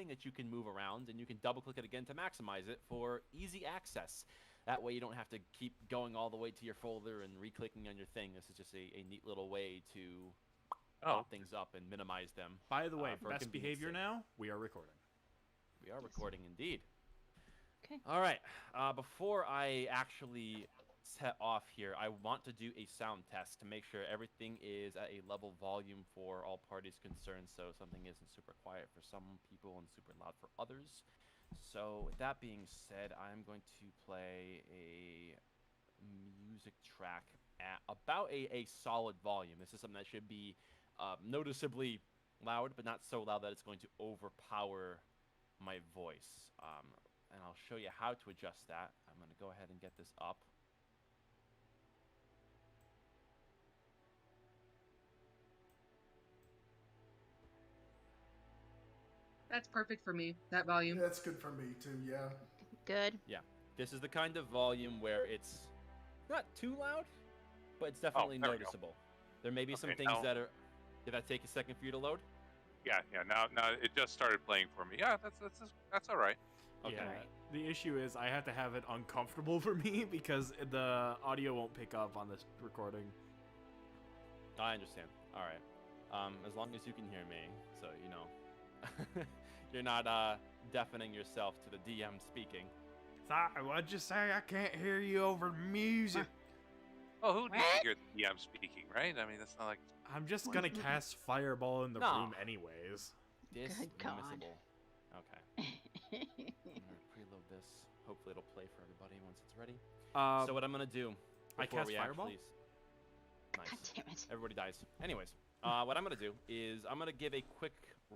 thing that you can move around, and you can double-click it again to maximize it for easy access. That way you don't have to keep going all the way to your folder and re-clicking on your thing. This is just a neat little way to pop things up and minimize them. By the way, for best behavior now, we are recording. We are recording indeed. Okay. All right. Before I actually set off here, I want to do a sound test to make sure everything is at a level volume for all parties concerned, so something isn't super quiet for some people and super loud for others. So with that being said, I'm going to play a music track at about a solid volume. This is something that should be noticeably loud, but not so loud that it's going to overpower my voice. And I'll show you how to adjust that. I'm going to go ahead and get this up. That's perfect for me, that volume. That's good for me too, yeah. Good. Yeah. This is the kind of volume where it's not too loud, but it's definitely noticeable. There may be some things that are... Did that take a second for you to load? Yeah. Now it just started playing for me. Yeah, that's all right. Okay. Yeah, the issue is I have to have it uncomfortable for me because the audio won't pick up on this recording. I understand. All right. As long as you can hear me, so you know. You're not deafening yourself to the DM speaking. Sorry, what'd you say? I can't hear you over the music. Oh, who needs to hear the DM speaking, right? I mean, that's not like... I'm just gonna cast Fireball in the room anyways. Dismissible. Okay. I'm gonna preload this. Hopefully it'll play for everybody once it's ready. So what I'm gonna do... I cast Fireball? Nice. God damn it. Everybody dies. Anyways, what I'm gonna do is I'm gonna give a quick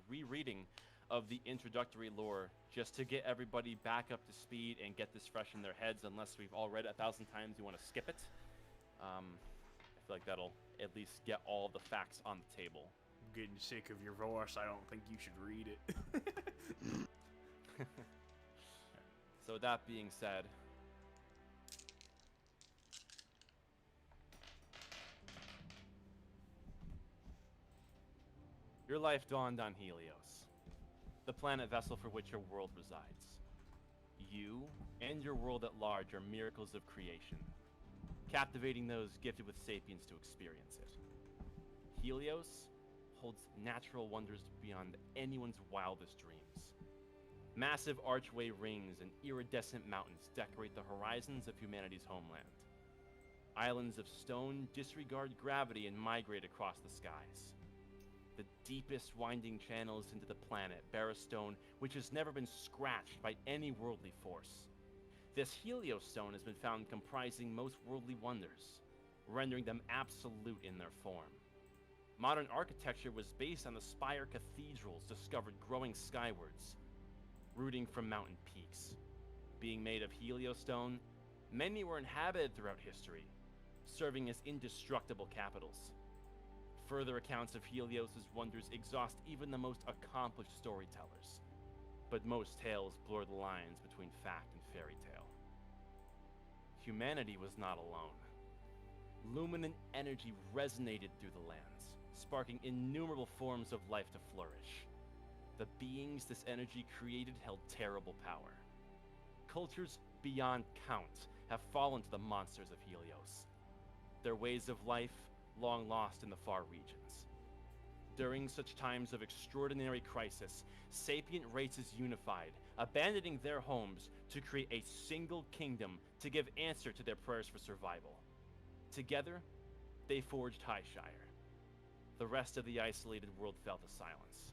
rereading of the introductory lore just to get everybody back up to speed and get this fresh in their heads. Unless we've all read it 1,000 times, you want to skip it. I feel like that'll at least get all the facts on the table. I'm getting sick of your voice. I don't think you should read it. So with that being said, your life dawned on Helios, the planet vessel for which your world resides. You and your world at large are miracles of creation, captivating those gifted with sapience to experience it. Helios holds natural wonders beyond anyone's wildest dreams. Massive archway rings and iridescent mountains decorate the horizons of humanity's homeland. Islands of stone disregard gravity and migrate across the skies. The deepest winding channels into the planet bear a stone which has never been scratched by any worldly force. This Helios stone has been found comprising most worldly wonders, rendering them absolute in their form. Modern architecture was based on the spire cathedrals discovered growing skywards, rooting from mountain peaks. Being made of Helios stone, many were inhabited throughout history, serving as indestructible capitals. Further accounts of Helios' wonders exhaust even the most accomplished storytellers, but most tales blur the lines between fact and fairy tale. Humanity was not alone. Luminant energy resonated through the lands, sparking innumerable forms of life to flourish. The beings this energy created held terrible power. Cultures beyond count have fallen to the monsters of Helios, their ways of life long lost in the far regions. During such times of extraordinary crisis, sapient races unified, abandoning their homes to create a single kingdom to give answer to their prayers for survival. Together, they forged Highshire. The rest of the isolated world fell to silence.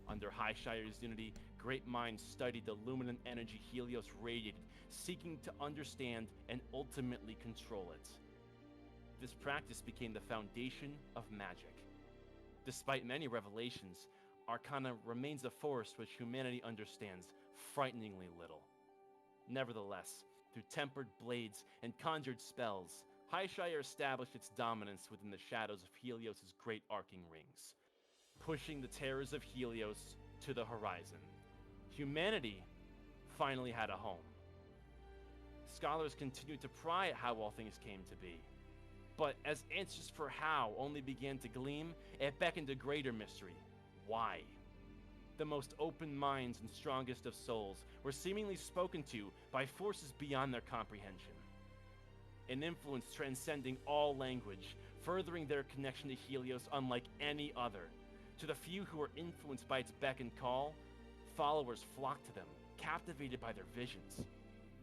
Under Highshire's unity, great minds studied the luminant energy Helios radiated, seeking to understand and ultimately control it. This practice became the foundation of magic. Despite many revelations, Arcana remains a force which humanity understands frighteningly little. Nevertheless, through tempered blades and conjured spells, Highshire established its dominance within the shadows of Helios' great arcing rings, pushing the terrors of Helios to the horizon. Humanity finally had a home. Scholars continued to pry at how all things came to be. But as answers for how only began to gleam, it beckoned a greater mystery. Why? the most open minds and strongest of souls, were seemingly spoken to by forces beyond their comprehension. An influence transcending all language, furthering their connection to Helios unlike any other. To the few who were influenced by its beck and call, followers flocked to them, captivated by their visions.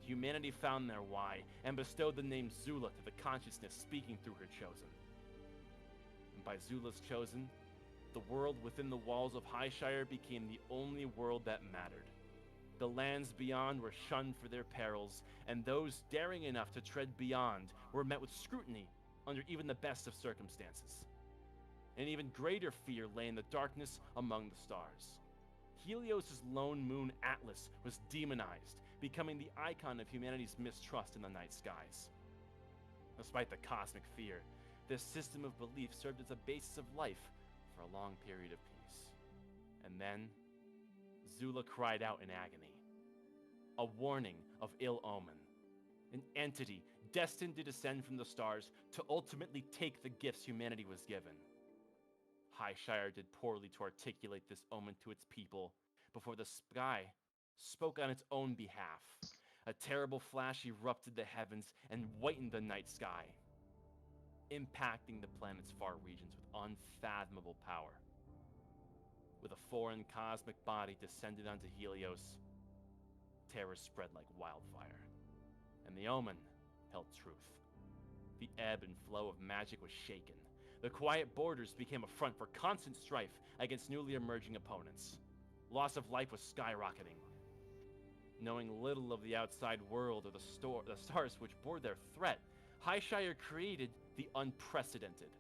Humanity found their why, and bestowed the name Zula to the consciousness speaking through her chosen. And by Zula's chosen, the world within the walls of Highshire became the only world that mattered. The lands beyond were shunned for their perils, and those daring enough to tread beyond were met with scrutiny under even the best of circumstances. An even greater fear lay in the darkness among the stars. Helios' lone moon Atlas was demonized, becoming the icon of humanity's mistrust in the night skies. Despite the cosmic fear, this system of belief served as a basis of life for a long period of peace. And then, Zula cried out in agony. A warning of ill omen. An entity destined to descend from the stars to ultimately take the gifts humanity was given. Highshire did poorly to articulate this omen to its people before the sky spoke on its own behalf. A terrible flash erupted the heavens and whitened the night sky, impacting the planet's far regions with unfathomable power. With a foreign cosmic body descended onto Helios, terror spread like wildfire, and the omen held truth. The ebb and flow of magic was shaken. The quiet borders became a front for constant strife against newly emerging opponents. Loss of life was skyrocketing. Knowing little of the outside world or the stars which bore their threat, Highshire created the unprecedented,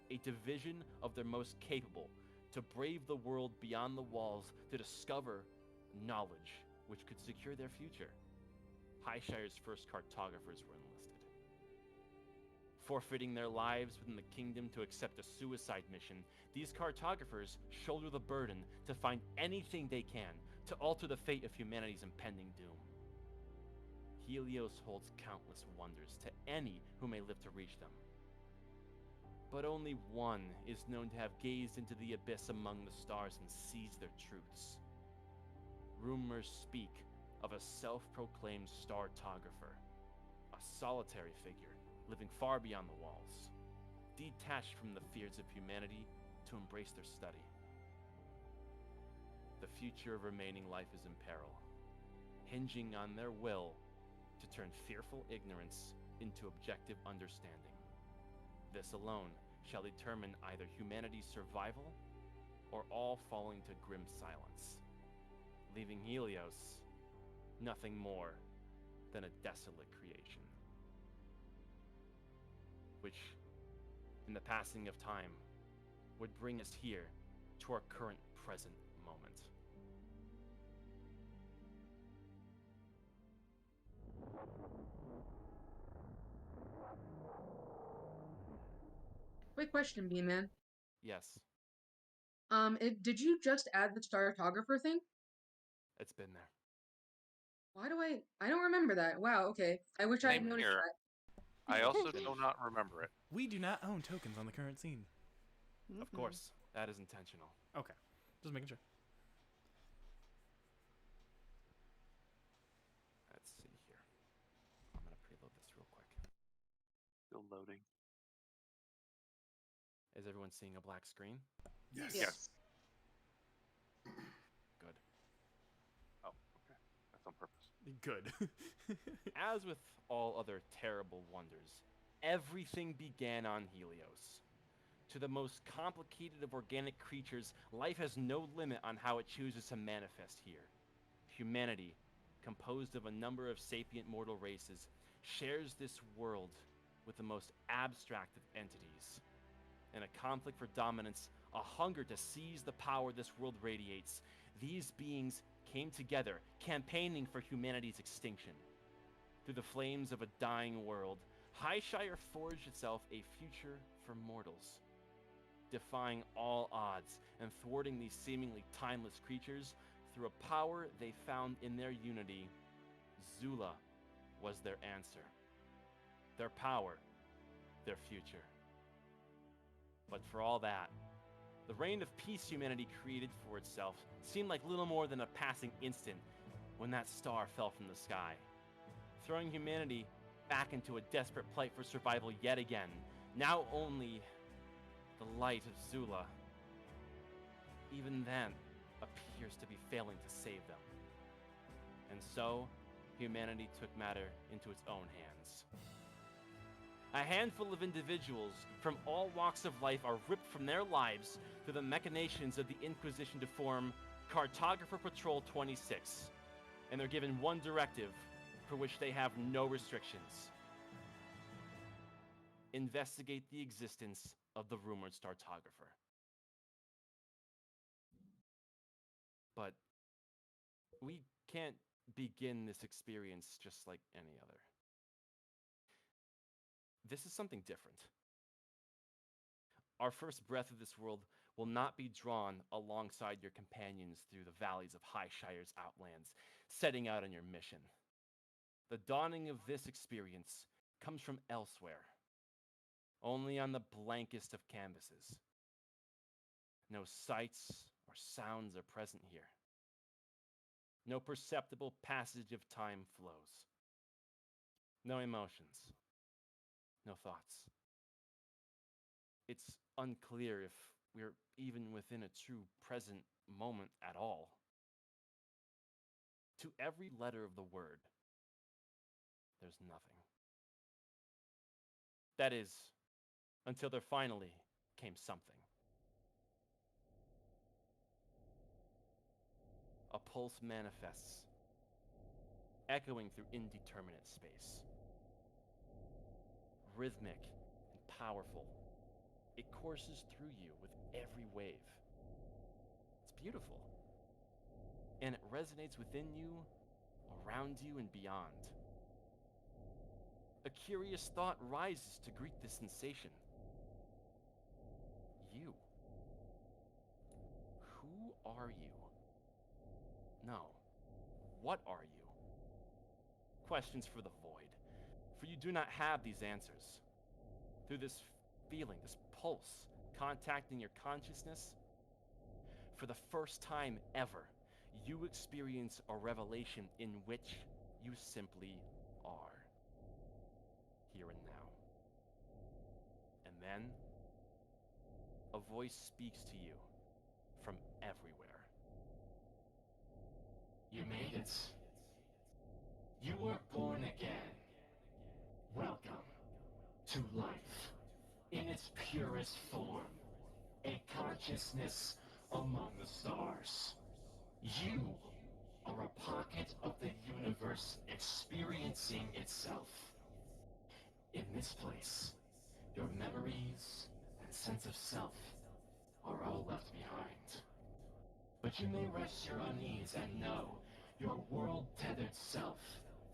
a division of their most capable, to brave the world beyond the walls to discover knowledge which could secure their future. Highshire's first cartographers were enlisted. Forfeiting their lives within the kingdom to accept a suicide mission, these cartographers shoulder the burden to find anything they can to alter the fate of humanity's impending doom. Helios holds countless wonders to any who may live to reach them. But only one is known to have gazed into the abyss among the stars and seized their truths. Rumors speak of a self-proclaimed startographer, a solitary figure living far beyond the walls, detached from the fears of humanity to embrace their study. The future of remaining life is in peril, hinging on their will to turn fearful ignorance into objective understanding. This alone shall determine either humanity's survival or all falling to grim silence, leaving Helios nothing more than a desolate creation, which, in the passing of time, would bring us here to our current present moment. Quick question, B-Man. Yes, Did you just add the startographer thing? it's been there. Why do I don't remember that. Wow, okay. I wish I had Same noticed here. that. I also do not remember it. We do not own tokens on the current scene. Of course, that is intentional. Okay. Just making sure. Let's see here. I'm gonna preload this real quick. Still loading. Is everyone seeing a black screen? Yes. Yes. Good. Oh, okay. That's on purpose. Good. As with all other terrible wonders, everything began on Helios. To the most complicated of organic creatures, life has no limit on how it chooses to manifest here. Humanity, composed of a number of sapient mortal races, shares this world with the most abstract of entities. In a conflict for dominance, a hunger to seize the power this world radiates, these beings came together, campaigning for humanity's extinction. Through the flames of a dying world, Highshire forged itself a future for mortals. Defying all odds and thwarting these seemingly timeless creatures through a power they found in their unity, Zula was their answer. Their power, their future. But for all that, The reign of peace humanity created for itself seemed like little more than a passing instant when that star fell from the sky, throwing humanity back into a desperate plight for survival yet again. Now only the light of Zula, even then, appears to be failing to save them. And so, humanity took matter into its own hands. A handful of individuals from all walks of life are ripped from their lives through the machinations of the Inquisition to form Cartographer Patrol 26, and they're given one directive for which they have no restrictions. Investigate the existence of the rumored Startographer. But we can't begin this experience just like any other. This is something different. Our first breath of this world will not be drawn alongside your companions through the valleys of High Shire's outlands, setting out on your mission. The dawning of this experience comes from elsewhere, only on the blankest of canvases. No sights or sounds are present here. No perceptible passage of time flows. No emotions. No thoughts. It's unclear if we're even within a true present moment at all. To every letter of the word, there's nothing. That is, until there finally came something. A pulse manifests, echoing through indeterminate space. Rhythmic and powerful, it courses through you with every wave. It's beautiful. And it resonates within you, around you, and beyond. A curious thought rises to greet this sensation. You. Who are you? No. What are you? Questions for the void, for you do not have these answers. Through this feeling, this pulse, contacting your consciousness, for the first time ever, you experience a revelation in which you simply are, here and now. And then, a voice speaks to you from everywhere. You made it. You were born again. Welcome to life in its purest form, a consciousness among the stars. You are a pocket of the universe experiencing itself. In this place, your memories and sense of self are all left behind. But you may rest your unease and know your world-tethered self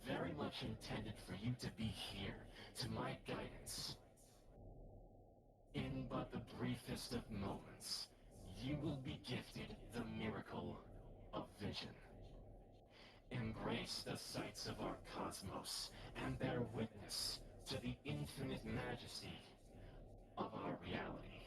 very much intended for you to be here, to my guidance. In but the briefest of moments, you will be gifted the miracle of vision. Embrace the sights of our cosmos and bear witness to the infinite majesty of our reality.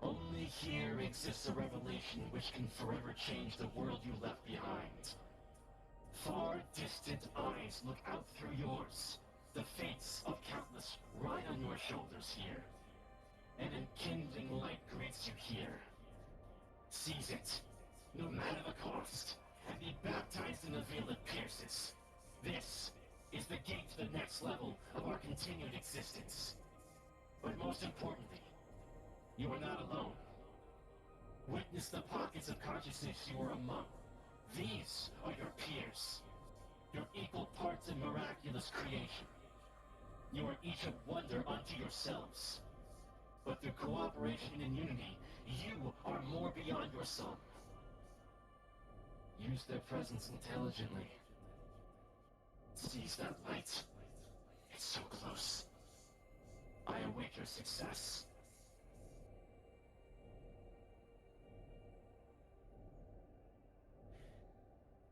Only here exists a revelation which can forever change the world you left behind. Far distant eyes look out through yours. The fates of countless ride on your shoulders here. An enkindling light greets you here. Seize it, no matter the cost, and be baptized in the veil that pierces. This is the gate to the next level of our continued existence. But most importantly, you are not alone. Witness the pockets of consciousness you are among. These are your peers, your equal parts in miraculous creation. You are each a wonder unto yourselves. But through cooperation and unity, you are more beyond your sum. Use their presence intelligently. Seize that light. It's so close. I await your success.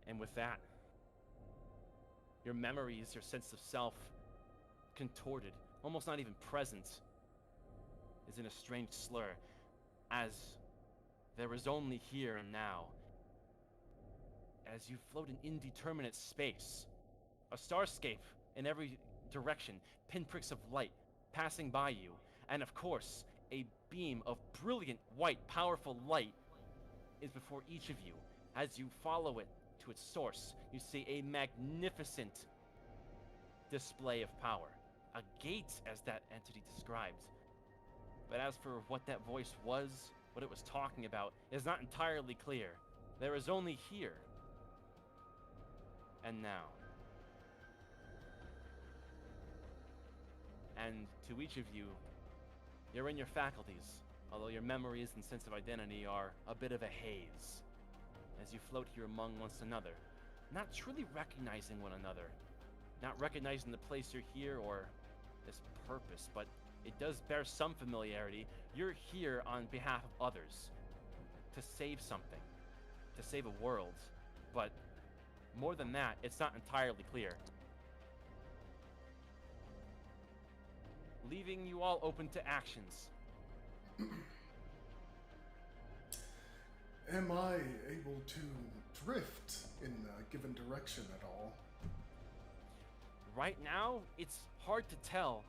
And with that, Your memories, your sense of self, contorted, almost not even present, is in a strange slur, as there is only here and now. As you float in indeterminate space, a starscape in every direction, pinpricks of light passing by you, and of course, a beam of brilliant white, powerful light is before each of you. As you follow it to its source, you see a magnificent display of power. A gate, as that entity described. But as for what that voice was, what it was talking about, is not entirely clear. There is only here and now. And to each of you, you're in your faculties, although your memories and sense of identity are a bit of a haze. As you float here among one another, not truly recognizing one another, not recognizing the place you're here or this purpose, but it does bear some familiarity. You're here on behalf of others, to save something, to save a world, but more than that, it's not entirely clear. Leaving you all open to actions. Am I able to drift in a given direction at all? Right now, it's hard to tell.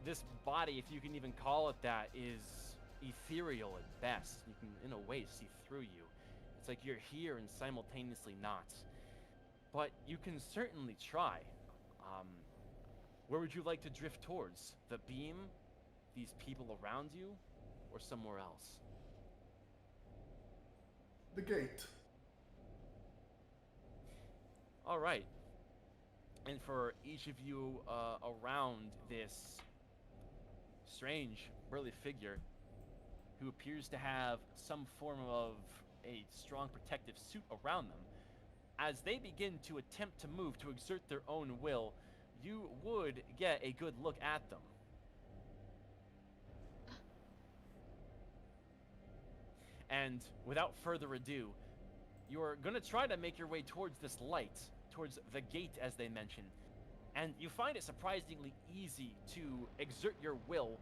This body, if you can even call it that, is ethereal at best. You can, in a way, see through you. It's like you're here and simultaneously not. But you can certainly try. Where would you like to drift towards? The beam? These people around you? Or somewhere else? The gate. All right. And for each of you around this strange, burly figure who appears to have some form of a strong protective suit around them, as they begin to attempt to move, to exert their own will, you would get a good look at them. And without further ado, you're gonna try to make your way towards this light, towards the gate as they mentioned, and you find it surprisingly easy to exert your will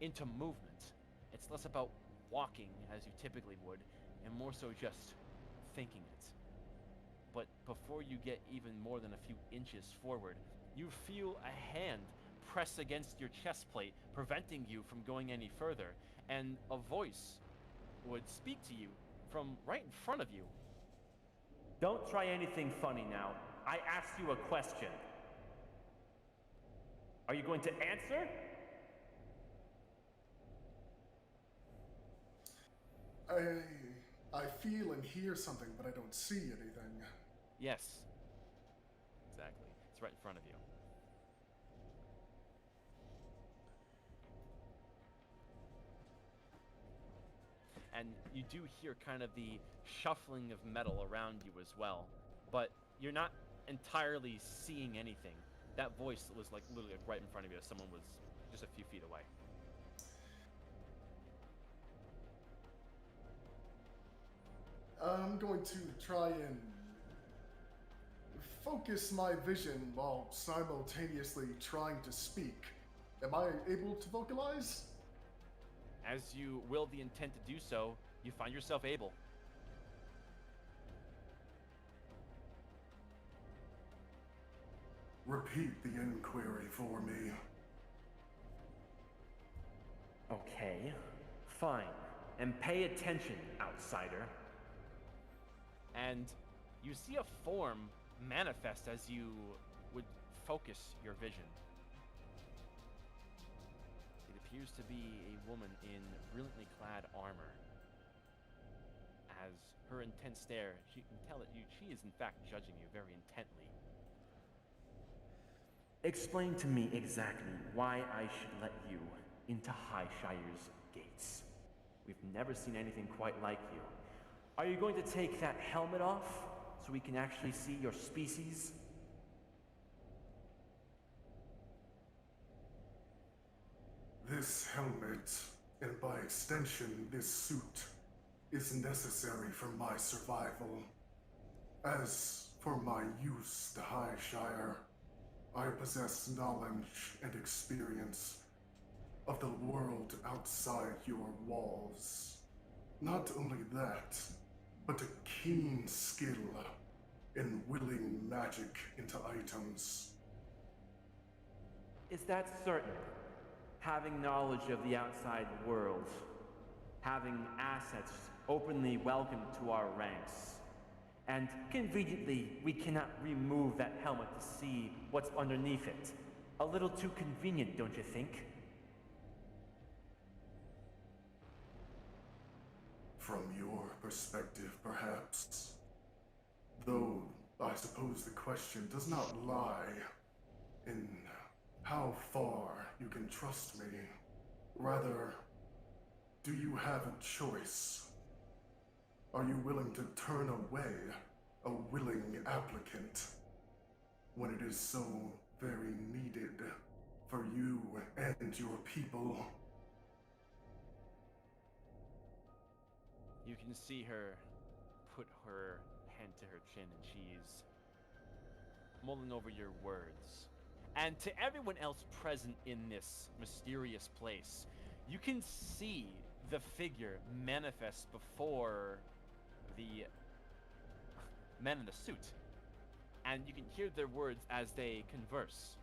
into movement. It's less about walking as you typically would, and more so just thinking it. But before you get even more than a few inches forward, you feel a hand press against your chest plate, preventing you from going any further, and a voice would speak to you from right in front of you. Don't try anything funny now. I asked you a question. Are you going to answer? I feel and hear something, but I don't see anything. Yes. Exactly. It's right in front of you. And you do hear kind of the shuffling of metal around you as well. But you're not entirely seeing anything. That voice was like literally right in front of you as someone was just a few feet away. I'm going to try and focus my vision while simultaneously trying to speak. Am I able to vocalize? As you will the intent to do so, you find yourself able. Repeat the inquiry for me. Okay, fine. And pay attention, outsider. And you see a form manifest as you would focus your vision. It appears to be a woman in brilliantly clad armor. As her intense stare, you can tell that she is in fact judging you very intently. Explain to me exactly why I should let you into Highshire's gates. We've never seen anything quite like you. Are you going to take that helmet off so we can actually see your species? This helmet, and by extension this suit, is necessary for my survival. As for my use to Highshire, I possess knowledge and experience of the world outside your walls. Not only that, but a keen skill in willing magic into items. Is that certain? Having knowledge of the outside world, having assets openly welcomed to our ranks, and conveniently we cannot remove that helmet to see what's underneath it. A little too convenient, don't you think? From your perspective, perhaps. Though, I suppose the question does not lie in how far you can trust me. Rather, do you have a choice? Are you willing to turn away a willing applicant when it is so very needed for you and your people? You can see her put her hand to her chin and she's mulling over your words. And to everyone else present in this mysterious place, you can see the figure manifest before the men in the suit. And you can hear their words as they converse.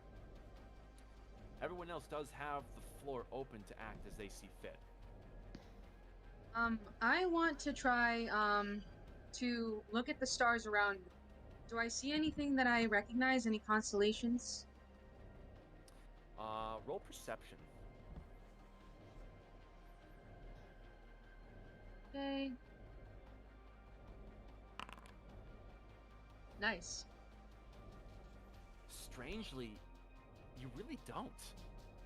Everyone else does have the floor open to act as they see fit. I want to try, to look at the stars around me. Do I see anything that I recognize? Any constellations? Roll perception. Okay. Nice. Strangely, you really don't.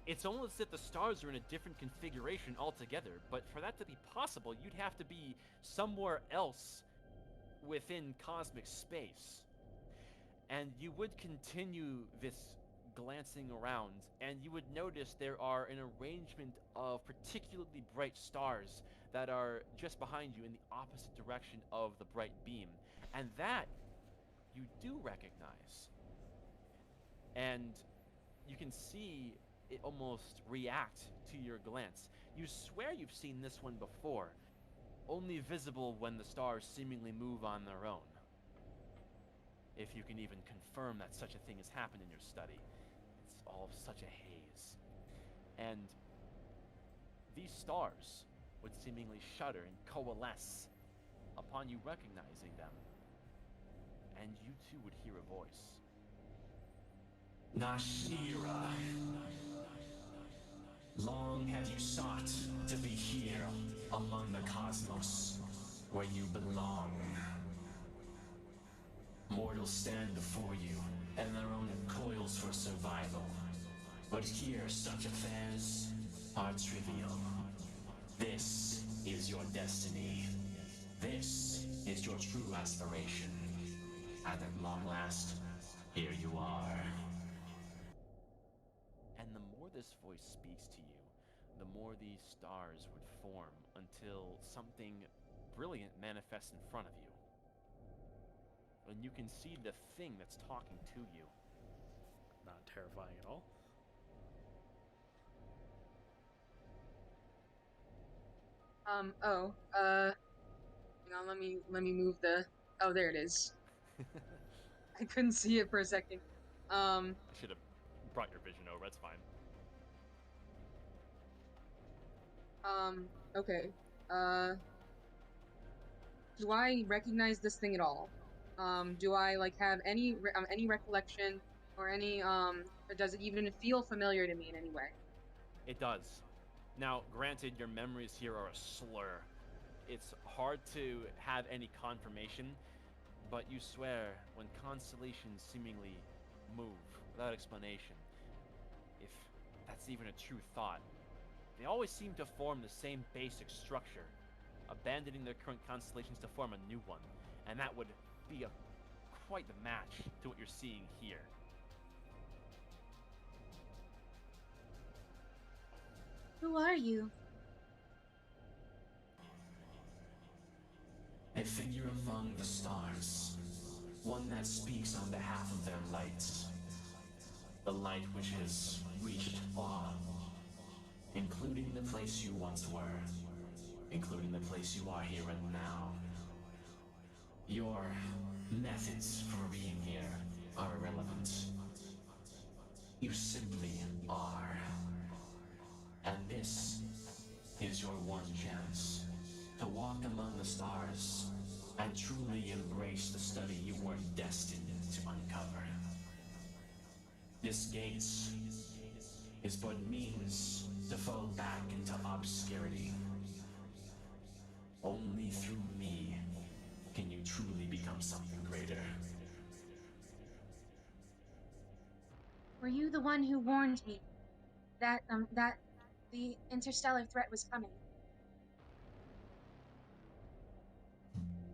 It's almost as if the stars are in a different configuration altogether, but for that to be possible, you'd have to be somewhere else within cosmic space. And you would continue this glancing around, and you would notice there are an arrangement of particularly bright stars that are just behind you in the opposite direction of the bright beam. And that you do recognize. And you can see it almost react to your glance. You swear you've seen this one before, only visible when the stars seemingly move on their own. If you can even confirm that such a thing has happened in your study. It's all such a haze. And these stars would seemingly shudder and coalesce upon you recognizing them. And you too would hear a voice. Nashira. Long have you sought to be here among the cosmos, where you belong. Mortals stand before you, and their own coils for survival. But here such affairs are trivial. This is your destiny. This is your true aspiration. And at long last, here you are. And the more this voice speaks to you, the more these stars would form until something brilliant manifests in front of you. And you can see the thing that's talking to you. Not terrifying at all. Hang on, let me move the, oh, there it is. I couldn't see it for a second. I should have brought your vision over, that's fine. Okay. Do I recognize this thing at all? Do I, like, have any recollection or any, or does it even feel familiar to me in any way? It does. Now, granted, your memories here are a slur. It's hard to have any confirmation, but you swear when constellations seemingly move without explanation, if that's even a true thought, they always seem to form the same basic structure, abandoning their current constellations to form a new one, and that would be quite the match to what you're seeing here. Who are you? A figure among the stars. One that speaks on behalf of their light. The light which has reached all, including the place you once were, including the place you are here and now. Your methods for being here are irrelevant. You simply are. And this is your one chance to walk among the stars and truly embrace the study you were destined to uncover. This gate is but means to fall back into obscurity. Only through me can you truly become something greater. Were you the one who warned me that the interstellar threat was coming?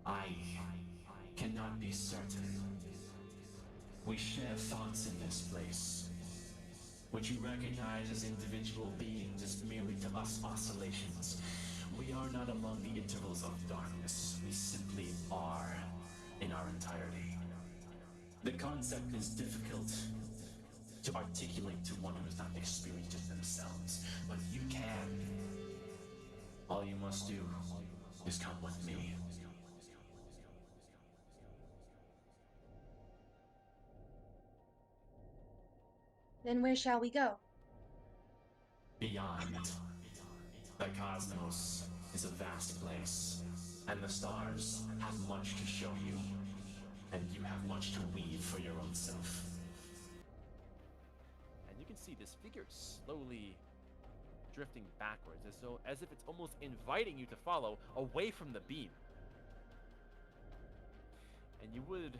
I cannot be certain. We share thoughts in this place. What you recognize as individual beings is merely to us oscillations. We are not among the intervals of darkness. We simply are in our entirety. The concept is difficult to articulate to one who has not experienced it themselves, but you can. All you must do is come with me. Then where shall we go? Beyond. The cosmos is a vast place, and the stars have much to show you, and you have much to weave for your own self. And you can see this figure slowly drifting backwards, as if it's almost inviting you to follow away from the beam. And you would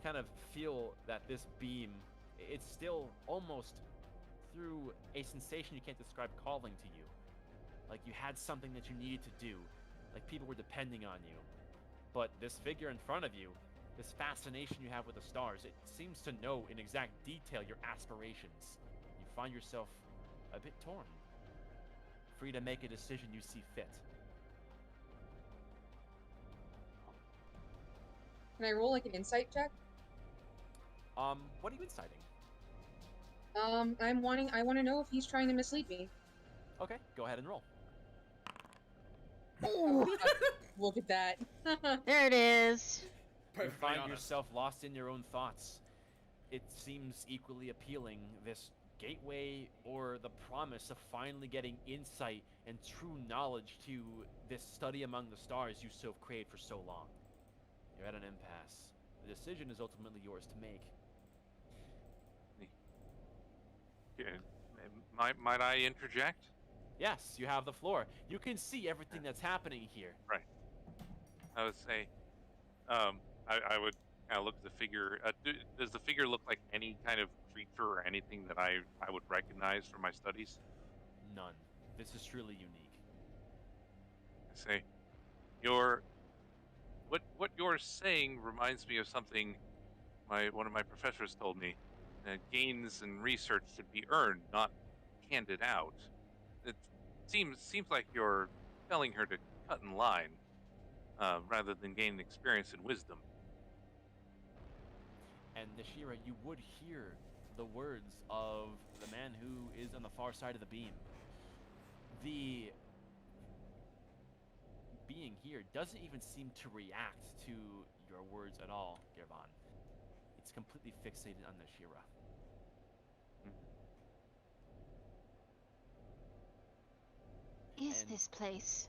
kind of feel that this beam, it's still almost through a sensation you can't describe calling to you. Like you had something that you needed to do, like people were depending on you. But this figure in front of you, this fascination you have with the stars, it seems to know in exact detail your aspirations. You find yourself a bit torn, free to make a decision you see fit. Can I roll like an insight check? What are you inciting? I want to know if he's trying to mislead me. Okay, go ahead and roll. Ooh, Look at that. there it is. You find yourself lost in your own thoughts. It seems equally appealing, this gateway or the promise of finally getting insight and true knowledge to this study among the stars you so have craved for so long. You're at an impasse. The decision is ultimately yours to make. Might I interject? Yes, you have the floor. You can see everything that's happening here. Right. I would say, I would kind of look at the figure. Does the figure look like any kind of creature or anything that I would recognize from my studies? None. This is truly unique. I say, what you're saying reminds me of something one of my professors told me. Gains in research should be earned, not handed out. It seems like you're telling her to cut in line, rather than gain experience and wisdom. And Nishira, you would hear the words of the man who is on the far side of the beam. The being here doesn't even seem to react to your words at all, Girvan. It's completely fixated on Nishira. Is And- this place?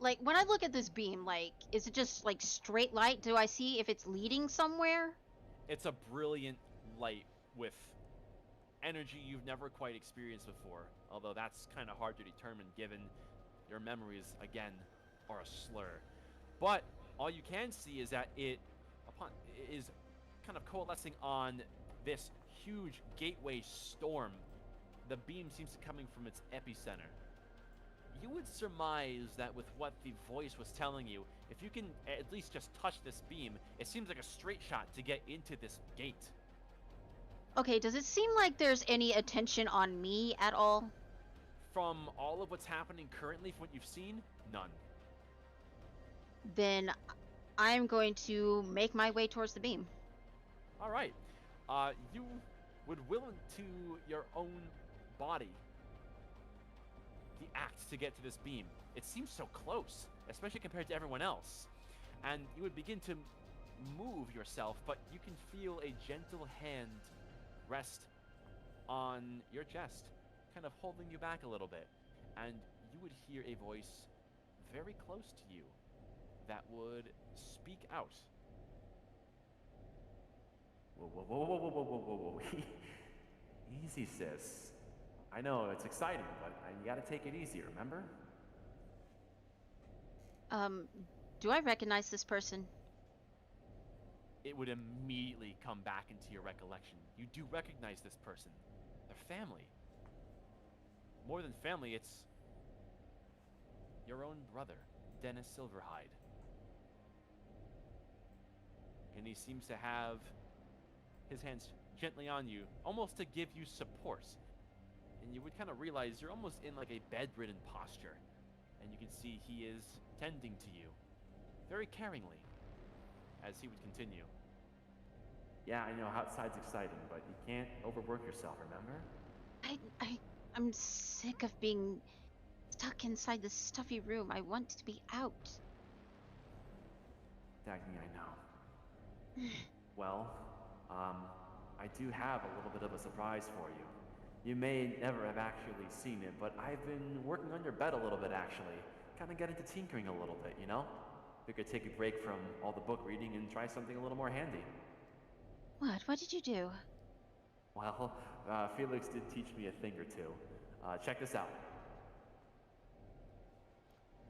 Like, when I look at this beam, like, is it just, like, straight light? Do I see if it's leading somewhere? It's a brilliant light with energy you've never quite experienced before, although that's kind of hard to determine given your memories, again, are a slur. But all you can see is that it is kind of coalescing on this huge gateway storm. The beam seems to be coming from its epicenter. You would surmise that with what the voice was telling you, if you can at least just touch this beam, it seems like a straight shot to get into this gate. Okay, does it seem like there's any attention on me at all? From all of what's happening currently, from what you've seen, none. Then I'm going to make my way towards the beam. All right. You would will into your own body the act to get to this beam. It seems so close, especially compared to everyone else. And you would begin to move yourself, but you can feel a gentle hand rest on your chest, kind of holding you back a little bit. And you would hear a voice very close to you that would speak out. Whoa, whoa, whoa, whoa, whoa, whoa, whoa, whoa, whoa. Easy, sis. I know it's exciting, but you gotta take it easy, remember? Do I recognize this person? It would immediately come back into your recollection. You do recognize this person. They're family. More than family, it's your own brother, Dennis Silverhide. And he seems to have his hands gently on you, almost to give you support. And you would kind of realize you're almost in like a bedridden posture. And you can see he is tending to you very caringly as he would continue. Yeah, I know outside's exciting, but you can't overwork yourself, remember? I'm sick of being stuck inside this stuffy room. I want to be out. Dagny, I know. Well, I do have a little bit of a surprise for you. You may never have actually seen it, but I've been working on your bed a little bit, actually. Kind of get into tinkering a little bit, you know? Figured take a break from all the book reading and try something a little more handy. What? What did you do? Well, Felix did teach me a thing or two. Check this out.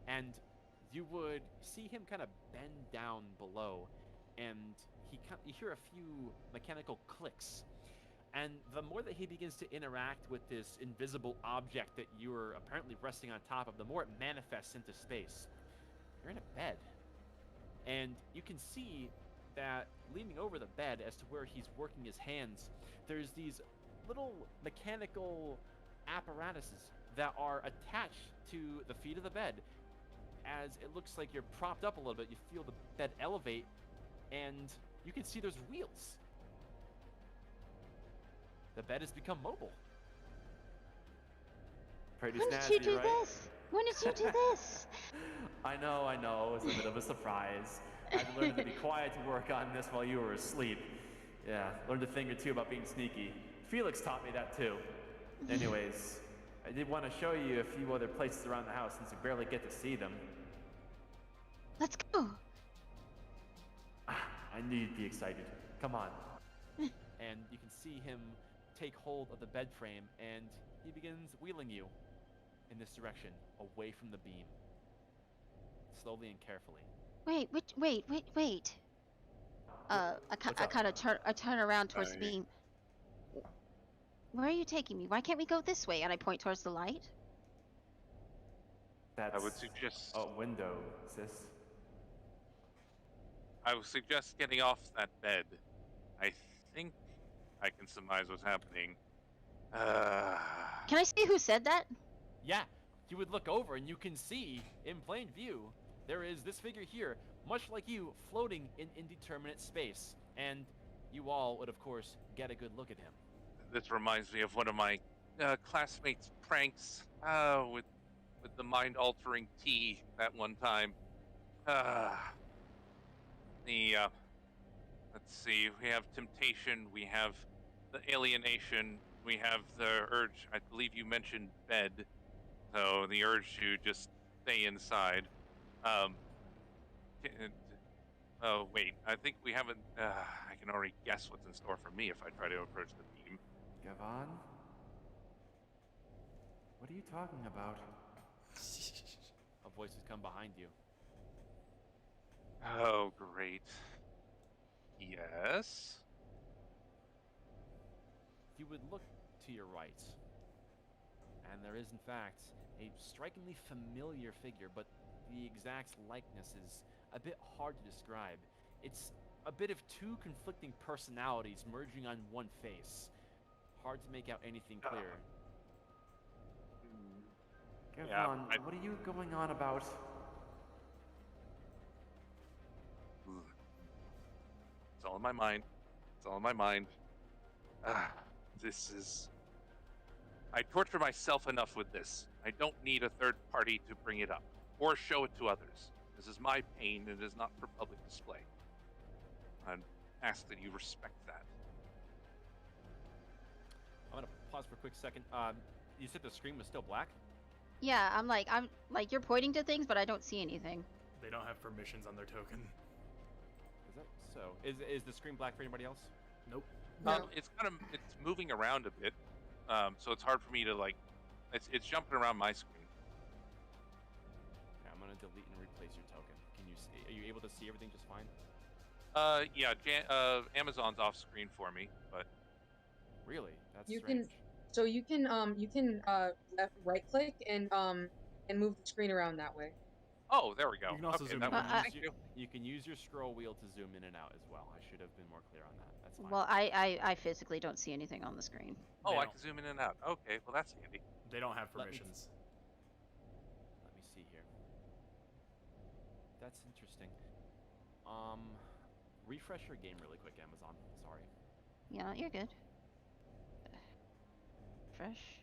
And you would see him kind of bend down below, and you hear a few mechanical clicks. And the more that he begins to interact with this invisible object that you're apparently resting on top of, the more it manifests into space. You're in a bed. And you can see that leaning over the bed as to where he's working his hands, there's these little mechanical apparatuses that are attached to the feet of the bed. As it looks like you're propped up a little bit, you feel the bed elevate, and you can see there's wheels. The bed has become mobile. Pretty When snazzy, did you do right? this? When did you do this? I know. It was a bit of a surprise. I had to learn to be quiet to work on this while you were asleep. Yeah, learned a thing or two about being sneaky. Felix taught me that too. Anyways, I did want to show you a few other places around the house since you barely get to see them. Let's go. I knew you'd be excited. Come on. And you can see him take hold of the bed frame, and he begins wheeling you in this direction, away from the beam. Slowly and carefully. Wait. I turn around towards the beam. Where are you taking me? Why can't we go this way? And I point towards the light. That's I would suggest a window, sis. I would suggest getting off that bed. I think I can surmise what's happening. Can I see who said that? Yeah, you would look over and you can see, in plain view, there is this figure here, much like you, floating in indeterminate space. And you all would, of course, get a good look at him. This reminds me of one of my classmates' pranks with the mind-altering tea that one time. Let's see, we have temptation, we have the alienation, we have the urge. I believe you mentioned bed, so the urge to just stay inside. Oh wait, I think we haven't. I can already guess what's in store for me if I try to approach the beam. Gavon? What are you talking about? A voice has come behind you. Oh great. Yes. You would look to your right, and there is, in fact, a strikingly familiar figure, but the exact likeness is a bit hard to describe. It's a bit of two conflicting personalities merging on one face. Hard to make out anything clear. Gavon, what are you going on about? It's all in my mind. It's all in my mind. Ah, this is. I torture myself enough with this. I don't need a third party to bring it up or show it to others. This is my pain and it is not for public display. I ask that you respect that. I'm gonna pause for a quick second. You said the screen was still black? Yeah, I'm like you're pointing to things, but I don't see anything. They don't have permissions on their token. Is that so? Is the screen black for anybody else? Nope. No. It's it's moving around a bit, so it's hard for me to like. It's jumping around my screen. Okay, I'm gonna delete and replace your token. Can you see? Are you able to see everything just fine? Yeah, Amazon's off screen for me, but Really? That's You strange. So you can right click and move the screen around that way. oh, there we go. You can also Okay, zoom that in. works. I- Thank you. You can use your scroll wheel to zoom in and out as well. I should have been more clear on that. That's fine. Well, I physically don't see anything on the screen. Oh, They I don't- can zoom in and out. Okay, well that's handy. They don't have Let me- permissions. Let me see here. That's interesting. Refresh your game really quick, Amazon. Sorry. Yeah, you're good. Fresh.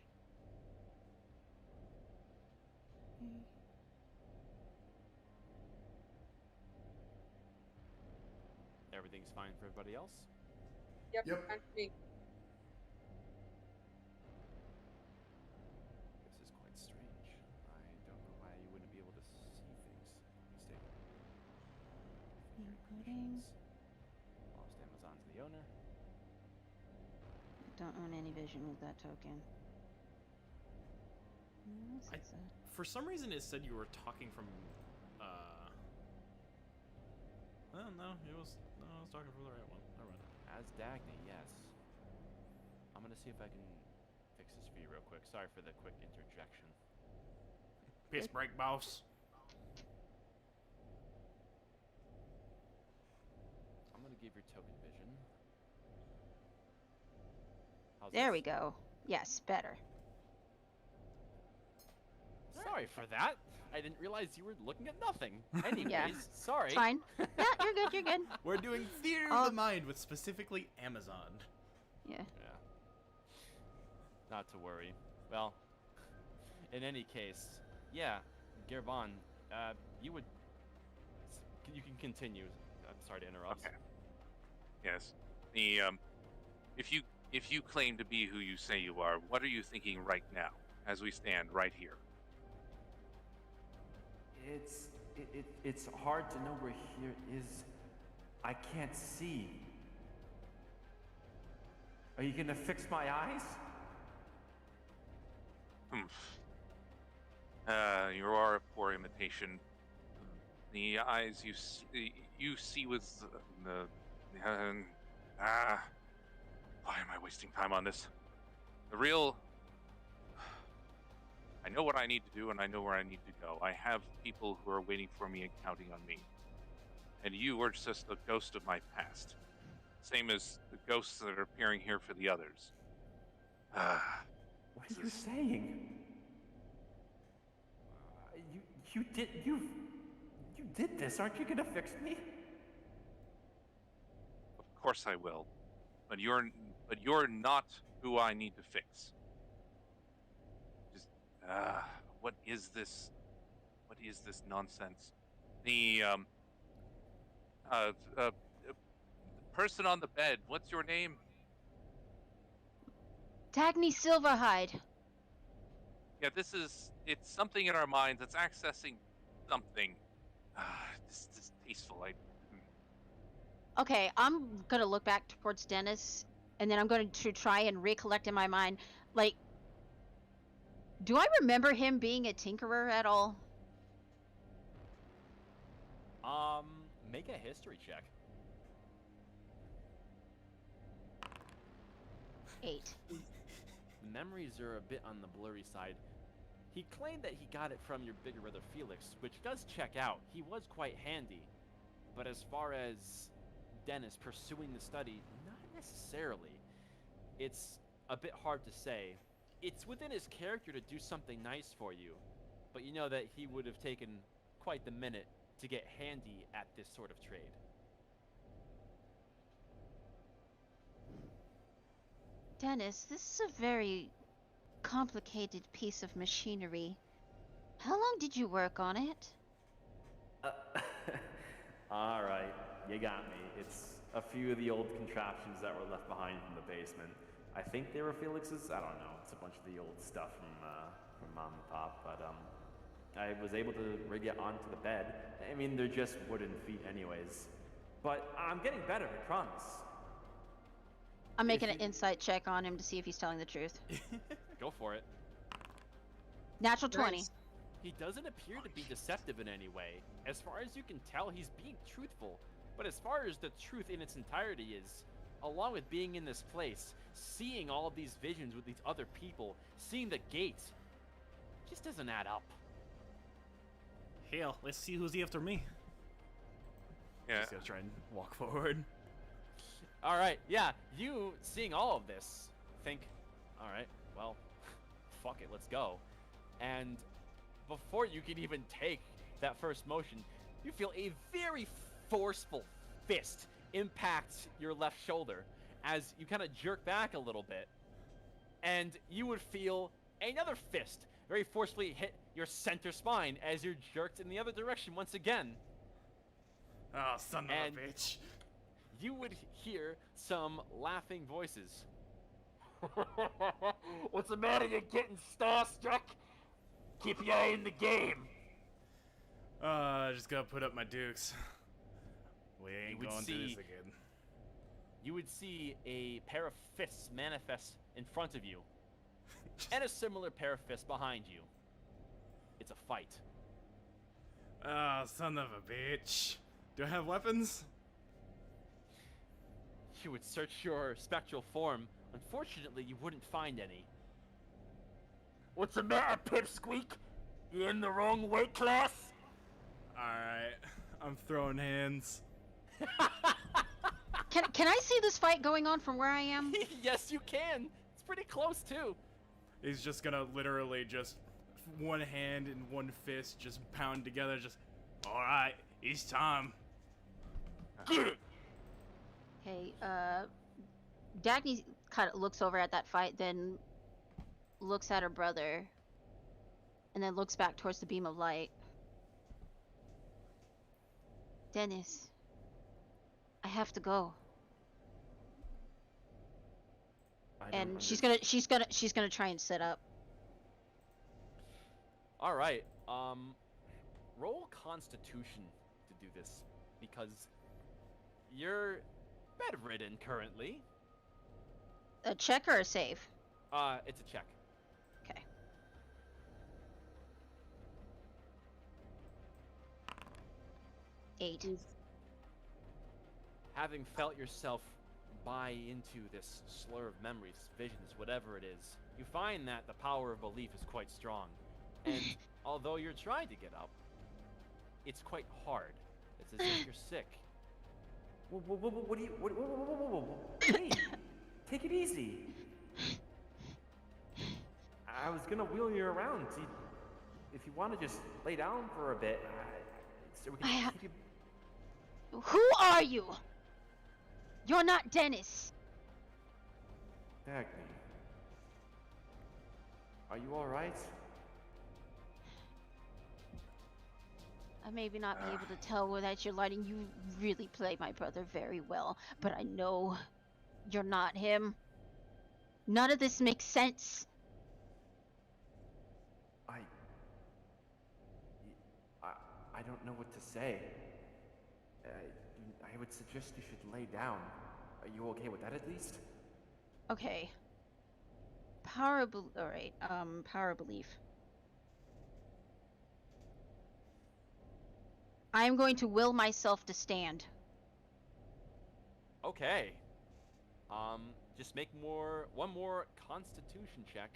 Everything's fine for everybody else? Yep. Yep. fine for me. This is quite strange. I don't know why you wouldn't be able to see things. Mistake. Including- Lost Amazon's the owner. Don't own any vision with that token. I- For some reason, it said you were talking from. Well, no, I was talking from the right one. Never mind. As Dagny, yes. I'm gonna see if I can fix this for you real quick. Sorry for the quick interjection. Piss break, boss. I'm gonna give your token vision. How's There this? we go. Yes, better. Sorry for that. I didn't realize you were looking at nothing. Anyways, sorry. It's fine. Yeah, you're good. You're good. We're doing theater of the mind with specifically Amazon. Yeah. Yeah. Not to worry. Well, in any case, yeah, Gerban, you can continue. I'm sorry to interrupt. Okay. Yes. The if you claim to be who you say you are, what are you thinking right now, as we stand right here? It's hard to know where here is. I can't see. Are you gonna fix my eyes? You are a poor imitation. The eyes you see with why am I wasting time on this? The real. I know what I need to do, and I know where I need to go. I have people who are waiting for me and counting on me. And you are just a ghost of my past. Same as the ghosts that are appearing here for the others. What are you saying? You did this. Aren't you gonna fix me? Of course I will. But you're not who I need to fix. Just what is this? What is this nonsense? The person on the bed, what's your name? Dagny Silverhide. Yeah, it's something in our minds that's accessing something. This is distasteful. Okay, I'm gonna look back towards Dennis, and then I'm going to try and recollect in my mind, like, do I remember him being a tinkerer at all? Make a history check. 8. The memories are a bit on the blurry side. He claimed that he got it from your bigger brother Felix, which does check out. He was quite handy. But as far as Dennis pursuing the study, not necessarily. It's a bit hard to say. It's within his character to do something nice for you, but you know that he would have taken quite the minute to get handy at this sort of trade. Dennis, this is a very complicated piece of machinery. How long did you work on it? Uh, all right, you got me. It's a few of the old contraptions that were left behind from the basement. I think they were Felix's. I don't know. It's a bunch of the old stuff from Mom and Pop, but I was able to rig it onto the bed. I mean, they're just wooden feet, anyways. But I'm getting better, I promise. I'm making an insight check on him to see if he's telling the truth. Go for it. Natural 20. Nice. He doesn't appear to be deceptive in any way. As far as you can tell, he's being truthful. But as far as the truth in its entirety is, along with being in this place, seeing all of these visions with these other people, seeing the gate, just doesn't add up. Hell, let's see who's after me. Yeah. Just gonna try and walk forward. All right, yeah, you seeing all of this, think, all right, well, fuck it, let's go. And before you can even take that first motion, you feel a very forceful fist impact your left shoulder as you kind of jerk back a little bit. And you would feel another fist very forcefully hit your center spine as you're jerked in the other direction once again. Oh, son And- of a bitch. You would hear some laughing voices. What's the matter? You're getting starstruck? Keep your eye in the game. I just gotta put up my dukes. We You ain't would going through this see- again. You would see a pair of fists manifest in front of you, and a similar pair of fists behind you. It's a fight. Oh, son of a bitch. Do I have weapons? You would search your spectral form. Unfortunately, you wouldn't find any. What's the matter, Pipsqueak? You in the wrong weight class? Alright, I'm throwing hands. Can I see this fight going on from where I am? Yes, you can. It's pretty close, too. He's just gonna literally just one hand and one fist just pound together, just, alright, it's time. Get it! Okay, Dagny kind of looks over at that fight, then looks at her brother, and then looks back towards the beam of light. Dennis, I have to go. And she's gonna try and sit up. All right. Roll Constitution to do this because you're bedridden currently. A check or a save? It's a check. Okay. Eight. Having felt yourself buy into this slur of memories, visions, whatever it is, you find that the power of belief is quite strong. And although you're trying to get up, it's quite hard. It's as if you're sick. What do you? Hey, take it easy. I was gonna wheel you around. See, if you want to just lay down for a bit, so we can keep you. Who are you? You're not Dennis. Dagny. Are you alright? I maybe not be able to tell without your lighting. You really play my brother very well, but I know you're not him. None of this makes sense. I don't know what to say. I would suggest you should lay down. Are you okay with that at least? Okay. Alright, power belief. I am going to will myself to stand. Okay. Just make one more Constitution check.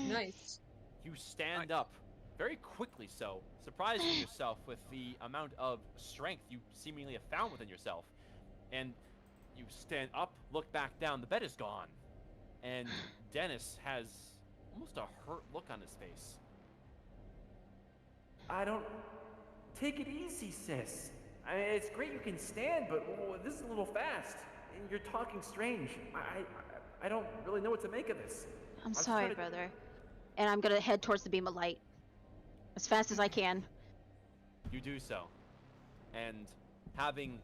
Nice. You stand up very quickly, so surprising yourself with the amount of strength you seemingly have found within yourself. And you stand up, look back down. The bed is gone, and Dennis has almost a hurt look on his face. I don't. Take it easy, sis. I mean, it's great you can stand, but this is a little fast. You're talking strange. I don't really know what to make of this. I'm was sorry, trying to- brother. And I'm gonna head towards the beam of light as fast as I can. You do so. And having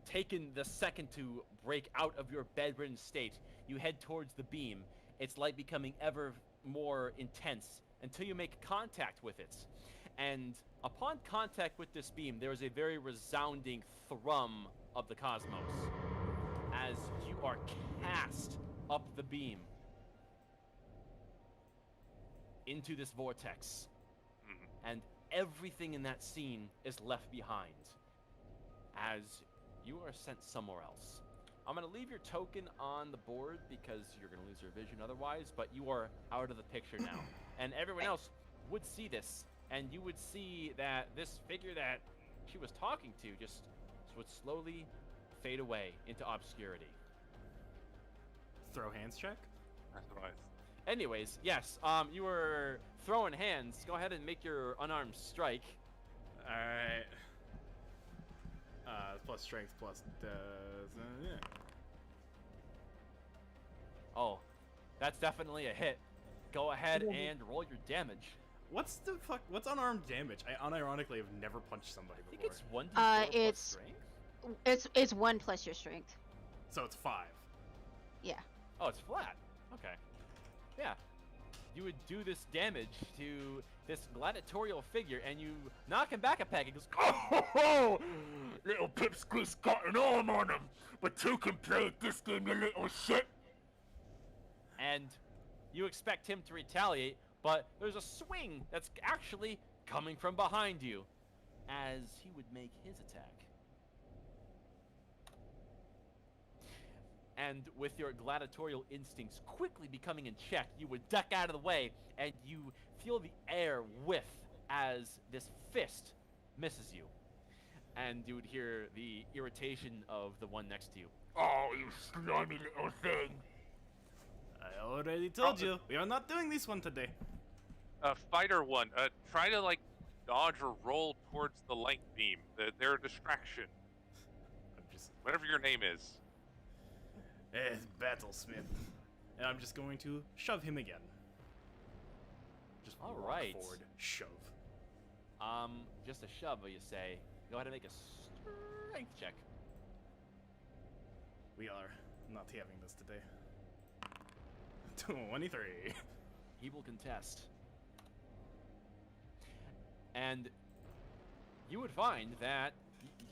taken the second to break out of your bedridden state, you head towards the beam, its light becoming ever more intense until you make contact with it. And upon contact with this beam, there is a very resounding thrum of the cosmos as you are cast up the beam into this vortex. And everything in that scene is left behind as you are sent somewhere else. I'm going to leave your token on the board because you're going to lose your vision otherwise, but you are out of the picture now. And everyone else would see this, and you would see that this figure that she was talking to just would slowly fade away into obscurity. Throw hands check. That's what I. Anyways, yes, you were throwing hands. Go ahead and make your unarmed strike. All right. Plus strength plus yeah. Oh, that's definitely a hit. Go ahead and roll your damage. What's the fuck? What's unarmed damage? I unironically have never punched somebody I think before. it's 1d4 plus It's- strength. It's 1 plus your strength. So it's 5. Yeah. Oh, it's flat. Okay. Yeah. You would do this damage to this gladiatorial figure, and you knock him back a peg. He goes, Oh, little pipsqueak's got an arm on him, but two can play at this game, you little shit. and you expect him to retaliate, but there's a swing that's actually coming from behind you as he would make his attack. And with your gladiatorial instincts quickly becoming in check, you would duck out of the way, and you feel the air whiff as this fist misses you. And you would hear the irritation of the one next to you. Oh, you slimy little thing. I already told you, we are not doing this one today. Fighter one, try to like dodge or roll towards the light beam. They're a distraction. I'm just, Whatever your name is. Battlesmith. And I'm just going to shove him again. Just All walk right. forward, shove. Just a shove, you say. Go ahead and make a strength check. We are not having this today. 23. He will contest. And you would find that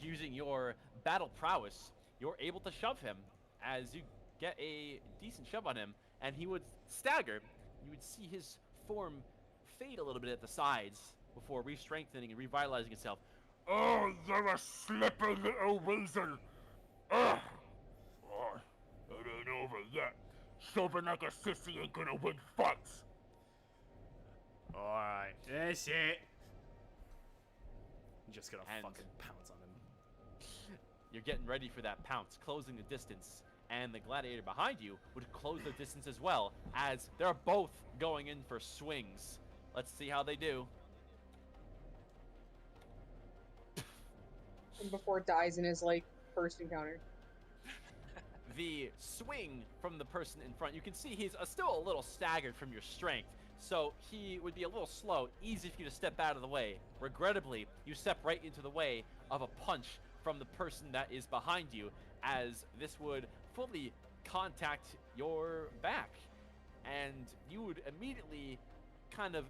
using your battle prowess, you're able to shove him as you get a decent shove on him, and he would stagger. You would see his form fade a little bit at the sides before re-strengthening and revitalizing itself. Oh, you're a slippery little weasel. Ugh. Oh, it ain't over yet. Shoving like a sissy ain't gonna win fights. Alright, that's it. I'm just gonna And- fucking pounce on him. You're getting ready for that pounce, closing the distance, and the gladiator behind you would close the distance as well, as they're both going in for swings. Let's see how they do. Before it dies in his like first encounter. The swing from the person in front, you can see he's still a little staggered from your strength, so he would be a little slow, easy for you to step out of the way. Regrettably, you step right into the way of a punch from the person that is behind you, as this would fully contact your back, and you would immediately kind of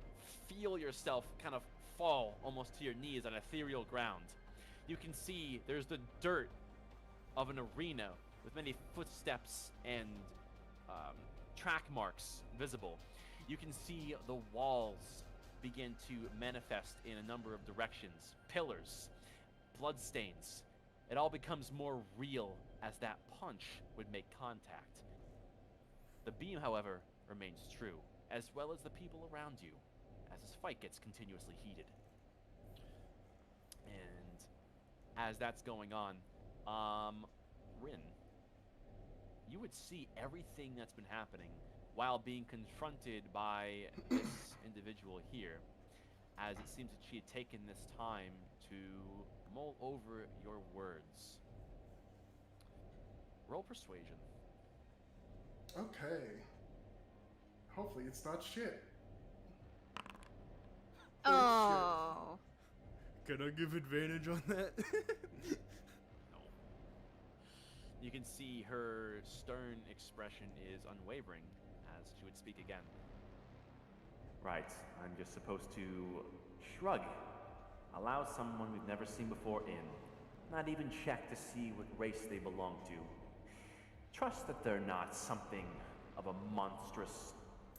feel yourself kind of fall almost to your knees on ethereal ground. You can see there's the dirt of an arena with many footsteps and track marks visible. You can see the walls begin to manifest in a number of directions, pillars, bloodstains. It all becomes more real as that punch would make contact. The beam, however, remains true, as well as the people around you, as this fight gets continuously heated. And as that's going on, Rin, you would see everything that's been happening while being confronted by this individual here, as it seems that she had taken this time to mull over your words. Roll persuasion. Okay. Hopefully it's not shit. Oh. Can I give advantage on that? No. You can see her stern expression is unwavering as she would speak again. Right, I'm just supposed to shrug. Allow someone we've never seen before in. Not even check to see what race they belong to. Trust that they're not something of a monstrous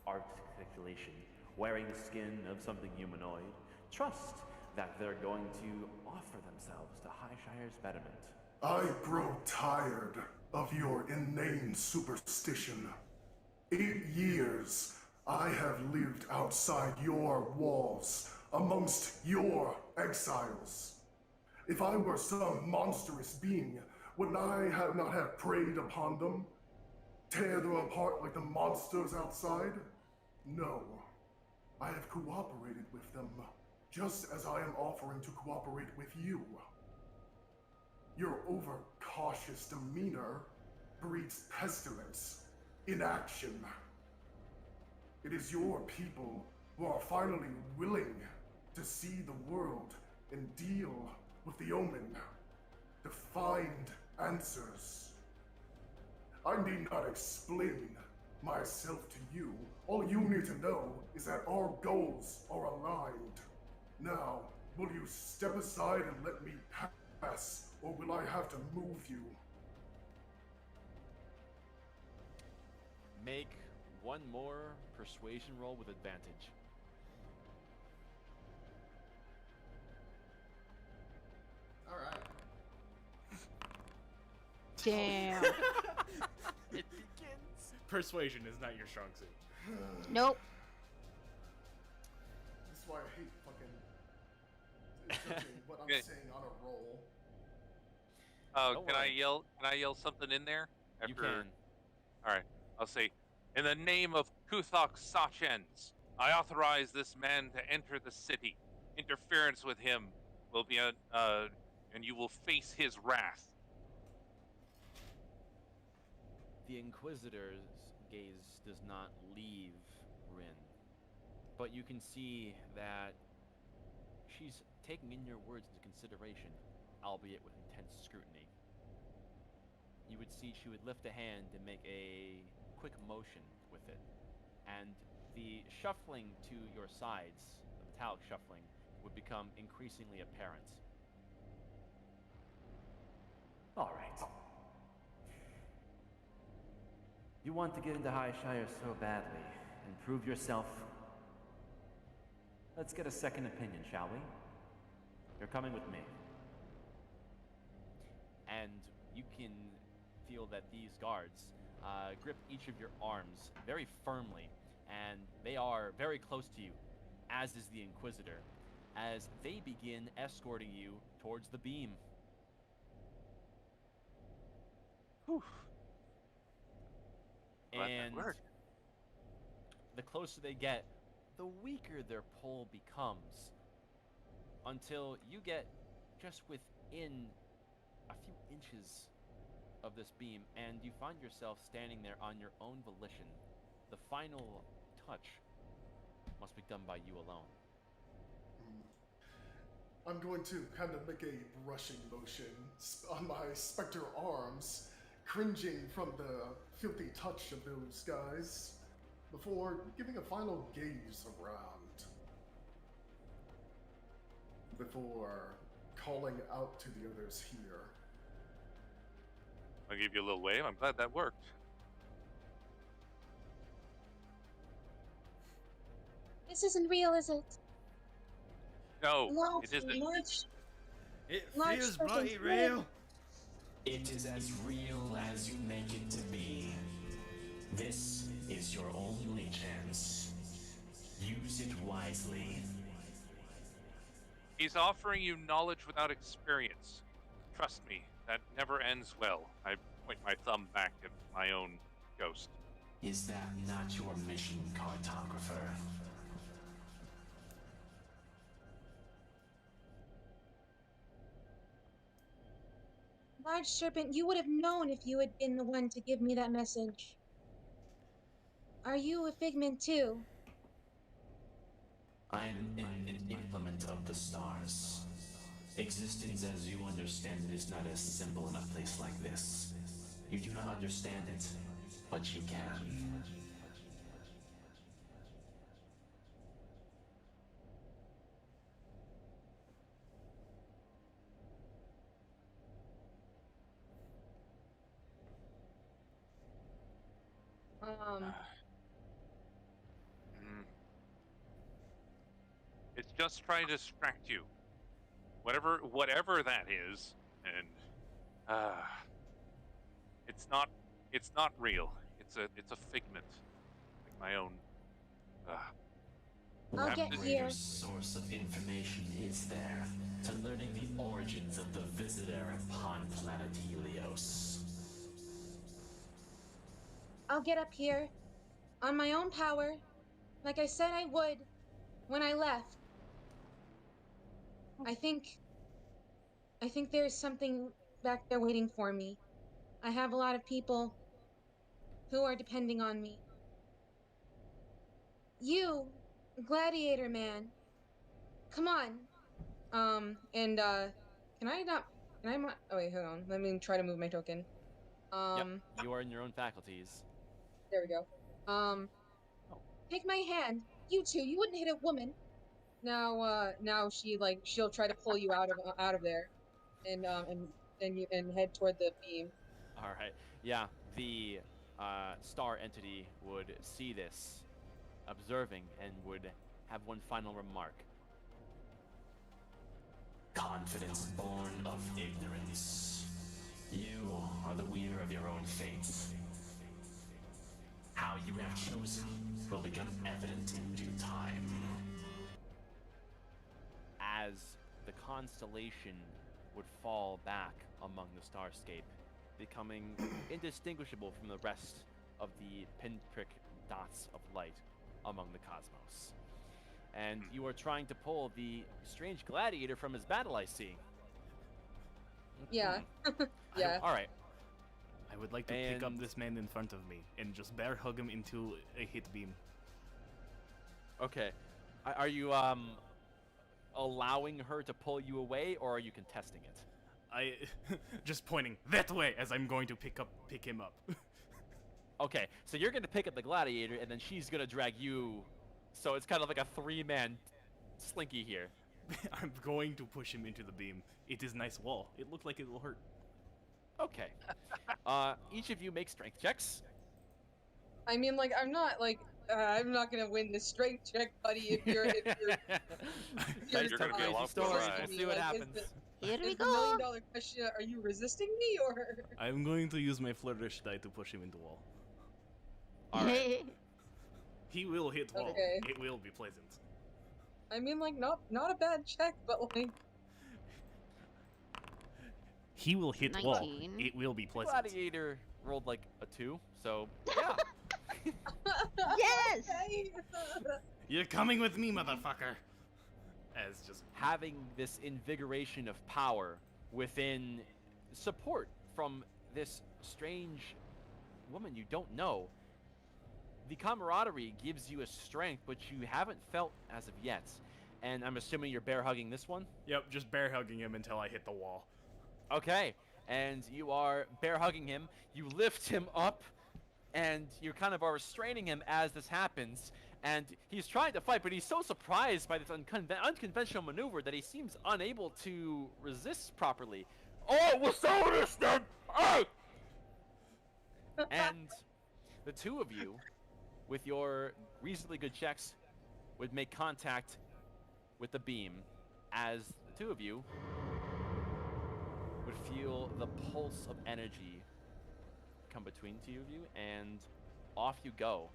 articulation, wearing the skin of something humanoid. Trust that they're going to offer themselves to Highshire's betterment. I grow tired of your inane superstition. 8 years I have lived outside your walls, amongst your exiles. If I were some monstrous being, would I not have preyed upon them? Tear them apart like the monsters outside? No. I have cooperated with them, just as I am offering to cooperate with you. Your overcautious demeanor breeds pestilence, inaction. It is your people who are finally willing to see the world and deal with the omen, to find answers. I need not explain myself to you. All you need to know is that our goals are aligned. Now, will you step aside and let me pass, or will I have to move you? Make one more persuasion roll with advantage. Alright. Damn. It begins. Persuasion is not your strong suit. Nope. This is why I hate fucking judging what I'm Okay. saying on a roll. Oh, Don't can I worry. yell? Can I yell something in there? You can. All right. I'll say, in the name of Kuthok Sachens, I authorize this man to enter the city. Interference with him will be and you will face his wrath. The Inquisitor's gaze does not leave Rin, but you can see that she's taking in your words into consideration, albeit with intense scrutiny. You would see she would lift a hand and make a quick motion with it, and the shuffling to your sides, the metallic shuffling, would become increasingly apparent. All right. You want to get into Highshire so badly and prove yourself? Let's get a second opinion, shall we? You're coming with me. And you can feel that these guards grip each of your arms very firmly, and they are very close to you, as is the Inquisitor, as they begin escorting you towards the beam. Whew. Glad that And worked. the closer they get, the weaker their pull becomes, until you get just within a few inches of this beam, and you find yourself standing there on your own volition. The final touch must be done by you alone. I'm going to kind of make a brushing motion on my specter arms, cringing from the filthy touch of those guys, before giving a final gaze around. Before calling out to the others here. I'll give you a little wave. I'm glad that worked. This isn't real, is it? No, Large, it isn't. It Large feels person's bloody real. real. It is as real as you make it to be. This is your only chance. Use it wisely. He's offering you knowledge without experience. Trust me, that never ends well. I point my thumb back at my own ghost. Is that not your mission, cartographer? Large Serpent, you would have known if you had been the one to give me that message. Are you a figment too? I am an implement of the stars. Existence as you understand it is not as simple in a place like this. You do not understand it, but you can. Mm. It's just trying to distract you. Whatever that is, and it's not real. It's a figment, like my own. I'll What get greater here. source of information is there to learning the origins of the visitor upon planet Helios? I'll get up here. On my own power. Like I said I would. When I left. I think there's something back there waiting for me. I have a lot of people who are depending on me. You, Gladiator Man. Come on. Can I not? Oh wait, hold on. Let me try to move my token. Yep, you are in your own faculties. There we go. Take my hand. You two, you wouldn't hit a woman. Now she'll try to pull you out of there, and head toward the beam. All right. Yeah, the star entity would see this, observing, and would have one final remark. Confidence born of ignorance. You are the weaver of your own fate. How you have chosen will become evident in due time. As the constellation would fall back among the starscape, becoming indistinguishable from the rest of the pinprick dots of light among the cosmos. And you are trying to pull the strange gladiator from his battle, I see. Yeah. Yeah. All right. I would like to pick up this man in front of me and just bear hug him into a hit beam. Okay. Are you allowing her to pull you away, or are you contesting it? I just pointing that way as I'm going to pick him up. Okay, so you're gonna pick up the gladiator, and then she's gonna drag you. So it's kind of like a three-man slinky here. I'm going to push him into the beam. It is nice wall. It looks like it will hurt. Okay. Each of you make strength checks. I mean, like, I'm not gonna win this strength check, buddy. If you're You're gonna be along for the ride. We'll see what happens. Here we is the go. $1,000,000 question: are you resisting me, or? I'm going to use my flourish die to push him into wall. All right. He will hit wall. Okay. It will be pleasant. I mean, like, not a bad check, but like. He will hit 19. wall. It will be pleasant. Gladiator rolled like a 2, so yeah. Yes! Okay. You're coming with me, motherfucker. As just Having this invigoration of power within support from this strange woman you don't know, the camaraderie gives you a strength which you haven't felt as of yet. And I'm assuming you're bear hugging this one? Yep, just bear hugging him until I hit the wall. Okay, and you are bear hugging him. You lift him up, and you kind of are restraining him as this happens. And he's trying to fight, but he's so surprised by this unconventional maneuver that he seems unable to resist properly. Oh, what's all this then? Hey! And the two of you, with your reasonably good checks, would make contact with the beam as the two of you would feel the pulse of energy come between the two of you, and off you go.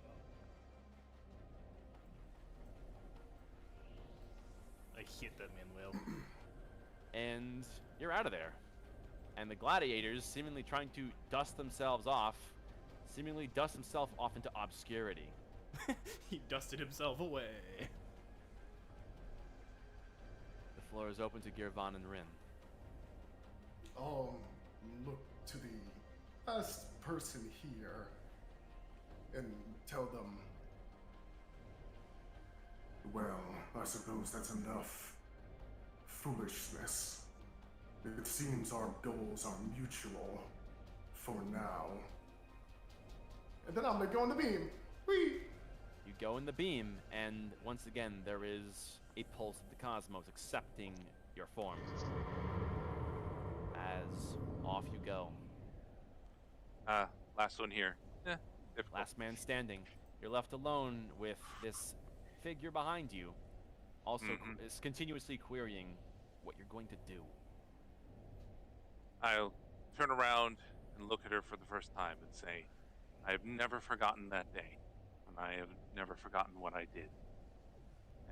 I hit that man well. And you're out of there. And the gladiators, seemingly trying to dust themselves off, into obscurity. He dusted himself away. The floor is open to Girvan and Rin. look to the best person here and tell them, well, I suppose that's enough foolishness. It seems our goals are mutual for now. And then I'm gonna go on the beam. Whee! You go in the beam, and once again, there is a pulse of the cosmos accepting your form. As off you go. Last one here. Difficult. Last man standing. You're left alone with this figure behind you. Also is continuously querying what you're going to do. I'll turn around and look at her for the first time and say, I have never forgotten that day, and I have never forgotten what I did.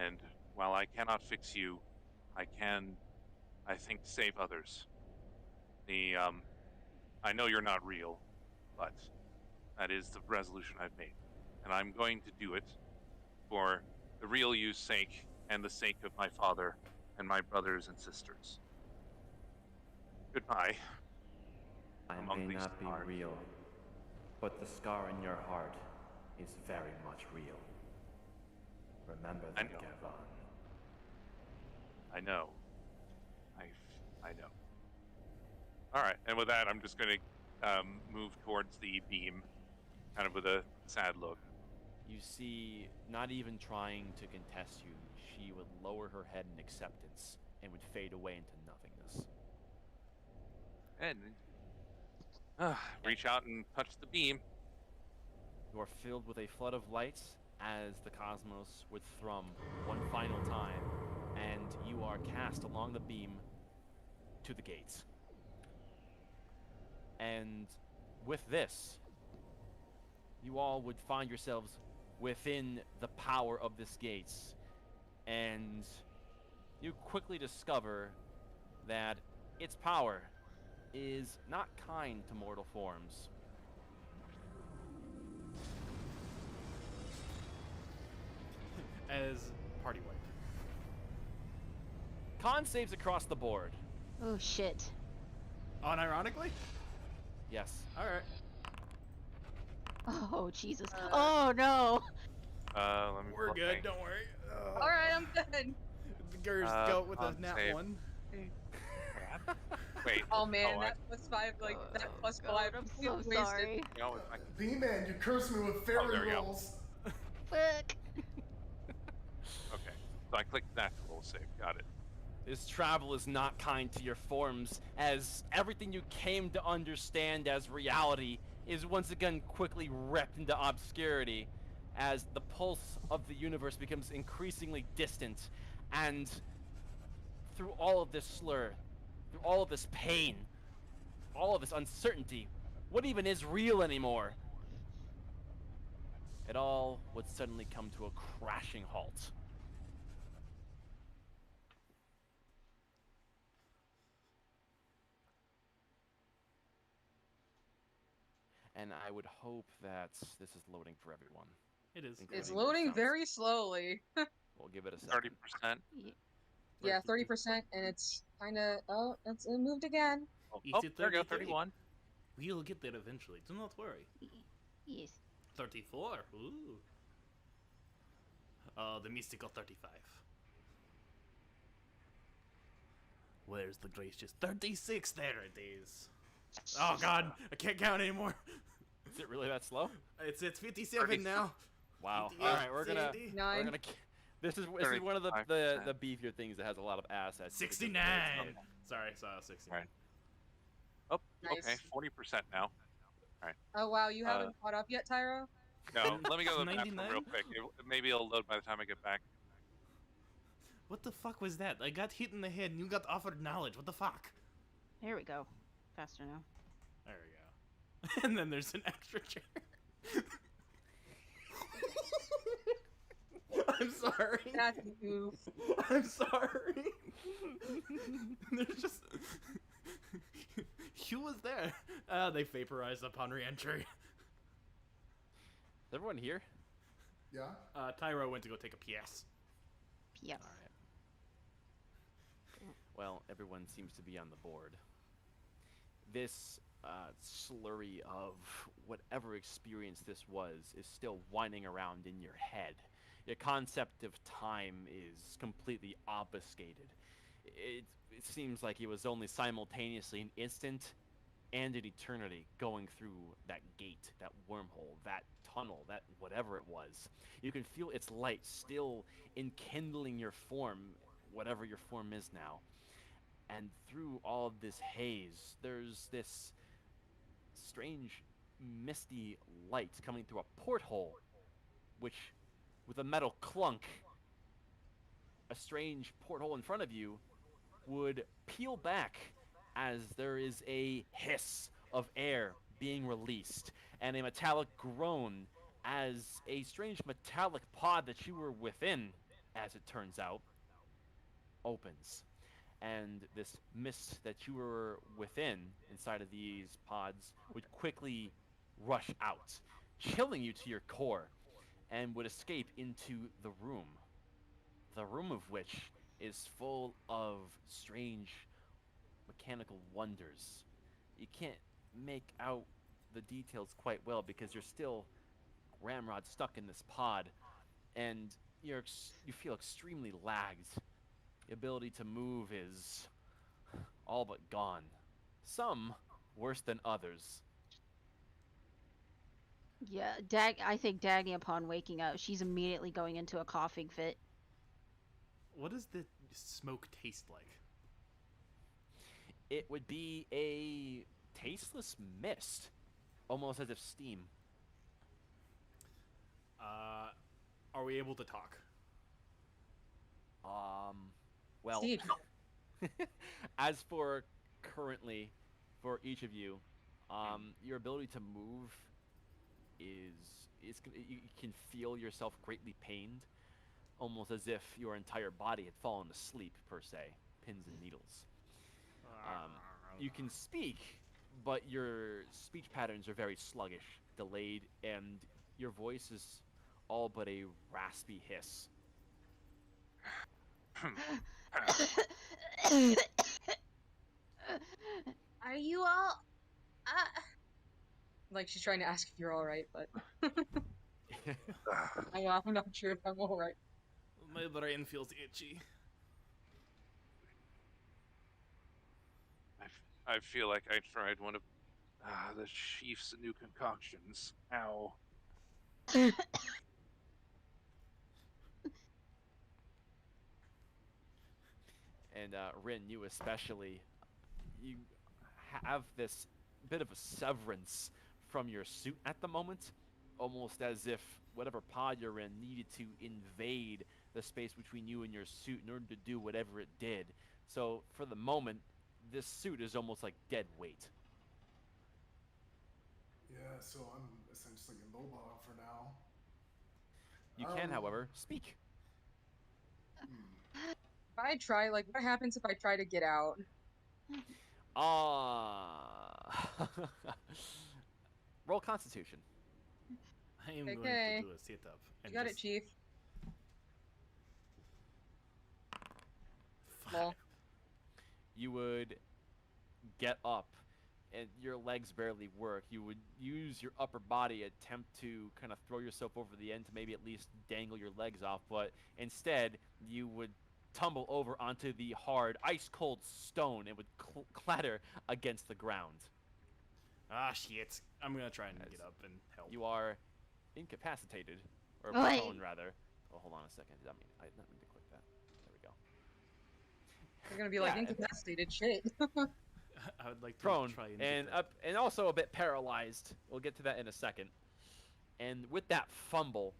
And while I cannot fix you, I can, I think, save others. I know you're not real, but that is the resolution I've made. And I'm going to do it for the real you's sake and the sake of my father and my brothers and sisters. Goodbye. I Among may these not be stars. real, but the scar in your heart is very much real. Remember I that, know. Gavon. I know. I know. All right, and with that, I'm just going to move towards the beam, kind of with a sad look. You see, not even trying to contest you, she would lower her head in acceptance and would fade away into nothingness. And reach out and touch the beam. You are filled with a flood of light as the cosmos would thrum one final time, and you are cast along the beam to the gates. And with this, you all would find yourselves within the power of this gates, and you quickly discover that its power is not kind to mortal forms. As party wipe. Con saves across the board. Oh shit. Unironically? Yes. Alright. Oh Jesus. Oh no. Let me We're look. good, don't worry. All right, I'm good. Gers go with a con nat save. 1. Wait. Oh man, I- that +5, like that +5. God, I'm so completely wasted. sorry. you know, if I- B-Man, you cursed me with there we fairy go. rolls. Fuck. Okay. So I clicked that roll save. Got it. This travel is not kind to your forms, as everything you came to understand as reality is once again quickly ripped into obscurity, as the pulse of the universe becomes increasingly distant, and through all of this slur, through all of this pain, all of this uncertainty, what even is real anymore? It all would suddenly come to a crashing halt. And I would hope that this is loading for everyone. It is. Including It's loading sounds. very slowly. We'll give it a second. 30%. Yeah, 30%, and it's kind of it moved again. Oh, Is it there we go. 33? 31. We'll get there eventually. Do not worry. Yes. 34. Ooh. The mystical 35. Where's the gracious 36? There it is. Oh god, I can't count anymore. Is it really that slow? It's 57 now. Wow. 58, All right, we're gonna 60. This is one of the 35%. beefier things that has a lot of assets. 69. Sorry, 69. Right. Oh, Nice. okay. 40% now. Oh wow, you haven't caught up yet, Tyro? No, let me go to the bathroom 99? real quick. Maybe it'll load by the time I get back. What the fuck was that? I got hit in the head and you got offered knowledge. What the fuck? Here we go. Faster now. There we go. And then there's an extra chair. I'm sorry. That's a goof. I'm sorry. There's just Hugh was there. They vaporized upon re-entry. Is everyone here? Yeah? Tyro went to go take a PS. Yes. All right. Well, everyone seems to be on the board. This slurry of whatever experience this was is still whining around in your head. Your concept of time is completely obfuscated. It seems like it was only simultaneously an instant and an eternity going through that gate, that wormhole, that tunnel, that whatever it was. You can feel its light still enkindling your form, whatever your form is now. And through all of this haze, there's this strange, misty light coming through a porthole, which, with a metal clunk, a strange porthole in front of you would peel back as there is a hiss of air being released and a metallic groan as a strange metallic pod that you were within, as it turns out, opens. And this mist that you were within inside of these pods would quickly rush out, chilling you to your core, and would escape into the room of which is full of strange mechanical wonders. You can't make out the details quite well because you're still ramrod stuck in this pod, and you feel extremely lagged. The ability to move is all but gone. Some worse than others. Yeah, I think Dagny, upon waking up, she's immediately going into a coughing fit. What does the smoke taste like? It would be a tasteless mist, almost as if steam. Are we able to talk? Well, Steve. as for currently, for each of you, your ability to move you can feel yourself greatly pained, almost as if your entire body had fallen asleep per se, pins and needles. You can speak, but your speech patterns are very sluggish, delayed, and your voice is all but a raspy hiss. Are you all? Like she's trying to ask if you're all right, but I'm not sure if I'm all right. My brain feels itchy. I feel like I tried one of the chief's new concoctions. Ow. And Rin, you especially, you have this bit of a severance from your suit at the moment, almost as if whatever pod you're in needed to invade the space between you and your suit in order to do whatever it did. So for the moment, this suit is almost like dead weight. Yeah, so I'm essentially immobile for now. You can, however, speak. If I try, like, what happens if I try to get out? Roll Constitution. I am going Okay. to do a sit-up. You got it, Chief. Lol. You would get up, and your legs barely work. You would use your upper body, attempt to kind of throw yourself over the end to maybe at least dangle your legs off, but instead you would tumble over onto the hard, ice-cold stone and would clatter against the ground. Ah, shit. I'm gonna try and get up and help. You are incapacitated, or Oi. prone rather. Oh, hold on a second. I didn't mean to click that. There we go. You're gonna be like Yeah. incapacitated. Shit. I would like to Prone try and and get that. up, and also a bit paralyzed. We'll get to that in a second. And with that fumble,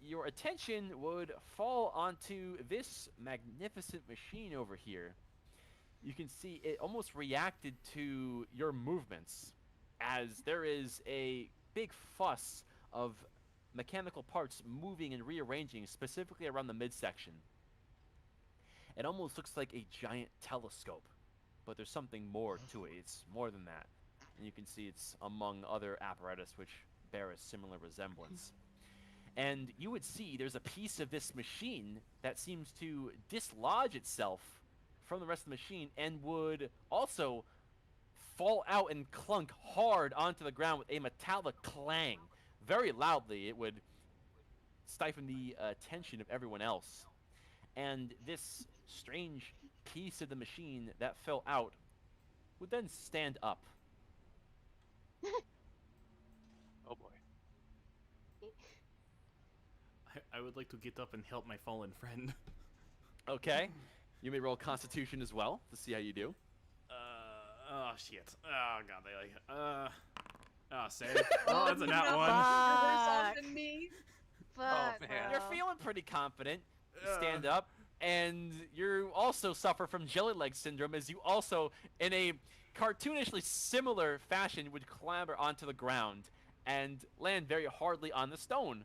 your attention would fall onto this magnificent machine over here. You can see it almost reacted to your movements, as there is a big fuss of mechanical parts moving and rearranging, specifically around the midsection. It almost looks like a giant telescope, but there's something more to it. It's more than that. And you can see it's among other apparatus which bear a similar resemblance. And you would see there's a piece of this machine that seems to dislodge itself from the rest of the machine and would also fall out and clunk hard onto the ground with a metallic clang. Very loudly, it would stifle the attention of everyone else. And this strange piece of the machine that fell out would then stand up. Oh boy. I would like to get up and help my fallen friend. Okay. You may roll Constitution as well to see how you do. Oh shit. Oh god, they like. Oh, save. Oh, that's a nat one. Fuck. Worse than me. Fuck, man. You're bro. feeling pretty confident. You stand up, and you also suffer from jelly leg syndrome, as you also, in a cartoonishly similar fashion, would clamber onto the ground and land very hardly on the stone.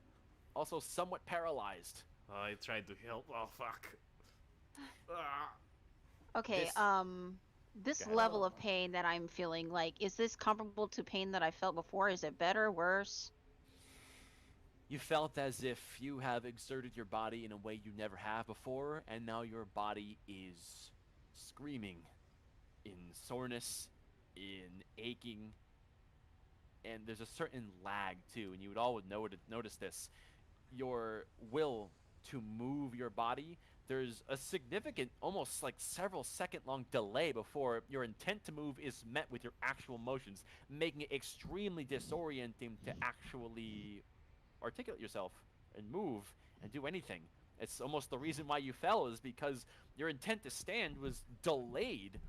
Also somewhat paralyzed. Oh, I tried to help. Oh fuck. Ah. Okay, This- this Go ahead. level of pain that I'm feeling, like, is this comparable to pain that I felt before? Is it better, worse? You felt as if you have exerted your body in a way you never have before, and now your body is screaming in soreness, in aching, and there's a certain lag too, and you would all would notice this. Your will to move your body, there's a significant, almost like several second long delay before your intent to move is met with your actual motions, making it extremely disorienting to actually articulate yourself and move and do anything. It's almost the reason why you fell is because your intent to stand was delayed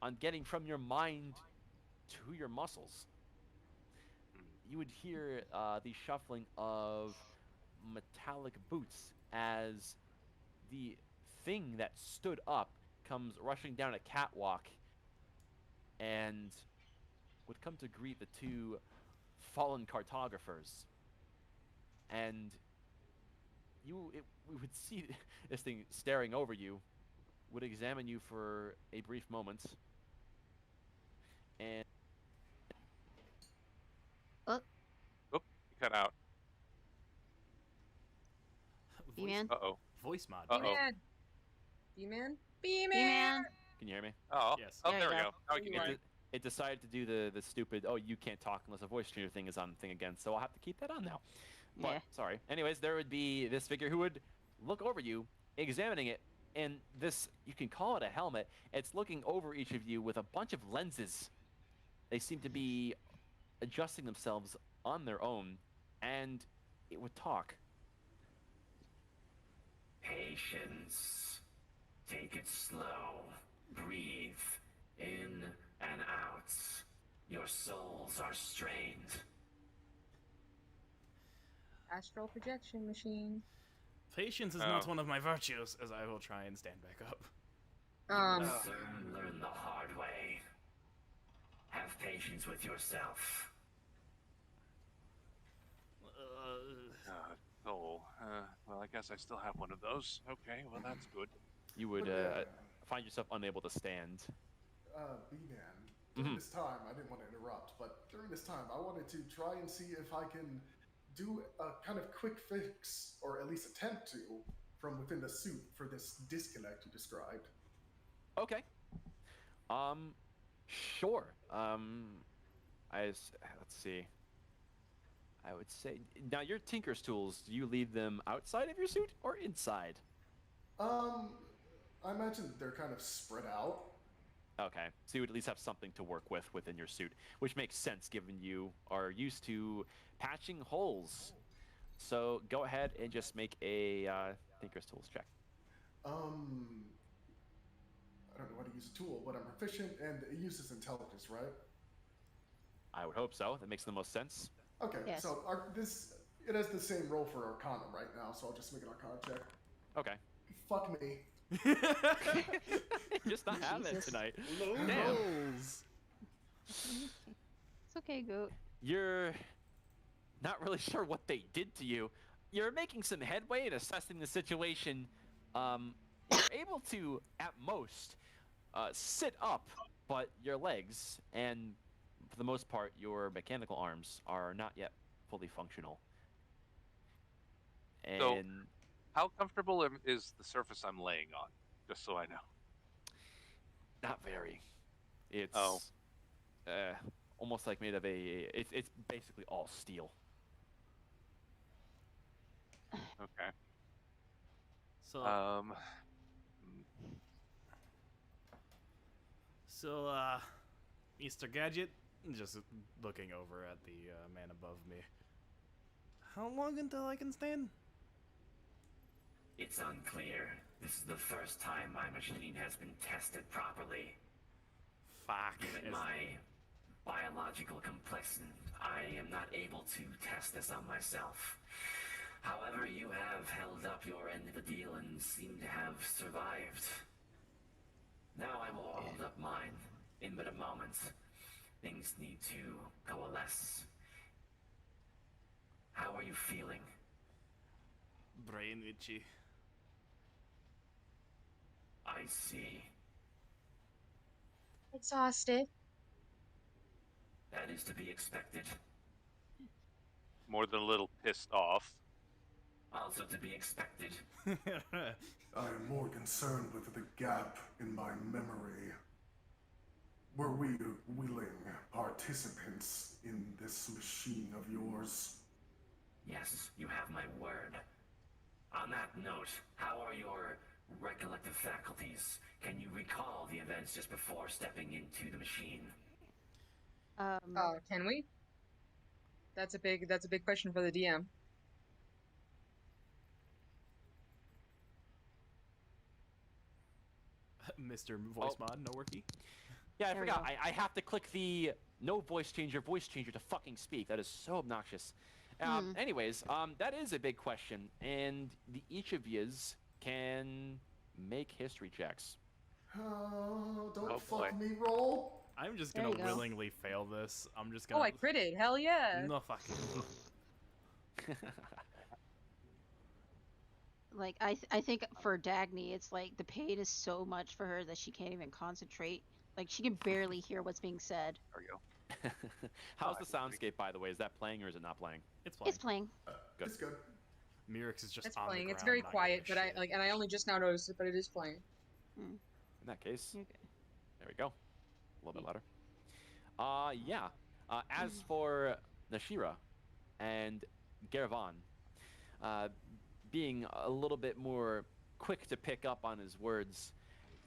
on getting from your mind to your muscles. You would hear the shuffling of metallic boots as the thing that stood up comes rushing down a catwalk and would come to greet the two fallen cartographers. And we would see this thing staring over you, would examine you for a brief moment, and Oop, you cut out. B-Man? Uh-oh. Voice mod. Uh-oh. B-Man. B-Man? B-Man. B-Man? can you hear me? Oh. Yes. Oh, There there you we go. go. Now we can There hear you you. It decided to do the stupid, oh, you can't talk unless a voice changer thing is on the thing again, so I'll have to keep that on now. But, Yeah. sorry. Anyways, there would be this figure who would look over you, examining it, and this, you can call it a helmet, it's looking over each of you with a bunch of lenses. They seem to be adjusting themselves on their own, and it would talk. Patience. Take it slow. Breathe. In and out. Your souls are strained. Astral projection machine. Patience is Oh. not one of my virtues, as I will try and stand back up. Soon learn the hard way. Have patience with yourself. Soul. Well, I guess I still have one of those. Okay, well, that's good. You would Okay. find yourself unable to stand. B-Man, during this time, I didn't want to interrupt, but during this time, I wanted to try and see if I can do a kind of quick fix, or at least attempt to, from within the suit for this disconnect you described. Okay. Sure. Let's see. I would say now your Tinker's tools. Do you leave them outside of your suit or inside? I imagine they're kind of spread out. Okay, so you would at least have something to work with within your suit, which makes sense given you are used to patching holes. So go ahead and just make a Tinker's tools check. I don't know how to use a tool, but I'm proficient, and it uses intelligence, right? I would hope so. That makes the most sense. Okay, Yes. so it has the same roll for Arcana right now, so I'll just make an Arcana check. Okay. Fuck me. Just not having it Jesus. tonight. Low Damn. rolls. It's okay, Goat. You're not really sure what they did to you. You're making some headway in assessing the situation. You're able to, at most, sit up, but your legs and, for the most part, your mechanical arms are not yet fully functional. And So- How comfortable is the surface I'm laying on? Just so I know. not very. It's Oh. almost like made of a. It's basically all steel. Okay. So, Hmm. so, Mr. Gadget, just looking over at the man above me. How long until I can stand? It's unclear. This is the first time my machine has been tested properly. Fuck. Given my biological complexion, I am not able to test this on myself. However, you have held up your end of the deal and seem to have survived. Now I will hold up mine in but a moment. Things need to coalesce. How are you feeling? Brain itchy. I see. Exhausted. That is to be expected. More than a little pissed off. Also to be expected. I am more concerned with the gap in my memory. Were we willing participants in this machine of yours? Yes, you have my word. On that note, how are your recollective faculties? Can you recall the events just before stepping into the machine? Can we? That's a big question for the DM. Mr. Voice Mod, no worky. Yeah, I There we forgot. go. I have to click the no voice changer to fucking speak. That is so obnoxious. Anyways, that is a big question, and each of yous can make history checks. Don't Oh, fuck boy. me, roll. I'm just There gonna you go. willingly fail this. I'm just Oh, gonna. I critted. Hell yeah. No fuck. Like I think for Dagny, it's like the pain is so much for her that she can't even concentrate. Like she can barely hear what's being said. There we go. How's the Oh, soundscape, by the way? Is that playing or is it not playing? It's fine. It's playing. Good. It's good. Mirix is just It's on playing. the It's ground. very not quiet, giving but a shit. and I only just now noticed it, but it is playing. Mm. In that case, You're good. there we go. A little bit louder. Yeah. As for Nashira and Gervan, being a little bit more quick to pick up on his words,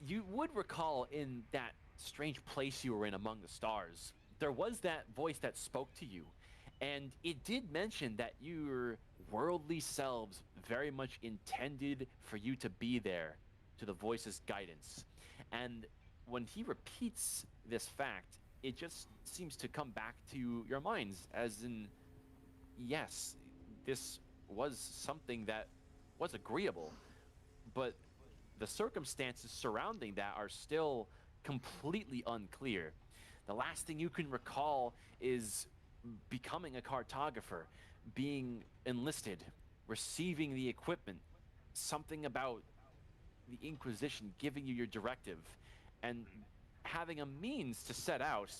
you would recall in that strange place you were in among the stars, there was that voice that spoke to you. And it did mention that your worldly selves very much intended for you to be there to the voice's guidance. And when he repeats this fact, it just seems to come back to your minds as in, yes, this was something that was agreeable, but the circumstances surrounding that are still completely unclear. The last thing you can recall is becoming a cartographer, being enlisted, receiving the equipment, something about the Inquisition giving you your directive, and having a means to set out.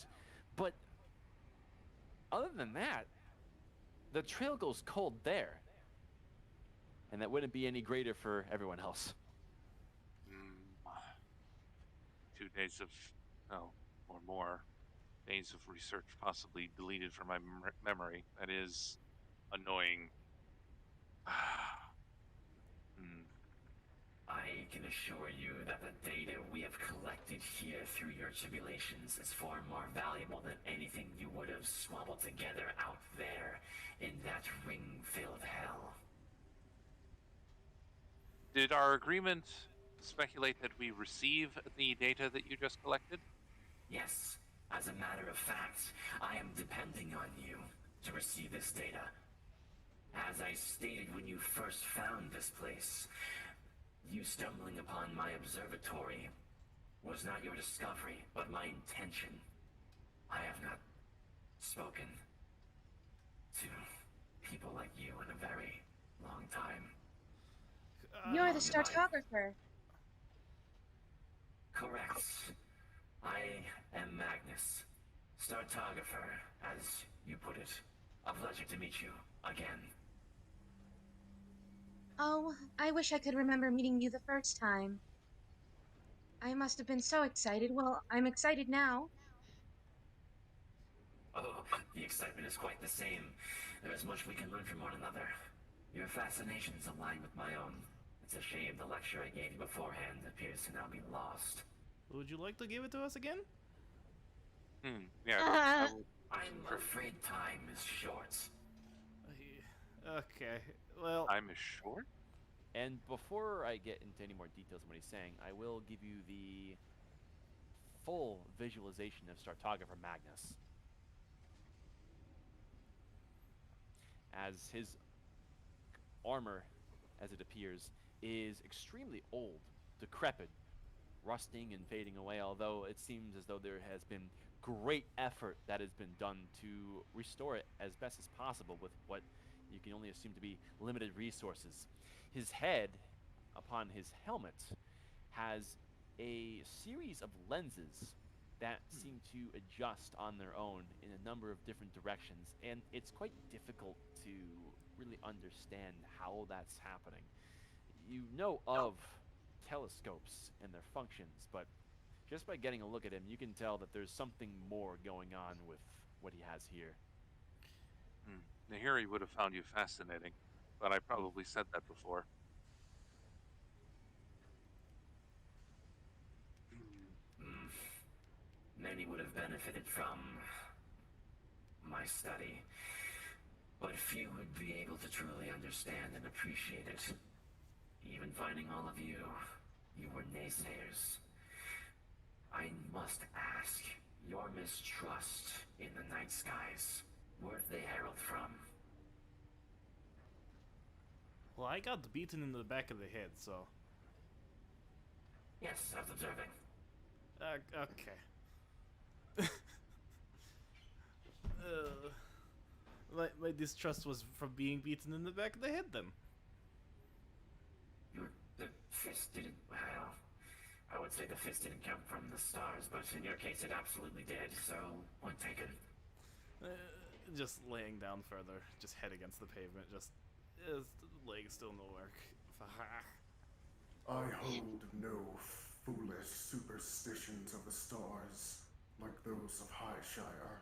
But other than that, the trail goes cold there. And that wouldn't be any greater for everyone else. 2 days of, oh, or more days of research possibly deleted from my memory. That is annoying. I can assure you that the data we have collected here through your tribulations is far more valuable than anything you would have swabbled together out there in that ring-filled hell. Did our agreement speculate that we receive the data that you just collected? Yes, as a matter of fact, I am depending on you to receive this data. As I stated when you first found this place, you stumbling upon my observatory was not your discovery, but my intention. I have not spoken to people like you in a very long time. You're the startographer. Correct. I am Magnus, startographer, as you put it. A pleasure to meet you again. Oh, I wish I could remember meeting you the first time. I must have been so excited. Well, I'm excited now. Oh, the excitement is quite the same. There is much we can learn from one another. Your fascinations align with my own. It's a shame the lecture I gave you beforehand appears to now be lost. Would you like to give it to us again? Yeah. I Uh, will. I'm afraid time is short. Okay. Well, Time is short. And before I get into any more details on what he's saying, I will give you the full visualization of Startographer Magnus. As his armor, as it appears, is extremely old, decrepit, rusting and fading away, although it seems as though there has been great effort that has been done to restore it as best as possible with what you can only assume to be limited resources. His head, upon his helmet, has a series of lenses that seem to adjust on their own in a number of different directions, and it's quite difficult to really understand how that's happening. You know of telescopes and their functions, but just by getting a look at him, you can tell that there's something more going on with what he has here. Nahiri would have found you fascinating, but I probably said that before. Many would have benefited from my study, but few would be able to truly understand and appreciate it. Even finding all of you, you were naysayers. I must ask, your mistrust in the night skies, where did they herald from? well, I got beaten in the back of the head, so. Yes, I was observing. Okay. My distrust was from being beaten in the back of the head, then. The fist didn't, well, I would say the fist didn't come from the stars, but in your case it absolutely did, so point taken. Just laying down further, just head against the pavement, just legs still no work. I hold no foolish superstitions of the stars, like those of Highshire.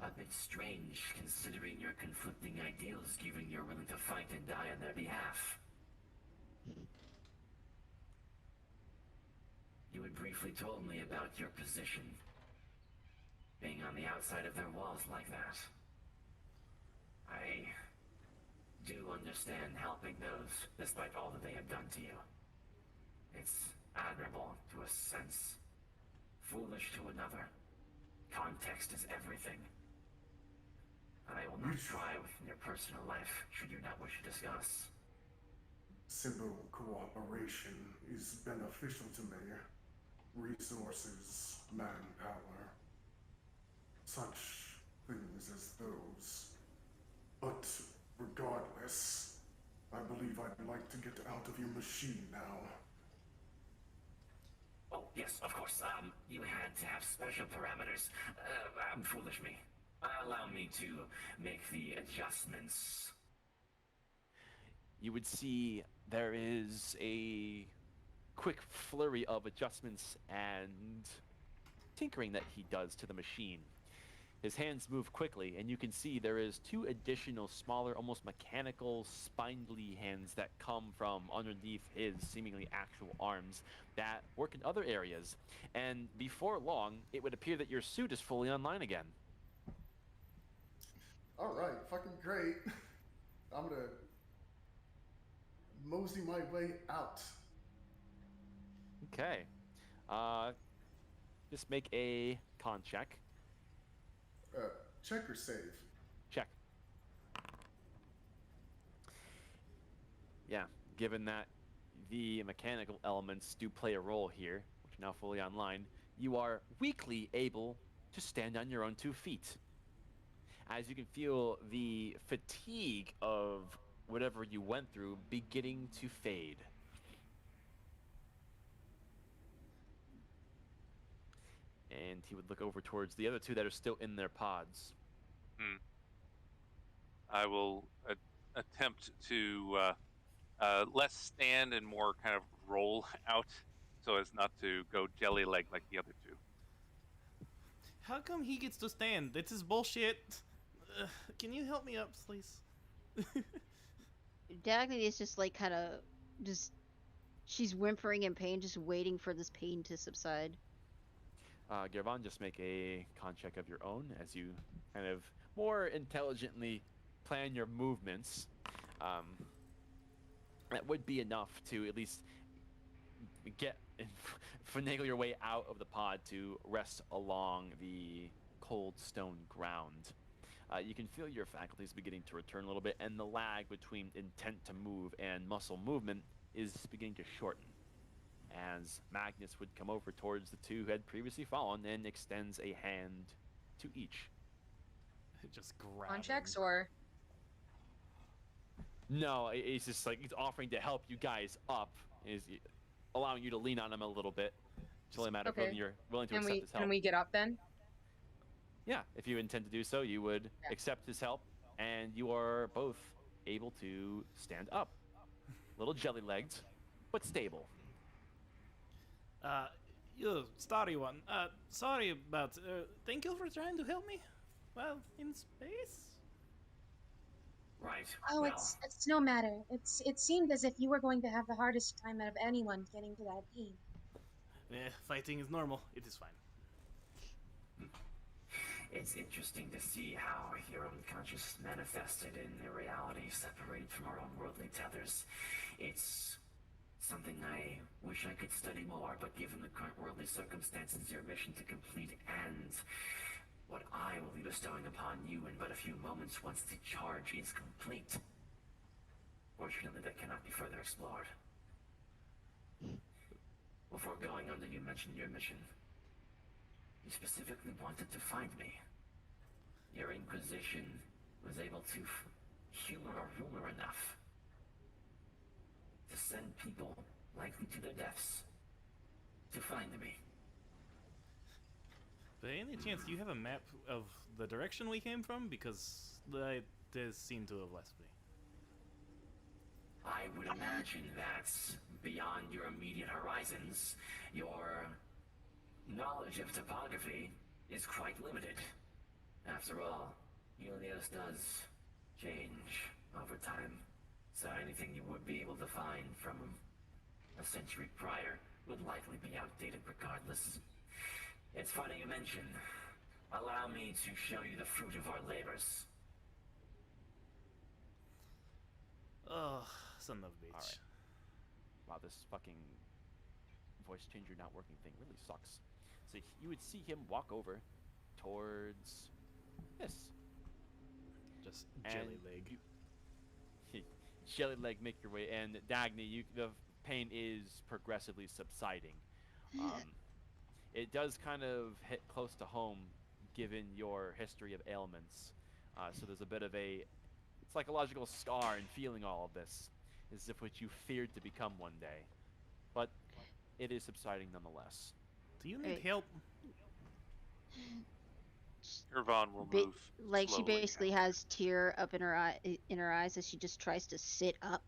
A bit strange, considering your conflicting ideals, given you're willing to fight and die on their behalf. You had briefly told me about your position. Being on the outside of their walls like that. I do understand helping those, despite all that they have done to you. It's admirable to a sense. Foolish to another. Context is everything. I will not try within your personal life, should you not wish to discuss. Simple cooperation is beneficial to me. Resources, manpower, such things as those. But regardless, I believe I'd like to get out of your machine now. Oh, yes, of course. You had to have special parameters. Foolish me. Allow me to make the adjustments. You would see there is a quick flurry of adjustments and tinkering that he does to the machine. His hands move quickly, and you can see there is 2 additional smaller, almost mechanical, spindly hands that come from underneath his seemingly actual arms that work in other areas. And before long, it would appear that your suit is fully online again. Alright, fucking great. I'm gonna mosey my way out. Okay. Just make a con check. Check or save? Check. Yeah, given that the mechanical elements do play a role here, which are now fully online, you are weakly able to stand on your own 2 feet. As you can feel the fatigue of whatever you went through beginning to fade. And he would look over towards the other 2 that are still in their pods. I will attempt to less stand and more kind of roll out, so as not to go jelly leg like the other 2. How come he gets to stand? This is bullshit. Can you help me up, please? Dagny is just like kind of just she's whimpering in pain, just waiting for this pain to subside. Gervon, just make a con check of your own as you kind of more intelligently plan your movements. That would be enough to at least get finagle your way out of the pod to rest along the cold stone ground. You can feel your faculties beginning to return a little bit, and the lag between intent to move and muscle movement is beginning to shorten. As Magnus would come over towards the two who had previously fallen and extends a hand to each. Just grab On him. checks or No, it's just like he's offering to help you guys up, is allowing you to lean on him a little bit. It's only a matter of whether you're willing to accept his help. can we get up then? Yeah, if you intend to do so, you would accept his help, and you are both able to stand up. Little jelly-legged, but stable. You starry one. Sorry about. Thank you for trying to help me. Well, in space. Right. Oh, well, it's no matter. It seemed as if you were going to have the hardest time out of anyone getting to that peak. Fighting is normal. It is fine. it's interesting to see how your unconscious manifested in a reality separated from our own worldly tethers. It's something I wish I could study more, but given the current worldly circumstances, your mission to complete ends. What I will be bestowing upon you in but a few moments once the charge is complete. Fortunately, that cannot be further explored. Before going on, you mentioned your mission. You specifically wanted to find me. Your Inquisition was able to humor a rumor enough to send people likely to their deaths to find me. By any chance, do you have a map of the direction we came from? Because that does seem to have left me. I would imagine that beyond your immediate horizons, your knowledge of topography is quite limited. After all, Helios does change over time, so anything you would be able to find from a century prior would likely be outdated regardless. It's funny you mention. Allow me to show you the fruit of our labors. Oh, son of a bitch. Alright. Wow, this fucking voice changer not working thing really sucks. So you would see him walk over towards this. Just And jelly leg. Jelly leg, make your way, and Dagny, the pain is progressively subsiding. It does kind of hit close to home, given your history of ailments. So there's a bit of a psychological scar in feeling all of this, as if what you feared to become one day. But it is subsiding nonetheless. Do you need help? Irvon will move Like she slowly basically now. has tear up in her eyes as she just tries to sit up.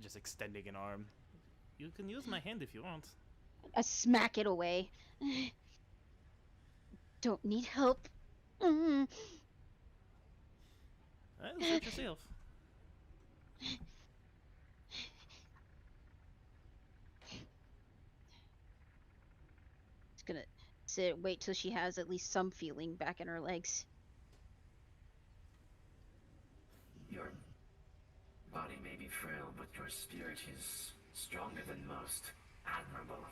Just extending an arm. You can use my hand if you want. I smack it away. Don't need help. Well, suit yourself. Just gonna wait till she has at least some feeling back in her legs. Your body may be frail, but your spirit is stronger than most. Admirable.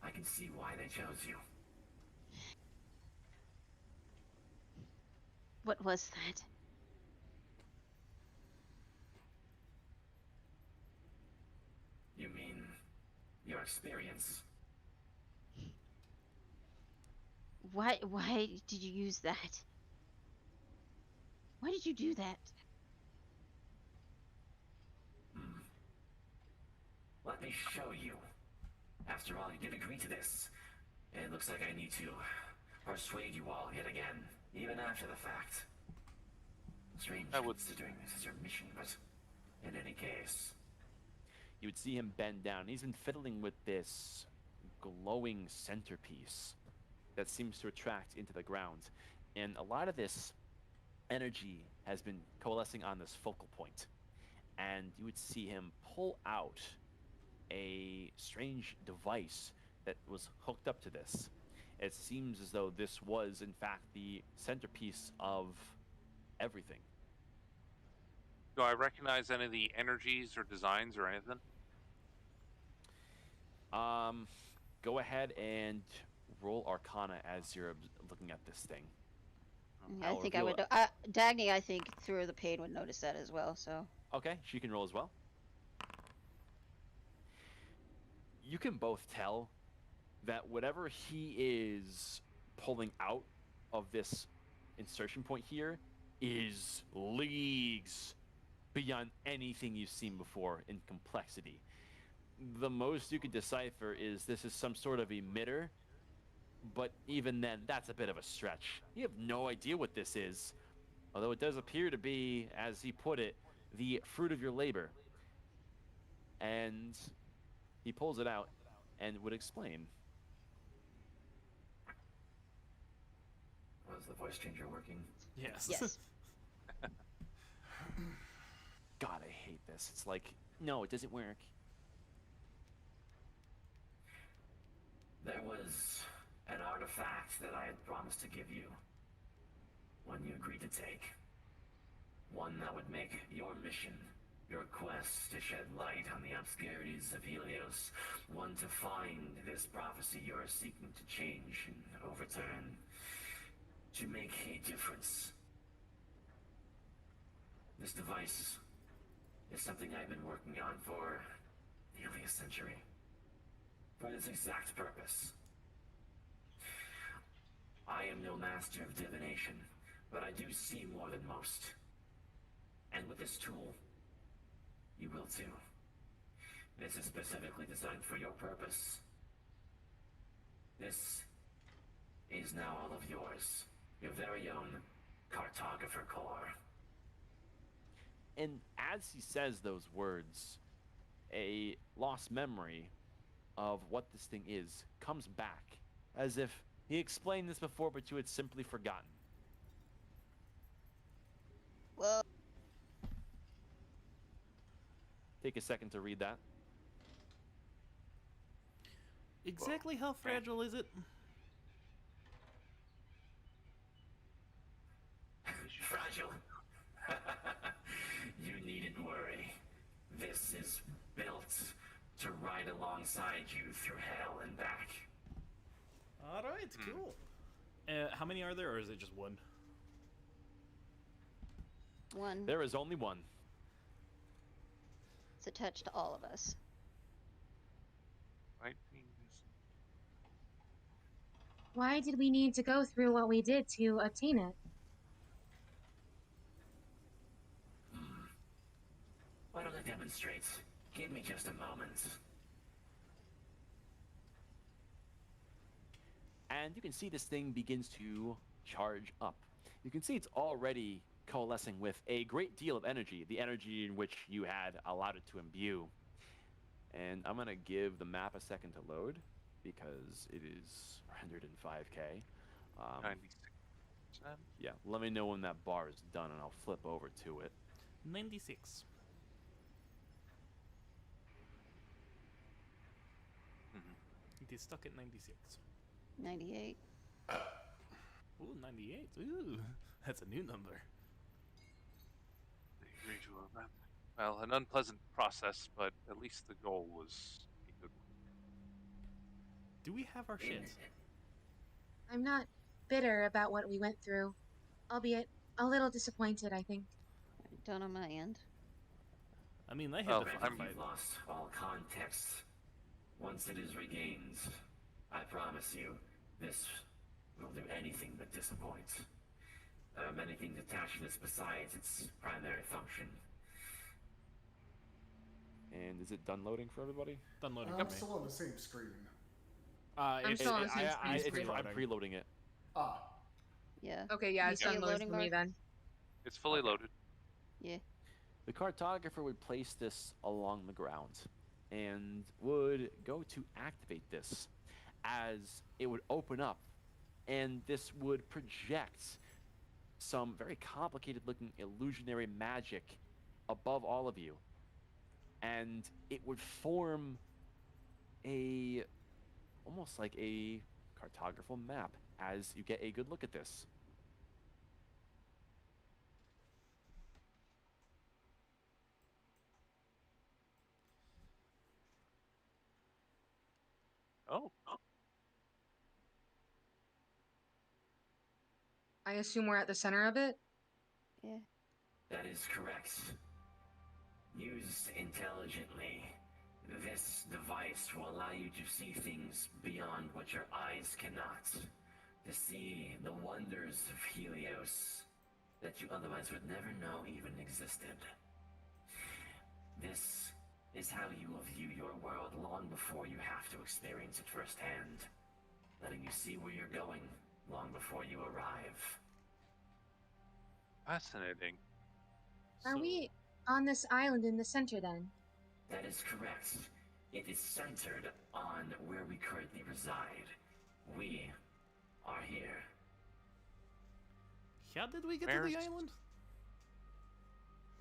I can see why they chose you. What was that? You mean your experience? Why did you use that? Why did you do that? Let me show you. After all, you did agree to this. It looks like I need to persuade you all yet again, even after the fact. Strange considering this is your mission, but in any case. You would see him bend down. He's been fiddling with this glowing centerpiece that seems to attract into the ground. And a lot of this energy has been coalescing on this focal point. And you would see him pull out a strange device that was hooked up to this. It seems as though this was, in fact, the centerpiece of everything. Do I recognize any of the energies or designs or anything? Go ahead and roll Arcana as you're looking at this thing. I I'll think I reveal would. it. Dagny, I think, through the pain would notice that as well. So Okay, she can roll as well. You can both tell that whatever he is pulling out of this insertion point here is leagues beyond anything you've seen before in complexity. The most you could decipher is this is some sort of emitter, but even then, that's a bit of a stretch. You have no idea what this is, although it does appear to be, as he put it, the fruit of your labor. And he pulls it out and would explain. Was the voice changer working? Yes. yes. God, I hate this. It's like, no, it doesn't work. There was an artifact that I had promised to give you. One you agreed to take. One that would make your mission, your quest to shed light on the obscurities of Helios. One to find this prophecy you are seeking to change and overturn. To make a difference. This device is something I've been working on for nearly a century. For this exact purpose. I am no master of divination, but I do see more than most. And with this tool, you will too. This is specifically designed for your purpose. This is now all of yours. Your very own cartographer core. And as he says those words, a lost memory of what this thing is comes back, as if he explained this before, but you had simply forgotten. Well, Take a second to read that. Exactly how fragile is it? Fragile. You needn't worry. This is built to ride alongside you through hell and back. All right, cool. How many are there, or is it just one? one. There is only one. It's attached to all of us. Right? Why did we need to go through what we did to obtain it? Why don't I demonstrate? Give me just a moment. And you can see this thing begins to charge up. You can see it's already coalescing with a great deal of energy, the energy in which you had allowed it to imbue. And I'm going to give the map a second to load because it is rendered in 5K. 96%. Yeah, let me know when that bar is done and I'll flip over to it. 96. It is stuck at 96. 98. Ooh, 98. Ooh, that's a new number. The usual event. Well, an unpleasant process, but at least the goal was a good one. Do we have our shit? I'm not bitter about what we went through, albeit a little disappointed, I think. Done on my end. I mean, they had Well, to If fucking fight. you've lost all context, once it is regained, I promise you, this will do anything but disappoint. There are many things attached to this besides its primary function. And is it done loading for everybody? Done loading I'm for me. still on the same screen. I'm still on the same screen as I'm loading. preloading it. Ah, Yeah. Okay, yeah, You it's see done it loading loading, for me Mark? then. It's fully loaded. Yeah. The cartographer would place this along the ground and would go to activate this as it would open up and this would project some very complicated looking illusionary magic above all of you. And it would form a almost like a cartographical map as you get a good look at this. Oh, I assume we're at the center of it? Yeah. That is correct. Used intelligently, this device will allow you to see things beyond what your eyes cannot. To see the wonders of Helios that you otherwise would never know even existed. This is how you will view your world long before you have to experience it firsthand, letting you see where you're going long before you arrive. fascinating. Are So- we on this island in the center then? That is correct. It is centered on where we currently reside. We are here. How did we get to Where's- the island?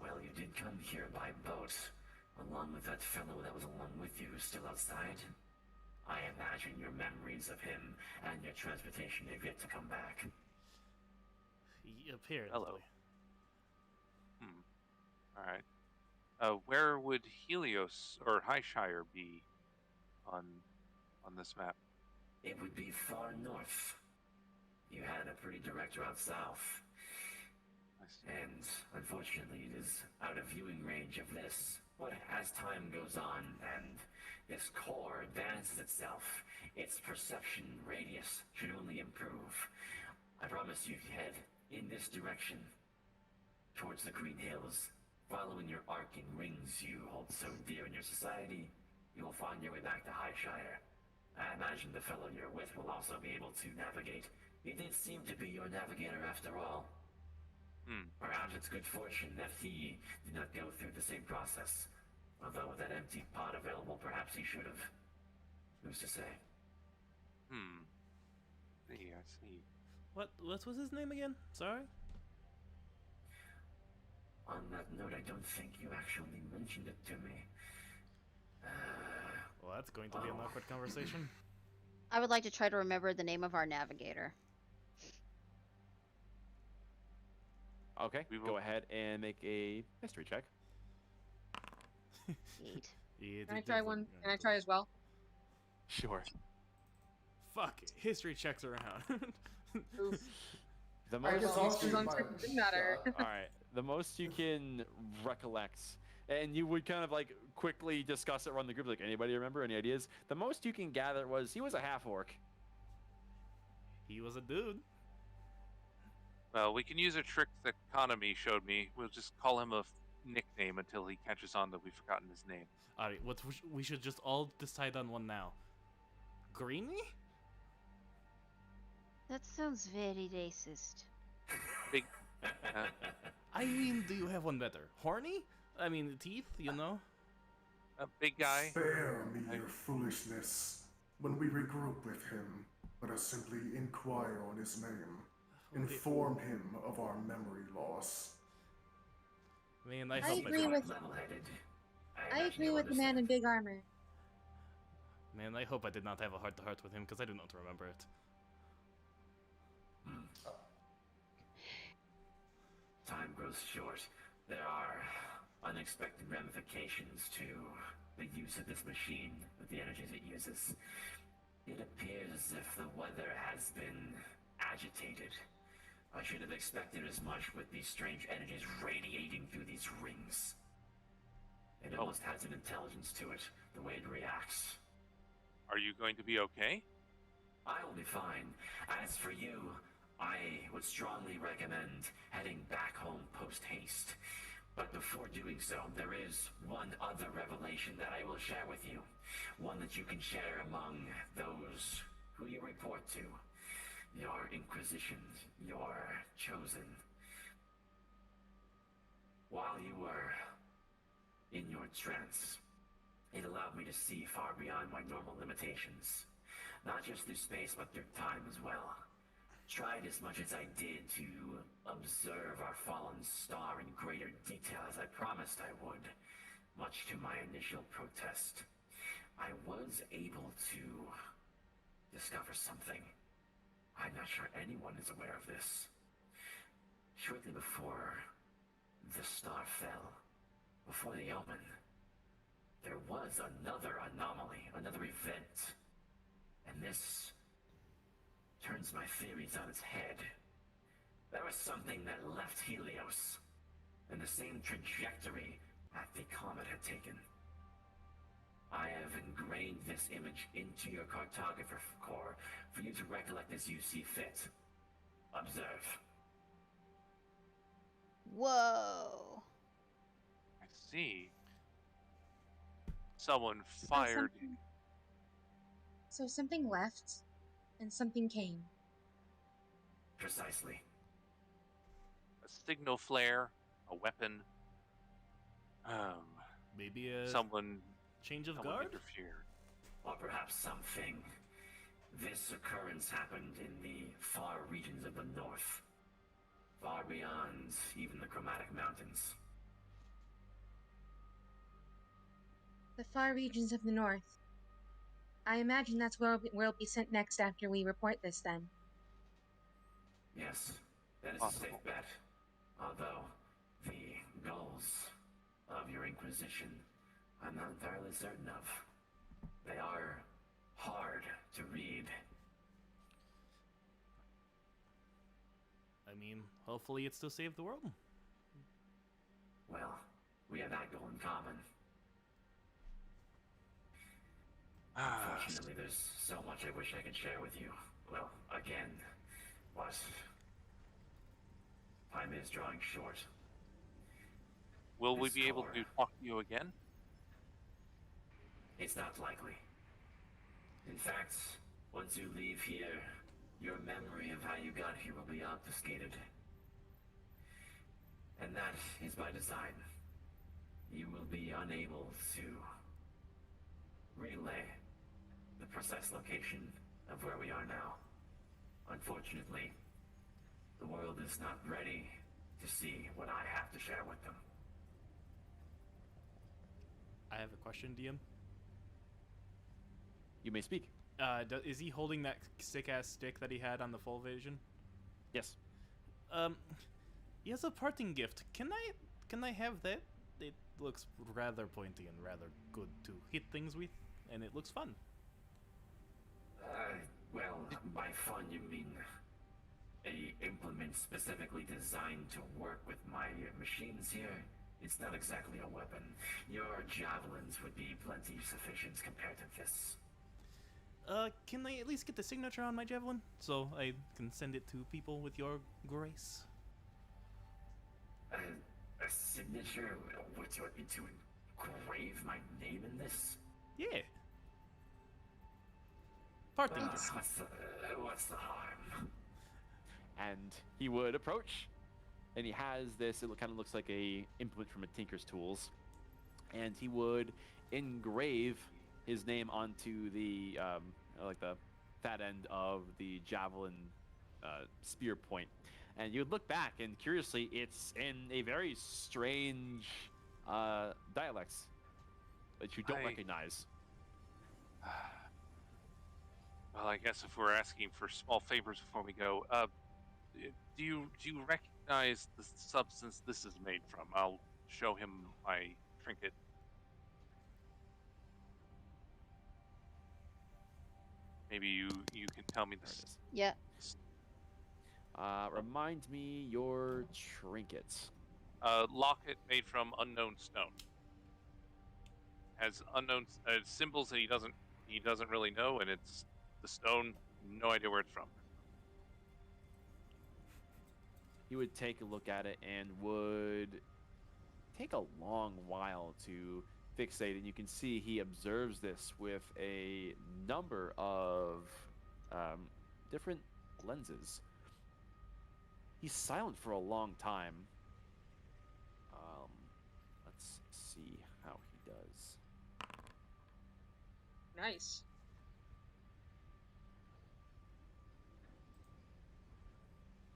Well, you did come here by boat, along with that fellow that was along with you who's still outside. I imagine your memories of him and your transportation have yet to come back. Apparently. Hello. Alright. Where would Helios or Highshire be on this map? It would be far north. You had a pretty direct route south. I see. And unfortunately, it is out of viewing range of this. But as time goes on and this core advances itself, its perception radius should only improve. I promise you, if you head in this direction, towards the Green Hills, following your arcing rings you hold so dear in your society, you will find your way back to Highshire. I imagine the fellow you're with will also be able to navigate. He did seem to be your navigator after all. Perhaps it's good fortune that he did not go through the same process. Although with that empty pot available, perhaps he should have. Who's to say? I see. What was his name again? Sorry? On that note, I don't think you actually mentioned it to me. Well, that's going to be an awkward conversation. I would like to try to remember the name of our navigator. Okay, We will- go ahead and make a history check. 8. Yeah, Can I try one? Can I try as well? Sure. Fuck, history checks around. Oof. The I most guess I'll these shoot ones my didn't matter. shot. all right, the most you can recollect, and you would kind of like quickly discuss it around the group. Like, anybody remember any ideas? The most you can gather was he was a half orc. He was a dude. Well, we can use a trick that Konami showed me. We'll just call him a nickname until he catches on that we've forgotten his name. Alright, we should just all decide on one now. Greeny? That sounds very racist. Big. I mean, do you have one better? Horny? I mean, teeth, you know? A big guy. Spare me your foolishness. When we regroup with him, let us simply inquire on his name. Inform him of our memory loss. Man, I I hope agree did. with- Level-headed. I imagine agree you'll with the man in understand. big armor. Man, I hope I did not have a heart-to-heart with him, because I do not remember it. Time grows short. There are unexpected ramifications to the use of this machine with the energies it uses. It appears as if the weather has been agitated. I should have expected as much with these strange energies radiating through these rings. It almost has an intelligence to it, the way it reacts. Are you going to be okay? I will be fine. As for you, I would strongly recommend heading back home post-haste. But before doing so, there is one other revelation that I will share with you. One that you can share among those who you report to. Your Inquisition, your chosen. While you were in your trance, it allowed me to see far beyond my normal limitations. Not just through space, but through time as well. tried as much as I did to observe our fallen star in greater detail as I promised I would, much to my initial protest, I was able to discover something. I'm not sure anyone is aware of this. Shortly before the star fell, before the omen, there was another anomaly, another event. And this turns my theories on its head. There was something that left Helios in the same trajectory that the comet had taken. I have ingrained this image into your cartographer core for you to recollect as you see fit. Observe. Whoa. I see. Someone So fired. something left, and something came. Precisely. A signal flare, a weapon. Maybe a Someone change of someone guard? interfered. Or perhaps something. This occurrence happened in the far regions of the north. Far beyond even the Chromatic Mountains. The far regions of the north. I imagine that's where we'll be sent next after we report this, then. Yes, that is a Possible. safe bet. Although, the goals of your Inquisition, I'm not entirely certain of. They are hard to read. I mean, hopefully it's to save the world. Well, we have that goal in common. Unfortunately, there's so much I wish I could share with you. Well, again, but time is drawing short. Will we This be able core- to talk to you again? It's not likely. In fact, once you leave here, your memory of how you got here will be obfuscated. And that is by design. You will be unable to relay the precise location of where we are now. Unfortunately, the world is not ready to see what I have to share with them. I have a question, DM. You may speak. Is he holding that sick-ass stick that he had on the full vision? Yes. He has a parting gift. Can I have that? It looks rather pointy and rather good to hit things with, and it looks fun. Well, by fun you mean a implement specifically designed to work with my machines here? It's not exactly a weapon. Your javelins would be plenty sufficient compared to this. Can I at least get the signature on my javelin so I can send it to people with your grace? A signature? What, do you want me to engrave my name in this? Yeah. Parting gift. What's the harm? And he would approach, and he has this, it kind of looks like a implement from a tinker's tools, and he would engrave his name onto the like the fat end of the javelin spear point. And you would look back, and curiously, it's in a very strange dialect that you don't recognize. Well, I guess if we're asking for small favors before we go, do you recognize the substance this is made from? I'll show him my trinket. Maybe you can tell me There it this. is. Yeah. Remind me your trinkets. Locket made from unknown stone. Has unknown symbols that he doesn't really know, and it's the stone. No idea where it's from. He would take a look at it and would take a long while to fixate, and you can see he observes this with a number of different lenses. He's silent for a long time. Let's see how he does. Nice.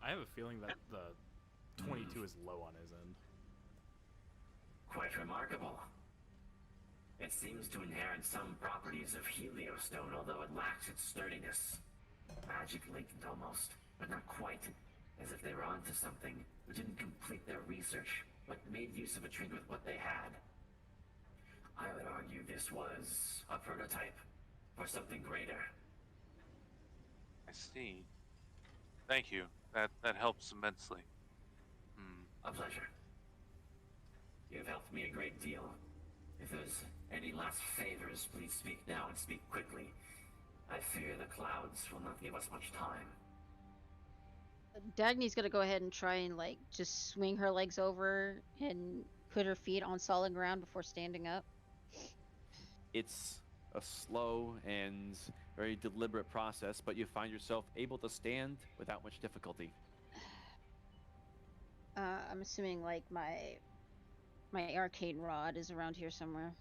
I have a feeling that the 22 is low on his end. Quite remarkable. It seems to inherit some properties of heliostone, although it lacks its sturdiness. Magic latent almost, but not quite. As if they were onto something who didn't complete their research, but made use of a trick with what they had. I would argue this was a prototype for something greater. I see. Thank you. That helps immensely. A pleasure. You've helped me a great deal. If there's any last favors, please speak now and speak quickly. I fear the clouds will not give us much time. Dagny's gonna go ahead and try and like just swing her legs over and put her feet on solid ground before standing up. It's a slow and very deliberate process, but you find yourself able to stand without much difficulty. I'm assuming like my arcane rod is around here somewhere.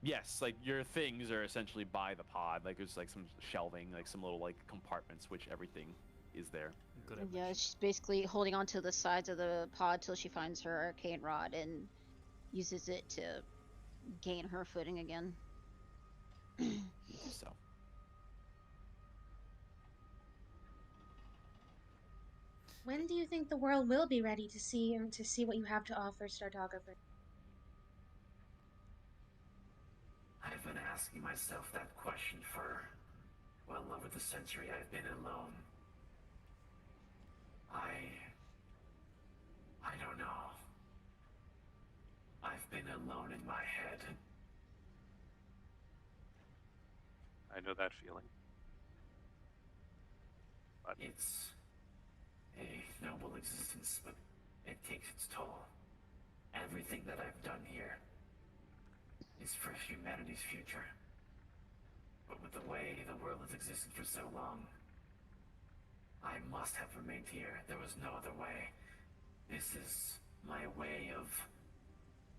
Yes, like your things are essentially by the pod. Like there's like some shelving, like some little like compartments, which everything is there. Good Yeah, admission. she's basically holding onto the sides of the pod till she finds her arcane rod and uses it to gain her footing again. You do so. When do you think the world will be ready to see what you have to offer, Startographer? I've been asking myself that question for well over the century I've been alone. I don't know. I've been alone in my head. I know that feeling. But It's a noble existence, but it takes its toll. Everything that I've done here is for humanity's future. But with the way the world has existed for so long, I must have remained here. There was no other way. This is my way of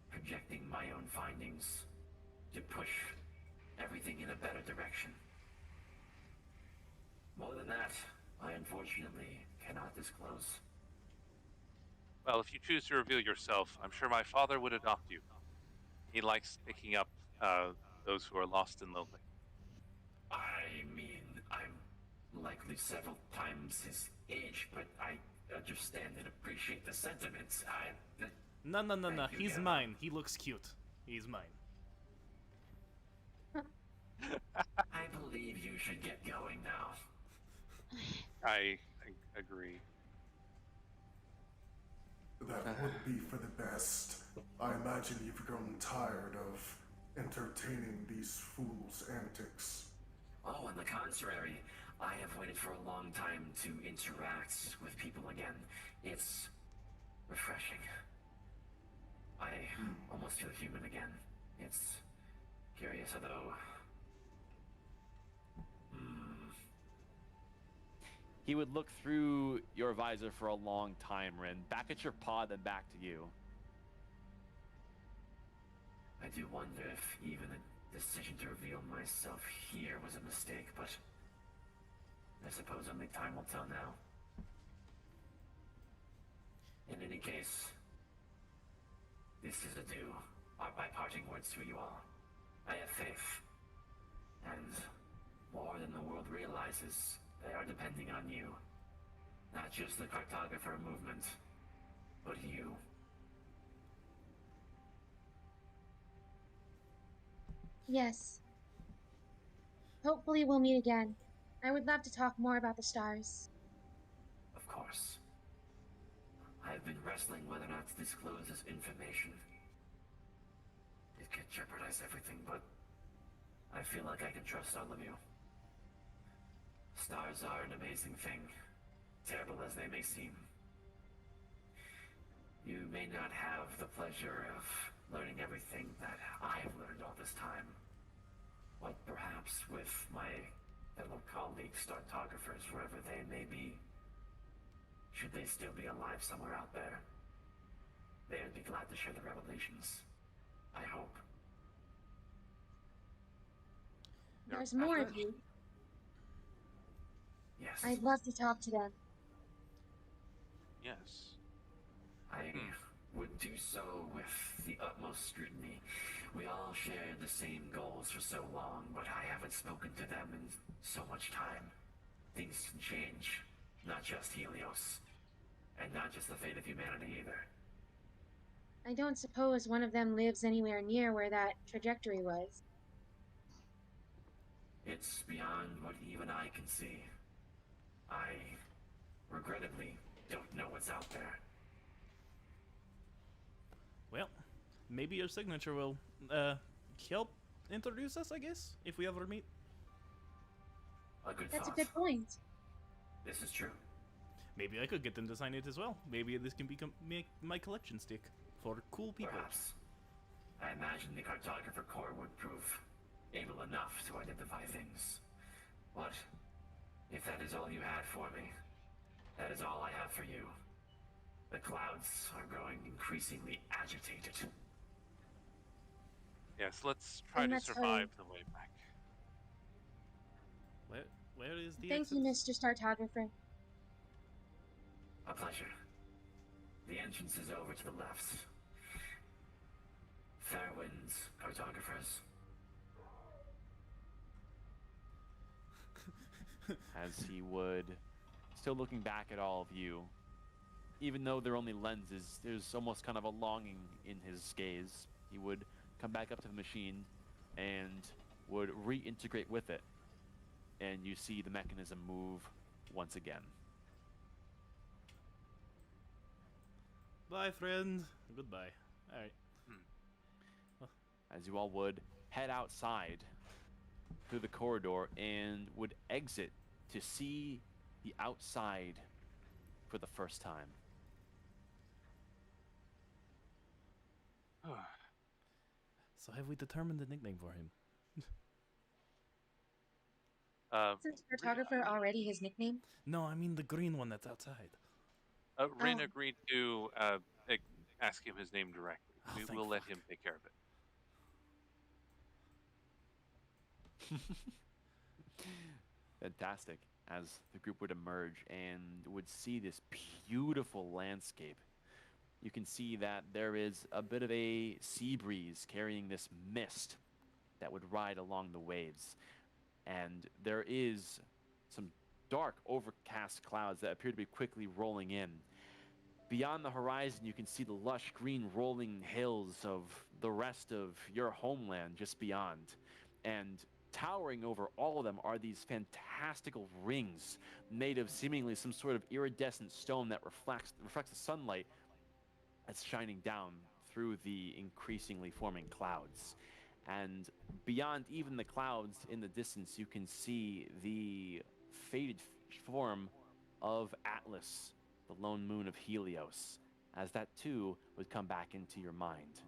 projecting my own findings to push everything in a better direction. More than that, I unfortunately cannot disclose. well, if you choose to reveal yourself, I'm sure my father would adopt you. He likes picking up those who are lost and lonely. I mean, I'm likely several times his age, but I understand and appreciate the sentiments. No. Thank you, He's yeah. mine. He looks cute. He's mine. I believe you should get going now. I agree. That would be for the best. I imagine you've grown tired of entertaining these fools' antics. Oh, on the contrary, I have waited for a long time to interact with people again. It's refreshing. I almost feel human again. It's curious, although... He would look through your visor for a long time, Rin, back at your pod, then back to you. I do wonder if even the decision to reveal myself here was a mistake, but I suppose only time will tell now. In any case, this is adieu, my parting words to you all. I have faith, and more than the world realizes, they are depending on you. Not just the cartographer movement, but you. Yes. Hopefully we'll meet again. I would love to talk more about the stars. Of course. I've been wrestling whether or not to disclose this information. It could jeopardize everything, but I feel like I can trust all of you. Stars are an amazing thing, terrible as they may seem. You may not have the pleasure of learning everything that I've learned all this time, but perhaps with my fellow colleagues, startographers, wherever they may be, should they still be alive somewhere out there, they would be glad to share the revelations. I hope. There's more of you. Yes. I'd love to talk to them. Yes. I would do so with the utmost scrutiny. We all shared the same goals for so long, but I haven't spoken to them in so much time. Things can change. Not just Helios. And not just the fate of humanity either. I don't suppose one of them lives anywhere near where that trajectory was. It's beyond what even I can see. I, regrettably, don't know what's out there. Well, maybe your signature will help introduce us, I guess, if we ever meet. A good That's a thought. good point. This is true. Maybe I could get them to sign it as well. Maybe this can become my collection stick for cool people. Perhaps. I imagine the cartographer core would prove able enough to identify things. But if that is all you had for me, that is all I have for you. The clouds are growing increasingly agitated. Yes, let's try And to that's how survive the way back. Where is the Thank exit? you, Mr. Startographer. A pleasure. The entrance is over to the left. Fair winds, cartographers. As he would, still looking back at all of you, even though they're only lenses, there's almost kind of a longing in his gaze. He would come back up to the machine and would reintegrate with it. And you see the mechanism move once again. Bye, friend. Goodbye. All right. As you all would head outside through the corridor and would exit to see the outside for the first time. So have we determined the nickname for him? Isn't Startographer already his nickname? No, I mean the green one that's outside. Rin Oh. agreed to ask him his name directly. Oh, We thank will let fuck. him take care of it. Fantastic. As the group would emerge and would see this beautiful landscape. You can see that there is a bit of a sea breeze carrying this mist that would ride along the waves. And there is some dark, overcast clouds that appear to be quickly rolling in. Beyond the horizon, you can see the lush green rolling hills of the rest of your homeland just beyond. And towering over all of them are these fantastical rings made of seemingly some sort of iridescent stone that reflects the sunlight that's shining down through the increasingly forming clouds. And beyond even the clouds in the distance, you can see the faded form of Atlas, the lone moon of Helios, as that too would come back into your mind.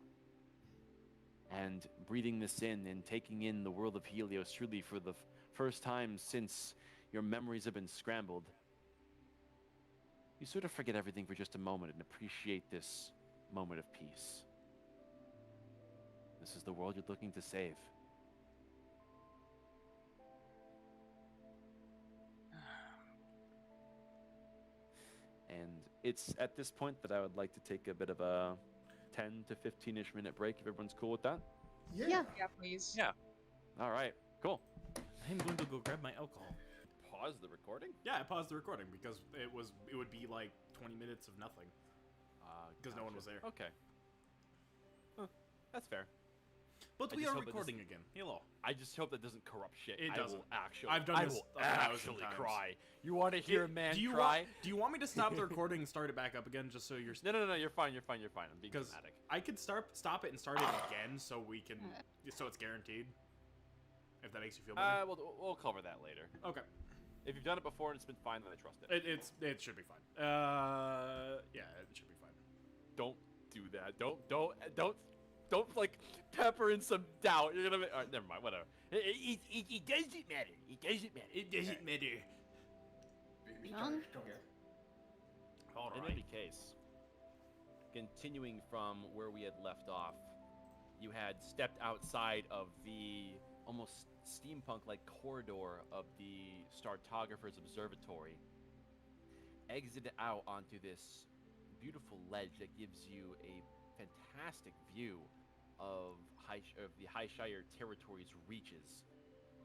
And breathing this in and taking in the world of Helios truly for the first time since your memories have been scrambled, you sort of forget everything for just a moment and appreciate this moment of peace. This is the world you're looking to save. And it's at this point that I would like to take a bit of a 10 to 15-ish minute break, if everyone's cool with that. Yeah. Yeah, please. Yeah. All right, cool. I'm going to go grab my alcohol. Pause the recording. Yeah, I paused the recording because it would be like 20 minutes of nothing because no one was there. Okay. Huh, that's fair. But I we just are hope it recording doesn't- again. Hello. I just hope that doesn't corrupt shit. It I doesn't. will actually. I've done I this will 1,000 actually times. cry. You want to hear a man do you cry? do you want me to stop the recording and start it back up again just so you're? No. You're fine. You're fine. I'm being Because dramatic. I could stop it and start it again so we can so it's guaranteed. If that makes you feel better. We'll cover that later. Okay. If you've done it before and it's been fine, then I trust it. It should be fine. Yeah, it should be fine. Don't do that. Don't like pepper in some doubt. You're gonna. All right, never mind. Whatever. It doesn't matter. It doesn't matter. It doesn't matter. Young? All In right. any case, continuing from where we had left off, you had stepped outside of the almost steampunk-like corridor of the Startographer's Observatory, exit out onto this beautiful ledge that gives you a fantastic view of of the High Shire territory's reaches,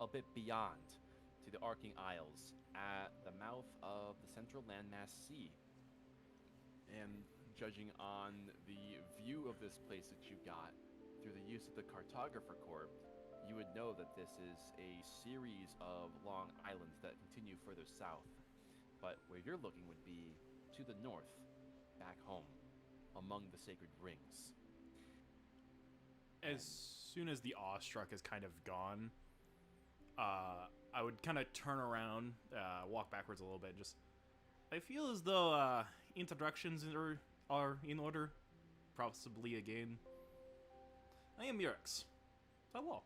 a bit beyond to the Arcing Isles at the mouth of the central landmass sea. And judging on the view of this place that you got through the use of the Cartographer Corps, you would know that this is a series of long islands that continue further south. But where you're looking would be to the north, back home, among the sacred rings. As soon as the awestruck is kind of gone, I would kind of turn around, walk backwards a little bit. Just, I feel as though introductions are in order. Possibly again. I am Yurix. Hello.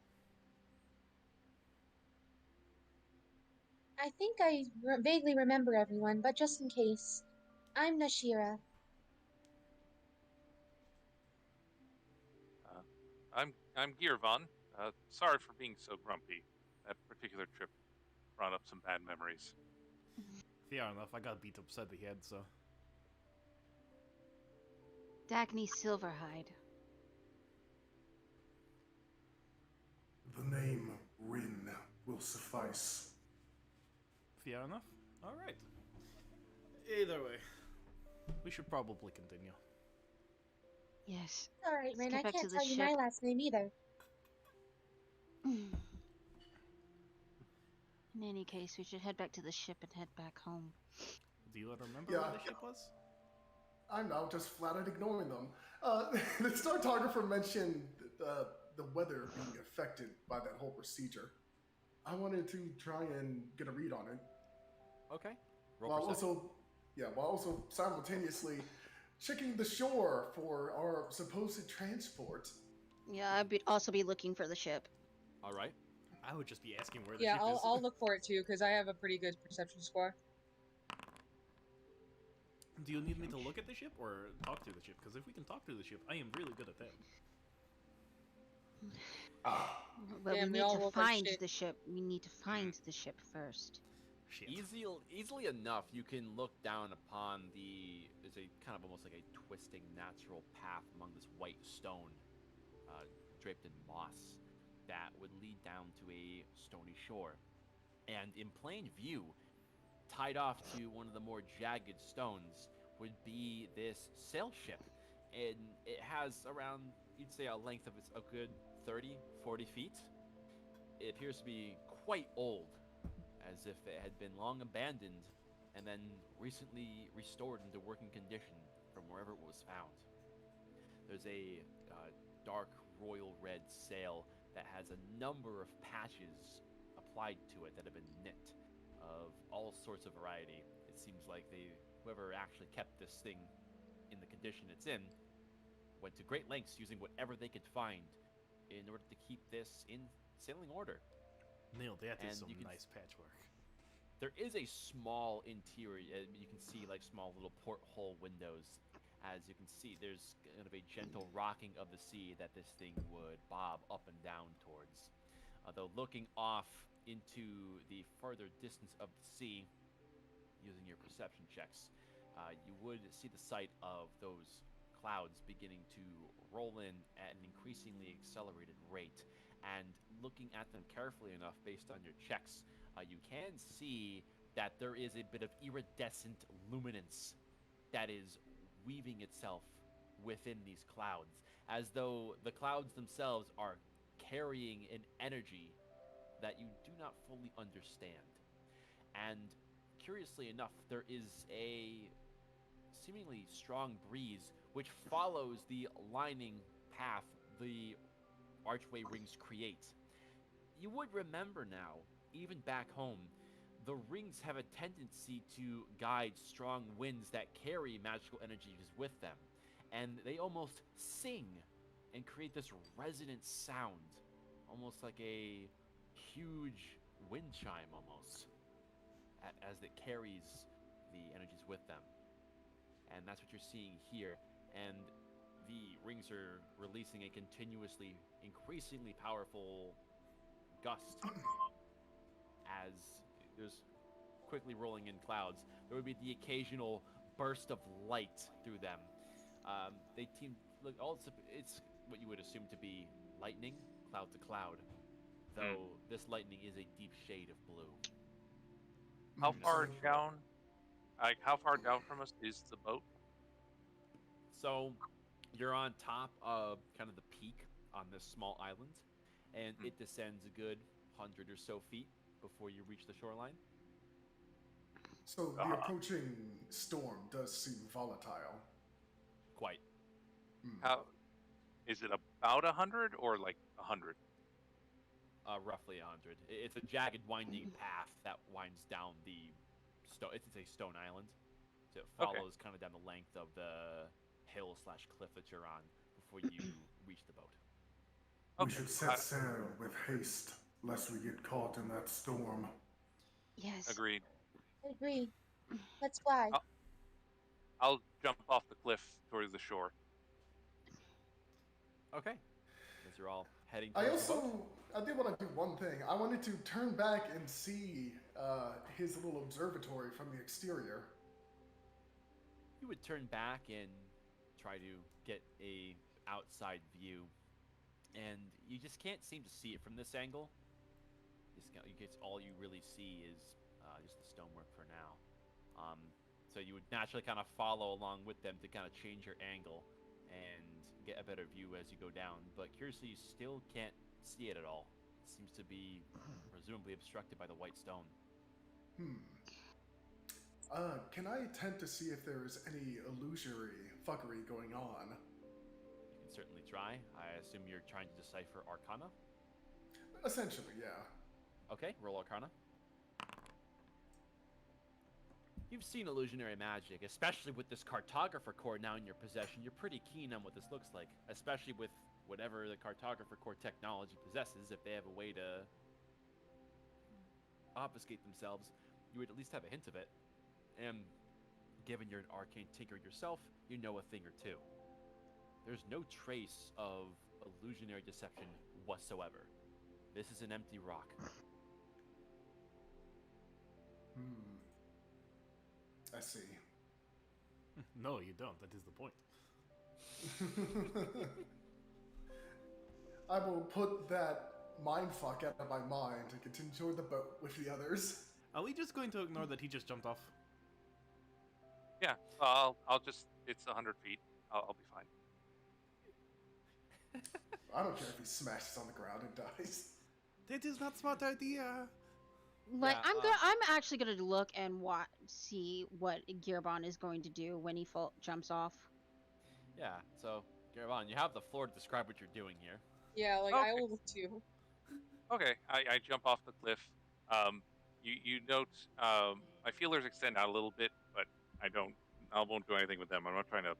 I think I vaguely remember everyone, but just in case, I'm Nashira. I'm Gearvon. Sorry for being so grumpy. That particular trip brought up some bad memories. Fair enough, I got beat upside the head, so. Dagny Silverhide. The name Rin will suffice. Fair enough. Alright. Either way, we should probably continue. Yes. Alright, Let's Rin, get I back to can't the tell you my ship. last name either. In any case, we should head back to the ship and head back home. Do you remember Yeah. where the ship was? I'm now just flat out ignoring them. The Startographer mentioned the weather being affected by that whole procedure. I wanted to try and get a read on it. Okay. Roll While perception. also simultaneously checking the shore for our supposed transport. Yeah, I'd also be looking for the ship. All right. I would just be asking where the Yeah, ship is. I'll look for it too because I have a pretty good perception score. Do you need me to look at the ship or talk to the ship? Because if we can talk to the ship, I am really good at that. Well, Damn, we we need all to rolled like find shit. the ship. We need to find the ship first. Shit. Easily enough, you can look down upon there's a kind of almost like a twisting natural path among this white stone, draped in moss, that would lead down to a stony shore. And in plain view, tied off to one of the more jagged stones, would be this sail ship. And it has around, you'd say, a length of a good 30, 40 feet. It appears to be quite old, as if it had been long abandoned and then recently restored into working condition from wherever it was found. There's a dark royal red sail that has a number of patches applied to it that have been knit of all sorts of variety. It seems like whoever actually kept this thing in the condition it's in went to great lengths using whatever they could find in order to keep this in sailing order. Neil, that is And some you can nice patchwork. There is a small interior. You can see like small little porthole windows. As you can see, there's kind of a gentle rocking of the sea that this thing would bob up and down towards. Though looking off into the further distance of the sea, using your perception checks, you would see the sight of those clouds beginning to roll in at an increasingly accelerated rate. And looking at them carefully enough based on your checks, you can see that there is a bit of iridescent luminance that is weaving itself within these clouds, as though the clouds themselves are carrying an energy that you do not fully understand. And curiously enough, there is a seemingly strong breeze which follows the lining path the archway rings create. You would remember now, even back home, the rings have a tendency to guide strong winds that carry magical energies with them, and they almost sing and create this resonant sound, almost like a huge wind chime almost, as it carries the energies with them. And that's what you're seeing here. And the rings are releasing a continuously, increasingly powerful gust as there's quickly rolling in clouds. There would be the occasional burst of light through them. They seem look all it's what you would assume to be lightning, cloud to cloud, though this lightning is a deep shade of blue. How You're not far quite sure. down? Like, how far down from us is the boat? So you're on top of kind of the peak on this small island, and it descends a good 100 or so feet before you reach the shoreline. So the approaching storm does seem volatile. Quite. How is it about 100 or like 100? Roughly 100. It's a jagged, winding path that winds down the stone. It's a stone island, so it follows kind of down the length of the hill/cliff that you're on before you reach the boat. We should set sail with haste, lest we get caught in that storm. Yes. Agreed. Agreed. Let's fly. I'll jump off the cliff towards the shore. Okay. As you're all heading I towards the boat. did want to do one thing. I wanted to turn back and see his little observatory from the exterior. You would turn back and try to get a outside view, and you just can't seem to see it from this angle. All you really see is just the stonework for now. So you would naturally kind of follow along with them to kind of change your angle and get a better view as you go down. But curiously, you still can't see it at all. It seems to be presumably obstructed by the white stone. Can I attempt to see if there is any illusory fuckery going on? You can certainly try. I assume you're trying to decipher Arcana? Essentially, yeah. Okay, roll Arcana. You've seen illusionary magic, especially with this cartographer core now in your possession. You're pretty keen on what this looks like, especially with whatever the cartographer core technology possesses. If they have a way to obfuscate themselves, you would at least have a hint of it. And given you're an arcane tinker yourself, you know a thing or two. There's no trace of illusionary deception whatsoever. This is an empty rock. I see. No, you don't. That is the point. I will put that mindfuck out of my mind and continue toward the boat with the others. Are we just going to ignore that he just jumped off? Yeah, I'll just, it's 100 feet. I'll be fine. I don't care if he smashes on the ground and dies. That is not smart idea. Like Yeah, I'm actually gonna look and see what Gearbon is going to do when he jumps off. Yeah, so, Garavan, you have the floor to describe what you're doing here. Yeah, like I will too. Okay, I jump off the cliff. You note my feelers extend out a little bit, but I won't do anything with them. I'm not trying to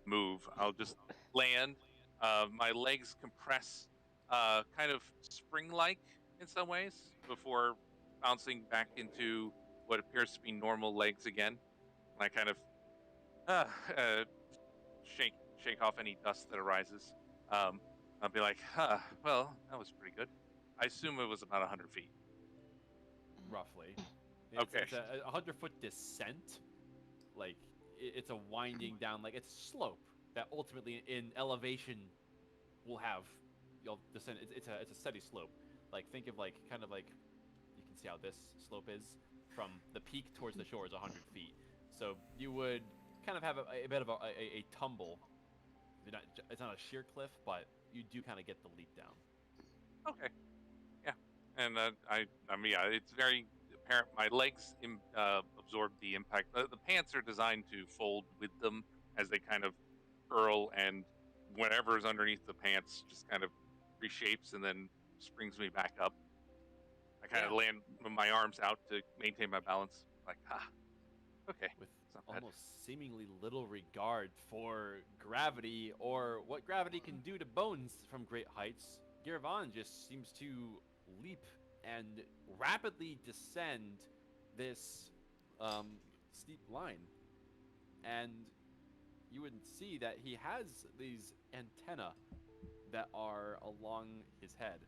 move. I'll just land. My legs compress, kind of spring-like in some ways, before bouncing back into what appears to be normal legs again. And I kind of shake off any dust that arises. I'll be like, well, that was pretty good. I assume it was about 100 feet. Roughly. Okay. It's a 100-foot descent. Like, it's a winding down, like, it's a slope that ultimately in elevation you'll descend. It's a steady slope. Like, think of like, kind of like, you can see how this slope is from the peak towards the shore is 100 feet. So you would kind of have a bit of a tumble. It's not a sheer cliff, but you do kind of get the leap down. Okay. Yeah. And I mean, yeah, it's very apparent. My legs absorb the impact. The pants are designed to fold with them as they kind of curl, and whatever's underneath the pants just kind of reshapes and then springs me back up. I kind of land with my arms out to maintain my balance. Like, okay. With It's not bad. almost seemingly little regard for gravity or what gravity can do to bones from great heights, Girvan just seems to leap and rapidly descend this steep line. And you would see that he has these antennae that are along his head.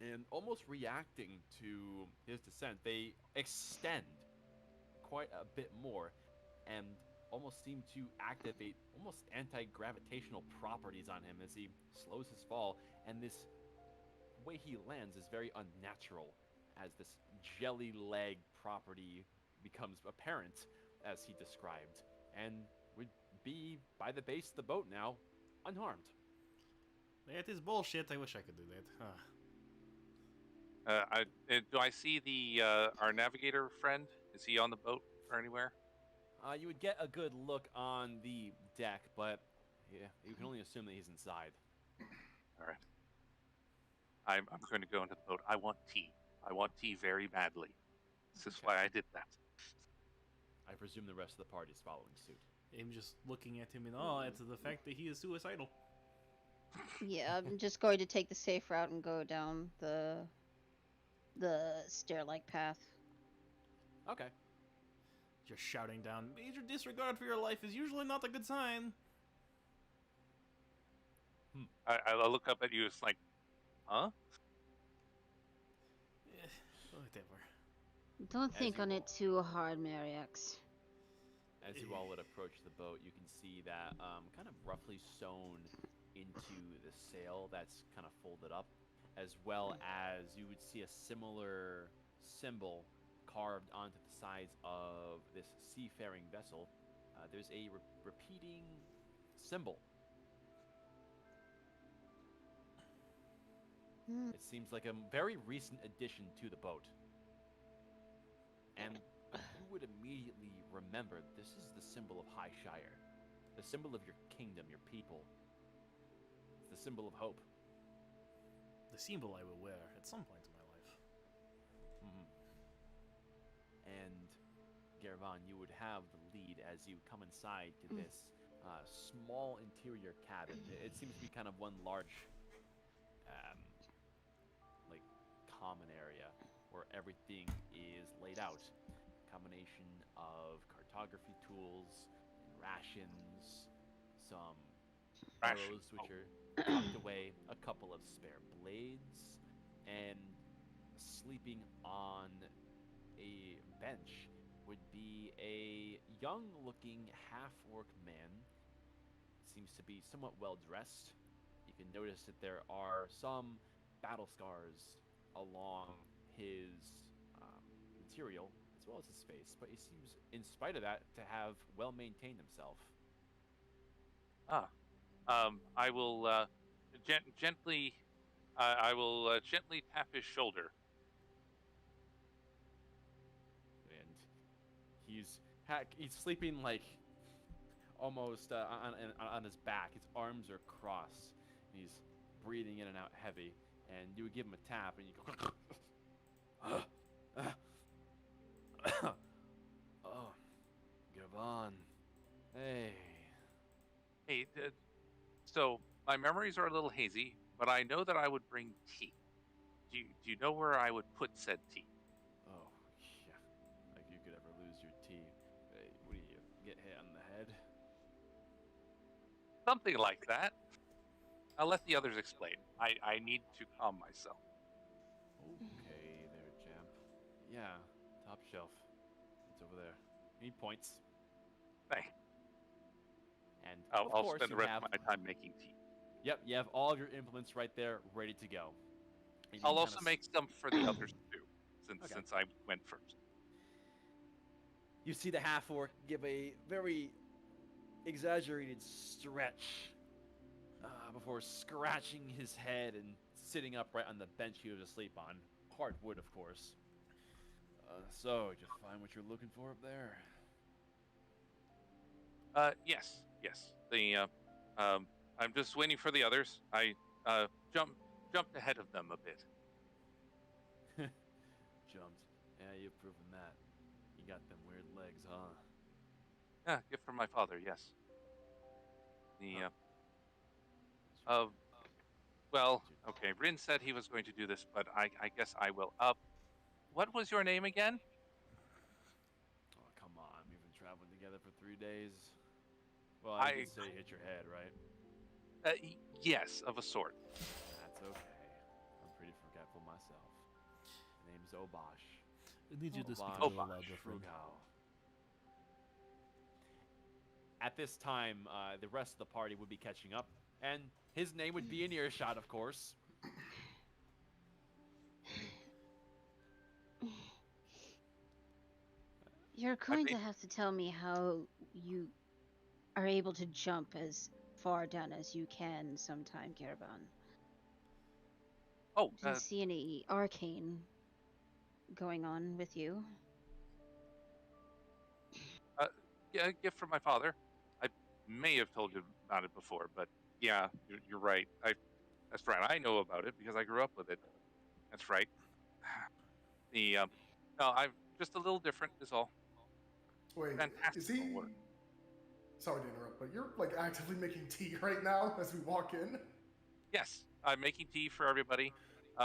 And almost reacting to his descent, they extend quite a bit more, and almost seem to activate almost anti-gravitational properties on him as he slows his fall, and this way he lands is very unnatural, as this jelly leg property becomes apparent, as he described, and would be by the base of the boat now, unharmed. That is bullshit. I wish I could do that. Do I see the our navigator friend? Is he on the boat or anywhere? You would get a good look on the deck, but yeah, you can only assume that he's inside. All right. I'm going to go into the boat. I want tea. I want tea very badly. This is why I did that. I presume the rest of the party is following suit. I'm just looking at him in awe at the fact that he is suicidal. Yeah, I'm just going to take the safe route and go down the stair-like path. Okay. Just shouting down, major disregard for your life is usually not a good sign. I look up at you. It's like, huh? Whatever. Don't think on it too hard, Mariax. As you all would approach the boat, you can see that kind of roughly sewn into the sail that's kind of folded up, as well as you would see a similar symbol carved onto the sides of this seafaring vessel. There's a repeating symbol. It seems like a very recent addition to the boat. And you would immediately remember this is the symbol of Highshire, the symbol of your kingdom, your people. It's the symbol of hope. The symbol I will wear at some point in my life. And Gervan, you would have the lead as you come inside to this small interior cabin. It seems to be kind of one large, like, common area where everything is laid out. Combination of cartography tools, rations, some arrows which are tucked away, a couple of spare blades, and sleeping on a bench would be a young-looking half-orc man. Seems to be somewhat well-dressed. You can notice that there are some battle scars along his material, as well as his face, but he seems, in spite of that, to have well-maintained himself. I will gently tap his shoulder. And he's sleeping like almost on his back. His arms are crossed. And he's breathing in and out heavy. And you would give him a tap, and you go, oh, Gavon. Hey. Hey, so my memories are a little hazy, but I know that I would bring tea. Do you know where I would put said tea? Oh, yeah. Like you could ever lose your tea. Hey, what do you get hit on the head? Something like that. I'll let the others explain. I need to calm myself. Okay, there, champ. Yeah, top shelf. It's over there. He points. Thanks. And I'll course, spend the rest of my time making tea. Yep, you have all of your implements right there, ready to go. I'll also make some for the others too, since I went first. You see the half-orc give a very exaggerated stretch before scratching his head and sitting upright on the bench he was asleep on. Hard wood, of course. So, did you find what you're looking for up there? Yes. I'm just waiting for the others. I jumped ahead of them a bit. Jumped. Yeah, you've proven that. You got them weird legs, huh? Yeah, gift from my father. Yes. Well, okay. Rin said he was going to do this, but I guess I will. What was your name again? Oh, come on. We've been traveling together for 3 days. Well, I did say you hit your head, right? Yes, of a sort. That's okay. I'm pretty forgetful myself. My name's Obosh. I need you to speak a Oh, little louder, friend. Shrugao. At this time, the rest of the party would be catching up, and his name would be in earshot, of course. You're going to have to tell me how you are able to jump as far down as you can sometime, Caravan. Oh, Didn't see any arcane going on with you. yeah, a gift from my father. I may have told you about it before, but yeah, you're right. That's right. I know about it because I grew up with it. That's right. No, I'm just a little different. Is all. Wait, is Fantastic he? work. Sorry to interrupt, but you're like actively making tea right now as we walk in. Yes, I'm making tea for everybody.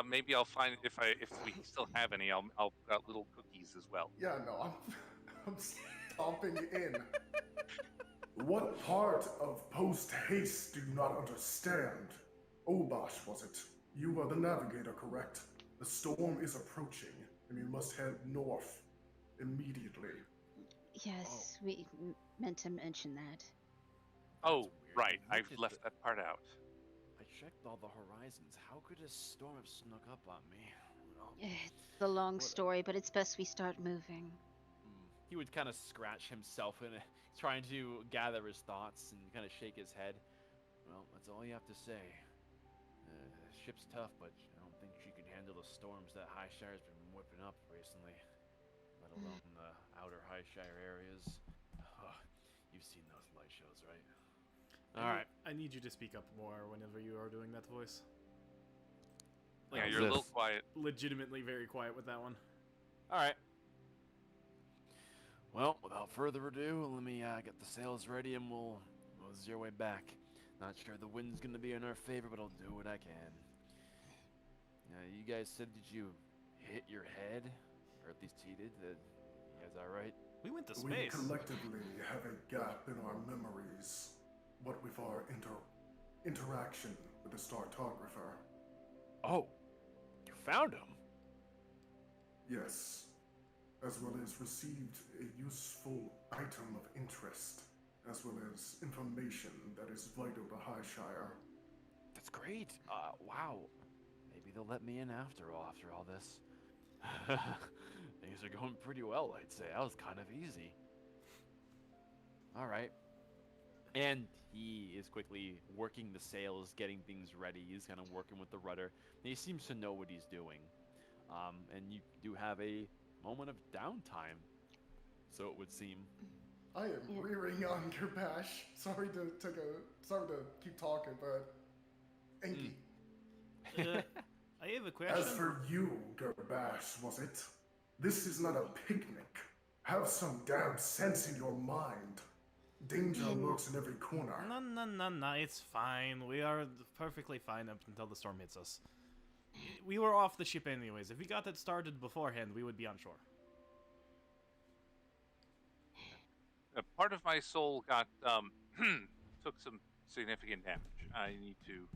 Maybe I'll find if we still have any. I'll got little cookies as well. Yeah, no, I'm stomping in. What part of post haste do you not understand? Obash, was it? You are the navigator, correct? The storm is approaching, and you must head north immediately. Yes, we meant to mention that. Oh, right. I I've left that part out. I checked all the horizons. How could a storm have snuck up on me? Well, It's a long story, but it's best we start moving. He would kind of scratch himself and trying to gather his thoughts and kind of shake his head. Well, that's all you have to say. The ship's tough, but I don't think she could handle the storms that Highshire's been whipping up recently, let alone the outer Highshire areas. Oh, you've seen those light shows, right? All right. I need you to speak up more whenever you are doing that voice. Yeah, How's you're a little this? quiet. Legitimately very quiet with that one. All right. Well, without further ado, let me get the sails ready and we'll mosey our way back. Not sure the wind's gonna be in our favor, but I'll do what I can. You guys said, did you hit your head? Or at least he did? You guys alright? We went to We space. collectively have a gap in our memories. What with our interaction with the Startographer. Oh, you found him? Yes, as well as received a useful item of interest, as well as information that is vital to Highshire. That's great. Wow. Maybe they'll let me in after all this. Things are going pretty well, I'd say. That was kind of easy. All right. And he is quickly working the sails, getting things ready. He's kind of working with the rudder. And he seems to know what he's doing. And you do have a moment of downtime, so it would seem. I am rearing on Gerbash. Sorry to keep talking, but Enki. I have a question. As for you, Gerbash, was it? This is not a picnic. Have some damn sense in your mind. Danger lurks in every corner. No, it's fine. We are perfectly fine up until the storm hits us. We were off the ship anyways. If we got that started beforehand, we would be on shore. Part of my soul got took some significant damage. I need to.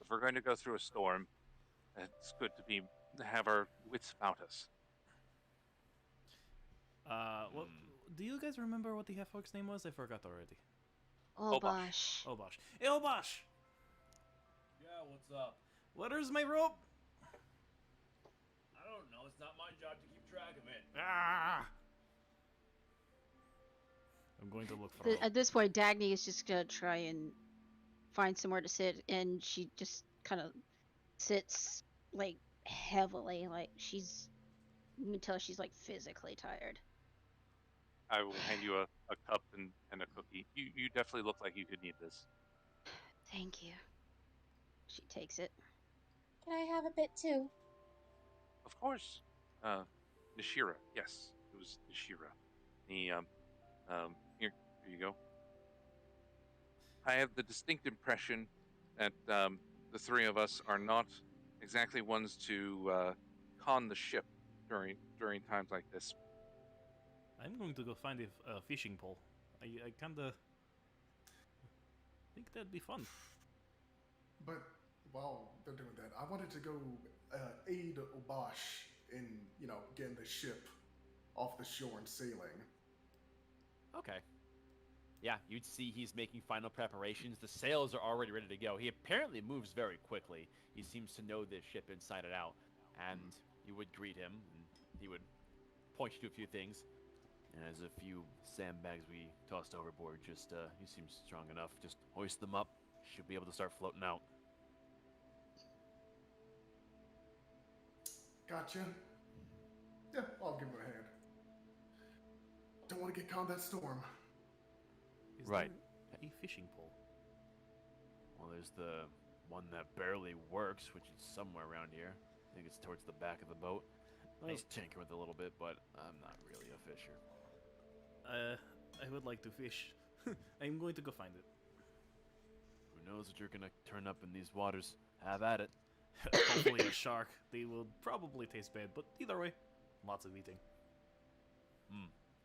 If we're going to go through a storm, it's good to have our wits about us. What? Do you guys remember what the half-orc's name was? I forgot already. Obash. Obash. Hey, Obash! Yeah, what's up? Where's my rope? I don't know. It's not my job to keep track of it. Ah! I'm going to look for rope. At this point, Dagny is just gonna try and find somewhere to sit, and she just kind of sits like heavily, like you can tell she's like physically tired. I will hand you a cup and a cookie. You definitely look like you could need this. Thank you. She takes it. Can I have a bit too? Of course. Nishira. Yes, it was Nishira. Here you go. I have the distinct impression that the three of us are not exactly ones to con the ship during times like this. I'm going to go find a fishing pole. I kind of think that'd be fun. But while they're doing that, I wanted to go aid Obash in, getting the ship off the shore and sailing. Okay. Yeah, you'd see he's making final preparations. The sails are already ready to go. He apparently moves very quickly. He seems to know this ship inside and out. And you would greet him, and he would point you to a few things. And as a few sandbags we tossed overboard, just, he seems strong enough. Just hoist them up. Should be able to start floating out. Gotcha. Yeah, I'll give him a hand. Don't want to get caught in that storm. Is Right. there a fishing pole? Well, there's the one that barely works, which is somewhere around here. I think it's towards the back of the boat. I was tinkering with it a little bit, but I'm not really a fisher. I would like to fish. I'm going to go find it. Who knows what you're gonna turn up in these waters? Have at it. Hopefully a shark. They will probably taste bad, but either way, lots of eating.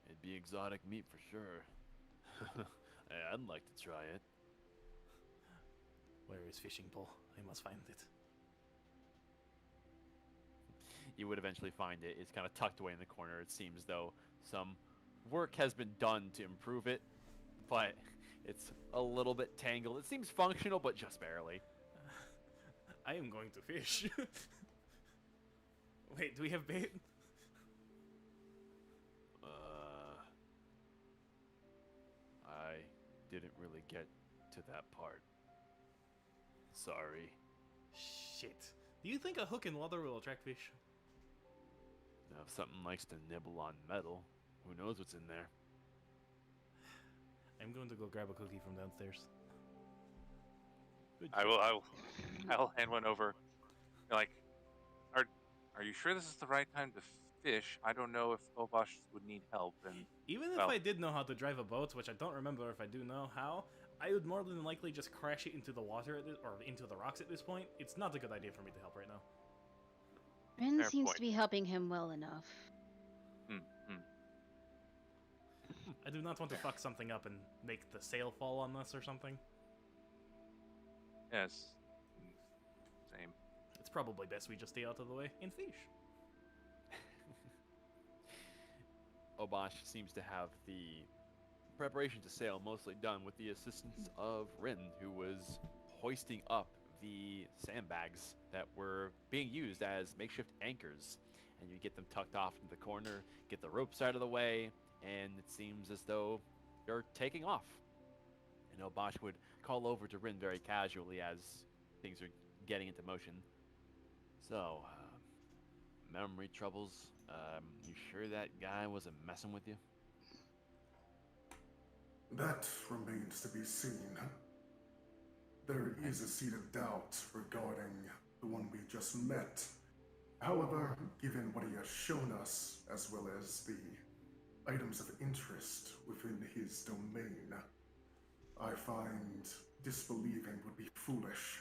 It'd be exotic meat for sure. I'd like to try it. Where is fishing pole? I must find it. You would eventually find it. It's kind of tucked away in the corner. It seems though some work has been done to improve it, but it's a little bit tangled. It seems functional, but just barely. I am going to fish. Wait, do we have bait? I didn't really get to that part. Sorry. Shit. Do you think a hook in water will attract fish? Now, if something likes to nibble on metal, who knows what's in there? I'm going to go grab a cookie from downstairs. I'll hand one over. Like, are you sure this is the right time to fish? I don't know if Obosh would need help. And Even if I did know how to drive a boat, which I don't remember if I do know how, I would more than likely just crash it into the water or into the rocks at this point. It's not a good idea for me to help right now. Rin Fair seems point. to be helping him well enough. I do not want to fuck something up and make the sail fall on us or something. Yes. Same. It's probably best we just stay out of the way and fish. Obosh seems to have the preparation to sail mostly done with the assistance of Rin, who was hoisting up the sandbags that were being used as makeshift anchors. And you get them tucked off into the corner, get the ropes out of the way, and it seems as though you're taking off. And Obosh would call over to Rin very casually as things are getting into motion. So, memory troubles. You sure that guy wasn't messing with you? That remains to be seen. There is a seed of doubt regarding the one we just met. However, given what he has shown us, as well as the items of interest within his domain, I find disbelieving would be foolish.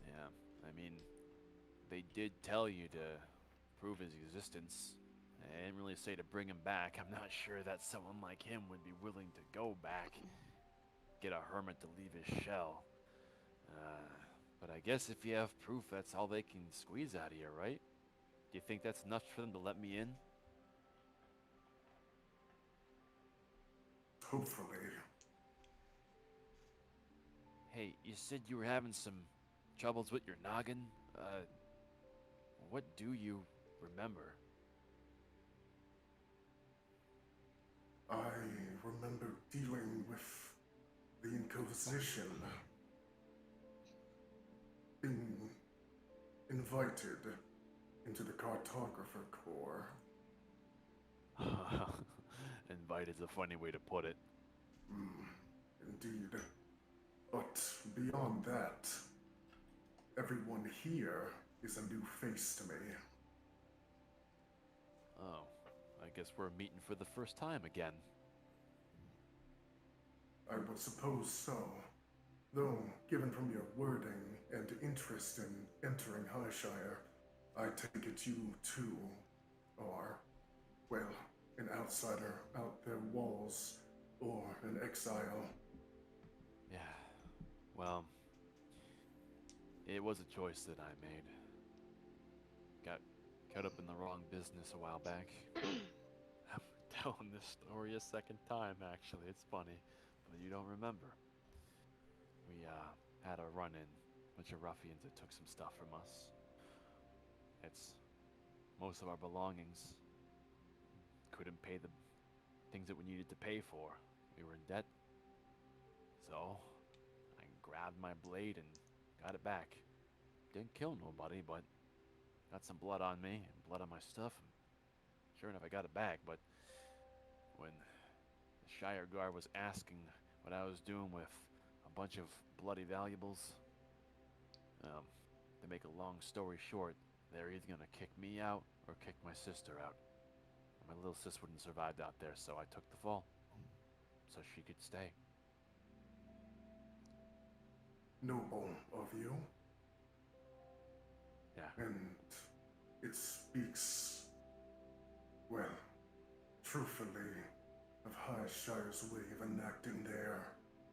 Yeah, I mean, they did tell you to prove his existence. They didn't really say to bring him back. I'm not sure that someone like him would be willing to go back, get a hermit to leave his shell. But I guess if you have proof, that's all they can squeeze out of you, right? Do you think that's enough for them to let me in? Hopefully. Hey, you said you were having some troubles with your noggin? What do you remember? I remember dealing with the Inquisition. Being invited into the Cartographer Corps. Invited's a funny way to put it. Indeed. But beyond that, everyone here is a new face to me. Oh, I guess we're meeting for the first time again. I would suppose so. Though, given from your wording and interest in entering Highshire, I take it you too are, well, an outsider out their walls, or an exile. Yeah, well, it was a choice that I made. Got caught up in the wrong business a while back. telling this story a second time, actually. It's funny, but you don't remember. We, had a run-in. Bunch of ruffians that took some stuff from us. It's most of our belongings. Couldn't pay the things that we needed to pay for. We were in debt. So, I grabbed my blade and got it back. Didn't kill nobody, but got some blood on me and blood on my stuff. And sure enough, I got it back, but when the Shire guard was asking what I was doing with a bunch of bloody valuables, to make a long story short, they're either gonna kick me out or kick my sister out. My little sis wouldn't have survived out there, so I took the fall. So she could stay. Noble of you. Yeah. And it speaks, well, truthfully, of High Shire's way of enacting their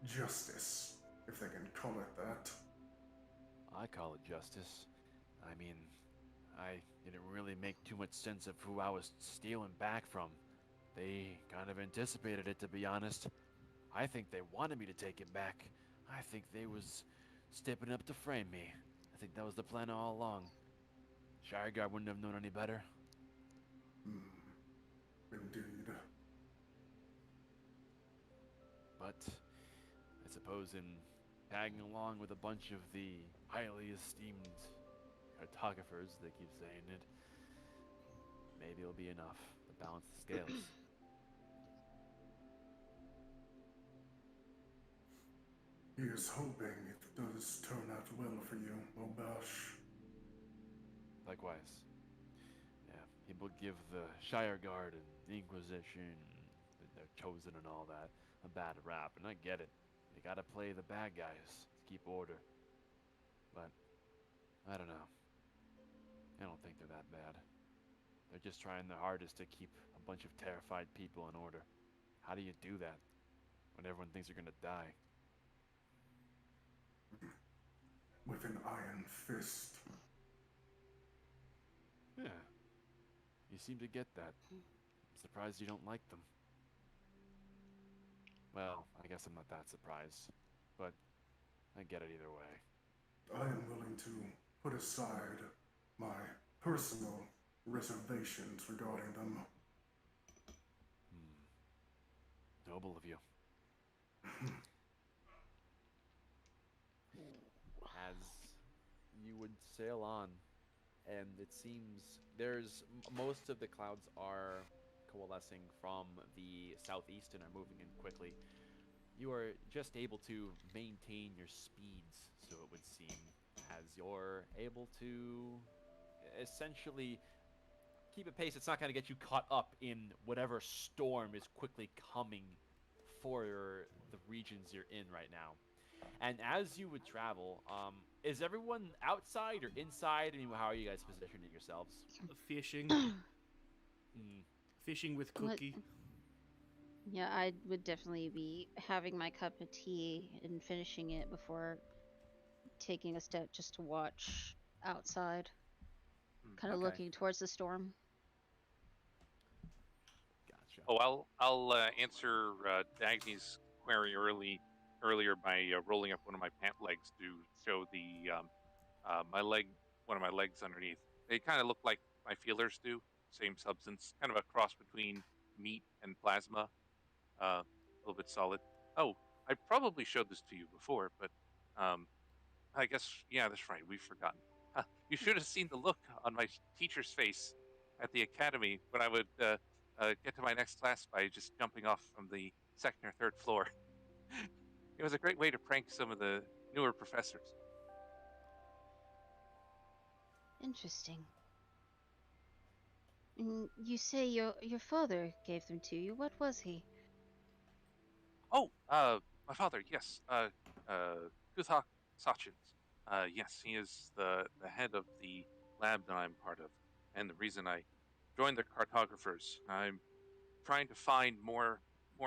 justice, if they can call it that. I call it justice. I mean, I didn't really make too much sense of who I was stealing back from. They kind of anticipated it, to be honest. I think they wanted me to take it back. I think they was stepping up to frame me. I think that was the plan all along. Shire Guard wouldn't have known any better. Indeed. But I suppose in tagging along with a bunch of the highly esteemed cartographers, they keep saying it, maybe it'll be enough to balance the scales. Here's hoping it does turn out well for you, Obash. Likewise. Yeah, people give the Shire Guard and the Inquisition, they're chosen and all that, a bad rap, and I get it. They gotta play the bad guys to keep order. But, I don't know. I don't think they're that bad. They're just trying their hardest to keep a bunch of terrified people in order. How do you do that when everyone thinks you're gonna die? With an iron fist. Yeah. You seem to get that. I'm surprised you don't like them. Well, I guess I'm not that surprised. But I get it either way. I am willing to put aside my personal reservations regarding them. Noble of you. As you would sail on, and it seems there's most of the clouds are coalescing from the southeast and are moving in quickly. You are just able to maintain your speeds, so it would seem, as you're able to essentially keep a pace. It's not going to get you caught up in whatever storm is quickly coming for the regions you're in right now. And as you would travel, is everyone outside or inside? I mean, how are you guys positioning yourselves? Fishing. Mm, Fishing with What- Cookie. Yeah, I would definitely be having my cup of tea and finishing it before taking a step just to watch outside, kind of okay. looking towards the storm. Gotcha. Oh, I'll answer Dagny's query earlier by rolling up one of my pant legs to show the my leg, one of my legs underneath. They kind of look like my feelers do, same substance, kind of a cross between meat and plasma, a little bit solid. Oh, I probably showed this to you before, but I guess yeah, that's right. We've forgotten. You should have seen the look on my teacher's face at the academy when I would get to my next class by just jumping off from the second or third floor. It was a great way to prank some of the newer professors. Interesting. And you say your father gave them to you. What was he? Oh, my father, yes, Kuthak Sachins. Yes, he is the head of the lab that I'm part of, and the reason I joined the cartographers. I'm trying to find more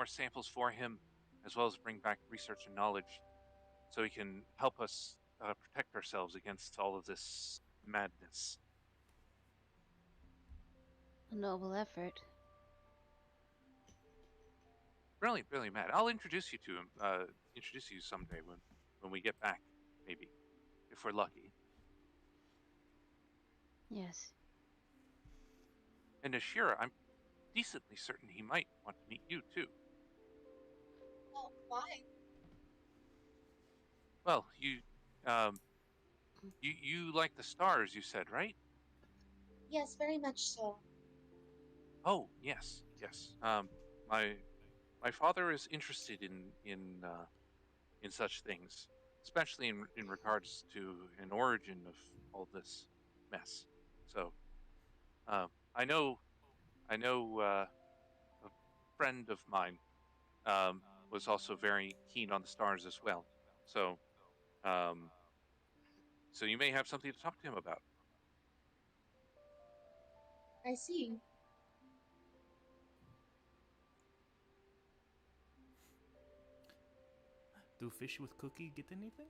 samples for him, as well as bring back research and knowledge, so he can help us protect ourselves against all of this madness. A noble effort. Brilliant, brilliant, Matt. I'll introduce you to him. Introduce you someday when we get back, maybe, if we're lucky. Yes. And Ashira, I'm decently certain he might want to meet you too. Oh, why? Well, you like the stars, you said, right? Yes, very much so. Oh, yes, yes. My father is interested in such things, especially in regards to an origin of all this mess. So, I know a friend of mine was also very keen on the stars as well. So, um, so you may have something to talk to him about. I see. Do fish with cookie get anything?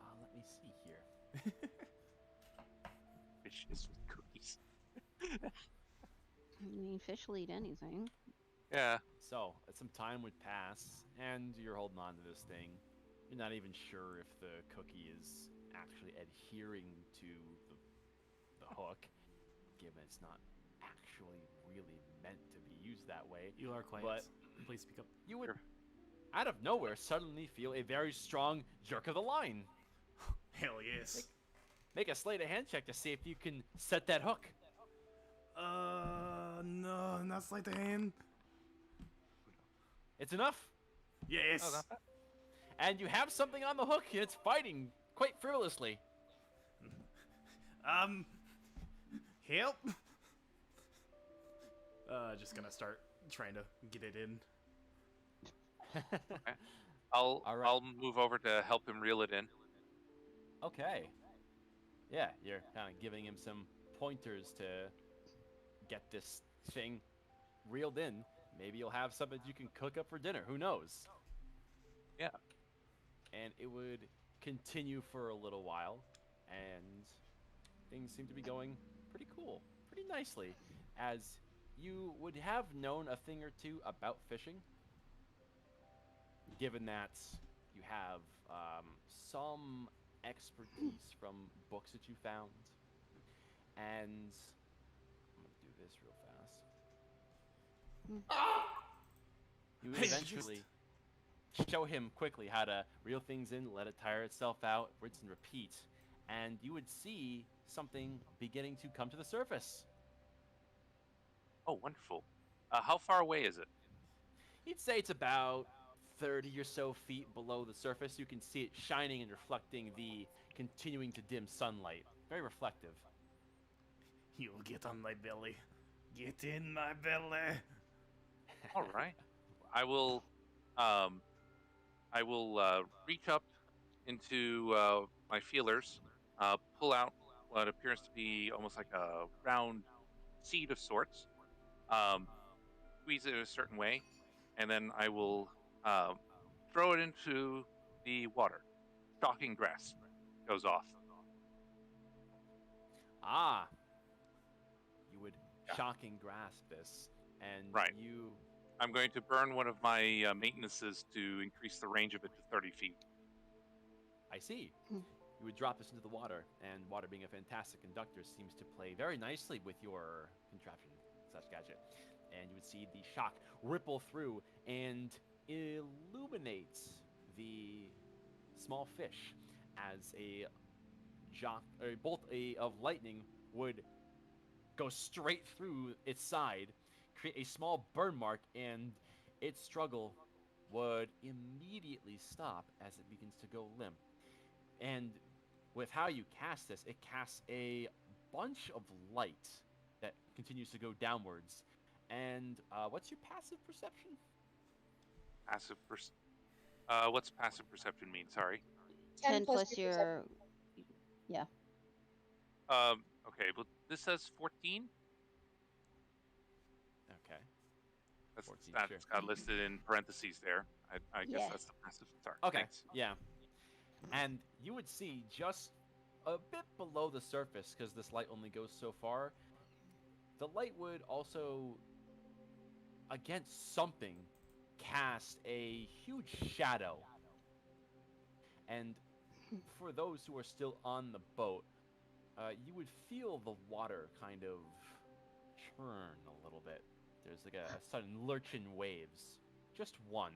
Let me see here. Fishes with cookies. I mean, fish will eat anything. Yeah. So, some time would pass, and you're holding on to this thing. You're not even sure if the cookie is actually adhering to the hook, given it's not actually really meant to be used that way. You are quiet. But Please speak up. you would, Sure. out of nowhere, suddenly feel a very strong jerk of the line. Hell yes. Make a sleight of hand check to see if you can set that hook. No, not sleight of hand. It's enough. Yes. Oh, not bad. And you have something on the hook, and it's fighting quite frivolously. Help. Just gonna start trying to get it in. I'll All right. I'll move over to help him reel it in. Okay. Yeah, you're kind of giving him some pointers to get this thing reeled in. Maybe you'll have something you can cook up for dinner. Who knows? Yeah. And it would continue for a little while, and things seem to be going pretty cool, pretty nicely, as you would have known a thing or two about fishing, given that you have some expertise from books that you found. And I'm gonna do this real fast. You would eventually show him quickly how to reel things in, let it tire itself out, rinse and repeat, and you would see something beginning to come to the surface. Oh, wonderful. How far away is it? He'd say it's about 30 or so feet below the surface. You can see it shining and reflecting the continuing to dim sunlight. Very reflective. You'll get on my belly. Get in my belly. All right. I will reach up into my feelers, pull out what appears to be almost like a round seed of sorts, squeeze it a certain way, and then I will throw it into the water. Shocking grasp goes off. Ah, you would Yeah. shocking grasp this, and Right. you. I'm going to burn one of my maintenances to increase the range of it to 30 feet. I see. Hmm. You would drop this into the water, and water being a fantastic conductor seems to play very nicely with your contraption / gadget. And you would see the shock ripple through and illuminate the small fish as a bolt of lightning would go straight through its side, create a small burn mark, and its struggle would immediately stop as it begins to go limp. And with how you cast this, it casts a bunch of light that continues to go downwards. And what's your passive perception? What's passive perception mean? Sorry. 10 plus your perception. your. Yeah. Okay. Well, this says 14. Okay. That's 14, that's sure. got listed in parentheses there. I guess Yeah. that's the passive. Sorry. Okay. Thanks. Yeah. And you would see just a bit below the surface, because this light only goes so far, the light would also against something, cast a huge shadow. And for those who are still on the boat, you would feel the water kind of churn a little bit. There's like a sudden lurch in waves. Just one,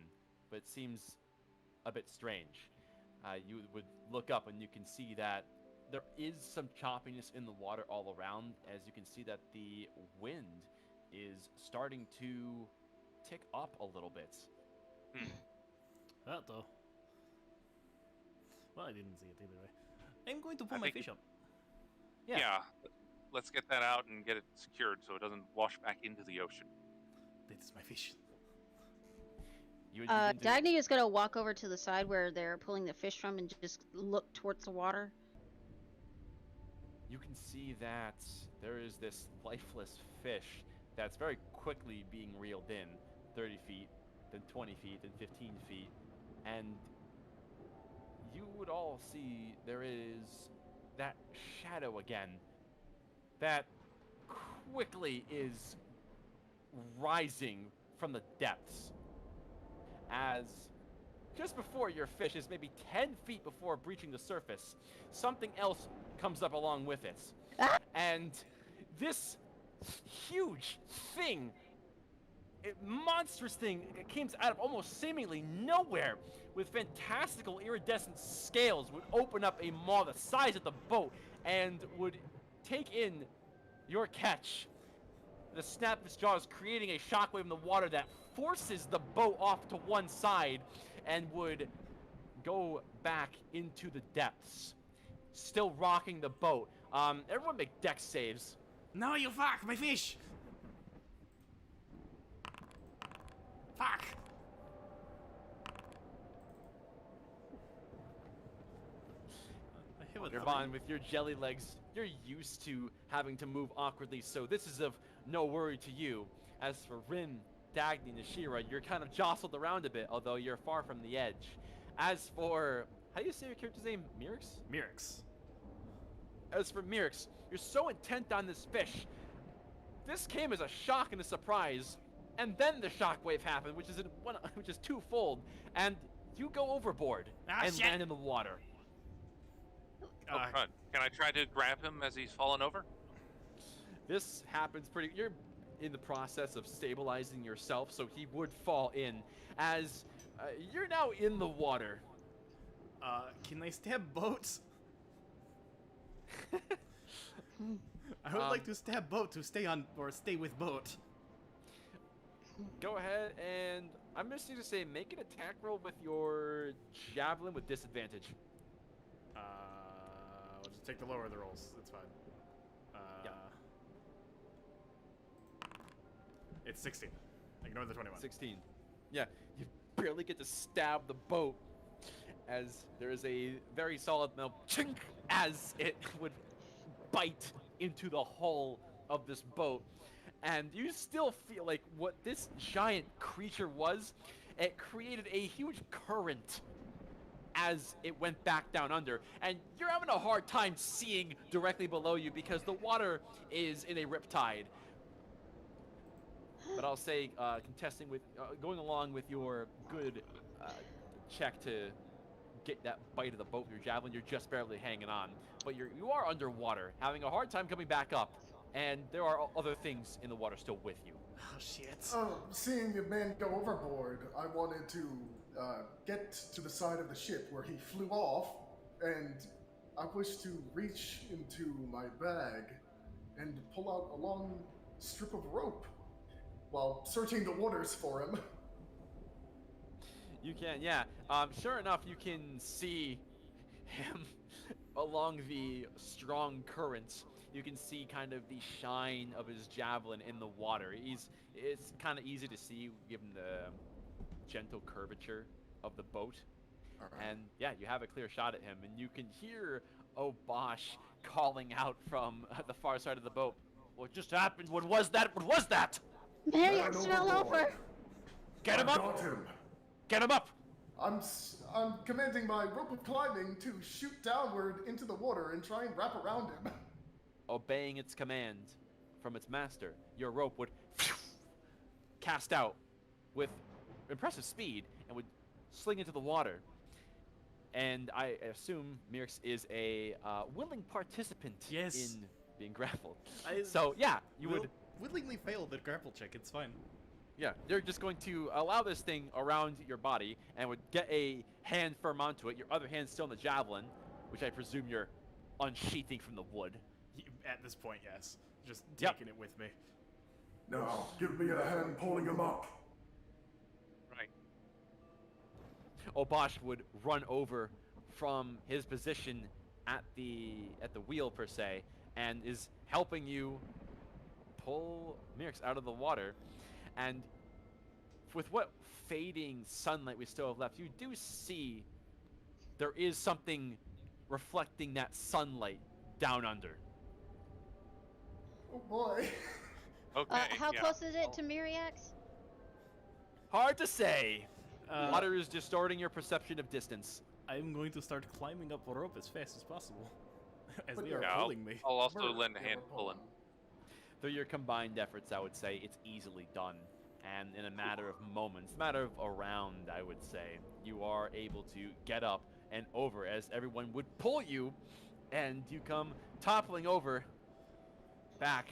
but it seems a bit strange. You would look up and you can see that there is some choppiness in the water all around, as you can see that the wind is starting to tick up a little bit. That though. Well, I didn't see it either way. I'm going to pull I my think fish up. Yeah. Let's get that out and get it secured so it doesn't wash back into the ocean. This is my fish. You would begin to- Dagny is gonna walk over to the side where they're pulling the fish from and just look towards the water. You can see that there is this lifeless fish that's very quickly being reeled in. 30 feet, then 20 feet, then 15 feet. And you would all see there is that shadow again that quickly is rising from the depths. As just before your fish is maybe 10 feet before breaching the surface, something else comes up along with it. And this huge thing, monstrous thing, came out of almost seemingly nowhere with fantastical iridescent scales, would open up a maw the size of the boat and would take in your catch. The snap of its jaws creating a shockwave in the water that forces the boat off to one side and would go back into the depths, still rocking the boat. Everyone make dex saves. No, you fuck my fish. Fuck. Nirvan, with your jelly legs, you're used to having to move awkwardly, so this is of no worry to you. As for Rin, Dagny, and Ashira, you're kind of jostled around a bit, although you're far from the edge. As for, how do you say your character's name? Mirix? Mirix. As for Mirix, you're so intent on this fish. This came as a shock and a surprise, and then the shockwave happened, which is twofold, and you go overboard and land in the water. Oh, crud. Can I try to grab him as he's fallen over? This happens you're in the process of stabilizing yourself, so he would fall in as you're now in the water. Can I stab boats? I would like to stab boat to stay with boat. Go ahead, and I'm just going to say make an attack roll with your javelin with disadvantage. We'll just take the lower of the rolls. That's fine. Yeah. It's 16. Ignore the 21. 16. Yeah, you barely get to stab the boat as there is a very solid chink as it would bite into the hull of this boat. And you still feel like what this giant creature was, it created a huge current as it went back down under. And you're having a hard time seeing directly below you because the water is in a riptide. But I'll say, contesting with, going along with your good check to get that bite of the boat with your javelin, you're just barely hanging on. But you are underwater, having a hard time coming back up. And there are other things in the water still with you. Oh, shit. Seeing the man go overboard, I wanted to get to the side of the ship where he flew off, and I wish to reach into my bag and pull out a long strip of rope while searching the waters for him. You can, yeah. Sure enough, you can see him along the strong currents. You can see kind of the shine of his javelin in the water. It's kind of easy to see given the gentle curvature of the boat. Right. And yeah, you have a clear shot at him, and you can hear Obosh calling out from the far side of the boat. What just happened? What was that? What was that? Marriott fell over. Get him I up! got him. Get him up! I'm commanding my rope of climbing to shoot downward into the water and try and wrap around him. Obeying its command from its master, your rope would cast out with impressive speed and would sling into the water. And I assume Mirix is a willing participant Yes. in being grappled. I So yeah, you will would. willingly fail the grapple check. It's fine. Yeah, you're just going to allow this thing around your body and would get a hand firm onto it. Your other hand's still in the javelin, which I presume you're unsheathing from the wood. At this point, yes. Just Yep. taking it with me. Now, give me a hand pulling him up. Right. Obosh would run over from his position at the wheel per se, and is helping you pull Mirix out of the water. And with what fading sunlight we still have left, you do see there is something reflecting that sunlight down under. Oh boy. Okay. How yeah. close is it to Miriax? Hard to say. Uh, Water is distorting your perception of distance. I'm going to start climbing up a rope as fast as possible. As But they yeah, are Yeah, pulling me. I'll also Bert, lend a yeah, hand we're pulling. Through your combined efforts, I would say it's easily done. And in a matter of moments, a matter of a round, I would say, you are able to get up and over as everyone would pull you, and you come toppling over back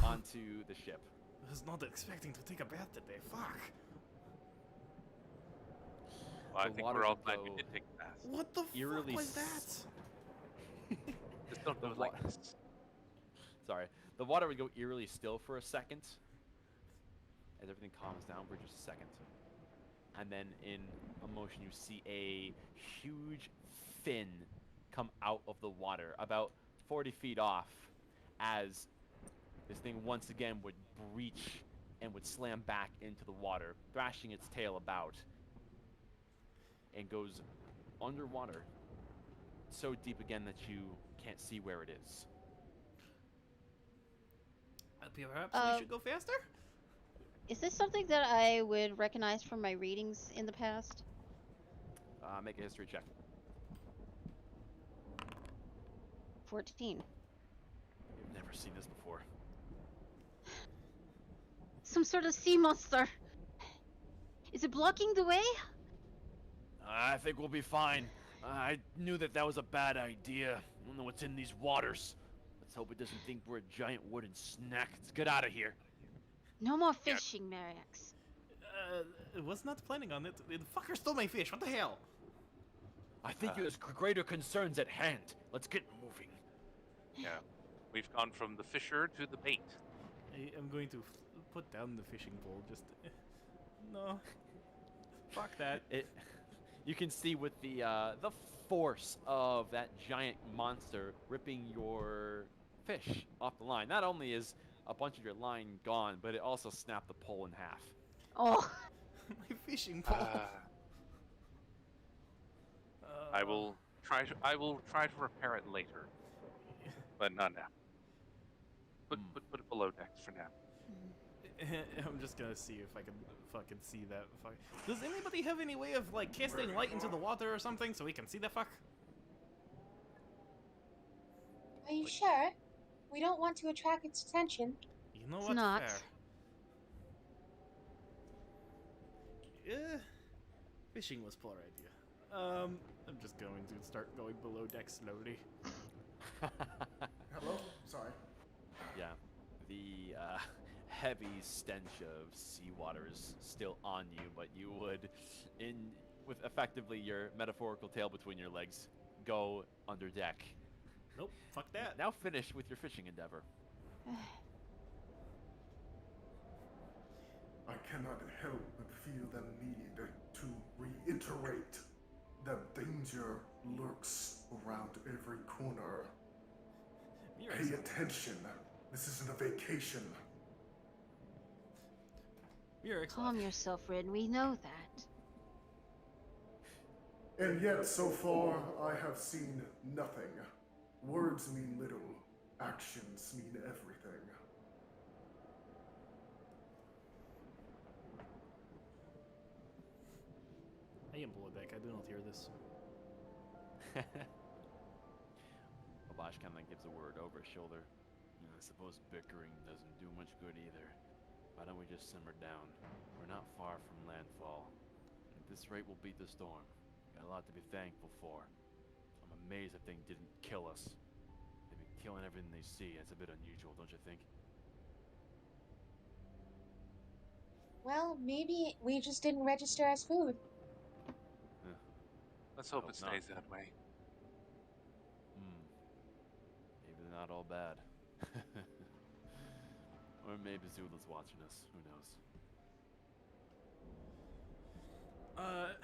onto the ship. I was not expecting to take a bath today. Fuck. Well, I The think water we're all would glad go you did take a bath. What the Eerily fuck was that? Just don't do The it like wa- this. Sorry. The water would go eerily still for a second as everything calms down for just a second. And then in a motion, you see a huge fin come out of the water about 40 feet off as this thing once again would breach and would slam back into the water, thrashing its tail about, and goes underwater so deep again that you can't see where it is. Perhaps we should go faster? Is this something that I would recognize from my readings in the past? Make a history check. 14. You've never seen this before. Some sort of sea monster. Is it blocking the way? I think we'll be fine. I knew that was a bad idea. I don't know what's in these waters. Let's hope it doesn't think we're a giant wooden snack. Let's get out of here. No more fishing, Mariax. I was not planning on it. The fucker stole my fish. What the hell? I think there's greater concerns at hand. Let's get moving. Yeah. We've gone from the fisher to the bait. I am going to put down the fishing pole. Just no. Fuck that. You can see with the force of that giant monster ripping your fish off the line. Not only is a bunch of your line gone, but it also snapped the pole in half. Oh. My fishing pole. I will try to repair it later, but not now. Put it below decks for now. I'm just gonna see if I can fucking see that. Does anybody have any way of like casting light into the water or something so we can see the fuck? Are you sure? We don't want to attract its attention. You know It's what? not. Fair. Yeah, fishing was poor idea. I'm just going to start going below deck slowly. Hello? Sorry. Yeah, the heavy stench of seawater is still on you, but you would, with effectively your metaphorical tail between your legs, go under deck. Nope, fuck that. Now finish with your fishing endeavor. I cannot help but feel the need to reiterate that danger lurks around every corner. Pay attention. This isn't a vacation. Calm yourself, Rin. We know that. And yet, so far, I have seen nothing. Words mean little. Actions mean everything. I am below deck. I do not hear this. Abash kind of gives a word over his shoulder. I suppose bickering doesn't do much good either. Why don't we just simmer down? We're not far from landfall. At this rate, we'll beat the storm. Got a lot to be thankful for. I'm amazed that thing didn't kill us. They've been killing everything they see. It's a bit unusual, don't you think? Well, maybe we just didn't register as food. Let's I hope hope it not. stays that way. Maybe they're not all bad. Or maybe Zula's watching us. Who knows?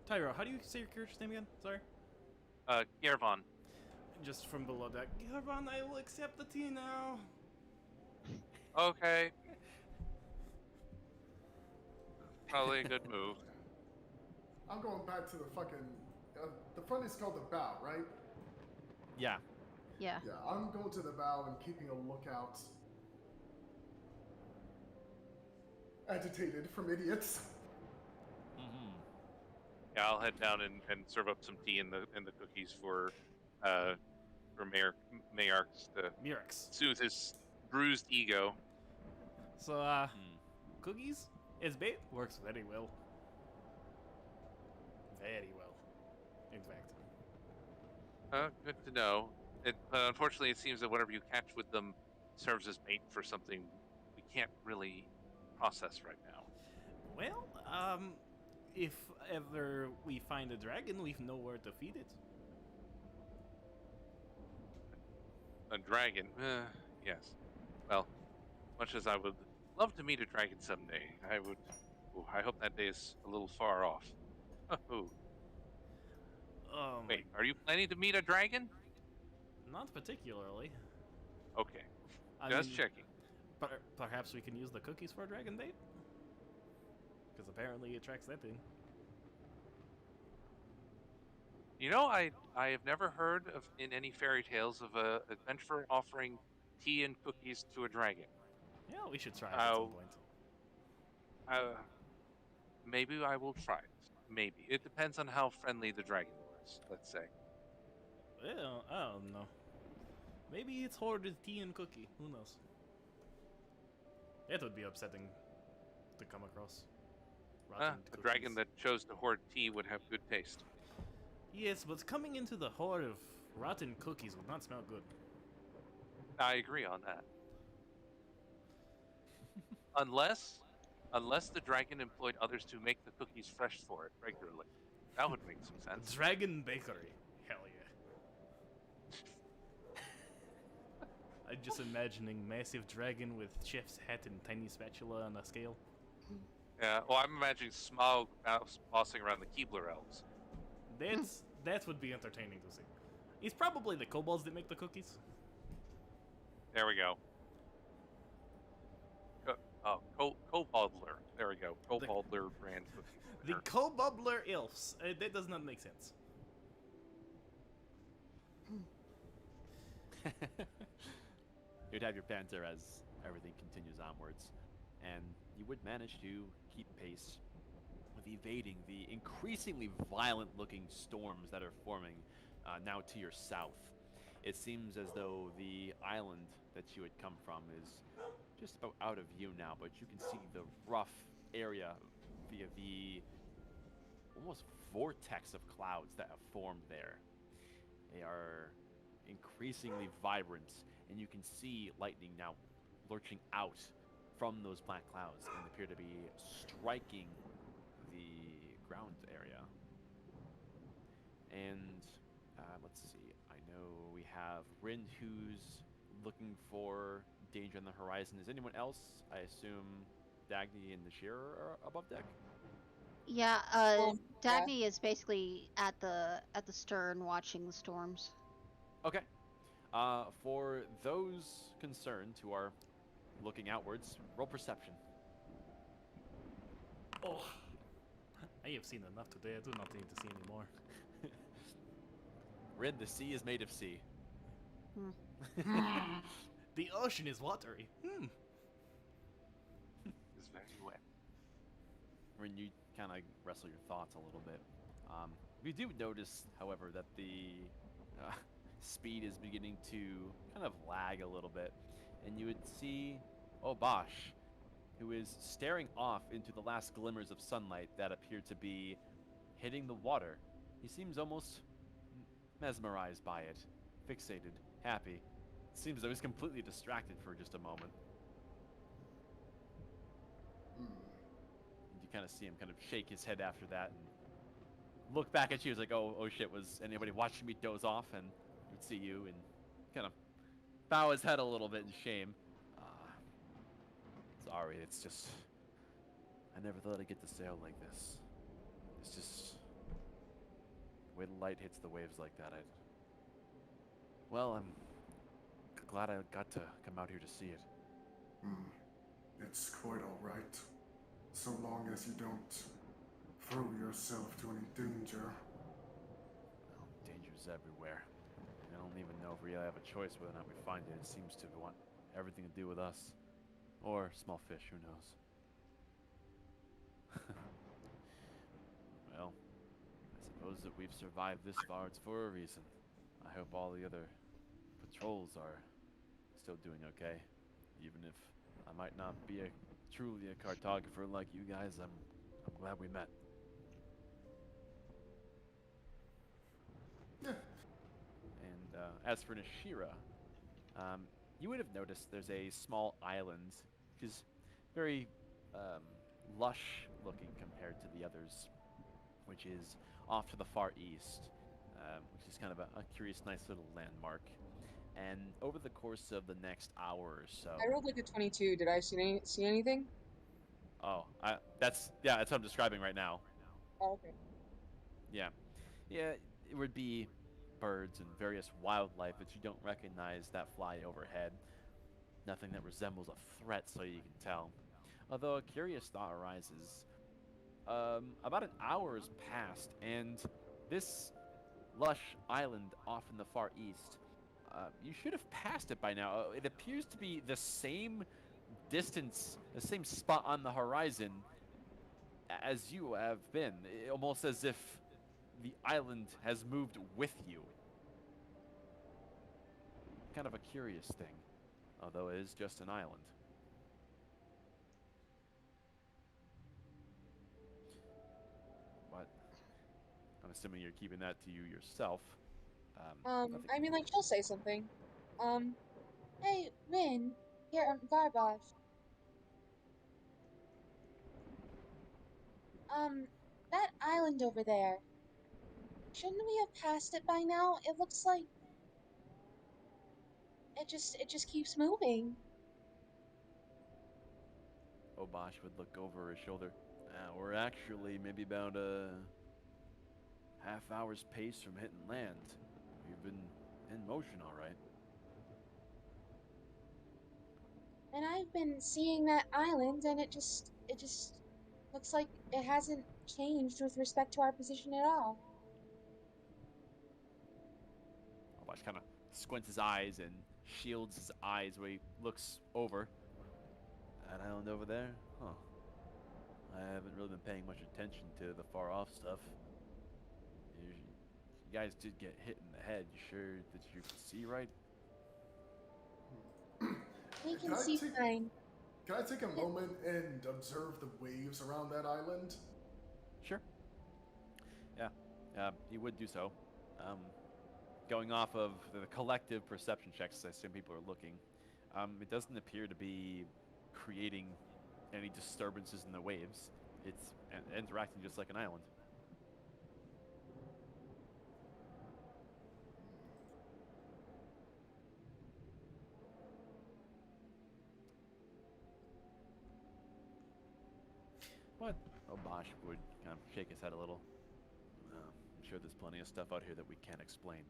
Tyro, how do you say your character's name again? Sorry. Gervon. Just from below deck. Gervon, I will accept the tea now. Okay. Probably a good move. I'm going back to the fucking. The front is called the bow, right? Yeah. Yeah. Yeah, I'm going to the bow and keeping a lookout. Agitated from idiots. Yeah, I'll head down and serve up some tea and the cookies for Mayarks to Mirix. soothe his bruised ego. So, cookies as bait works very well. Very well, in fact. Good to know. Unfortunately, it seems that whatever you catch with them serves as bait for something we can't really process right now. Well, if ever we find a dragon, we know where to feed it. A dragon? Yes. Well, much as I would love to meet a dragon someday, I hope that day is a little far off. Oh. Wait, are you planning to meet a dragon? Not particularly. Okay. I Just mean, checking. Perhaps we can use the cookies for a dragon bait? Because apparently it attracts that thing. You know, I have never heard of in any fairy tales of a adventurer offering tea and cookies to a dragon. Yeah, we should try it at some point. Maybe I will try it. Maybe. It depends on how friendly the dragon was, let's say. Well, I don't know. Maybe it's hoarded tea and cookie. Who knows? That would be upsetting to come across. A dragon that chose to hoard tea would have good taste. Yes, but coming into the hoard of rotten cookies would not smell good. I agree on that. Unless the dragon employed others to make the cookies fresh for it regularly. That would make some sense. Dragon Bakery. Hell yeah. I'm just imagining massive dragon with chef's hat and tiny spatula on a scale. Yeah, well, I'm imagining Smaug bossing around the Keebler elves. That would be entertaining to see. It's probably the kobolds that make the cookies. There we go. Koboldler. There we go. Koboldler brand cookies. The koboldler elves. That does not make sense. You'd have your banter as everything continues onwards, and you would manage to keep pace with evading the increasingly violent-looking storms that are forming now to your south. It seems as though the island that you had come from is just about out of view now, but you can see the rough area via the almost vortex of clouds that have formed there. They are increasingly vibrant, and you can see lightning now lurching out from those black clouds and appear to be striking the ground area. And let's see, I know we have Rin who's looking for danger on the horizon. Is anyone else? I assume Dagny and Nashir are above deck? Yeah, yeah. Dagny is basically at the stern watching the storms. Okay. For those concerned who are looking outwards, roll perception. Oh, I have seen enough today. I do not need to see any more. Rin, the sea is made of sea. The ocean is watery. It's very wet. Rin, you kind of wrestle your thoughts a little bit. You do notice, however, that the speed is beginning to kind of lag a little bit, and you would see Obosh who is staring off into the last glimmers of sunlight that appear to be hitting the water. He seems almost mesmerized by it, fixated, happy. It seems though he's completely distracted for just a moment. And you kind of see him kind of shake his head after that and look back at you. He's like, oh shit, was anybody watching me doze off? And he'd see you and kind of bow his head a little bit in shame. Sorry, it's just... I never thought I'd get to sail like this. It's just... the way the light hits the waves like that, well, I'm glad I got to come out here to see it. It's quite alright. So long as you don't throw yourself to any danger. Well, danger's everywhere. I don't even know if we really have a choice whether or not we find it. It seems to want everything to do with us. Or small fish, who knows? Well, I suppose that we've survived this far, it's for a reason. I hope all the other patrols are still doing okay. Even if I might not be truly a cartographer like you guys, I'm glad we met. Yeah. And as for Nishira, you would have noticed there's a small island, which is very lush looking compared to the others, which is off to the far east, which is kind of a curious, nice little landmark. And over the course of the next hour or so... I rolled like a 22. Did I see anything? Oh, that's what I'm describing right now. Oh, okay. Yeah, it would be birds and various wildlife that you don't recognize that fly overhead. Nothing that resembles a threat, so you can tell. Although a curious thought arises. About an hour has passed, and this lush island off in the far east, you should have passed it by now. It appears to be the same distance, the same spot on the horizon as you have been. Almost as if the island has moved with you. Kind of a curious thing, although it is just an island. But I'm assuming you're keeping that to you yourself. I mean, like, she'll say something. Hey, Rin, here, Garbosh. That island over there. Shouldn't we have passed it by now? It looks like it just keeps moving. Obosh would look over his shoulder. We're actually maybe about a half hour's pace from hitting land. We've been in motion, all right. And I've been seeing that island, and it just looks like it hasn't changed with respect to our position at all. Obosh kind of squints his eyes and shields his eyes where he looks over. That island over there? Huh. I haven't really been paying much attention to the far off stuff. You guys did get hit in the head. You sure that you can see right? We can see fine. Can I take a moment and observe the waves around that island? Sure. Yeah, you would do so. Going off of the collective perception checks, I assume people are looking. It doesn't appear to be creating any disturbances in the waves. It's interacting just like an island. What? Obosh would kind of shake his head a little. I'm sure there's plenty of stuff out here that we can't explain.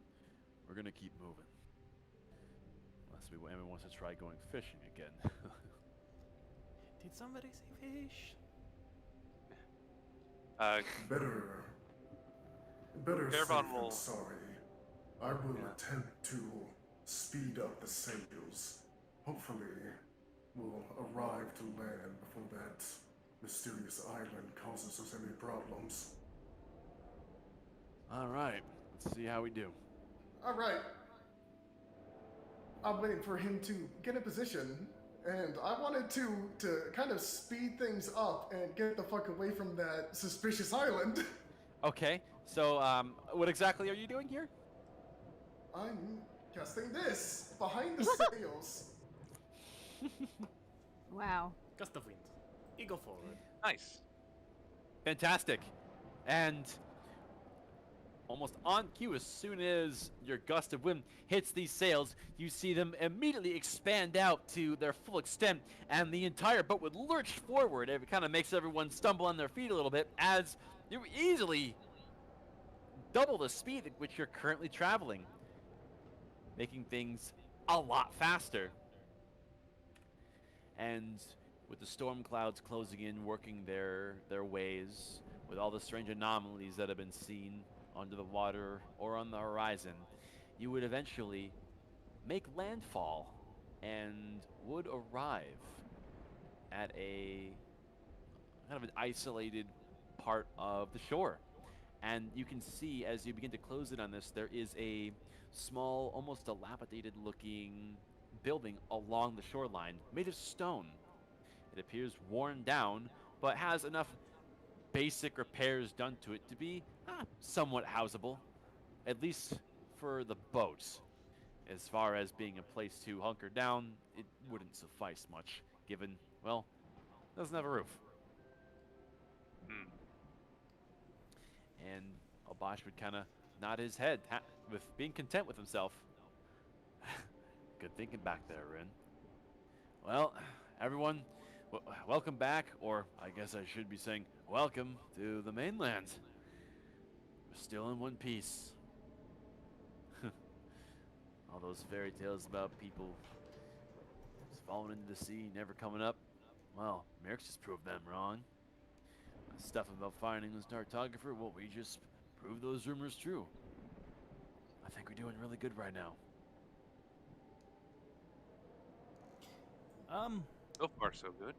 We're gonna keep moving. Unless anyone wants to try going fishing again. Did somebody say fish? Better safe Caravan than will... sorry. I will attempt to speed up the sails. Hopefully, we'll arrive to land before that mysterious island causes us any problems. All right, let's see how we do. All right. I'm waiting for him to get in position, And I wanted to kind of speed things up and get the fuck away from that suspicious island. Okay, so what exactly are you doing here? I'm casting this behind the sails. Wow. Gust of wind. Eagle forward. Nice. Fantastic. And almost on cue, as soon as your gust of wind hits these sails, you see them immediately expand out to their full extent, and the entire boat would lurch forward. It kind of makes everyone stumble on their feet a little bit as you easily double the speed at which you're currently traveling, making things a lot faster. And with the storm clouds closing in, working their ways, with all the strange anomalies that have been seen under the water or on the horizon, you would eventually make landfall and would arrive at a kind of an isolated part of the shore. And you can see as you begin to close in on this, there is a small, almost dilapidated looking building along the shoreline made of stone. It appears worn down, but has enough basic repairs done to it to be somewhat houseable, at least for the boats. As far as being a place to hunker down, it wouldn't suffice much, given, well, it doesn't have a roof. Hmm. And Obash would kind of nod his head, with being content with himself. Good thinking back there, Rin. Well, everyone, welcome back, or I guess I should be saying welcome to the mainland. We're still in one piece. All those fairy tales about people just falling into the sea, never coming up. Well, Merrick's just proved them wrong. Stuff about finding this cartographer, well, we just proved those rumors true. I think we're doing really good right now. So far, so good.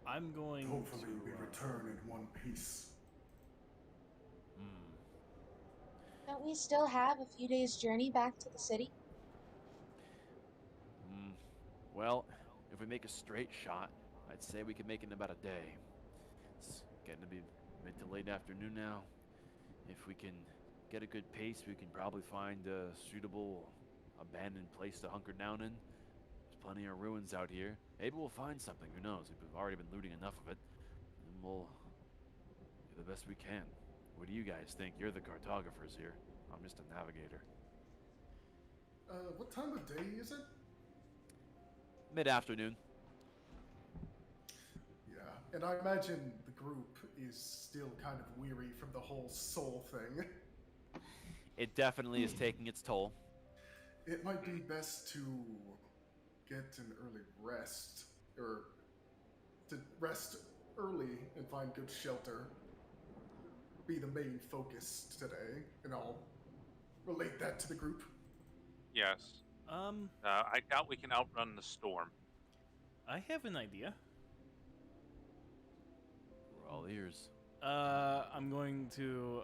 I'm going Hopefully to. we return in one piece. Don't we still have a few days' journey back to the city? Well, if we make a straight shot, I'd say we could make it in about a day. It's getting to be mid to late afternoon now. If we can get a good pace, we can probably find a suitable abandoned place to hunker down in. There's plenty of ruins out here. Maybe we'll find something, who knows? We've already been looting enough of it. And we'll do the best we can. What do you guys think? You're the cartographers here. I'm just a navigator. What time of day is it? Mid-afternoon. Yeah, and I imagine the group is still kind of weary from the whole soul thing. It definitely is taking its toll. It might be best to get an early rest, or to rest early and find good shelter. Be the main focus today, and I'll relate that to the group. Yes. Um, I doubt we can outrun the storm. I have an idea. We're all ears. I'm going to.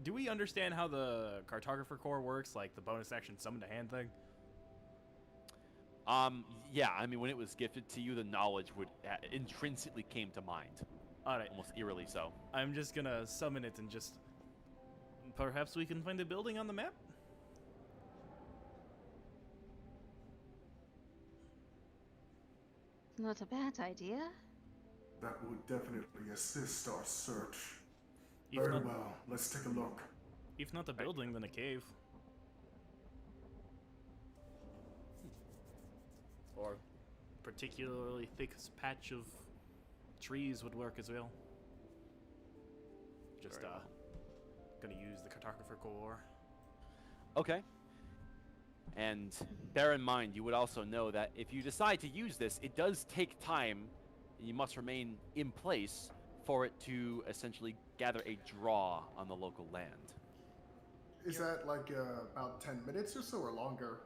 Do we understand how the cartographer core works? Like the bonus action summon to hand thing? Yeah, I mean, when it was gifted to you, the knowledge would intrinsically came to mind. Alright. Almost eerily so. I'm just gonna summon it and just. Perhaps we can find a building on the map? Not a bad idea. That would definitely assist our search. If Very not, well, let's take a look. if not a building, then a cave. Or particularly thick patch of trees would work as well. Just Very well. gonna use the cartographer core. Okay. And bear in mind, you would also know that if you decide to use this, it does take time. You must remain in place for it to essentially gather a draw on the local land. Is that like about 10 minutes or so, or longer?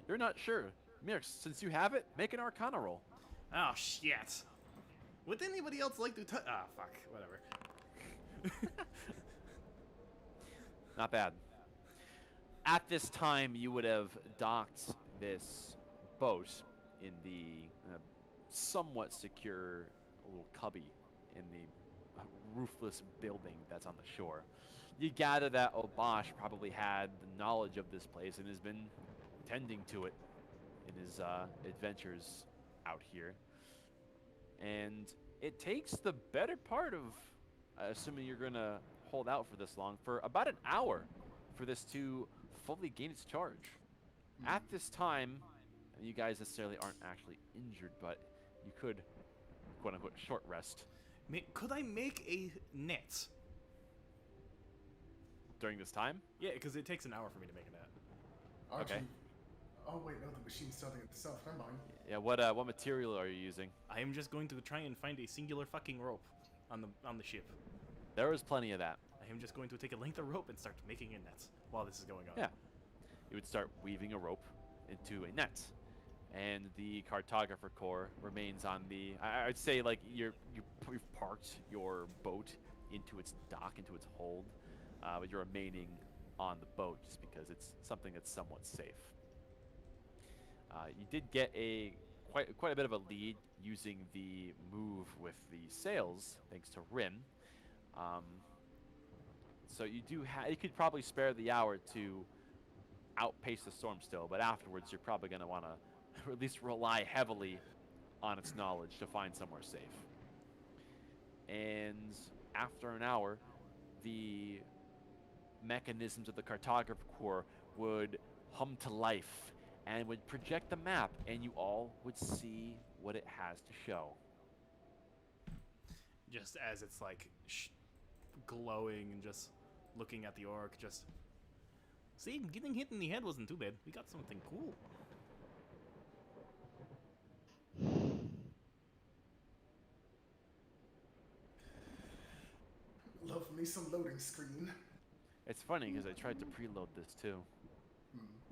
You're not sure. Mirx, since you have it, make an Arcana roll. Oh shit! Would anybody else like to fuck, whatever. Not bad. At this time, you would have docked this boat in the somewhat secure little cubby in the roofless building that's on the shore. You gather that Obosh probably had the knowledge of this place and has been tending to it in his adventures out here. And it takes the better part of, assuming you're going to hold out for this long, for about an hour for this to fully gain its charge. At this time, you guys necessarily aren't actually injured, but you could, quote unquote, short rest Could I make a net? during this time. Yeah, because it takes an hour for me to make a net. Aren't Okay. you- Oh wait, no, the machine's starting itself. Never mind. Yeah, what material are you using? I am just going to try and find a singular fucking rope on the ship. There is plenty of that. I am just going to take a length of rope and start making a net while this is going on. Yeah. You would start weaving a rope into a net. And the cartographer core remains on the. I'd say like you've parked your boat into its dock, into its hold, but you're remaining on the boat just because it's something that's somewhat safe. You did get quite a bit of a lead using the move with the sails, thanks to Rin. So you could probably spare the hour to outpace the storm still, but afterwards you're probably going to want to at least rely heavily on its knowledge to find somewhere safe. And after an hour, the mechanisms of the cartographer core would hum to life and would project the map, and you all would see what it has to show. Just as it's like glowing and just looking at the orc, just see, getting hit in the head wasn't too bad. We got something cool. Love me some loading screen. It's funny because I tried to preload this too.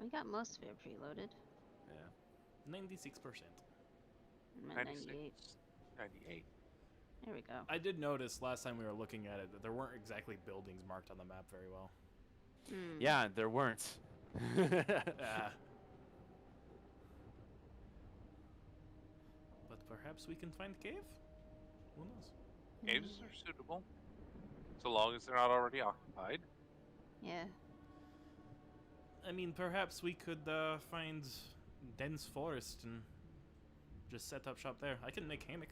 We got most of it preloaded. Yeah. 96%. I'm at 96, 98. 98. There we go. I did notice last time we were looking at it that there weren't exactly buildings marked on the map very well. Hmm. Yeah, there weren't. But perhaps we can find cave? Who knows? Caves are suitable, so long as they're not already occupied. Yeah. I mean, perhaps we could find dense forest and just set up shop there. I can make hammock.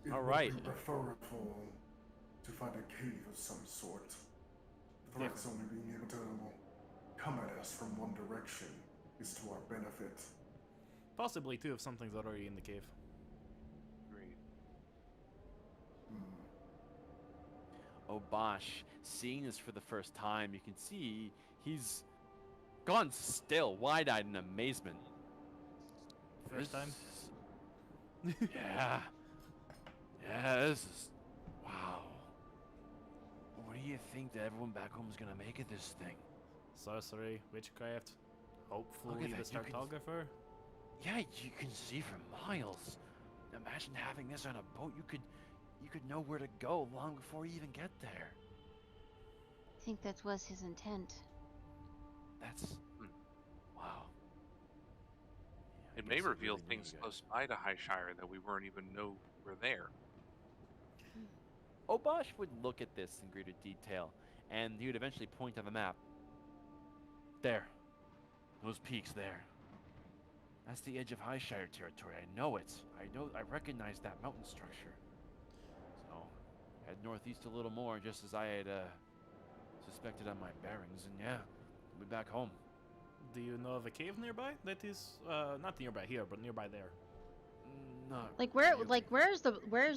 It All would right. be preferable to find a cave of some sort. The threats only being able to come at us from one direction is to our benefit. Possibly, too, if something's already in the cave. Agreed. Oh, Bosch, seeing this for the first time, you can see he's gone still, wide-eyed in amazement. First time? Yeah. Yeah, this is... Wow. What do you think that everyone back home is going to make of this thing? Sorcery, witchcraft, hopefully Look at the that, you can- cartographer. Yeah, you can see for miles. Imagine having this on a boat. You could know where to go long before you even get there. I think that was his intent. That's... Wow. Yeah, I It may guess reveal really knew things you guys. close by to Highshire that we weren't even know were there. Obosh would look at this in greater detail, and he would eventually point on the map. There. Those peaks there. That's the edge of Highshire territory. I know it. I recognize that mountain structure. So, head northeast a little more, just as I had suspected on my bearings, and yeah, we'll be back home. Do you know of a cave nearby? That is, not nearby here, but nearby there. Not Like where? really. Like where's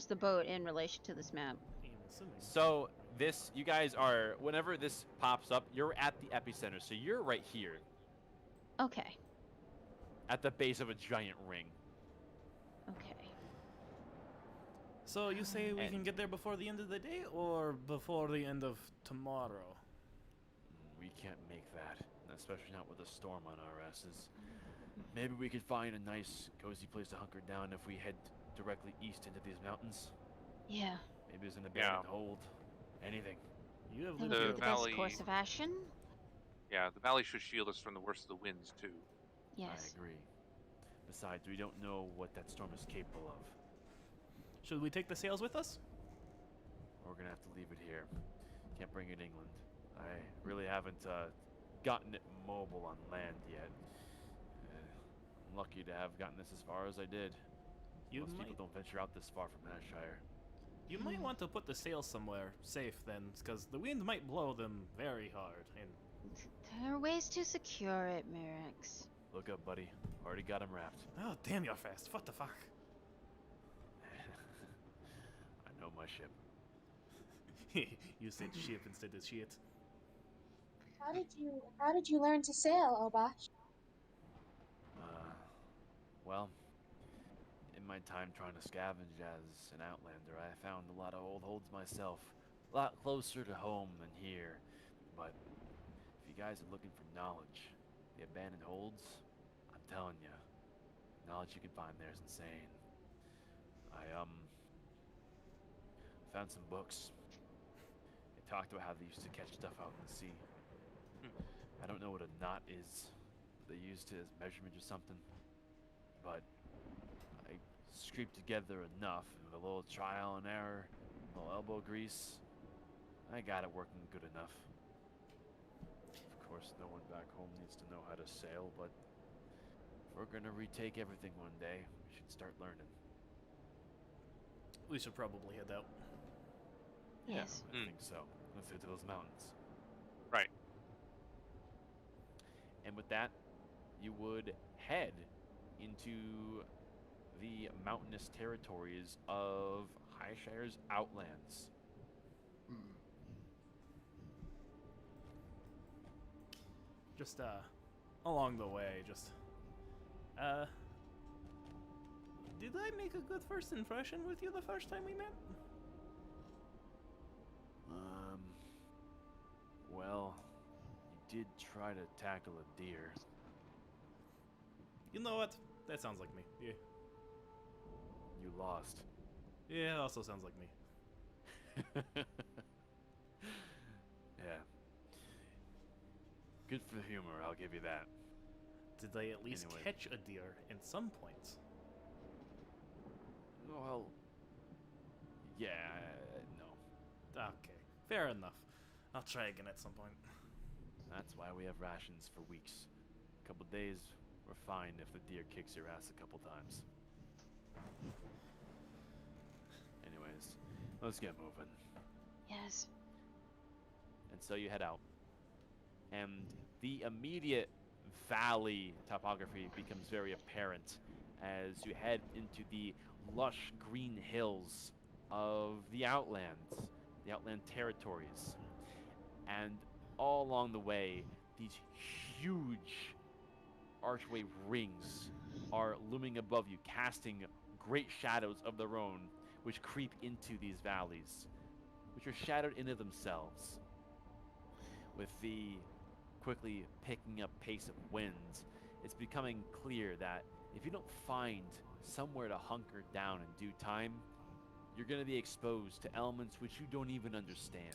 the boat in relation to this map? I'm assuming. So this, you guys are, whenever this pops up, you're at the epicenter. So you're right here, Okay. at the base of a giant ring. Okay. So you say we And- can get there before the end of the day, or before the end of tomorrow? We can't make that, especially not with a storm on our asses. Maybe we could find a nice, cozy place to hunker down if we head directly east into these mountains. Yeah. Maybe there's an abandoned hold. Anything. You have That lived would here. be the best valley- course of action. Yeah, the valley should shield us from the worst of the winds too. Yes. I agree. Besides, we don't know what that storm is capable of. Should we take the sails with us? We're gonna have to leave it here. Can't bring it England. I really haven't gotten it mobile on land yet. I'm lucky to have gotten this as far as I did. Most people don't venture out this far from Ashire. You might want to put the sails somewhere safe then, because the wind might blow them very hard. And There are ways to secure it, Mirix. Look up, buddy. Already got him wrapped. oh, damn, you're fast. What the fuck? I know my ship. You said ship instead of shit. How did you learn to sail, Obash? Well, in my time trying to scavenge as an outlander, I found a lot of old holds myself. A lot closer to home than here. But if you guys are looking for knowledge, the abandoned holds, I'm telling you, knowledge you can find there is insane. I found some books. They talked about how they used to catch stuff out in the sea. I don't know what a knot is. They used it as measurement or something. But I scraped together enough with a little trial and error, a little elbow grease. I got it working good enough. Of course, no one back home needs to know how to sail, but if we're gonna retake everything one day, we should start learning. We should probably head out. Yes. I think so. Let's head to those mountains. Right. And with that, you would head into the mountainous territories of Highshire's Outlands. Just, along the way, just, did I make a good first impression with you the first time we met? Well, you did try to tackle a deer. You know what? That sounds like me. Yeah. You lost. Yeah, it also sounds like me. Yeah. Good for the humor, I'll give you that. Did I at least Anyway. catch a deer in some points? Well, yeah, no. Okay, fair enough. I'll try again at some point. That's why we have rations for weeks. A couple days, we're fine if the deer kicks your ass a couple times. Anyways, let's get moving. Yes. And so you head out. And the immediate valley topography becomes very apparent as you head into the lush green hills of the Outlands, the Outland territories. And all along the way, these huge archway rings are looming above you, casting great shadows of their own, which creep into these valleys, which are shadowed into themselves. With the quickly picking up pace of winds, it's becoming clear that if you don't find somewhere to hunker down in due time, you're going to be exposed to elements which you don't even understand.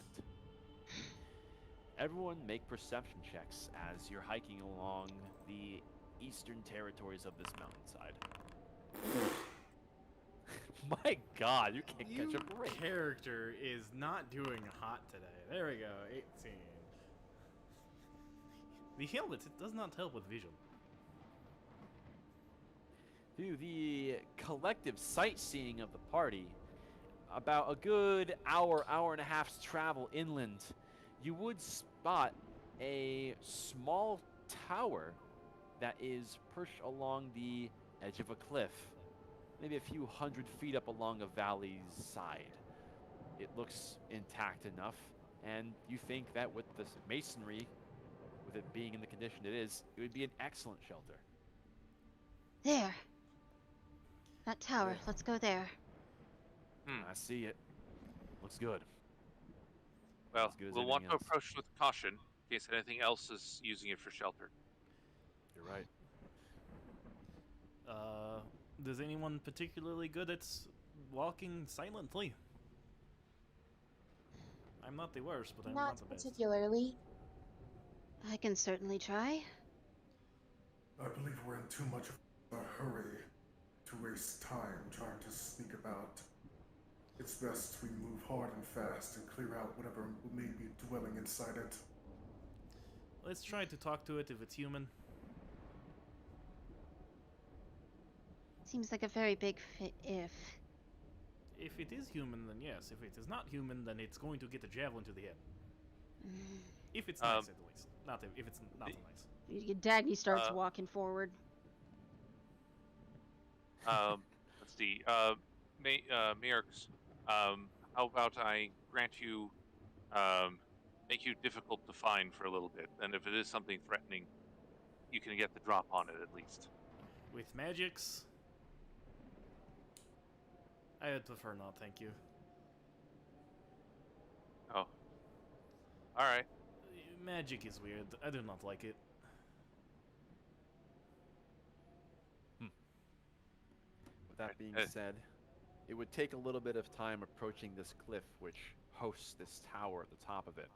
Everyone make perception checks as you're hiking along the eastern territories of this mountainside. My god, you can't catch a break. Character is not doing hot today. There we go, 18. The helmet, it does not help with vision. To the collective sightseeing of the party, about a good hour and a half's travel inland, you would spot a small tower that is perched along the edge of a cliff, maybe a few hundred feet up along a valley's side. It looks intact enough, and you think that with this masonry, with it being in the condition it is, it would be an excellent shelter. There. That tower. Let's go there. I see it. Looks good. Well, As good as we'll want to anything else. approach with caution in case anything else is using it for shelter. You're right. Does anyone particularly good at walking silently? I'm not the worst, but I'm Not not the best. particularly. I can certainly try. I believe we're in too much of a hurry to waste time trying to sneak about. It's best we move hard and fast and clear out whatever may be dwelling inside it. Let's try to talk to it if it's human. Seems like a very big if. If it is human, then yes. If it is not human, then it's going to get a javelin to the head. If it's nice, at least. Not if it's not nice. Dagny starts walking forward. Let's see. Mirks, how about I grant you, make you difficult to find for a little bit, and if it is something threatening, you can get the drop on it at least. With magics? I would prefer not, thank you. Oh. Alright. Magic is weird. I do not like it. With that being said, it would take a little bit of time approaching this cliff which hosts this tower at the top of it.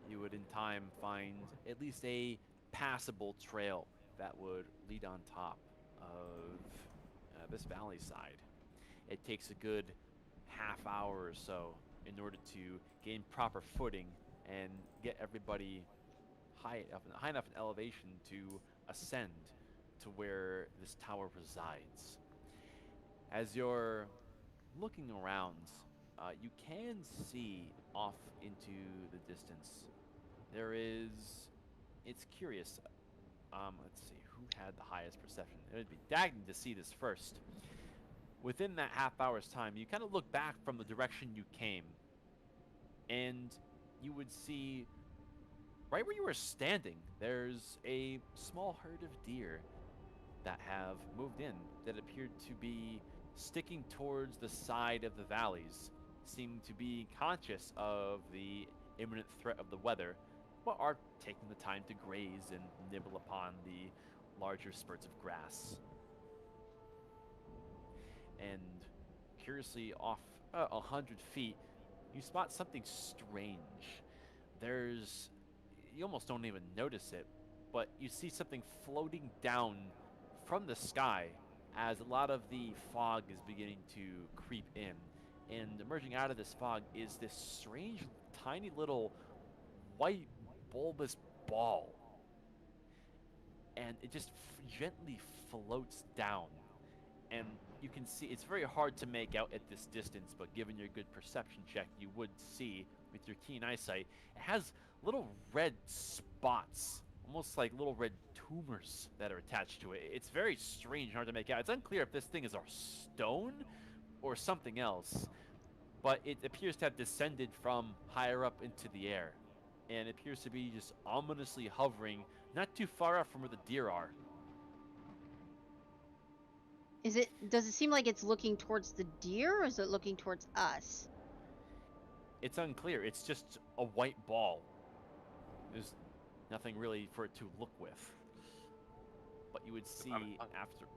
You would in time find at least a passable trail that would lead on top of this valley side. It takes a good half hour or so in order to gain proper footing and get everybody high enough in elevation to ascend to where this tower resides. As you're looking around, you can see off into the distance. It's curious. Let's see, who had the highest perception? It would be Dagny to see this first. Within that half hour's time, you kind of look back from the direction you came, and you would see right where you were standing, there's a small herd of deer that have moved in that appeared to be sticking towards the side of the valleys, seem to be conscious of the imminent threat of the weather, but are taking the time to graze and nibble upon the larger spurts of grass. And curiously, off 100 feet, you spot something strange. You almost don't even notice it, but you see something floating down from the sky as a lot of the fog is beginning to creep in. And emerging out of this fog is this strange, tiny little white bulbous ball. And it just gently floats down. And you can see, it's very hard to make out at this distance, but given your good perception check, you would see with your keen eyesight, it has little red spots, almost like little red tumors that are attached to it. It's very strange and hard to make out. It's unclear if this thing is a stone or something else, but it appears to have descended from higher up into the air, and it appears to be just ominously hovering not too far off from where the deer are. Does it seem like it's looking towards the deer, or is it looking towards us? It's unclear. It's just a white ball. There's nothing really for it to look with. But you would see after...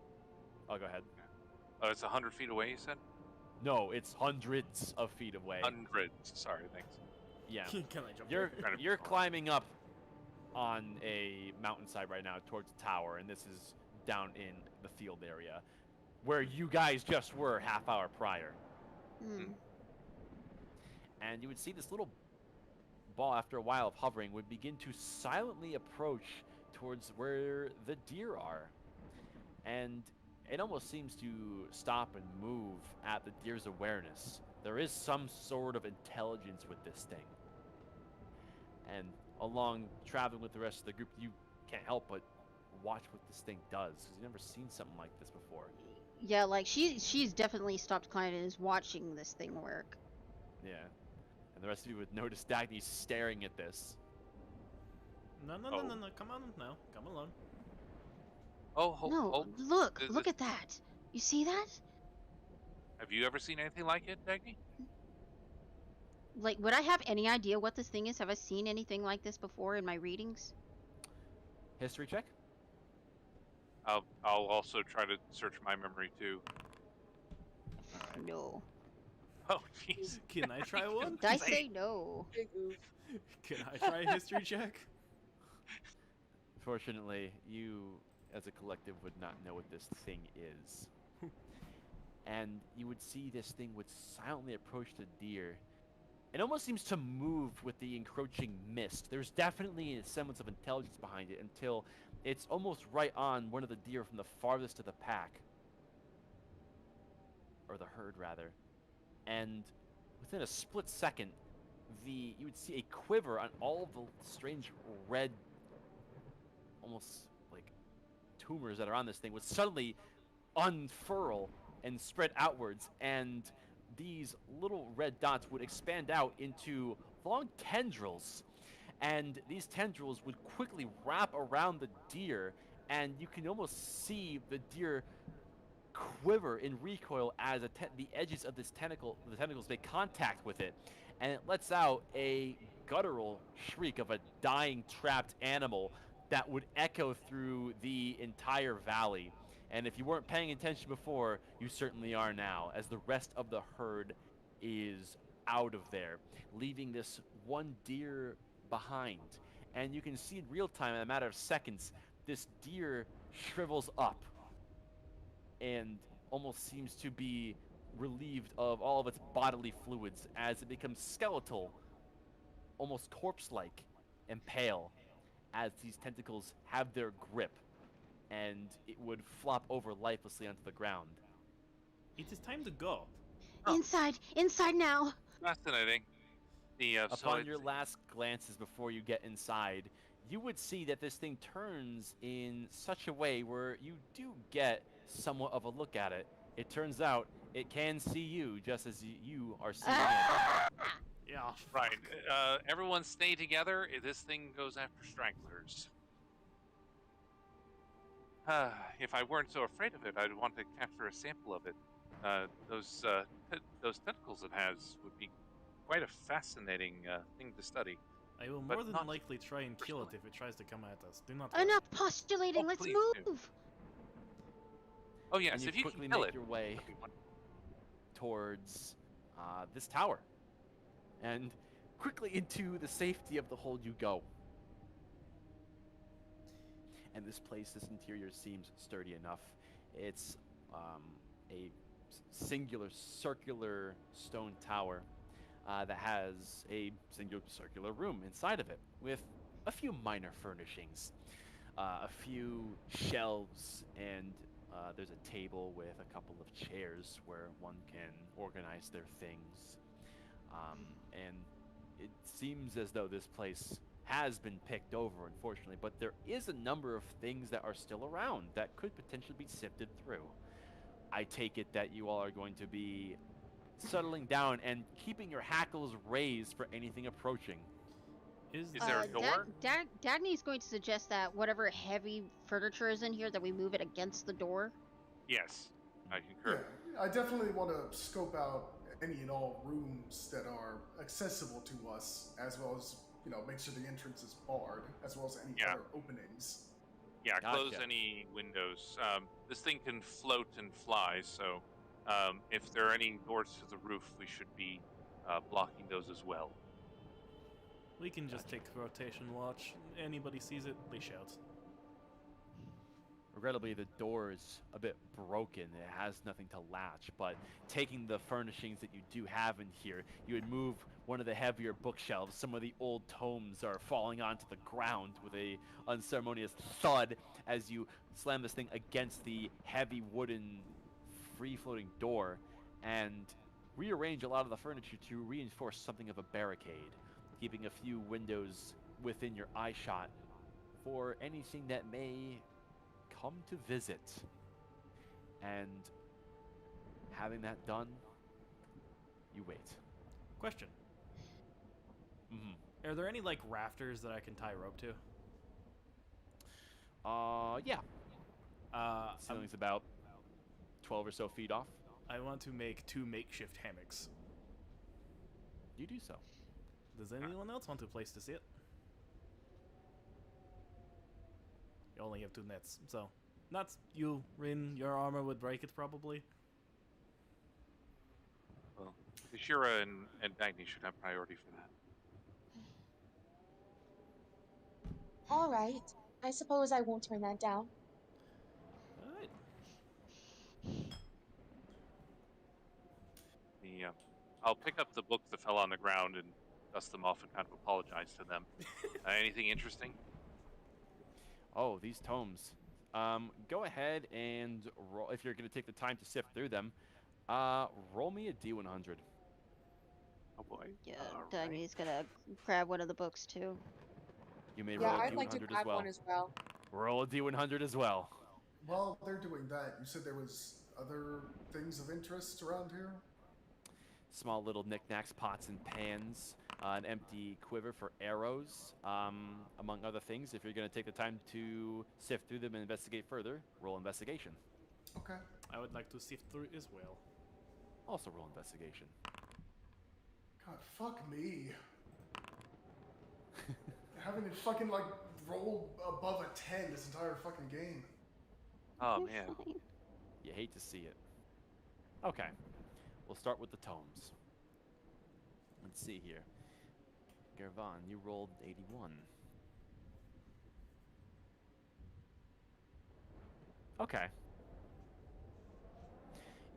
Oh, go ahead. Oh, it's 100 feet away, you said? No, it's hundreds of feet away. Hundreds. Sorry, thanks. Yeah. Can I jump You're climbing up on a mountainside right now towards the tower, and this is down in the field area where you guys just were half hour prior. And you would see this little ball, after a while of hovering, would begin to silently approach towards where the deer are. And it almost seems to stop and move at the deer's awareness. There is some sort of intelligence with this thing. And along traveling with the rest of the group, you can't help but watch what this thing does, because you've never seen something like this before. Yeah, like she's definitely stopped climbing and is watching this thing work. Yeah. And the rest of you would notice Dagny staring at this. No, come on, no, come along. Look at that. You see that? Have you ever seen anything like it, Dagny? Like, would I have any idea what this thing is? Have I seen anything like this before in my readings? History check? I'll also try to search my memory too. No. Oh, jeez. Can I try one? I say no. Big oof. Can I try a history check? Fortunately, you, as a collective, would not know what this thing is. And you would see this thing would silently approach the deer. It almost seems to move with the encroaching mist. There's definitely a semblance of intelligence behind it until it's almost right on one of the deer from the farthest of the pack. Or the herd, rather. And within a split second, you would see a quiver on all of the strange red, almost like tumors that are on this thing would suddenly unfurl and spread outwards, and these little red dots would expand out into long tendrils, and these tendrils would quickly wrap around the deer, and you can almost see the deer quiver in recoil as the edges of the tentacles make contact with it, and it lets out a guttural shriek of a dying, trapped animal that would echo through the entire valley. And if you weren't paying attention before, you certainly are now, as the rest of the herd is out of there, leaving this one deer behind. And you can see in real time, in a matter of seconds, this deer shrivels up and almost seems to be relieved of all of its bodily fluids as it becomes skeletal, almost corpse-like and pale, as these tentacles have their grip, and it would flop over lifelessly onto the ground. It is time to go. Oh. Inside now. Fascinating. Upon your last glances before you get inside, you would see that this thing turns in such a way where you do get somewhat of a look at it. It turns out it can see you just as you are seeing it. Yeah. Right. Everyone stay together. This thing goes after stragglers. If I weren't so afraid of it, I'd want to capture a sample of it. Those tentacles it has would be quite a fascinating thing to study. I will But more than not likely try and kill it personally. if it tries to come at us. Do not worry. Enough postulating. Oh, Let's please do. move. Oh yes, And you if you quickly can kill make it. your way towards this tower. And quickly into the safety of the hold you go. And this interior seems sturdy enough. It's a singular circular stone tower that has a singular circular room inside of it with a few minor furnishings, a few shelves, and there's a table with a couple of chairs where one can organize their things. And it seems as though this place has been picked over, unfortunately, but there is a number of things that are still around that could potentially be sifted through. I take it that you all are going to be settling down and keeping your hackles raised for anything approaching. Is there a door? Dagny's going to suggest that whatever heavy furniture is in here, that we move it against the door. Yes, I concur. Yeah, I definitely want to scope out any and all rooms that are accessible to us, as well as, make sure the entrance is barred, as well as any other openings. Yeah, close Gotcha. any windows. This thing can float and fly, so if there are any doors to the roof, we should be blocking those as well. We can just take rotation watch. Anybody sees it, they shout. Regrettably, the door is a bit broken. It has nothing to latch, but taking the furnishings that you do have in here, you would move one of the heavier bookshelves. Some of the old tomes are falling onto the ground with a unceremonious thud as you slam this thing against the heavy wooden free-floating door and rearrange a lot of the furniture to reinforce something of a barricade, keeping a few windows within your eye shot for anything that may come to visit. And having that done, you wait. Question. Mm-hmm. Are there any, rafters that I can tie rope to? Yeah. I'm- Ceiling's about 12 or so feet off. I want to make 2 makeshift hammocks. You do so. Does anyone else want a place to sit? You only have 2 nets, so... Not you, Rin. Your armor would break it, probably. Well, Ishira and Dagny should have priority for that. All right. I suppose I won't turn that down. Alright. I'll pick up the books that fell on the ground and dust them off and kind of apologize to them. Anything interesting? Oh, these tomes. Go ahead and roll if you're going to take the time to sift through them. Roll me a D100. Oh boy. Yeah, Alright. Dagny's gonna grab one of the books too. You may Yeah, roll a I'd like to D100 as grab well. one as well. Roll a D100 as well. While they're doing that, you said there was other things of interest around here? Small little knickknacks, pots and pans, an empty quiver for arrows, among other things. If you're going to take the time to sift through them and investigate further, roll investigation. Okay. I would like to sift through as well. Also roll investigation. God, fuck me. I haven't even fucking, like, rolled above a 10 this entire fucking game. Oh You're man. fine. You hate to see it. Okay. We'll start with the tomes. Let's see here. Gervan, you rolled 81. Okay.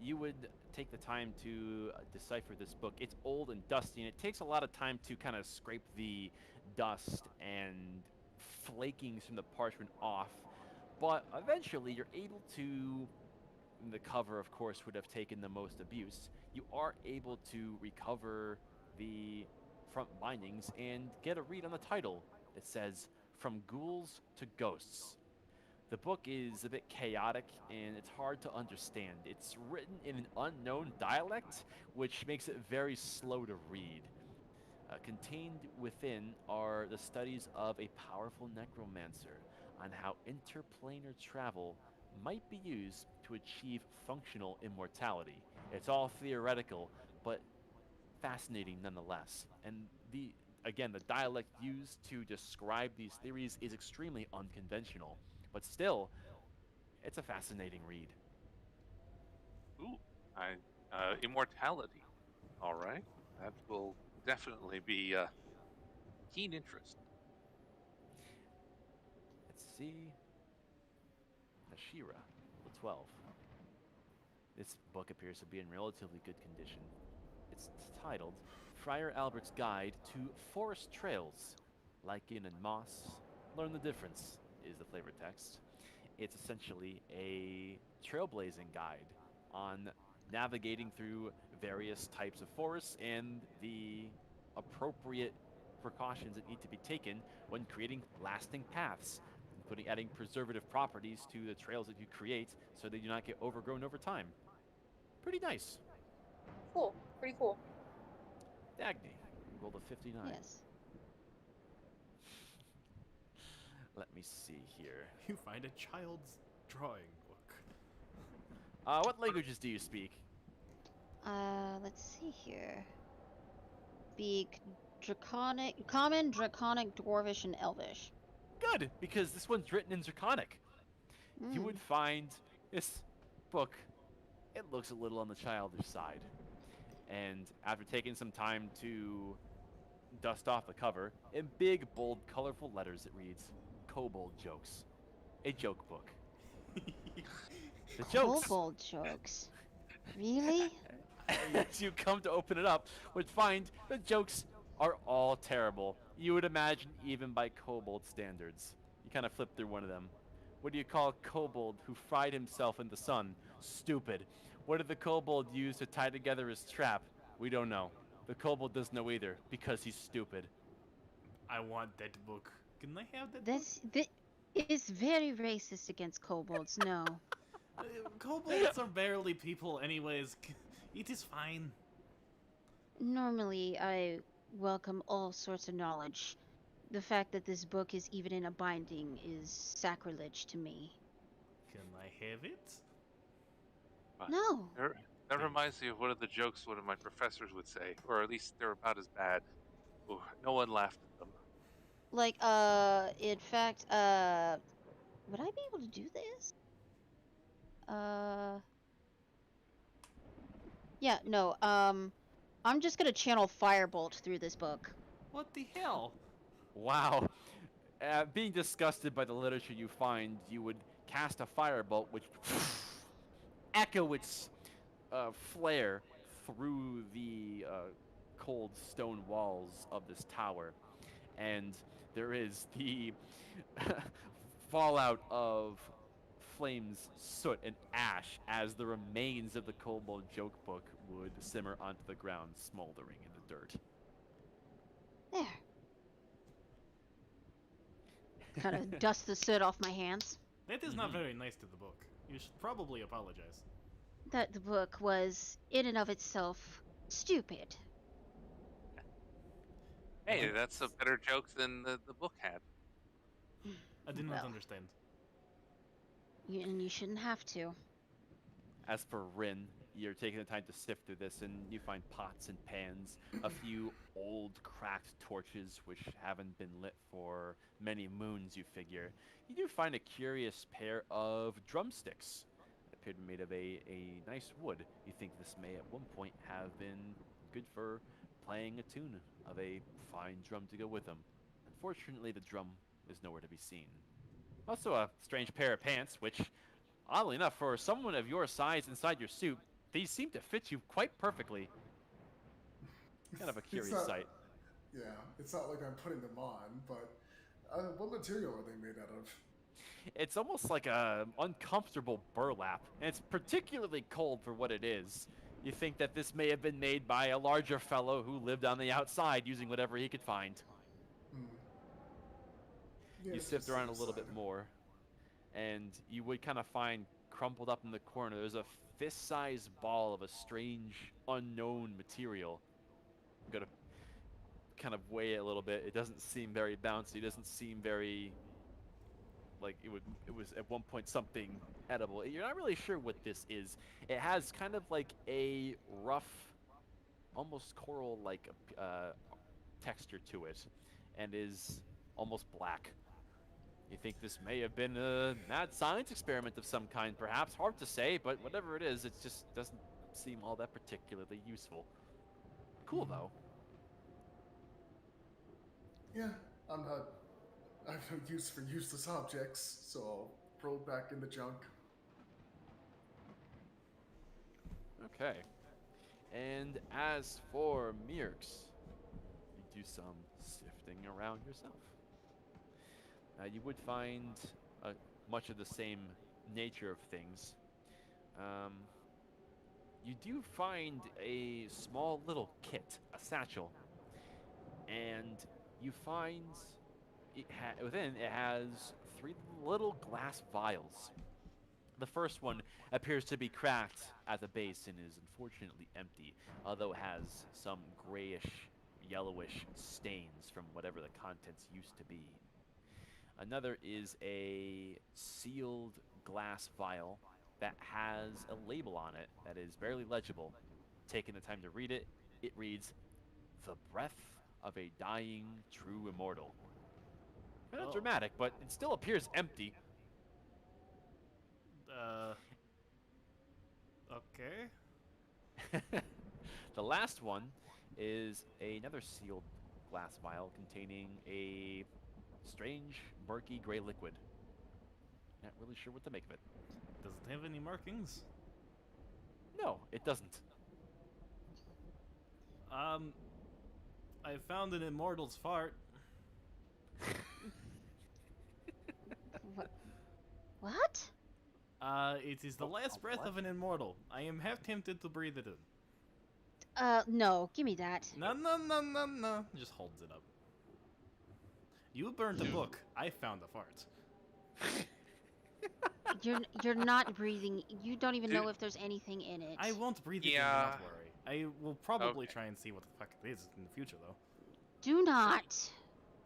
You would take the time to decipher this book. It's old and dusty, and it takes a lot of time to kind of scrape the dust and flakings from the parchment off. But eventually, you're able to. The cover, of course, would have taken the most abuse. You are able to recover the front bindings and get a read on the title. It says, From Ghouls to Ghosts. The book is a bit chaotic and it's hard to understand. It's written in an unknown dialect, which makes it very slow to read. Contained within are the studies of a powerful necromancer on how interplanar travel might be used to achieve functional immortality. It's all theoretical, but fascinating nonetheless. And the dialect used to describe these theories is extremely unconventional, but still, it's a fascinating read. Ooh. Immortality. All right. That will definitely be keen interest. Let's see. Nashira, level 12. This book appears to be in relatively good condition. It's titled Friar Albert's Guide to Forest Trails. Lichen and moss, learn the difference, is the flavor text. It's essentially a trailblazing guide on navigating through various types of forests and the appropriate precautions that need to be taken when creating lasting paths, including adding preservative properties to the trails that you create so they do not get overgrown over time. Pretty nice. Cool. Pretty cool. Dagny, you rolled a 59. Yes. Let me see here. You find a child's drawing book. What languages do you speak? Let's see here. Speak Draconic, Common, Draconic, Dwarvish, and Elvish. Good, because this one's written in Draconic. You would find this book, it looks a little on the childish side. And after taking some time to dust off the cover, in big, bold, colorful letters it reads, Kobold Jokes. A joke book. The jokes, Kobold jokes. Really? as you come to open it up, would find the jokes are all terrible. You would imagine even by kobold standards. You kind of flip through one of them. What do you call a kobold who fried himself in the sun? Stupid. What did the kobold use to tie together his trap? We don't know. The kobold doesn't know either, because he's stupid. I want that book. Can I have that This is very racist against kobolds. No. book? Kobolds are barely people anyways. It is fine. Normally, I welcome all sorts of knowledge. The fact that this book is even in a binding is sacrilege to me. Can I have it? No. That reminds me of one of the jokes one of my professors would say, or at least they're about as bad. Ooh, no one laughed at them. Like, in fact, would I be able to do this? Yeah, no, I'm just gonna channel Firebolt through this book. What the hell? Wow. Being disgusted by the literature you find, you would cast a firebolt which echo its flare through the cold stone walls of this tower. And there is the fallout of flames, soot, and ash as the remains of the Kobold joke book would simmer onto the ground, smoldering in the dirt. There. Kind of dust the soot off my hands. That is not very nice to the book. You should probably apologize. That the book was, in and of itself, stupid. Hey, that's a better joke than the book had. I did not Well. understand. And you shouldn't have to. As for Rin, you're taking the time to sift through this, and you find pots and pans, a few old cracked torches which haven't been lit for many moons, you figure. You do find a curious pair of drumsticks that appear to be made of a nice wood. You think this may at one point have been good for playing a tune of a fine drum to go with them. Unfortunately, the drum is nowhere to be seen. Also a strange pair of pants, which, oddly enough, for someone of your size inside your suit, these seem to fit you quite perfectly. Kind of a curious sight. Yeah, it's not like I'm putting them on, but what material are they made out of? It's almost like a uncomfortable burlap, and it's particularly cold for what it is. You think that this may have been made by a larger fellow who lived on the outside using whatever he could find. Yeah, You it's sift just around a little bit inside. more, and you would kind of find crumpled up in the corner, there's a fist-sized ball of a strange, unknown material. I'm gonna kind of weigh it a little bit. It doesn't seem very bouncy. It doesn't seem very like it was at one point something edible. You're not really sure what this is. It has kind of like a rough, almost coral-like texture to it, and is almost black. You think this may have been a mad science experiment of some kind, perhaps. Hard to say, but whatever it is, it just doesn't seem all that particularly useful. Cool, though. Yeah, I have no use for useless objects, so I'll throw it back in the junk. Okay. And as for Mirks, you do some sifting around yourself. You would find much of the same nature of things. You do find a small little kit, a satchel, and you find within it has 3 little glass vials. The first one appears to be cracked at the base and is unfortunately empty, although it has some grayish, yellowish stains from whatever the contents used to be. Another is a sealed glass vial that has a label on it that is barely legible. Taking the time to read it, it reads, "The breath of a dying true immortal." Kind of dramatic, but it still appears empty. Okay. The last one is another sealed glass vial containing a strange, murky gray liquid. Not really sure what to make of it. Does it have any markings? No, it doesn't. I found an immortal's fart. What? It is the last breath of an immortal. I am half tempted to breathe it in. No, give me that. No. Just holds it up. You burnt a book. I found a fart. You're not breathing. You don't even know if there's anything in it. I won't breathe it in, do not worry. I will probably try and see what the fuck it is in the future, though. Do not.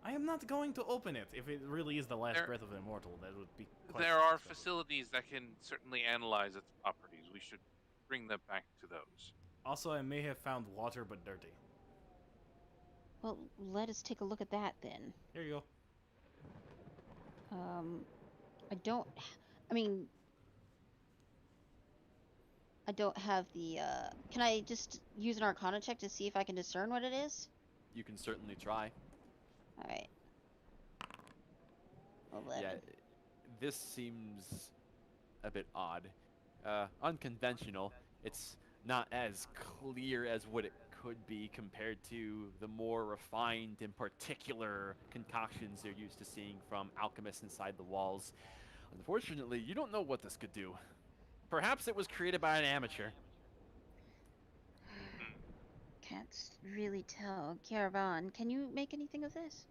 I am not going to open it. If it really is the last breath of an immortal, that would be quite There are facilities that can certainly analyze its properties. We should bring them back to those. Also, I may have found water, but dirty. Well, let us take a look at that then. Here you go. I don't... I mean... I don't have the, can I just use an Arcana check to see if I can discern what it is? You can certainly try. Alright. 11. Yeah, this seems a bit odd. Unconventional. It's not as clear as what it could be compared to the more refined and particular concoctions you're used to seeing from alchemists inside the walls. Unfortunately, you don't know what this could do. Perhaps it was created by an amateur. Can't really tell. Caravan, can you make anything of this?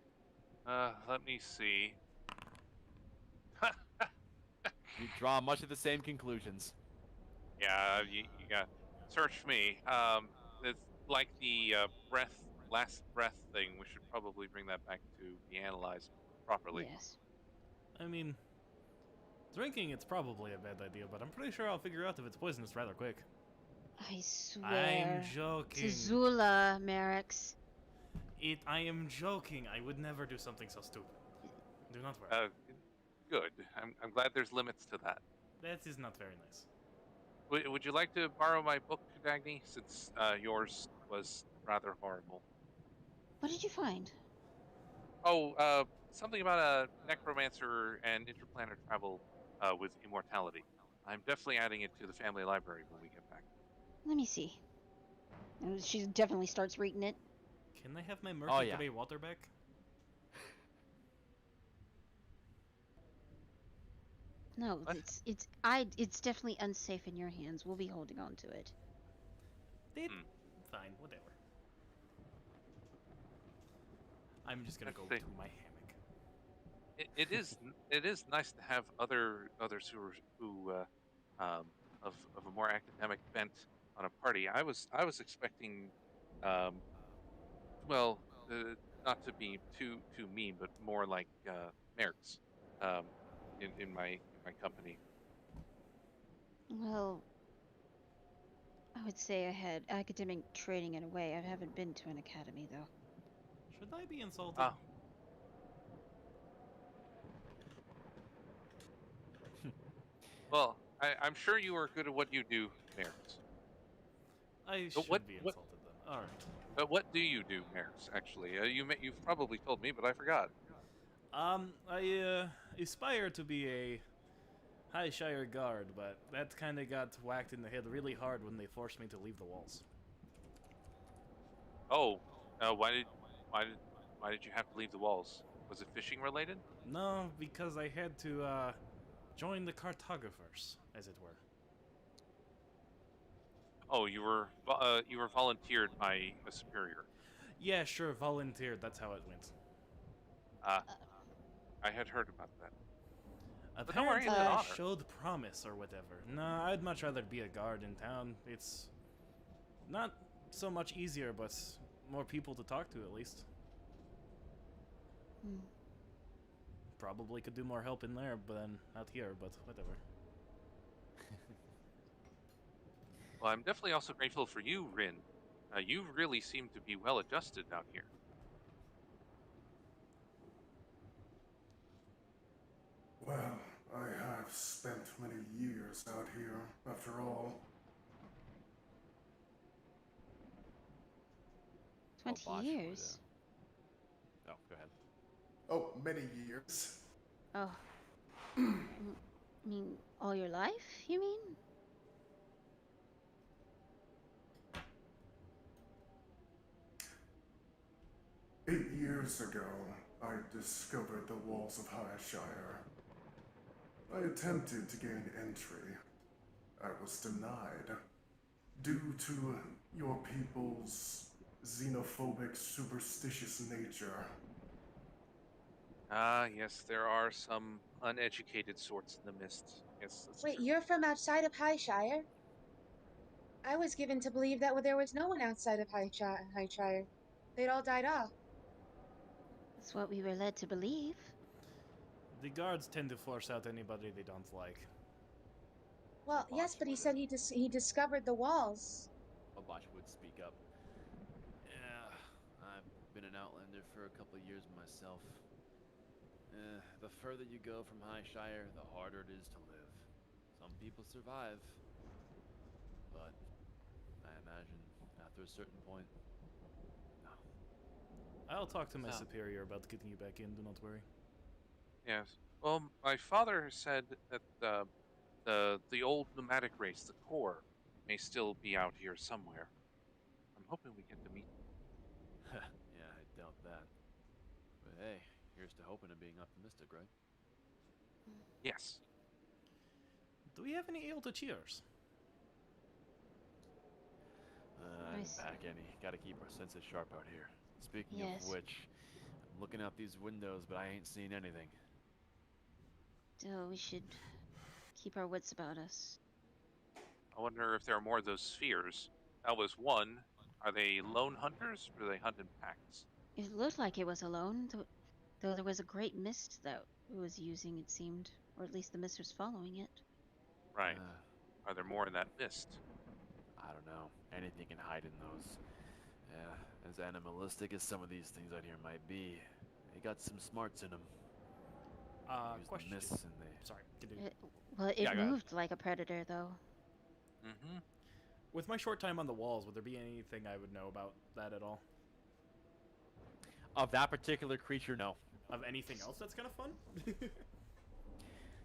Let me see. You draw much of the same conclusions. Yeah, you got search me. It's like the last breath thing. We should probably bring that back to be analyzed properly. Yes. I mean, drinking it's probably a bad idea, but I'm pretty sure I'll figure out if it's poisonous rather quick. I swear. I'm joking. To Zula, Merrick's. I am joking. I would never do something so stupid. Do not worry. Good. I'm glad there's limits to that. That is not very nice. Would you like to borrow my book, Dagny, since yours was rather horrible? What did you find? Oh, something about a necromancer and interplanar travel with immortality. I'm definitely adding it to the family library when we get back. Let me see. She definitely starts reading it. Can I have my murky yeah. gray water back? No, What? it's definitely unsafe in your hands. We'll be holding on to it. Fine, whatever. I'm just gonna go Let's to see. my hammock. It is nice to have others who of a more academic bent on a party. I was expecting, um, well, not to be too mean, but more like Merrick's, um, in my company. Well, I would say I had academic training in a way. I haven't been to an academy, though. Should I be insulted? Ah, well, I'm sure you are good at what you do, Merrick's. I But should be insulted then. All right. But what do you do, Merrick's? Actually, you've probably told me, but I forgot. I aspire to be a High Shire guard, but that kind of got whacked in the head really hard when they forced me to leave the walls. Oh, why did you have to leave the walls? Was it fishing related? No, because I had to join the cartographers, as it were. Oh, you were volunteered by a superior. Yeah, sure, volunteered. That's how it went. I had heard about that. But don't Apparently, worry, in I honor. showed promise or whatever. No, I'd much rather be a guard in town. It's not so much easier, but more people to talk to at least. Hmm. Probably could do more help in there, but then out here. But whatever. Well, I'm definitely also grateful for you, Rin. You really seem to be well adjusted out here. Well, I have spent many years out here, after all. 20 Bosch would, years. Oh, go ahead. Oh, many years. Oh. I mean, all your life, you mean? Eight years ago, I discovered the walls of Highshire. I attempted to gain entry. I was denied. Due to your people's xenophobic, superstitious nature. Ah, yes, there are some uneducated sorts in the mist. Yes, that's Wait, true. you're from outside of Highshire? I was given to believe that there was no one outside of Highshire. They'd all died off. That's what we were led to believe. The guards tend to force out anybody they don't like. Well, yes, but he said he discovered the walls. Bosch would speak up. Yeah, I've been an outlander for a couple of years myself. The further you go from Highshire, the harder it is to live. Some people survive. but I imagine after a certain point, no. I'll talk to my So- superior about getting you back in. Do not worry. Yes. Well, my father said that the old nomadic race, the core, may still be out here somewhere. I'm hoping we get to meet them. Yeah, I doubt that. But hey, here's to hoping and being optimistic, right? Yes. Do we have any ale to cheers? I Nice. didn't pack any. Gotta keep our senses sharp out here. Speaking Yes. of which, I'm looking out these windows, but I ain't seen anything. So we should keep our wits about us. I wonder if there are more of those spheres. That was one. Are they lone hunters or do they hunt in packs? It looked like it was alone, though there was a great mist that it was using, it seemed. Or at least the mist was following it. Right. Uh, Are there more in that mist? I don't know. Anything can hide in those. Yeah, as animalistic as some of these things out here might be, they got some smarts in them. Use Question. the mists and they... Sorry, continue. Well, it Yeah, go ahead. moved like a predator, though. Mm-hmm. With my short time on the walls, would there be anything I would know about that at all? Of that particular creature, no. Of anything else that's kind of fun?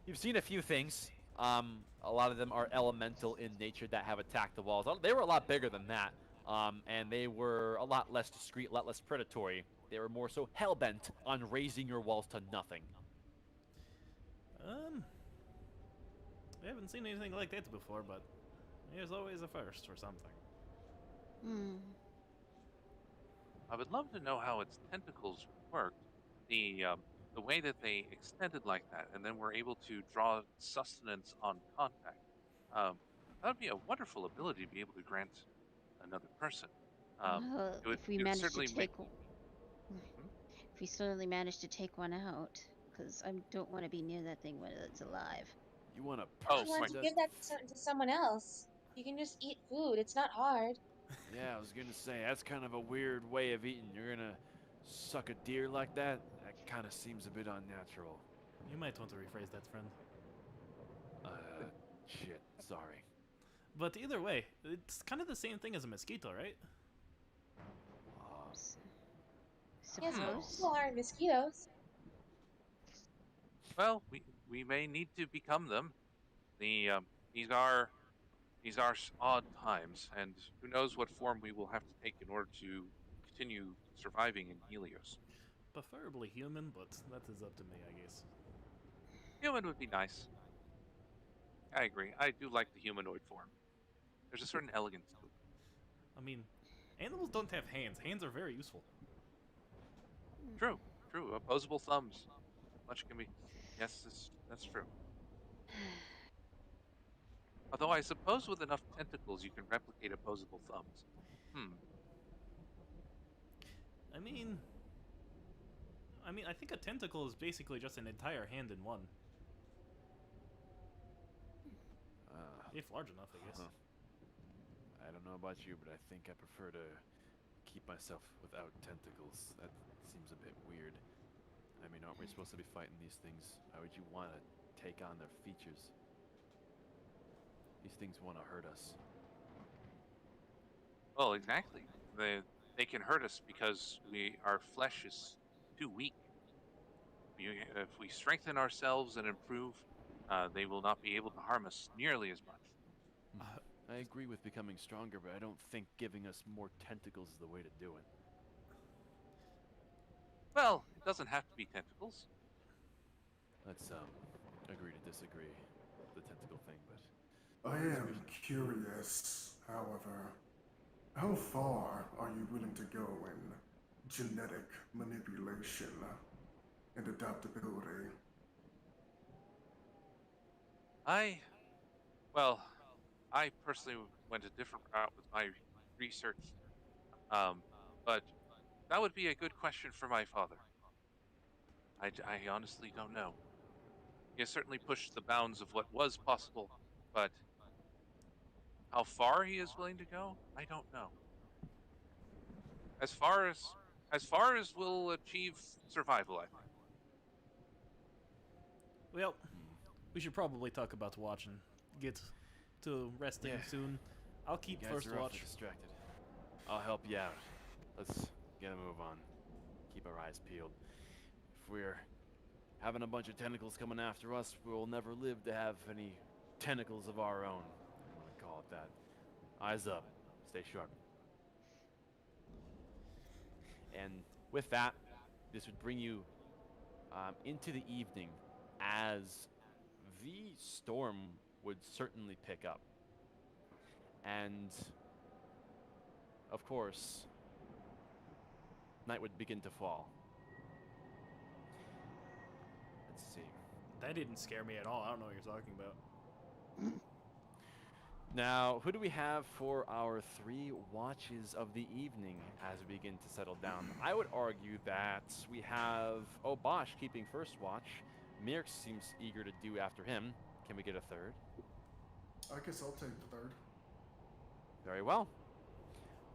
You've seen a few things. A lot of them are elemental in nature that have attacked the walls. They were a lot bigger than that, and they were a lot less discreet, a lot less predatory. They were more so hell-bent on raising your walls to nothing. I haven't seen anything like that before, but there's always a first for something. Hmm. I would love to know how its tentacles worked. The way that they extended like that, and then were able to draw sustenance on contact. That would be a wonderful ability to be able to grant another person. Well, if we it would manage to certainly take, make. if we certainly manage to take one out, because I don't want to be near that thing when it's alive. You want to Oh, You want right. to give that to someone else. You can just eat food. It's not hard. Yeah, I was gonna say, that's kind of a weird way of eating. You're gonna suck a deer like that? That kind of seems a bit unnatural. You might want to rephrase that, friend. Shit, sorry. But either way, it's kind of the same thing as a mosquito, right? Yes, but Suppose. people aren't mosquitoes. Well, we may need to become them. The these are odd times, and who knows what form we will have to take in order to continue surviving in Helios. Preferably human, but that is up to me, I guess. Human would be nice. I agree. I do like the humanoid form. There's a certain elegance to it. I mean, animals don't have hands. Hands are very useful. True. Opposable thumbs. Much can be. Yes, that's true. Although I suppose with enough tentacles you can replicate opposable thumbs. I mean, I think a tentacle is basically just an entire hand in one. If large enough, I guess. I don't know about you, but I think I prefer to keep myself without tentacles. That seems a bit weird. I mean, aren't we supposed to be fighting these things? Why would you want to take on their features? These things want to hurt us. Well, exactly. They can hurt us because our flesh is too weak. If we strengthen ourselves and improve, they will not be able to harm us nearly as much. I agree with becoming stronger, but I don't think giving us more tentacles is the way to do it. Well, it doesn't have to be tentacles. Let's agree to disagree with the tentacle thing, but I am curious, however, how far are you willing to go in genetic manipulation and adaptability? I personally went a different route with my research, but that would be a good question for my father. I honestly don't know. He has certainly pushed the bounds of what was possible, but how far he is willing to go, I don't know. As far as will achieve survival, I think. Well, we should probably talk about watching. Get to resting Yeah. soon. I'll keep You guys first are awfully watch. distracted. I'll help you out. Let's get a move on. Keep our eyes peeled. If we're having a bunch of tentacles coming after us, we'll never live to have any tentacles of our own. I'm gonna call it that. Eyes up. Stay sharp. And with that, this would bring you into the evening as the storm would certainly pick up. And of course, night would begin to fall. Let's see. That didn't scare me at all. I don't know what you're talking about. Now, who do we have for our 3 watches of the evening as we begin to settle down? I would argue that we have Obosh keeping first watch. Mirk seems eager to do after him. Can we get a third? I guess I'll take the third. Very well.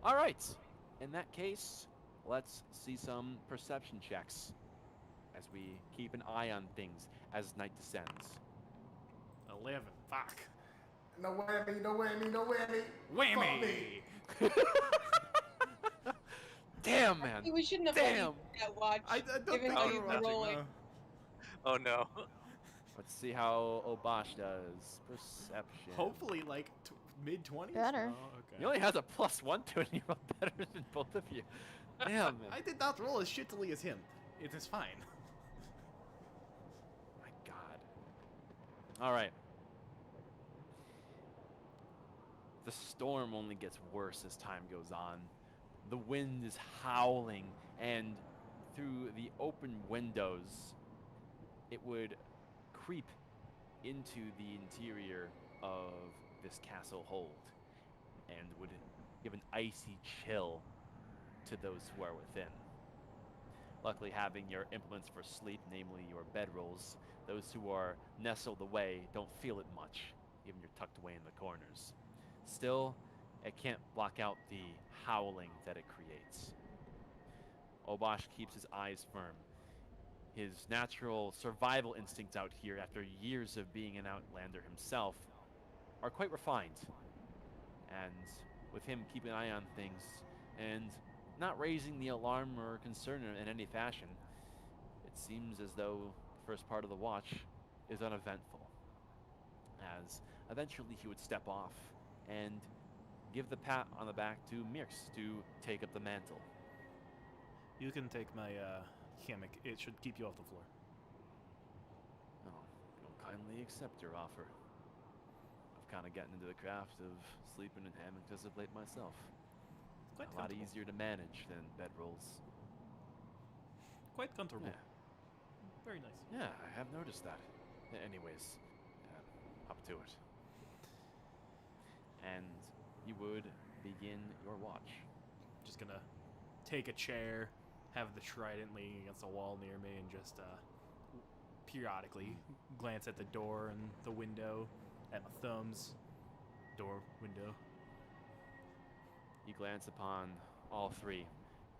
All right. In that case, let's see some perception checks as we keep an eye on things as night descends. 11. Fuck. No whammy, no whammy, no whammy. Whammy! Fuck me. Damn, man. We shouldn't have Damn. rolled that watch. I don't given think how you're you've been watching, rolling. no. Oh no. Let's see how Obosh does. Perception. Hopefully, like, mid-20s? Better. Oh, okay. He only has a +1 to it, and you rolled better than both of you. Damn, man. I did not roll as shittily as him. It is fine. My God. All right. The storm only gets worse as time goes on. The wind is howling, and through the open windows, it would creep into the interior of this castle hold and would give an icy chill to those who are within. Luckily, having your implements for sleep, namely your bedrolls, those who are nestled away don't feel it much, even you're tucked away in the corners. Still, it can't block out the howling that it creates. Obosh keeps his eyes firm. His natural survival instincts out here, after years of being an outlander himself, are quite refined. And with him keeping an eye on things and not raising the alarm or concern in any fashion, it seems as though the first part of the watch is uneventful. As eventually he would step off and give the pat on the back to Mirks to take up the mantle. You can take my hammock. It should keep you off the floor. Oh, you'll kindly accept your offer. I've kind of gotten into the craft of sleeping in hammocks as of late myself. Quite A lot comfortable. easier to manage than bedrolls. Quite comfortable. Yeah. Very nice. Yeah, I have noticed that. Anyways, up to it. And you would begin your watch. Just gonna take a chair, have the trident leaning against the wall near me, and just periodically glance at the door and the window, at my thumbs, door, window. You glance upon all 3,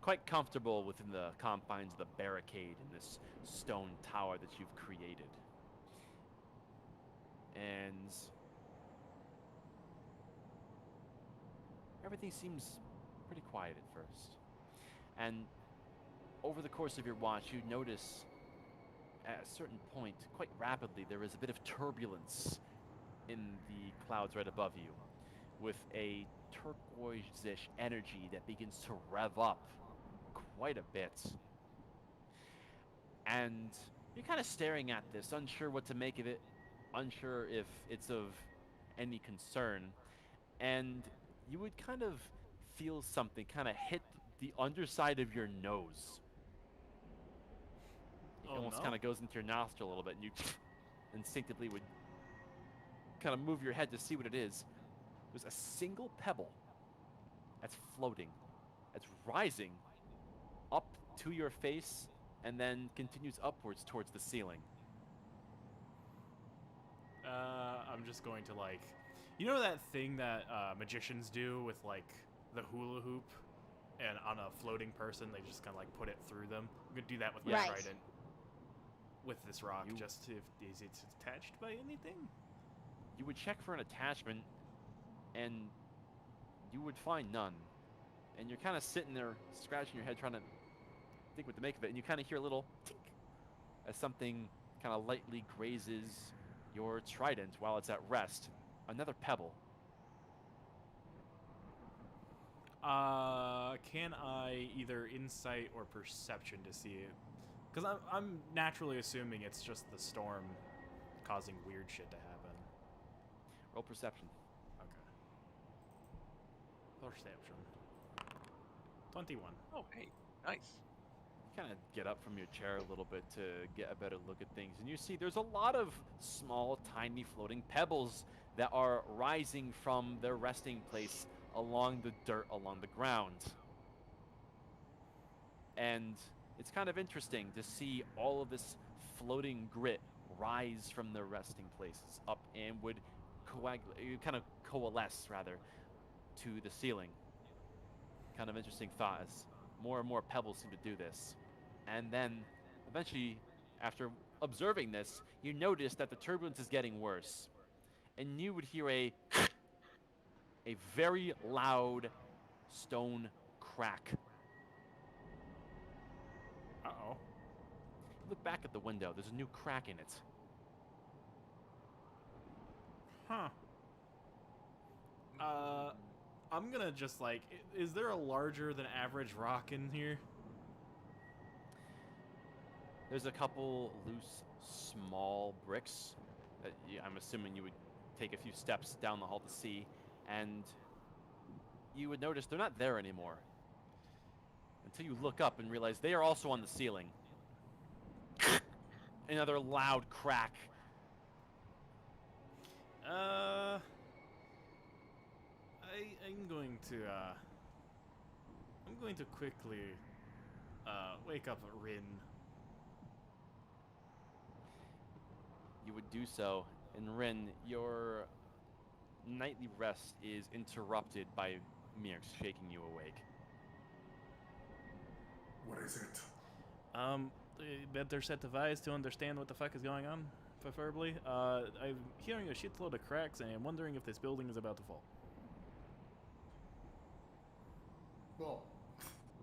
quite comfortable within the confines of the barricade in this stone tower that you've created. And everything seems pretty quiet at first. And over the course of your watch, you notice at a certain point, quite rapidly, there is a bit of turbulence in the clouds right above you, with a turquoise-ish energy that begins to rev up quite a bit. And you're kind of staring at this, unsure what to make of it, unsure if it's of any concern, and you would kind of feel something kind of hit the underside of your nose. It Oh, almost no. kind of goes into your nostril a little bit, and you instinctively would kind of move your head to see what it is. There's a single pebble that's floating, that's rising up to your face, and then continues upwards towards the ceiling. I'm just going to, like... You know that thing that magicians do with, like, the hula hoop? And on a floating person, they just kind of, like, put it through them? I'm going to do that with my Right. trident. With this rock, You- just if... Is it attached by anything? You would check for an attachment, and you would find none. And you're kind of sitting there, scratching your head, trying to think what to make of it, and you kind of hear a little tink as something kind of lightly grazes your trident while it's at rest. Another pebble. Can I either insight or perception to see it? Because I'm naturally assuming it's just the storm causing weird shit to happen. Roll perception. Okay. Perception. 21. Oh, hey, nice. You kind of get up from your chair a little bit to get a better look at things, and you see there's a lot of small, tiny floating pebbles that are rising from their resting place along the dirt along the ground. And it's kind of interesting to see all of this floating grit rise from their resting places up and would kind of coalesce rather to the ceiling. Kind of interesting thought as more and more pebbles seem to do this. And then eventually, after observing this, you notice that the turbulence is getting worse. And you would hear a very loud stone crack. Uh-oh. Look back at the window. There's a new crack in it. Huh. I'm gonna just like, is there a larger than average rock in here? There's a couple loose, small bricks that I'm assuming you would take a few steps down the hall to see, and you would notice they're not there anymore until you look up and realize they are also on the ceiling. Another loud crack. I'm going to quickly wake up Rin. You would do so, and Rin, your nightly rest is interrupted by Mirks shaking you awake. What is it? Better set of eyes to understand what the fuck is going on, preferably. I'm hearing a shitload of cracks, and I'm wondering if this building is about to fall. Well,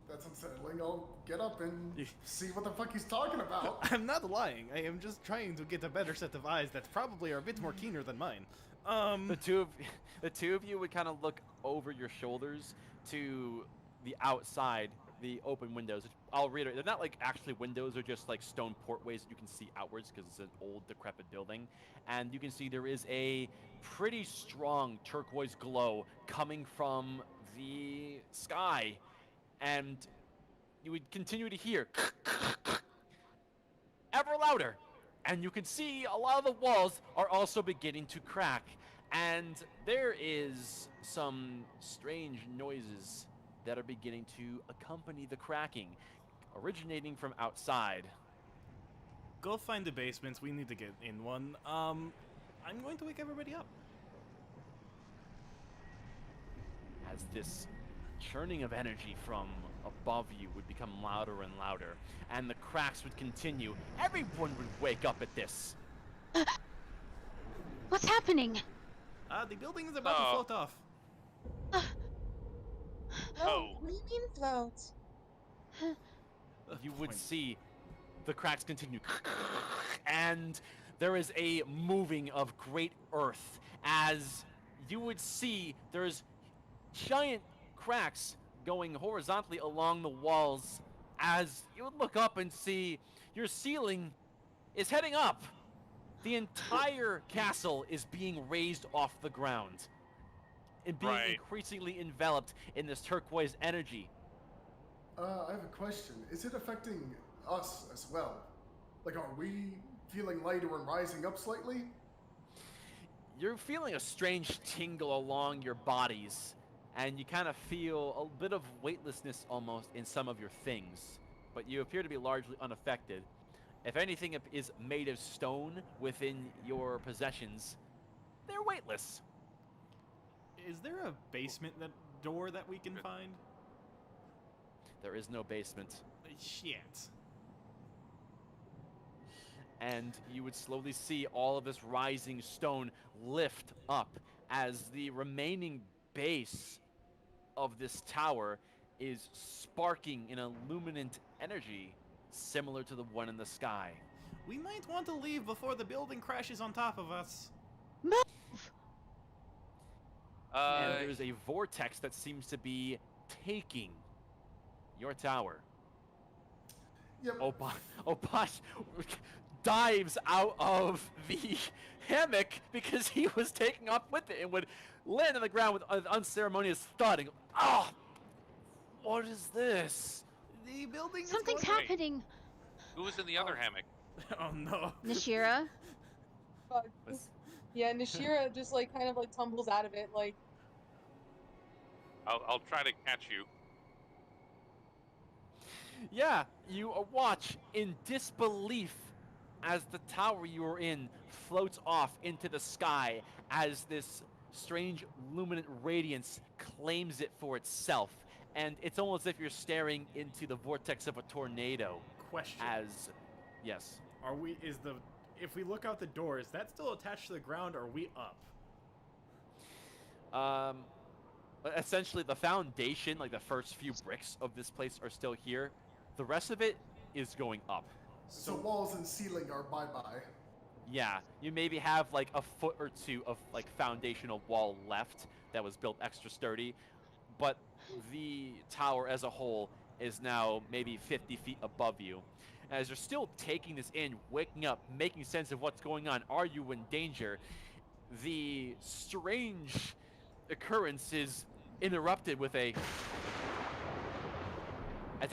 that's unsettling. I'll get up and see what the fuck he's talking about. I'm not lying. I am just trying to get a better set of eyes that probably are a bit more keener than mine. The two of you would kind of look over your shoulders to the outside, the open windows. I'll reiterate, they're not like actually windows, they're just like stone portways that you can see outwards because it's an old decrepit building. And you can see there is a pretty strong turquoise glow coming from the sky. And you would continue to hear ever louder. And you can see a lot of the walls are also beginning to crack. And there is some strange noises that are beginning to accompany the cracking, originating from outside. Go find the basements. We need to get in one. I'm going to wake everybody up. As this churning of energy from above you would become louder and louder, and the cracks would continue, everyone would wake up at this. What's happening? The building is about to float off. Oh, what do you mean float? You would see the cracks continue, and there is a moving of great earth as you would see there's giant cracks going horizontally along the walls as you would look up and see your ceiling is heading up. The entire castle is being raised off the ground and being increasingly enveloped in this turquoise energy. I have a question. Is it affecting us as well? Like, are we feeling lighter and rising up slightly? You're feeling a strange tingle along your bodies, and you kind of feel a bit of weightlessness almost in some of your things, but you appear to be largely unaffected. If anything is made of stone within your possessions, they're weightless. Is there a basement door that we can find? There is no basement. Shit. And you would slowly see all of this rising stone lift up as the remaining base of this tower is sparking an illuminant energy similar to the one in the sky. We might want to leave before the building crashes on top of us. And there's a vortex that seems to be taking your tower. Yep. Opash dives out of the hammock because he was taking off with it and would land on the ground with an unceremonious thud and go, "Oh, what is this?" The building Something's is going happening. Who was in the other hammock? Oh no. Nashira? Yeah, Nashira just like kind of like tumbles out of it, like I'll try to catch you. Yeah, you watch in disbelief as the tower you were in floats off into the sky as this strange luminant radiance claims it for itself. And it's almost as if you're staring into the vortex of a tornado. Question. Yes. If we look out the door, is that still attached to the ground, or are we up? Essentially, the foundation, like the first few bricks of this place, are still here. The rest of it is going up. So walls and ceiling are bye-bye. Yeah, you maybe have like a foot or two of like foundational wall left that was built extra sturdy, but the tower as a whole is now maybe 50 feet above you. As you're still taking this in, waking up, making sense of what's going on, are you in danger? The strange occurrence is interrupted with as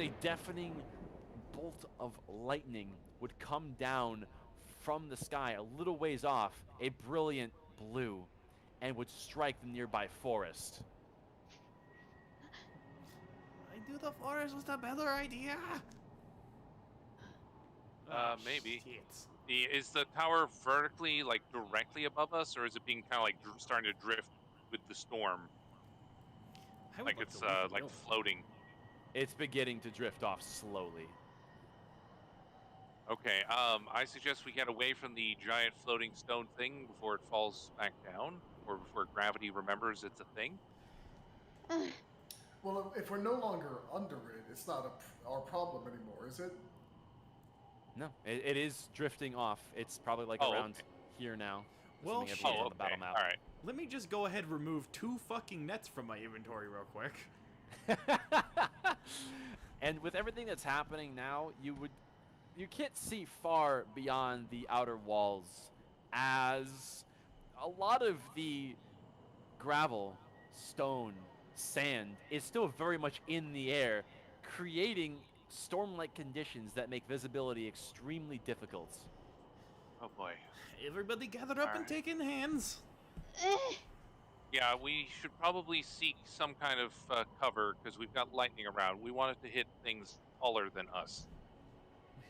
a deafening bolt of lightning would come down from the sky a little ways off, a brilliant blue, and would strike the nearby forest. I knew the forest was the better idea. Maybe. Shit. Is the tower vertically, like, directly above us, or is it being kind of like starting to drift with the storm? Like it's like floating. It's beginning to drift off slowly. Okay. I suggest we get away from the giant floating stone thing before it falls back down, or before gravity remembers it's a thing. Well, if we're no longer under it, it's not our problem anymore, is it? No, it is drifting off. It's probably like around here now. Well, assuming shit. everyone's on the battle map. All right. Let me just go ahead and remove 2 fucking nets from my inventory real quick. And with everything that's happening now, you can't see far beyond the outer walls, as a lot of the gravel, stone, sand is still very much in the air, creating storm-like conditions that make visibility extremely difficult. Oh boy. Everybody gather up and take in hands. Yeah, we should probably seek some kind of cover because we've got lightning around. We want it to hit things taller than us.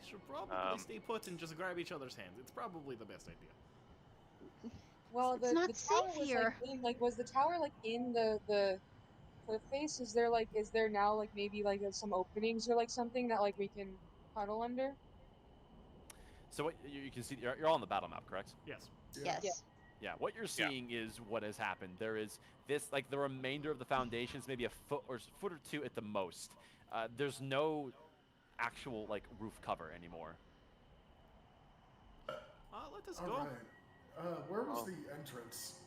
We should probably stay put and just grab each other's hands. It's probably the best idea. well It's the not tower safe was here. was the tower like in the cliff face? Is there now like maybe like some openings or like something that like we can huddle under? So what you can see, you're all on the battle map, correct? Yes. Yes. Yeah. Yeah, what you're seeing is what has happened. There is this, like the remainder of the foundations, maybe a foot or two at the most. There's no actual like roof cover anymore. Let us All go. right. Where was the entrance?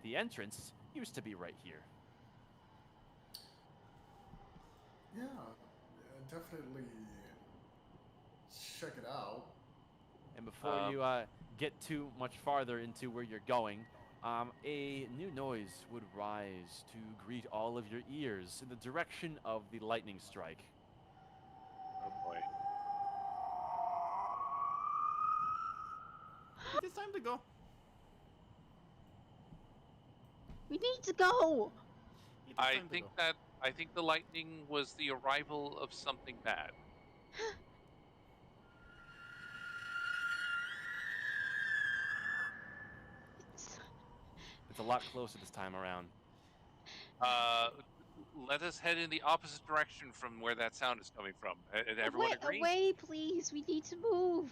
The entrance used to be right here. Yeah, definitely check it out. And before you get too much farther into where you're going, a new noise would rise to greet all of your ears in the direction of the lightning strike. Oh boy. It is time to go. We need to go. I think the lightning was the arrival of something bad. It's a lot closer this time around. Let us head in the opposite direction from where that sound is coming from. Everyone agree? Away, please. We need to move.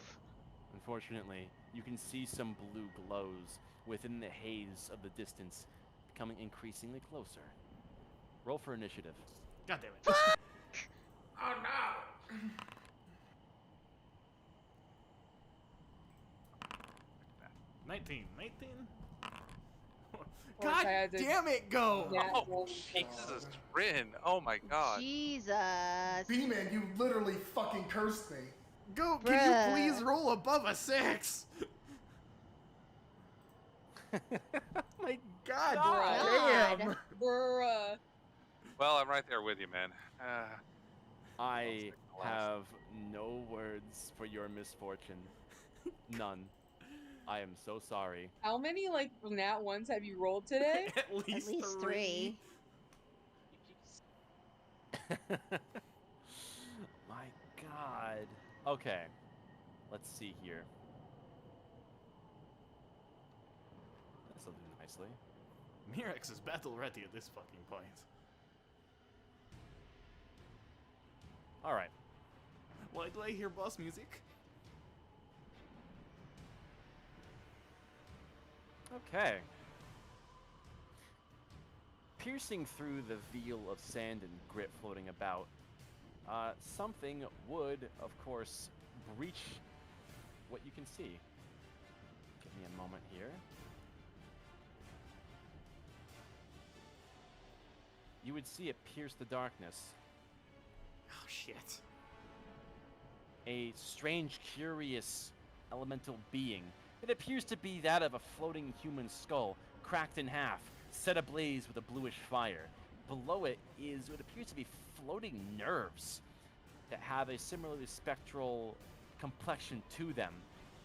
Unfortunately, you can see some blue glows within the haze of the distance, becoming increasingly closer. Roll for initiative. God damn it. Oh no! 19. Course, God I had to- damn it, go! Yeah, Oh, well, Jesus, Rin. Oh my god. Jesus. B-Man, you literally fucking cursed me. Go, Bruh. can you please roll above a 6? My God God. damn! bruh. Well, I'm right there with you, man. I Last. have no words for your misfortune. None. I am so sorry. How many like nat ones have you rolled today? At least, At least 3. My god. Okay. Let's see here. This'll do nicely. Mirex is battle ready at this fucking point. Alright. Why do I hear boss music? Okay. Piercing through the veil of sand and grit floating about, something would, of course, breach what you can see. Give me a moment here. You would see it pierce the darkness. Oh shit. A strange, curious, elemental being. It appears to be that of a floating human skull, cracked in half, set ablaze with a bluish fire. Below it is what appears to be floating nerves that have a similarly spectral complexion to them.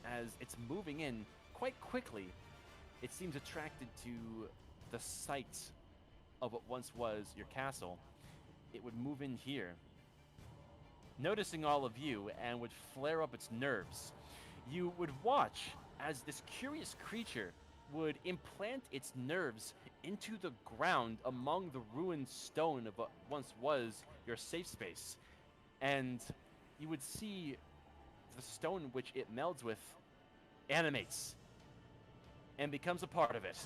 As it's moving in quite quickly, it seems attracted to the site of what once was your castle. It would move in here, noticing all of you, and would flare up its nerves. You would watch as this curious creature would implant its nerves into the ground among the ruined stone of what once was your safe space. And you would see the stone which it melds with animates and becomes a part of it.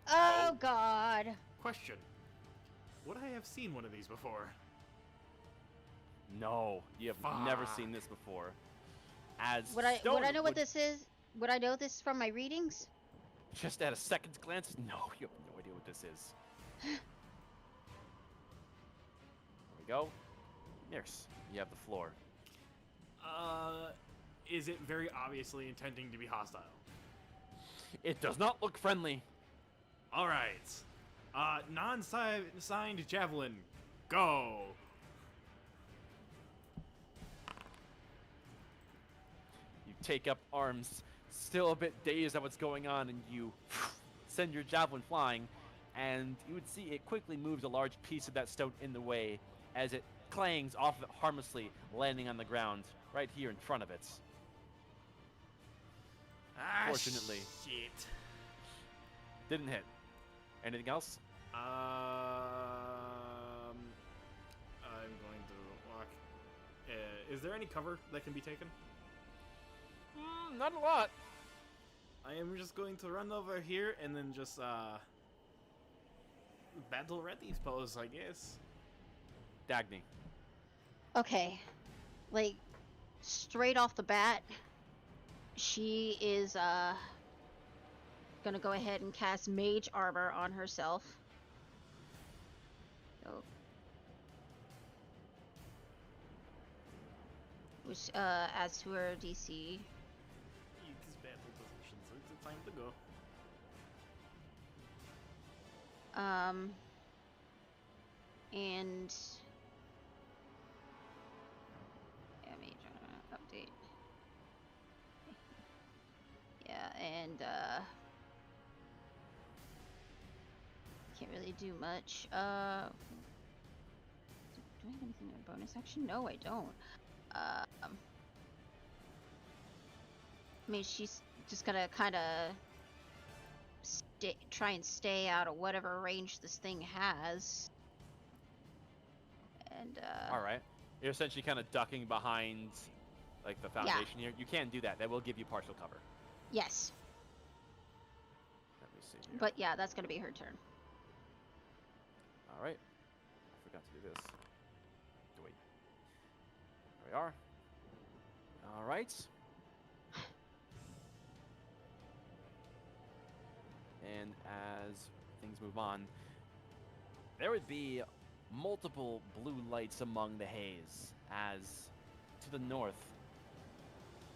Oh God. Question. Would I have seen one of these before? No, you have never Fuck. seen this before. As Would I stone know what this is? Would I know this from my readings? Just at a second glance, no, you have no idea what this is. There we go. Nix, you have the floor. Is it very obviously intending to be hostile? It does not look friendly. Alright. Non-signed javelin. Go! You take up arms, still a bit dazed at what's going on, and you send your javelin flying, and you would see it quickly moves a large piece of that stone in the way as it clangs off of it harmlessly, landing on the ground right here in front of it. Fortunately. Shit. Didn't hit. Anything else? I'm going to walk. Is there any cover that can be taken? Not a lot. I am just going to run over here and then just battle ready pose, I guess. Dagny. Okay. Like, straight off the bat, she is gonna go ahead and cast Mage Armor on herself. So, which adds to her DC. It is battle position, so it's time to go. And yeah, Mage Armor update. Yeah, and can't really do much. Do I have anything in a bonus action? No, I don't. I mean, she's just gonna kind of try and stay out of whatever range this thing has. And All right. You're essentially kind of ducking behind, like, the foundation here. You can do that. That will give you partial cover. yes, Let me see here. but yeah, that's gonna be her turn. All right. I forgot to do this. Wait. There we are. All right. And as things move on, there would be multiple blue lights among the haze as to the north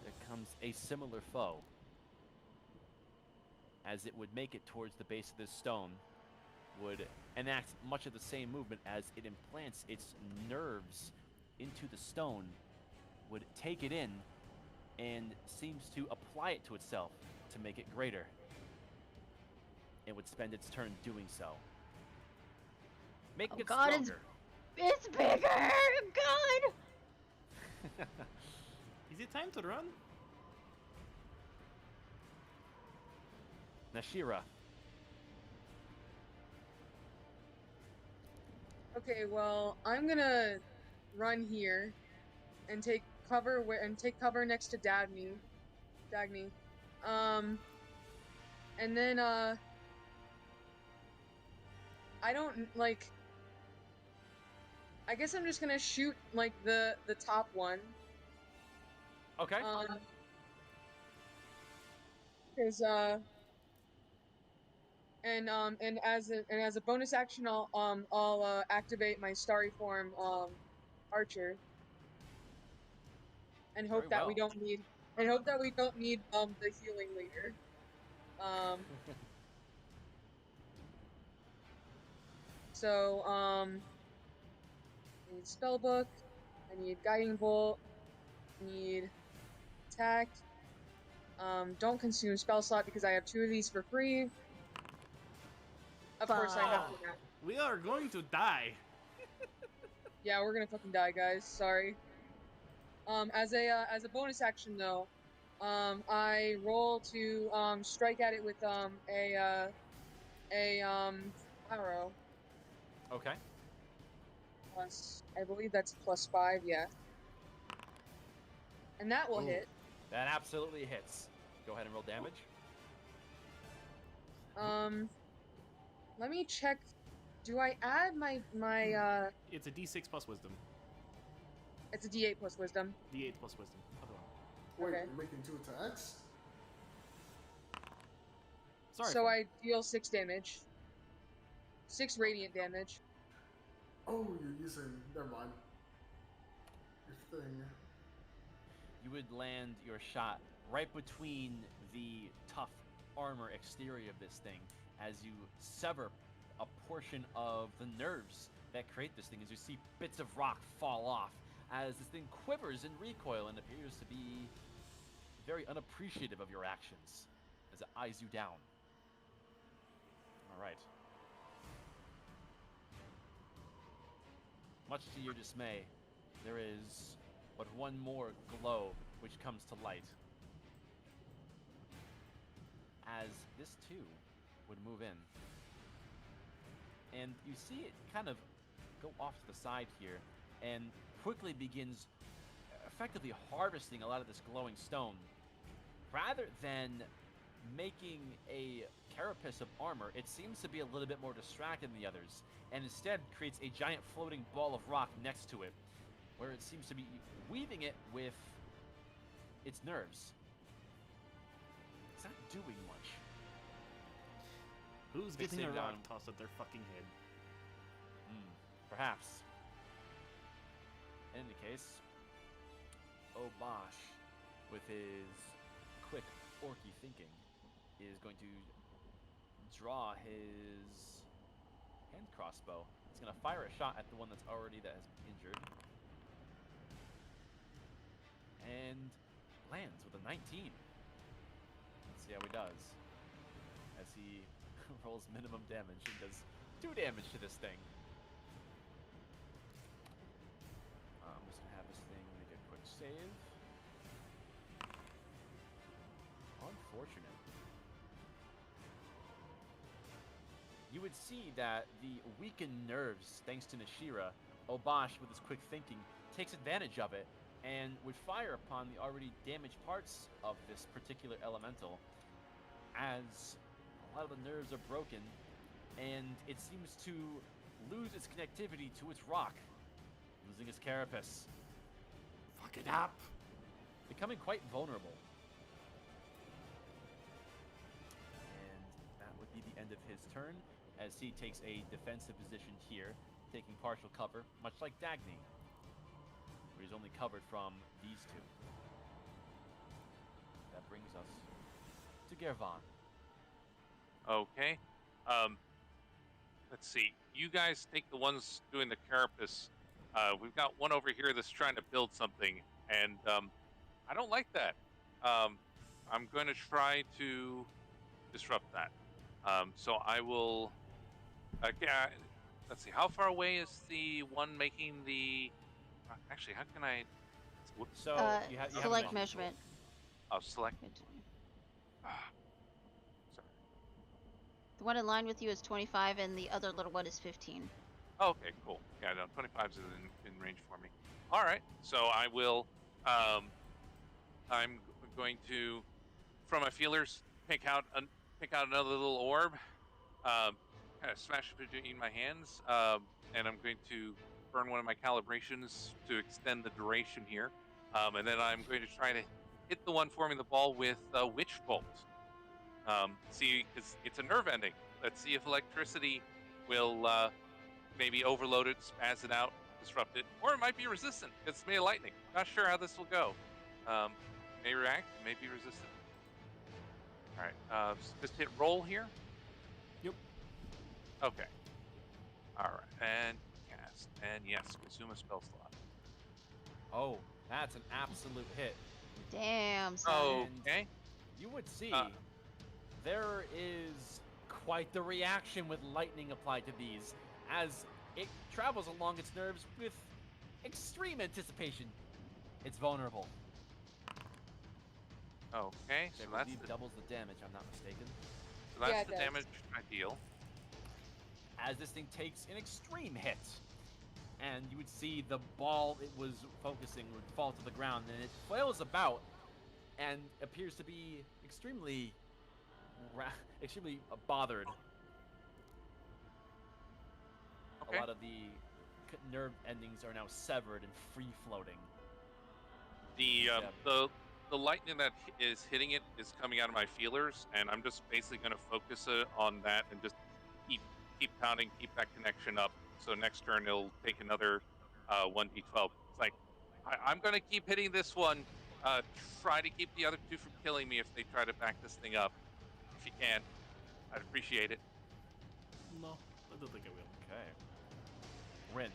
there comes a similar foe. As it would make it towards the base of this stone, would enact much of the same movement as it implants its nerves into the stone, would take it in, and seems to apply it to itself to make it greater. It would spend its turn doing so, making it God, stronger. it's bigger! God! Is it time to run? Nashira. Okay, well, I'm gonna run here and take cover next to Dagny. And then I don't like. I guess I'm just gonna shoot like the top one. Okay. Because and as a bonus action, I'll activate my starry form archer, and hope Very that well. we don't need the healing later. So I need spellbook, I need guiding bolt, I need attack. Don't consume spell slot because I have 2 of these for free. Of course I have to. We are going to die. Yeah, we're gonna fucking die, guys. Sorry. As a bonus action though, I roll to strike at it with a arrow. Okay. Plus, I believe that's +5. Yeah. And that will hit. That absolutely hits. Go ahead and roll damage. Let me check. Do I add my It's a D6 plus wisdom. It's a D8 plus wisdom. D8 plus wisdom. Other one. Wait, Okay. you're making 2 attacks? Sorry. So I deal 6 damage. 6 radiant damage. Oh, you're using. Never mind. Your thing. You would land your shot right between the tough armor exterior of this thing as you sever a portion of the nerves that create this thing, as you see bits of rock fall off as this thing quivers in recoil and appears to be very unappreciative of your actions as it eyes you down. All right. Much to your dismay, there is but one more globe which comes to light. As this too would move in. And you see it kind of go off to the side here and quickly begins effectively harvesting a lot of this glowing stone. Rather than making a carapace of armor, it seems to be a little bit more distracted than the others, and instead creates a giant floating ball of rock next to it, where it seems to be weaving it with its nerves. It's not doing much. Who's Fixated getting a rock on- tossed at their fucking head? Perhaps. In any case, Obosh, with his quick, orky thinking, is going to draw his hand crossbow. He's going to fire a shot at the one that's has been injured. And lands with a 19. Let's see how he does. As he rolls minimum damage and does 2 damage to this thing. I'm just gonna have this thing make a quick save. Unfortunate. You would see that the weakened nerves, thanks to Nashira, Obosh, with his quick thinking, takes advantage of it and would fire upon the already damaged parts of this particular elemental, as a lot of the nerves are broken, and it seems to lose its connectivity to its rock, losing its carapace, Fuck it up. becoming quite vulnerable. And that would be the end of his turn, as he takes a defensive position here, taking partial cover, much like Dagny. But he's only covered from these two. That brings us to Gervon. Okay. Let's see. You guys take the ones doing the carapace. We've got one over here that's trying to build something, and I don't like that. I'm going to try to disrupt that. So I will. Let's see. How far away is the one making the? Actually, how can I? Whoops. So you have select a measurement. Oh, select. Sorry. The one in line with you is 25, and the other little one is 15. Okay, cool. Yeah, no, 25 is in range for me. All right, so I will. I'm going to, from my feelers, pick out another little orb, kind of smash it between my hands, and I'm going to burn one of my calibrations to extend the duration here, and then I'm going to try to hit the one forming the ball with Witch Bolt. See, because it's a nerve ending. Let's see if electricity will maybe overload it, spaz it out, disrupt it, or it might be resistant. It's made of lightning. Not sure how this will go. May react, may be resistant. All right, just hit roll here. Yep. Okay. All right, and cast, and yes, consume a spell slot. Oh, that's an absolute hit. Damn, son. Okay. You would see there is quite the reaction with lightning applied to these, as it travels along its nerves with extreme anticipation. It's vulnerable. Okay, Which so I that's believe doubles the damage, I'm not mistaken. so that's Yeah, it the does. damage I deal. As this thing takes an extreme hit, and you would see the ball it was focusing would fall to the ground, and it flails about and appears to be extremely bothered. Okay. A lot of the nerve endings are now severed and free floating. The lightning that is hitting it is coming out of my feelers, and I'm just basically going to focus on that and just keep pounding, keep that connection up. So next turn it'll take another 1d12. It's like I'm going to keep hitting this one. Try to keep the other two from killing me if they try to back this thing up. If you can, I'd appreciate it. No, I don't think I will. Okay. Rin.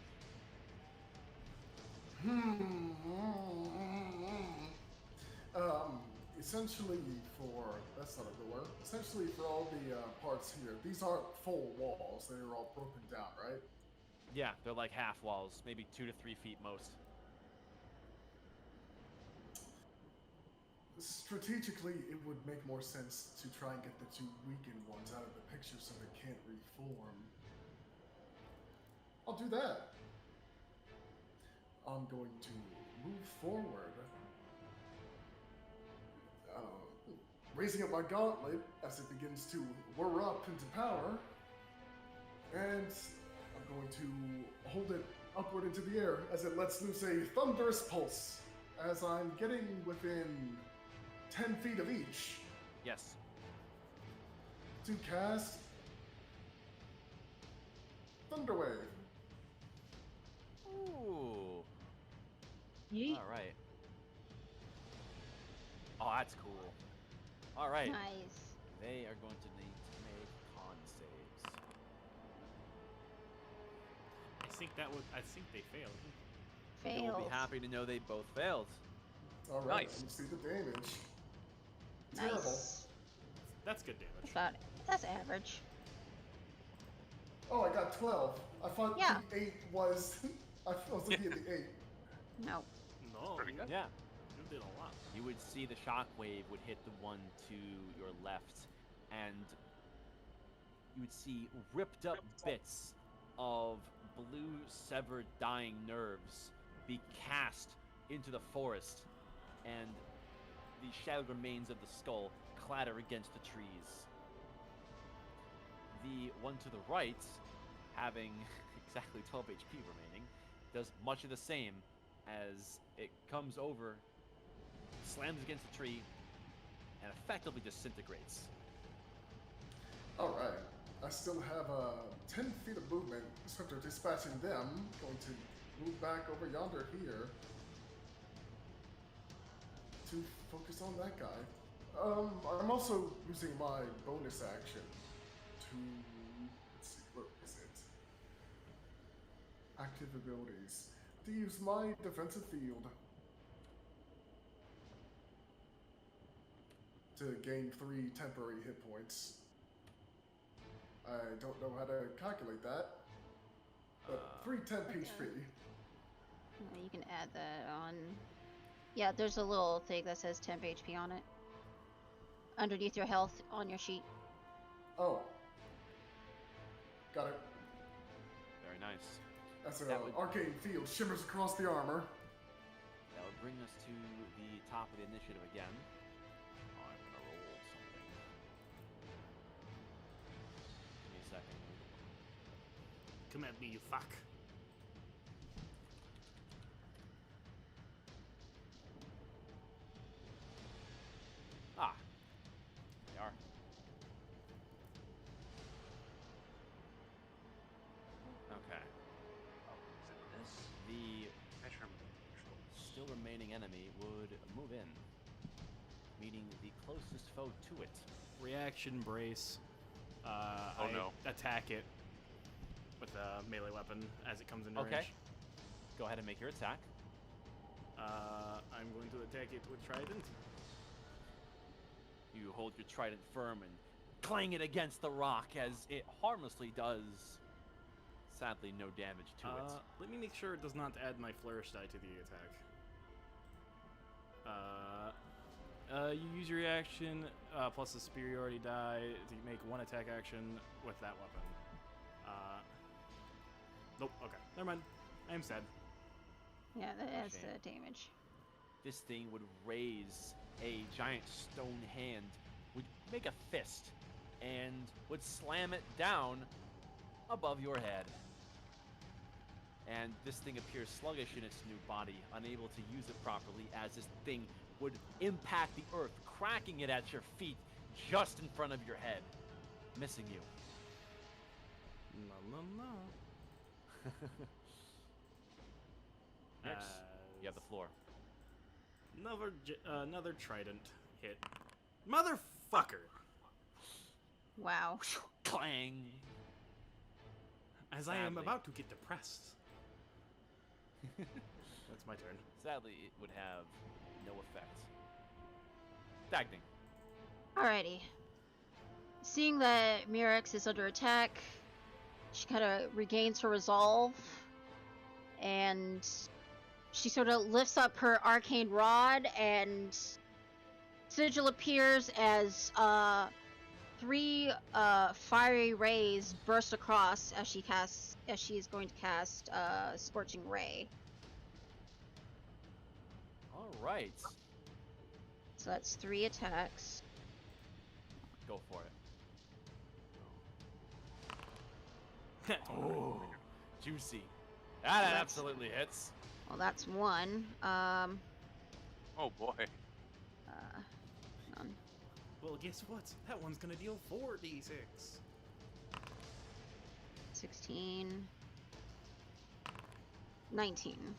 Essentially for, that's not a good word. Essentially for all the parts here, these aren't full walls. They are all broken down, right? Yeah, they're like half walls, maybe 2 to 3 feet most. Strategically, it would make more sense to try and get the two weakened ones out of the picture so they can't reform. I'll do that. I'm going to move forward. Raising up my gauntlet as it begins to whir up into power. And I'm going to hold it upward into the air as it lets loose a thunderous pulse as I'm getting within 10 feet of each. Yes. To cast Thunderwave. Ooh. Yeet. All right. Oh, that's cool. All right. Nice. They are going to need to make con saves. I think they failed. You will Fails. be happy to know they both failed. All right, Nice. let me see the damage. Terrible. Nice. That's good damage. That's about it. That's average. Oh, I got 12. I thought Yeah. the 8 was. I was looking at the 8. No. No, Pretty good. Yeah. you did a lot. You would see the shockwave would hit the one to your left, and you would see ripped up bits of blue severed dying nerves be cast into the forest, and the shattered remains of the skull clatter against the trees. The one to the right, having exactly 12 HP remaining, does much of the same as it comes over, slams against the tree, and effectively disintegrates. Alright. I still have 10 feet of movement. So after dispatching them, going to move back over yonder here to focus on that guy. I'm also using my bonus action to, let's see, where is it? Active abilities. To use my defensive field to gain 3 temporary hit points. I don't know how to calculate that, but 3 temp HP. You can add that on. Yeah, there's a little thing that says temp HP on it. Underneath your health on your sheet. Oh. Got it. Very nice. As an arcane field shimmers across the armor. That would bring us to the top of the initiative again. Oh, I'm gonna roll something. Give me a second. Come at me, you fuck. Ah, they are. Okay. Oh, is it this? The Measure controls. still remaining enemy would move in, meeting the closest foe to it. Reaction brace. Oh, I no. attack it with a melee weapon as it comes into Okay. range. Go ahead and make your attack. I'm going to attack it with trident. You hold your trident firm and clang it against the rock as it harmlessly does, sadly, no damage to it. Let me make sure it does not add my flourish die to the attack. You use your reaction plus a superiority die to make one attack action with that weapon. Nope. Okay. Never mind. I am sad. Yeah, that's Shame. the damage. This thing would raise a giant stone hand, would make a fist, and would slam it down above your head. And this thing appears sluggish in its new body, unable to use it properly, as this thing would impact the earth, cracking it at your feet just in front of your head, missing you. No, no, no. Next, you have the floor. Another trident hit. Motherfucker! Wow. Clang! As I am Sadly. about to get depressed. That's my turn. Sadly, it would have no effect. Dagning. Alrighty. Seeing that Mirix is under attack, she kind of regains her resolve, and she sort of lifts up her arcane rod, and sigil appears as 3 fiery rays burst across as she is going to cast Scorching Ray. All right. So that's 3 attacks. Go for it. Oh, juicy. That That's- absolutely hits. Well, that's 1. Oh boy. None. Well, guess what? That one's gonna deal 4d6. 16. 19.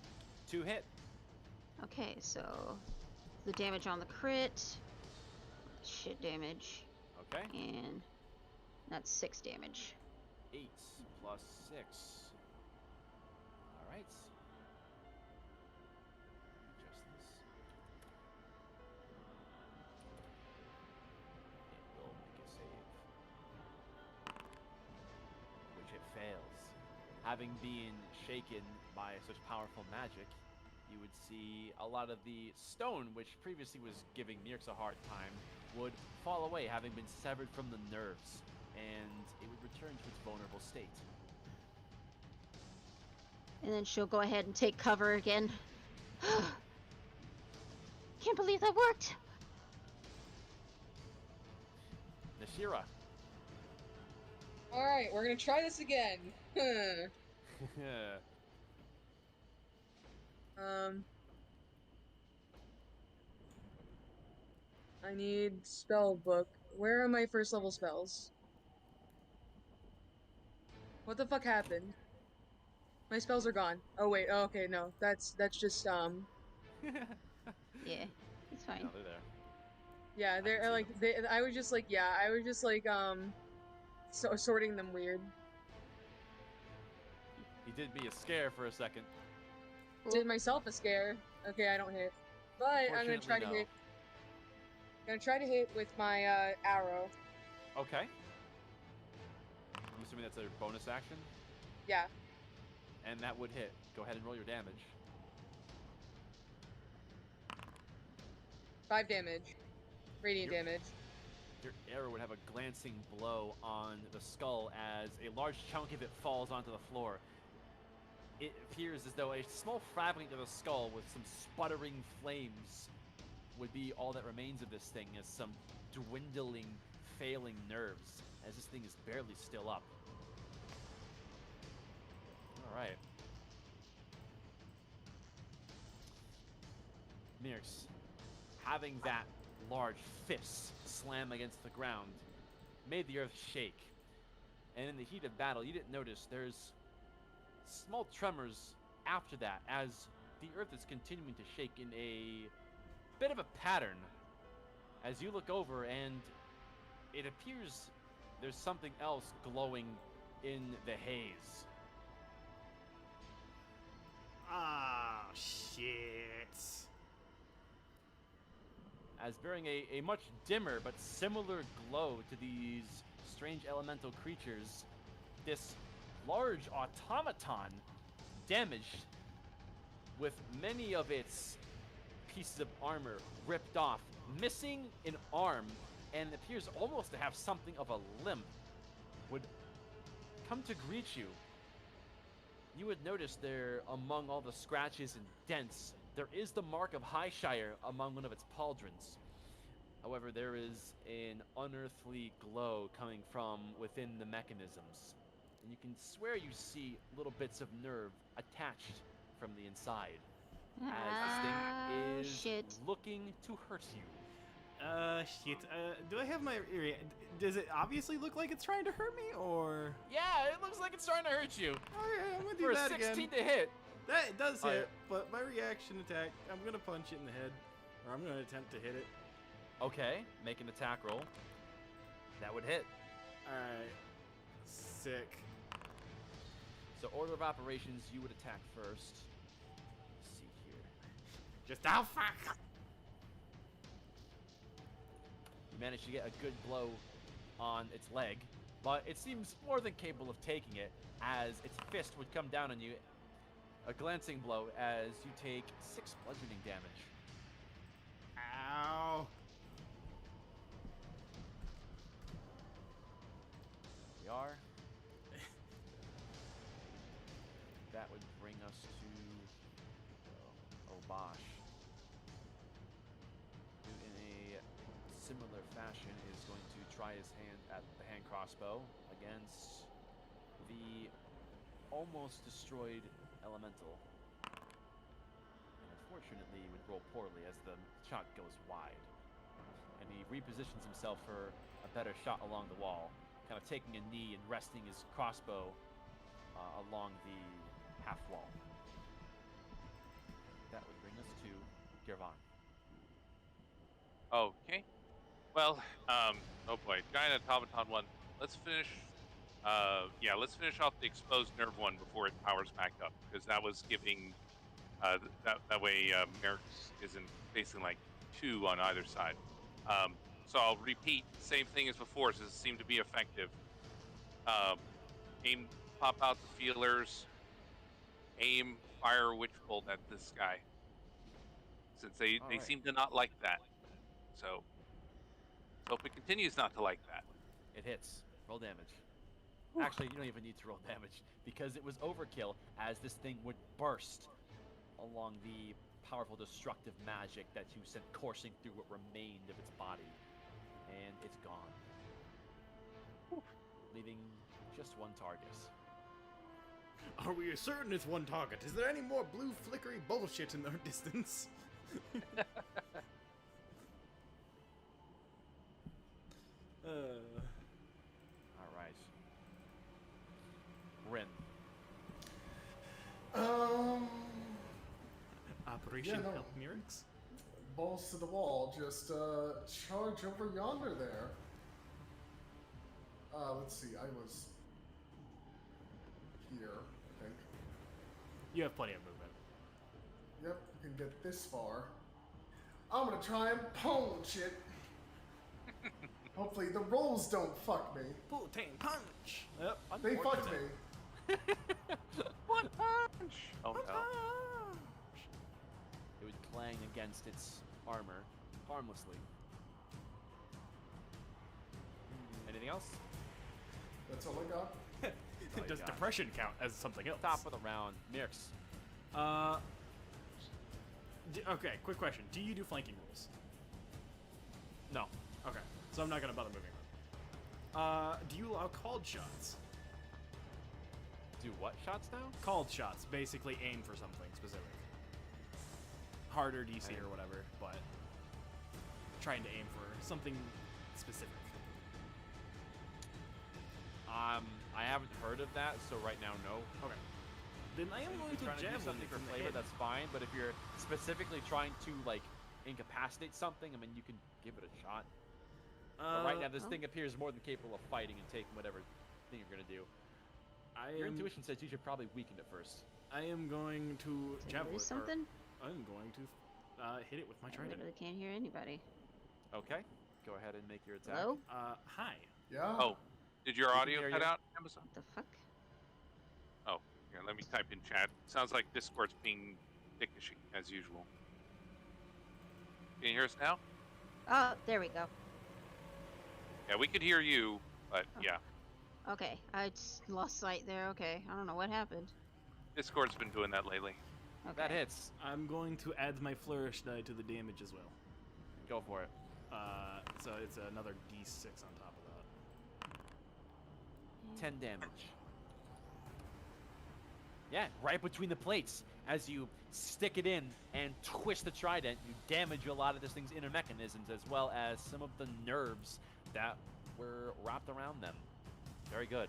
2 hit. Okay, so the damage on the crit, shit damage, Okay. and that's 6 damage. 8 plus 6. All right. Adjust this. It will make a save, which it fails. Having been shaken by such powerful magic, you would see a lot of the stone, which previously was giving Mirx a hard time, would fall away, having been severed from the nerves, and it would return to its vulnerable state. And then she'll go ahead and take cover again. Can't believe that worked! Nashira. Alright, we're gonna try this again. Yeah. I need spell book. Where are my first level spells? What the fuck happened? My spells are gone. Oh wait, oh, okay, no. That's just Yeah, it's fine. No, they're there. yeah, can they're see like I was just like sorting them weird. He did me a scare for a second. Did myself a scare. Okay, I don't hit. But I'm gonna try to no. hit. Gonna try to hit with my arrow. Okay. I'm assuming that's a bonus action, Yeah. and that would hit. Go ahead and roll your damage. 5 damage. Radiant damage. Your arrow would have a glancing blow on the skull as a large chunk of it falls onto the floor. It appears as though a small fragment of the skull with some sputtering flames would be all that remains of this thing, as some dwindling, failing nerves, as this thing is barely still up. All right. Mirks, having that large fist slam against the ground made the earth shake. And in the heat of battle, you didn't notice there's small tremors after that as the earth is continuing to shake in a bit of a pattern. As you look over, and it appears there's something else glowing in the haze. Ah, shit. As bearing a much dimmer but similar glow to these strange elemental creatures, this large automaton, damaged, with many of its pieces of armor ripped off, missing an arm, and appears almost to have something of a limp, would come to greet you. You would notice there, among all the scratches and dents, there is the mark of Highshire among one of its pauldrons. However, there is an unearthly glow coming from within the mechanisms, and you can swear you see little bits of nerve attached from the inside, as this thing is Shit. looking to hurt you. Shit. Do I have my... Does it obviously look like it's trying to hurt me, or... Yeah, it looks like it's starting to hurt you. Okay, I'm gonna do For a that 16 again. to hit. That does Oh, hit, but my reaction attack, I'm gonna punch it in the head. Or I'm gonna attempt to hit it. Okay, make an attack roll. That would hit. Alright. Sick. So order of operations, you would attack first. Let's see here. Just how fuck! You managed to get a good blow on its leg, but it seems more than capable of taking it, as its fist would come down on you. A glancing blow as you take 6 bludgeoning damage. Ow. We are. That would bring us to Obosh. Who in a similar fashion is going to try his hand at the hand crossbow against the almost destroyed elemental. And unfortunately, he would roll poorly as the shot goes wide. And he repositions himself for a better shot along the wall, kind of taking a knee and resting his crossbow along the half wall. That would bring us to Girvan. Okay. Well, oh boy, Giant Automaton 1. Let's finish. Let's finish off the exposed nerve one before it powers back up, because that was giving. That way, Merrick's isn't facing like 2 on either side. So I'll repeat the same thing as before, since it seemed to be effective. Aim, pop out the feelers. Aim, fire a witch bolt at this guy. Since they right. seem to not like that. So hope it continues not to like that. It hits. Roll damage. Actually, you don't even need to roll damage, because it was overkill, as this thing would burst along the powerful destructive magic that you sent coursing through what remained of its body. And it's gone. Leaving just one target. Are we certain it's one target? Is there any more blue flickery bullshit in the distance? All right. Rin. Operation no. Help Mirix? Balls to the wall. Just charge over yonder there. Let's see. I was here, I think. You have plenty of movement. Yep, you can get this far. I'm gonna try and punch it. Hopefully the rolls don't fuck me. Putain punch! Yep. They fucked me. One punch! Oh no. It would clang against its armor harmlessly. Anything else? That's all I got. Does depression count as something else? Top of the round. Mirks. Okay, quick question. Do you do flanking rules? No. Okay, so I'm not gonna bother moving on. Do you allow called shots? Do what shots now? Called shots, basically aim for something specific. Harder DC or whatever, but trying to aim for something specific. I haven't heard of that, so right now, no. Okay. Then I am going If to you're trying to do javelin something it for from the flavor, head. that's fine. But if you're specifically trying to like incapacitate something, I mean, you can give it a shot. But right now, this thing appears more than capable of fighting and taking whatever thing you're gonna do. Your intuition says you should probably weaken it first. I am going to javelin. Is something? I'm going to hit it with my I trident. literally can't hear anybody. Okay. Go ahead and make your attack. Hello? Hi. Yeah. Oh, did your We can audio hear cut you. out, Amazon? What the fuck? Oh, here, let me type in chat. Sounds like Discord's being dickish as usual. Can you hear us now? Oh, there we go. Yeah, we could hear you, but yeah. Okay, I just lost sight there. Okay, I don't know what happened. Discord's been doing that lately. Okay. That hits. I'm going to add my flourish die to the damage as well. Go for it. So it's another d6 on top of that. 10 damage. Yeah, right between the plates. As you stick it in and twist the trident, you damage a lot of this thing's inner mechanisms as well as some of the nerves that were wrapped around them. Very good.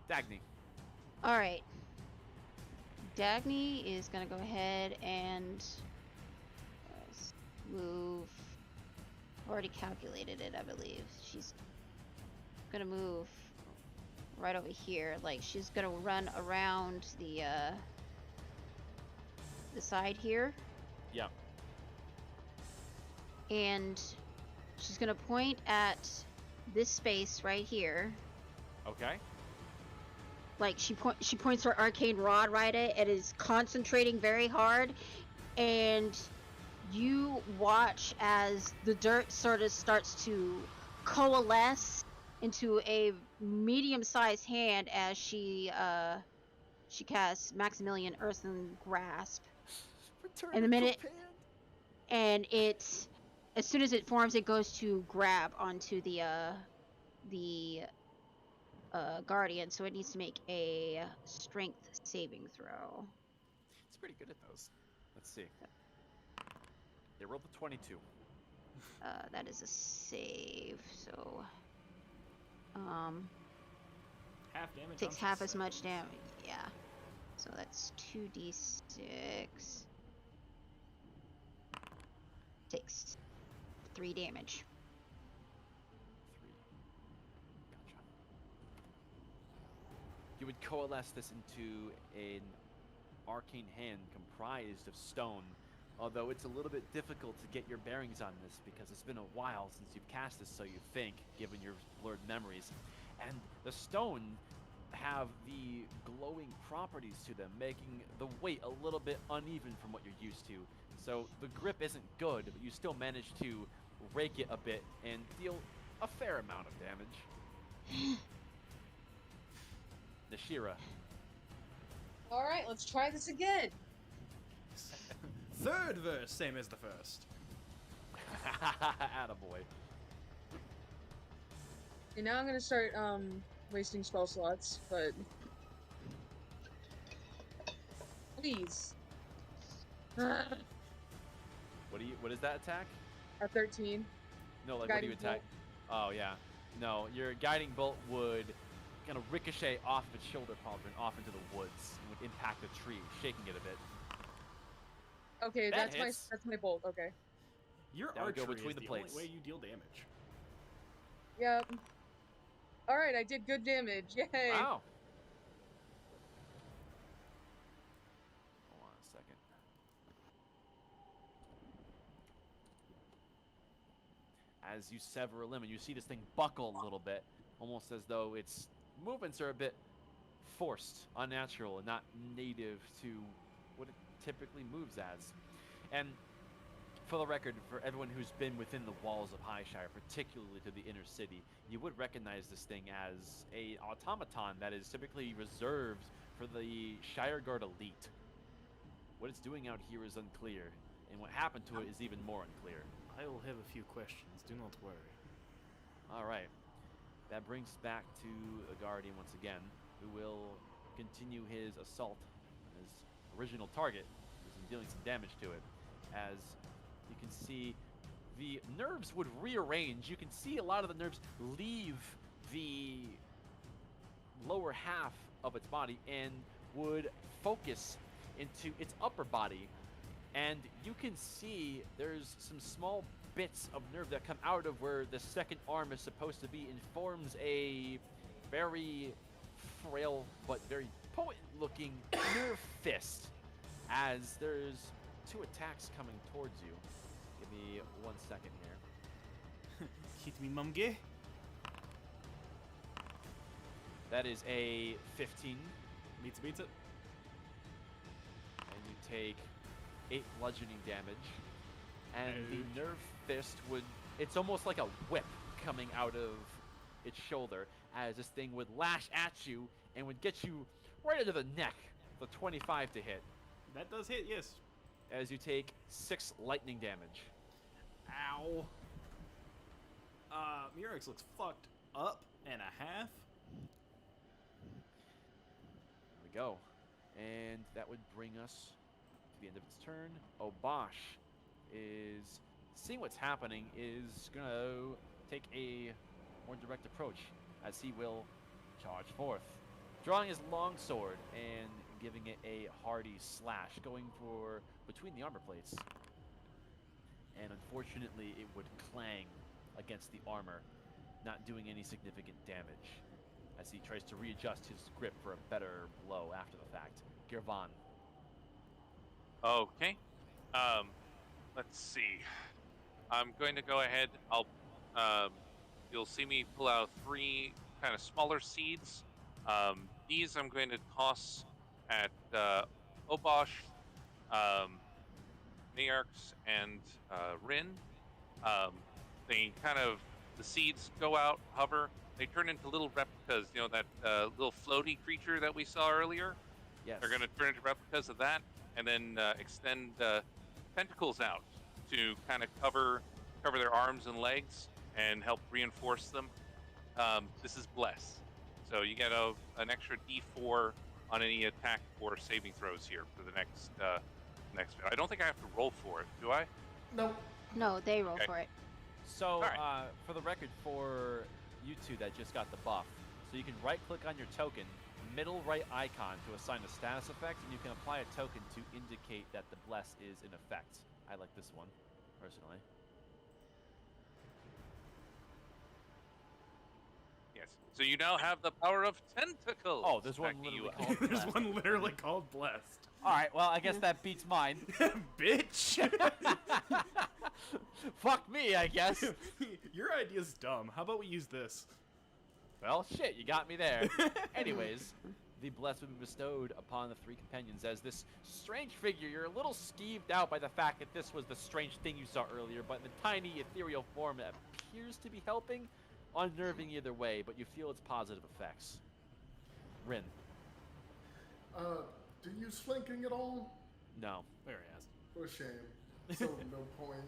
Dagny. All right. Dagny is gonna go ahead and move. I've already calculated it, I believe. She's gonna move right over here. Like she's gonna run around the side here, Yeah. and she's gonna point at this space right here. Okay. Like she points her arcane rod right at it. It is concentrating very hard, and you watch as the dirt sort of starts to coalesce into a medium-sized hand as she casts Maximilian Earthen Grasp. In the minute, and it, as soon as it forms, it goes to grab onto the guardian, so it needs to make a strength saving throw. It's pretty good at those. Let's see. They rolled a 22. That is a save, so Half damage. takes on half as success. much damage. Yeah, so that's 2d6. Takes 3 damage. 3. Gotcha. You would coalesce this into an arcane hand comprised of stone, although it's a little bit difficult to get your bearings on this because it's been a while since you've cast this, so you think, given your blurred memories. And the stone have the glowing properties to them, making the weight a little bit uneven from what you're used to. So the grip isn't good, but you still manage to rake it a bit and deal a fair amount of damage. Nashira. All right, let's try this again. Third verse, same as the first. Attaboy. And now I'm gonna start wasting spell slots, but please. What is that attack? A 13. No, like what do you Guiding attack? Oh yeah. No, your guiding bolt would kind of ricochet off of its shoulder pauldron off into the woods and would impact the tree, shaking it a bit. Okay, That that's hits. my bolt. Okay. Your That would go archery between is the the plates. only way you deal damage. Yep. All right, I did good damage. Yay. Wow. Hold on a second. As you sever a limb and you see this thing buckle a little bit, almost as though its movements are a bit forced, unnatural, and not native to what it typically moves as. And for the record, for everyone who's been within the walls of Highshire, particularly to the inner city, you would recognize this thing as a automaton that is typically reserved for the Shireguard elite. What it's doing out here is unclear, and what happened to it is even more unclear. I will have a few questions. Do not worry. All right. That brings us back to the Guardian once again, who will continue his assault on his original target, who's been dealing some damage to it. As you can see, the nerves would rearrange. You can see a lot of the nerves leave the lower half of its body and would focus into its upper body. And you can see there's some small bits of nerve that come out of where the second arm is supposed to be and forms a very frail but very potent looking nerve fist as there's 2 attacks coming towards you. Give me 1 second here. Hit me, mumge. That is a 15. Beats it. And you take 8 bludgeoning damage. And the nerve fist would, it's almost like a whip coming out of its shoulder as this thing would lash at you and would get you right under the neck. The 25 to hit. That does hit, yes. As you take 6 lightning damage. Ow. Murex looks fucked up and a half. There we go. And that would bring us to the end of its turn. Obosh is seeing what's happening, is going to take a more direct approach as he will charge forth, drawing his longsword and giving it a hearty slash, going for between the armor plates. And unfortunately, it would clang against the armor, not doing any significant damage as he tries to readjust his grip for a better blow after the fact. Girvan. Okay. Let's see. I'm going to go ahead. You'll see me pull out 3 kind of smaller seeds. These I'm going to toss at Obosh, Nearx, and Rin. The seeds go out, hover. They turn into little replicas. You know that little floaty creature that we saw earlier. Yes. They're going to turn into replicas of that, and then extend tentacles out to kind of cover their arms and legs and help reinforce them. This is bless, so you get an extra D4 on any attack or saving throws here for the next. I don't think I have to roll for it, do I? Nope. No, they roll Okay. for it. So, Alright. for the record, for you two that just got the buff, so you can right-click on your token, middle right icon to assign a status effect, and you can apply a token to indicate that the bless is in effect. I like this one, personally. Yes. So you now have the power of tentacles. Oh, there's one Back to you, literally Al. called There's bless. one literally called Blessed. All right, well, I guess that beats mine. Bitch! Fuck me, I guess. Your idea's dumb. How about we use this? Well, shit, you got me there. Anyways, the bless would be bestowed upon the 3 companions as this strange figure. You're a little skeeved out by the fact that this was the strange thing you saw earlier, but in the tiny ethereal form that appears to be helping, unnerving either way, but you feel its positive effects. Rin. Do you slinking at all? No. There he has. For shame. So no point.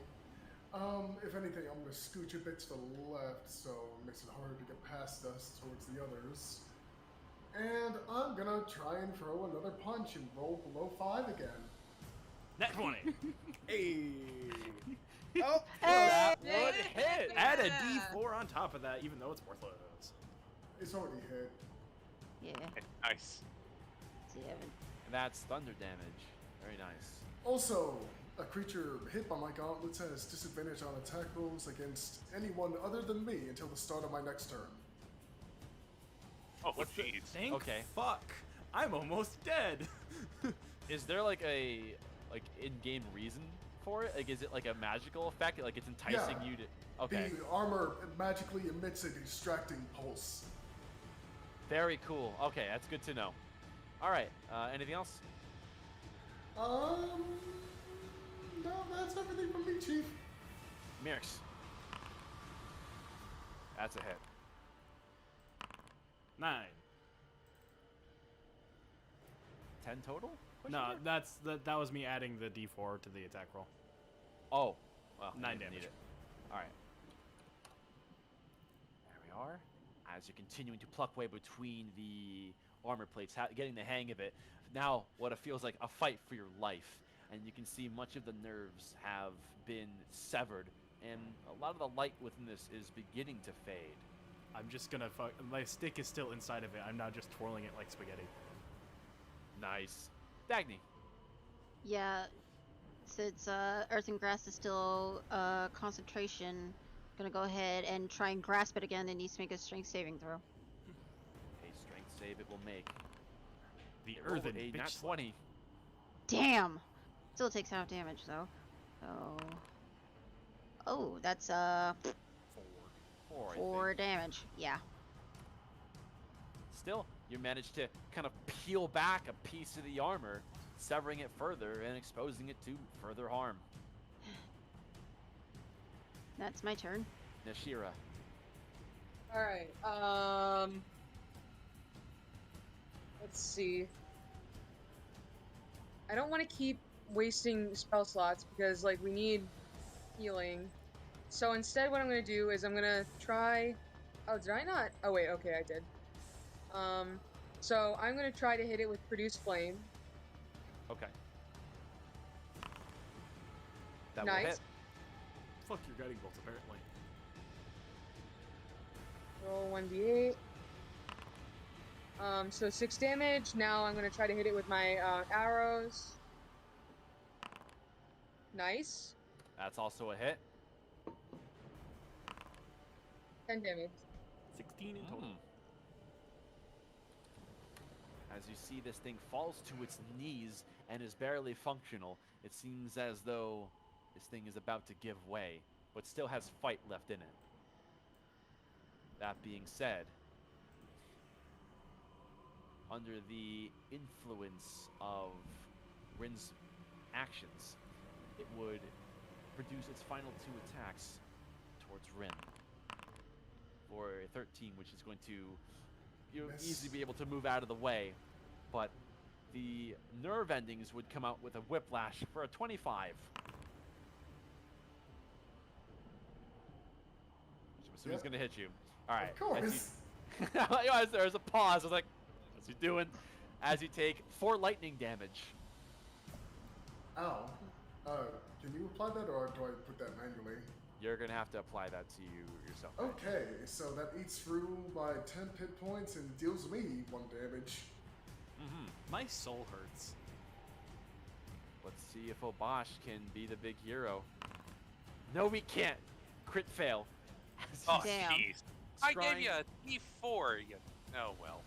If anything, I'm gonna scooch a bit to the left, so it makes it harder to get past us towards the others. And I'm gonna try and throw another punch and roll below 5 again. Net 20. Hey. Oh, That Hey! would hit. add a D4 on top of that, even though it's worthless. It's already hit. Yeah. Nice. 7. And that's thunder damage. Very nice. Also, a creature hit by my gauntlets has disadvantage on attack rolls against anyone other than me until the start of my next turn. Oh, jeez. Thank Okay. fuck. I'm almost dead. Is there like a in-game reason for it? Like, is it like a magical effect? Like, it's enticing Yeah. you to. Okay. The armor magically emits a distracting pulse. Very cool. Okay, that's good to know. All right. Anything else? No, that's everything from me, Chief. Mirix. That's a hit. 9. 10 total? Question No, mark? that was me adding the D4 to the attack roll. Oh. Well, 9 I didn't damage. need it. All right. There we are. As you're continuing to pluck way between the armor plates, getting the hang of it. Now, what it feels like a fight for your life. And you can see much of the nerves have been severed. And a lot of the light within this is beginning to fade. I'm just gonna fuck. My stick is still inside of it. I'm now just twirling it like spaghetti. Nice. Dagny. Yeah. Since Earth and Grass is still concentration, gonna go ahead and try and grasp it again. It needs to make a strength saving throw. A strength save it will make. The It rolled earthen a bitch nat slut. 20. Damn! Still takes half damage though. So. Oh, that's 4, I 4 think. damage. Yeah. Still, you managed to kind of peel back a piece of the armor, severing it further and exposing it to further harm. That's my turn. Nashira. Alright, let's see. I don't want to keep wasting spell slots because, like, we need healing. So instead what I'm going to do is I'm going to try... Oh, did I not? Oh, wait, okay, I did. So I'm going to try to hit it with Produce Flame. Okay. That will Nice. hit. Fuck your guiding bolts, apparently. Roll 1d8. So 6 damage. Now I'm going to try to hit it with my arrows. Nice. That's also a hit. 10 damage. 16 in total. As you see this thing falls to its knees and is barely functional, it seems as though this thing is about to give way, but still has fight left in it. That being said, under the influence of Rin's actions, it would produce its final 2 attacks towards Rin for a 13, which is going to Miss. easily be able to move out of the way, but the nerve endings would come out with a whiplash for a 25. Which I'm assuming is Yep. going to hit you. All right. Of course. As there's a pause. I was like, what's he doing? As you take 4 lightning damage. Ow. Can you apply that, or do I put that manually? You're going to have to apply that to you yourself. Okay, so that eats through my 10 hit points and deals me 1 damage. My soul hurts. Let's see if Obosh can be the big hero. No, we can't. Crit fail. Oh, Damn. jeez. I Trying- gave you a D4. You... Oh, well.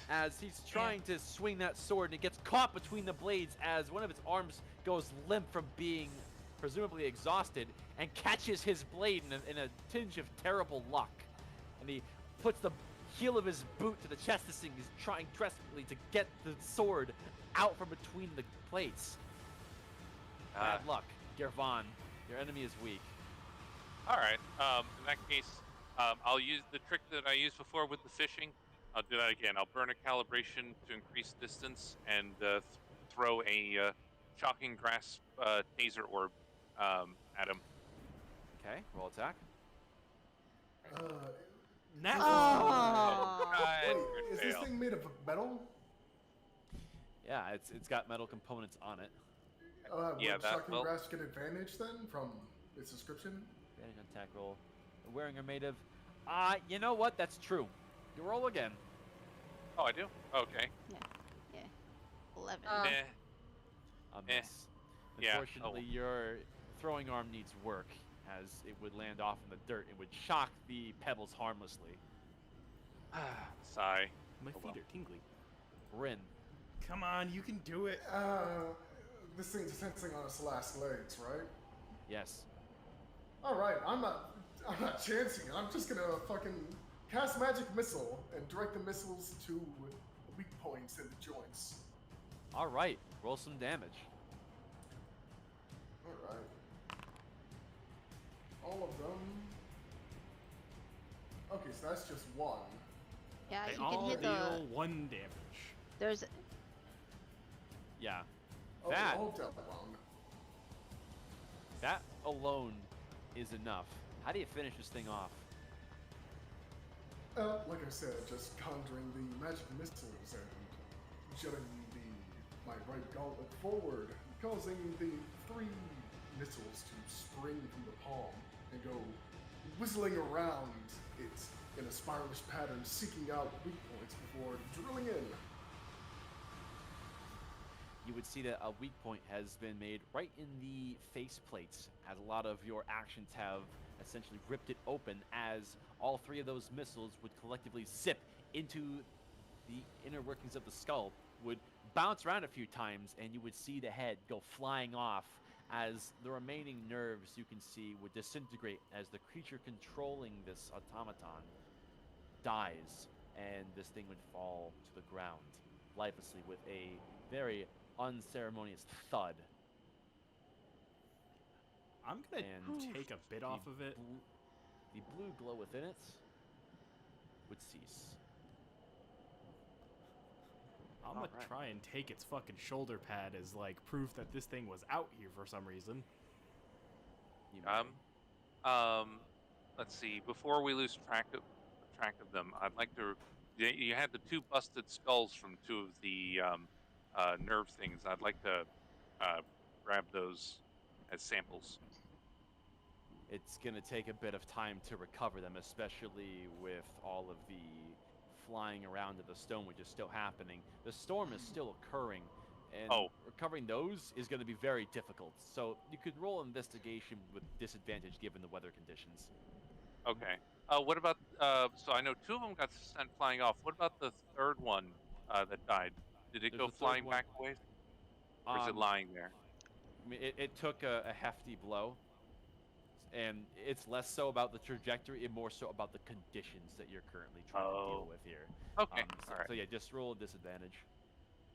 As he's trying to swing that sword, and it gets caught between the blades as one of its arms goes limp from being presumably exhausted and catches his blade in a tinge of terrible luck. And he puts the heel of his boot to the chest of this thing. He's trying desperately to get the sword out from between the plates. Bad luck, Gervon. Your enemy is weak. All right. In that case, I'll use the trick that I used before with the fishing. I'll do that again. I'll burn a calibration to increase distance and throw a shocking grasp taser orb at him. Okay, roll attack. Now. Oh. Wait, Crit is this fail. thing made of metal? Yeah, it's got metal components on it. Yeah, Would that- Shocking well- Grasp get advantage then from its description? Advantage on attack roll. The wearing are made of. You know what? That's true. You roll again. Oh, I do? Okay. Yeah. 11. Meh. A Eh. miss. Yeah, Unfortunately, oh. your throwing arm needs work, as it would land off in the dirt and would shock the pebbles harmlessly. Sigh. My Oh, feet well. are tingly. Rin. Come on, you can do it. This thing's sensing on its last legs, right? Yes. All right, I'm not chancing it. I'm just gonna fucking cast magic missile and direct the missiles to weak points in the joints. All right. Roll some damage. All right. All of them. Okay, so that's just one. Yeah, They you can all hit deal the. 1 damage. There's. Yeah. Oh, That all dealt one. that alone is enough. How do you finish this thing off? Like I said, just conjuring the magic missiles and jutting my right gauntlet forward, causing the 3 missiles to spring from the palm and go whistling around it in a spiralish pattern, seeking out weak points before drilling in. You would see that a weak point has been made right in the face plates, as a lot of your actions have essentially ripped it open, as all 3 of those missiles would collectively zip into the inner workings of the skull, would bounce around a few times, and you would see the head go flying off, as the remaining nerves you can see would disintegrate as the creature controlling this automaton dies, and this thing would fall to the ground lifelessly with a very unceremonious thud. I'm gonna And take a bit off of it. The blue glow within it would cease. I'm gonna Alright. try and take its fucking shoulder pad as like proof that this thing was out here for some reason. You may. Let's see. Before we lose track of them, I'd like to. You had the 2 busted skulls from 2 of the nerve things. I'd like to grab those as samples. It's going to take a bit of time to recover them, especially with all of the flying around of the stone, which is still happening. The storm is still occurring, and recovering those is going to be very difficult. So you could roll investigation with disadvantage given the weather conditions. Okay. What about? So I know 2 of them got sent flying off. What about the 3rd one that died? Did it There's go a third flying one. back a ways? Or is it lying there? I mean, it took a hefty blow, and it's less so about the trajectory and more so about the conditions that you're currently trying to deal with here. Okay. So, All right. so yeah, just roll a disadvantage.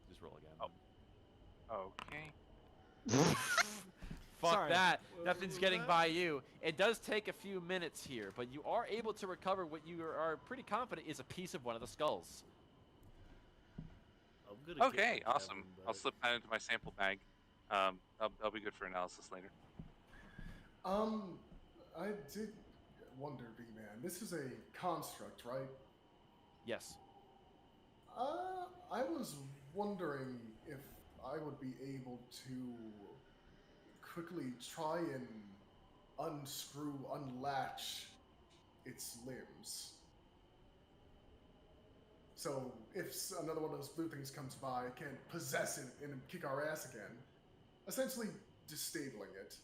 Just roll again. Okay. Fuck Sorry. that. What Nothing's was getting that? by you. It does take a few minutes here, but you are able to recover what you are pretty confident is a piece of one of the skulls. I'm gonna get Okay. my Awesome. Kevin I'll back. slip that into my sample bag. That'll be good for analysis later. I did wonder, B-Man, this is a construct, right? Yes. I was wondering if I would be able to quickly try and unlatch its limbs. So if another one of those blue things comes by, I can't possess it and kick our ass again. Essentially disabling it.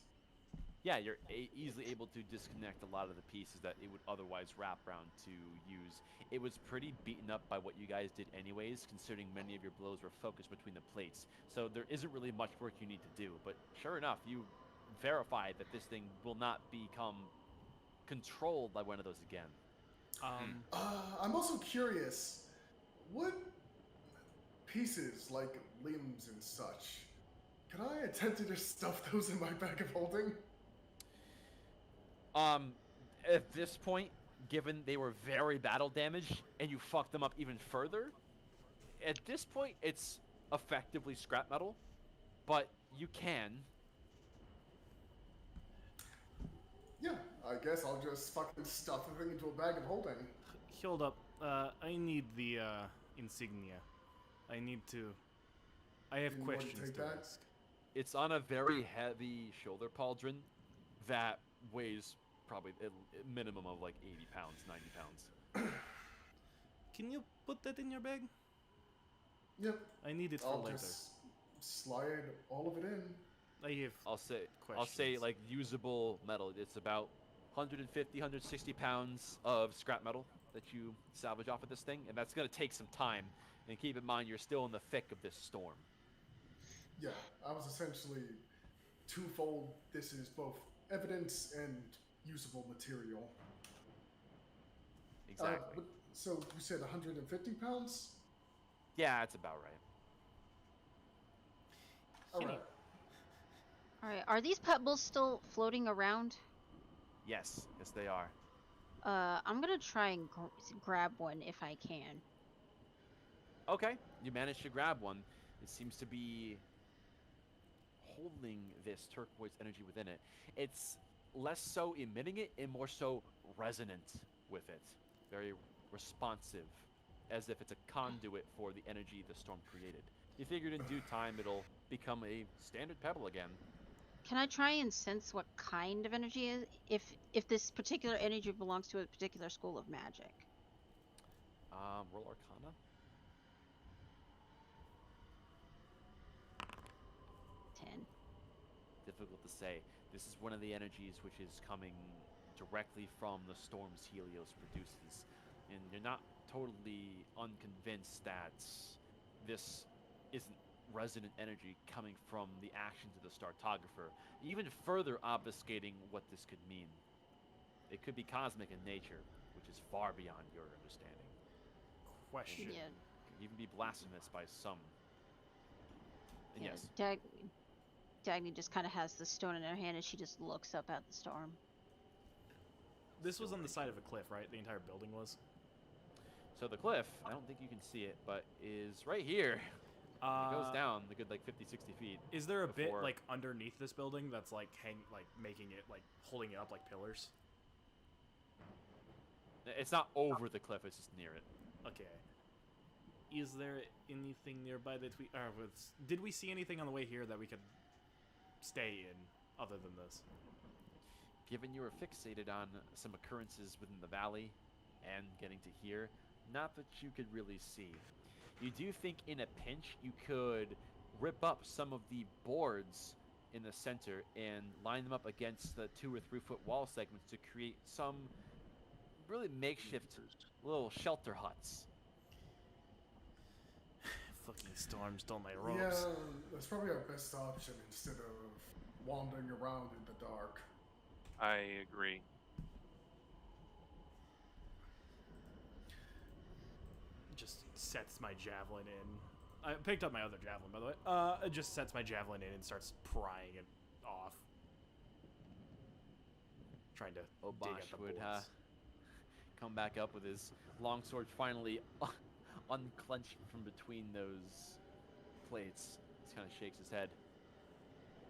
Yeah, you're easily able to disconnect a lot of the pieces that it would otherwise wrap around to use. It was pretty beaten up by what you guys did anyways, considering many of your blows were focused between the plates. So there isn't really much work you need to do. But sure enough, you verified that this thing will not become controlled by one of those again. I'm also curious, what pieces, like limbs and such, can I attempt to just stuff those in my bag of holding? At this point, given they were very battle damaged and you fucked them up even further, at this point it's effectively scrap metal, but you can. Yeah, guess I'll just fucking stuff the thing into a bag of holding. Hold up. I need the insignia. I have You want to questions take to that? ask. It's on a very heavy shoulder pauldron that weighs probably a minimum of like 80 pounds, 90 pounds. Can you put that in your bag? Yep. I need it for I'll later. just slide all of it in. I have I'll say questions. like usable metal. It's about 150, 160 pounds of scrap metal that you salvage off of this thing, and that's gonna take some time. And keep in mind, you're still in the thick of this storm. Yeah, I was essentially twofold. This is both evidence and usable material. Exactly. So you said 150 pounds? Yeah, that's about right. All right. All right, are these pebbles still floating around? Yes, they are. I'm gonna try and grab one if I can. Okay, you managed to grab one. It seems to be holding this turquoise energy within it. It's less so emitting it and more so resonant with it. Very responsive, as if it's a conduit for the energy the storm created. You figured in due time it'll become a standard pebble again. Can I try and sense what kind of energy is if this particular energy belongs to a particular school of magic? Roll Arcana. 10. Difficult to say. This is one of the energies which is coming directly from the storms Helios produces. And you're not totally unconvinced that this isn't resonant energy coming from the actions of the Startographer, even further obfuscating what this could mean. It could be cosmic in nature, which is far beyond your understanding. Question. Yeah. Could even be blasphemous by some. And yes. Dagny just kind of has the stone in her hand and she just looks up at the storm. This was on the side of a cliff, right? The entire building was? So the cliff, I don't think you can see it, but is right here. It goes down the good like 50, 60 feet. Is there a bit like underneath this building that's like making it like holding it up like pillars? It's not over the cliff, it's just near it. Okay. Is there anything nearby that we did we see anything on the way here that we could stay in other than this? Given you were fixated on some occurrences within the valley and getting to here, not that you could really see. You do think in a pinch you could rip up some of the boards in the center and line them up against the 2 or 3 foot wall segments to create some really makeshift little shelter huts. Fucking storms stole my ropes. Yeah, that's probably our best option instead of wandering around in the dark. I agree. Just sets my javelin in. I picked up my other javelin, by the way. It just sets my javelin in and starts prying it off. Trying to dig at the would boards. come back up with his longsword finally unclenched from between those plates. He kind of shakes his head.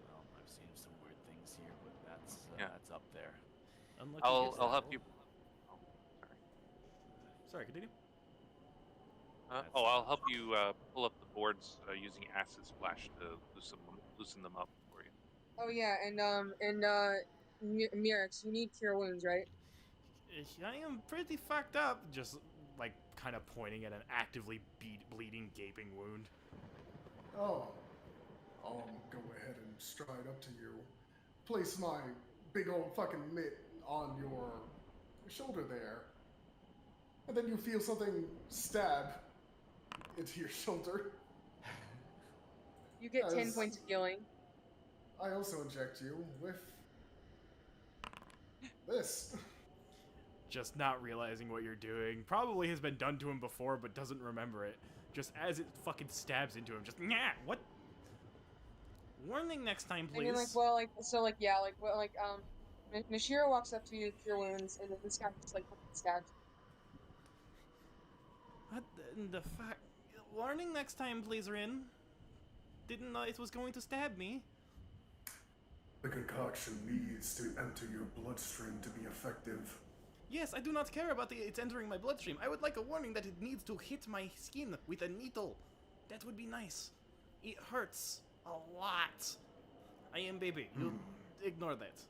Well, I've seen some weird things here, but that's up there. I'll help you. Oh, sorry. Sorry, continue. I'll help you pull up the boards using acid splash to loosen them up for you. Oh yeah, and Mirix, you need cure wounds, right? I am pretty fucked up. Just like kind of pointing at an actively bleeding, gaping wound. Oh, I'll go ahead and stride up to you. Place my big old fucking mitt on your shoulder there. And then you feel something stab into your shoulder. You get 10 points of healing. I also inject you with this. Just not realizing what you're doing. Probably has been done to him before, but doesn't remember it. Just as it fucking stabs into him, just nah. What? Warning next time, please. And Nashira walks up to you, cure wounds, and then this guy just like stabs. What the fuck? Warning next time, please, Rin. Didn't know it was going to stab me. The concoction needs to enter your bloodstream to be effective. Yes, I do not care about it entering my bloodstream. I would like a warning that it needs to hit my skin with a needle. That would be nice. It hurts a lot. I am baby. You ignore that.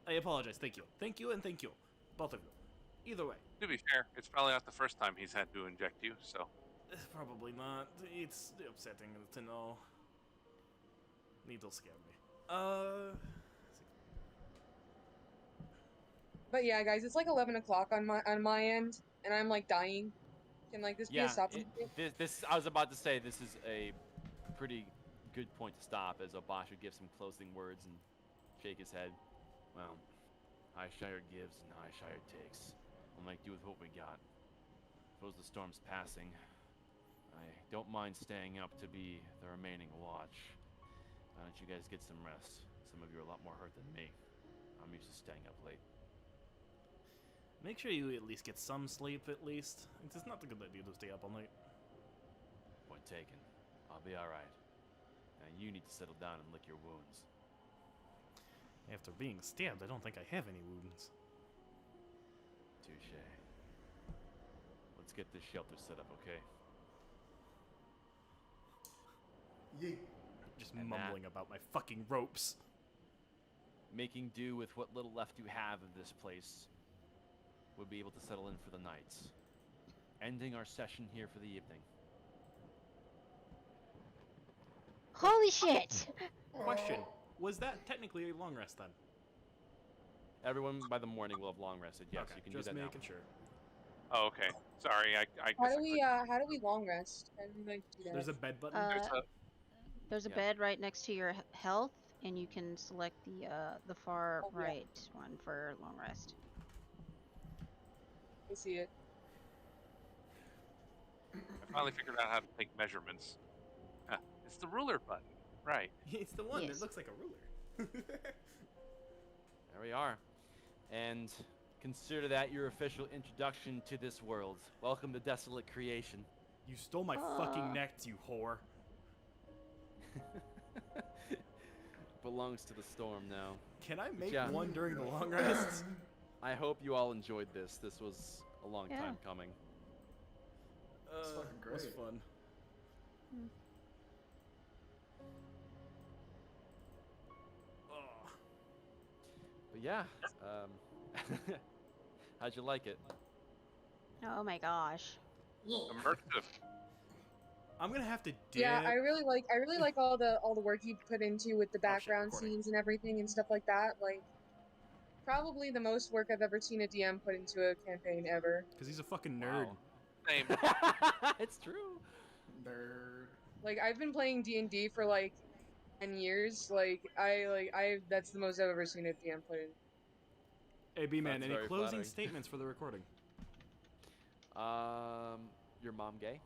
I apologize. Thank you. Thank you and thank you. Both of you. Either way. To be fair, it's probably not the first time he's had to inject you, so. Probably not. It's upsetting to know. Needles scare me. But yeah, guys, it's like 11 o'clock on my end, and I'm like dying. Can like this be a Yeah, stop? this I was about to say this is a pretty good point to stop, as Obash would give some closing words and shake his head. Well, Highshire gives and Highshire takes. We'll make do with what we got. Suppose the storm's passing. I don't mind staying up to be the remaining watch. Why don't you guys get some rest? Some of you are a lot more hurt than me. I'm used to staying up late. Make sure you at least get some sleep, at least. It's not a good idea to stay up all night. Point taken. I'll be alright. Now you need to settle down and lick your wounds. After being stabbed, I don't think I have any wounds. Touche. Let's get this shelter set up, okay? Yeet. Just And mumbling about my fucking ropes. Making do with what little left you have of this place, we'll be able to settle in for the night. Ending our session here for the evening. Holy shit! Question. Was that technically a long rest then? Everyone by the morning will have long rested. Yes, okay, you can just do that making now. sure. Oh, okay. Sorry, I guess How I do we how do we long rest? How do we like do that? There's a bed button. There's a Yeah. bed right next to your health, and you can select the far Oh, yeah. right one for long rest. I see it. I finally figured out how to take measurements. Huh, it's the ruler button. Right. It's the one Yes. that looks like a ruler. There we are. And consider that your official introduction to this world. Welcome to Desolate Creation. You stole my fucking necks, you whore. Belongs to the storm now. Can I make Yeah. one during the long rest? I hope you all enjoyed this. This was a long Yeah. time coming. It's fucking It was great. fun. Oh. But yeah, how'd you like it? Oh my gosh. Immersive. I'm gonna have to dip. Yeah, I really like all the work you put into with the background recording. scenes and everything and stuff like that. Like, probably the most work I've ever seen a DM put into a campaign ever. Because he's a fucking nerd. Wow. Same. It's true. Nerd. Like, I've been playing D&D for like 10 years. That's the most I've ever seen a DM put in. Hey, B-Man, That's any very closing flattering. statements for the recording? Your mom gay?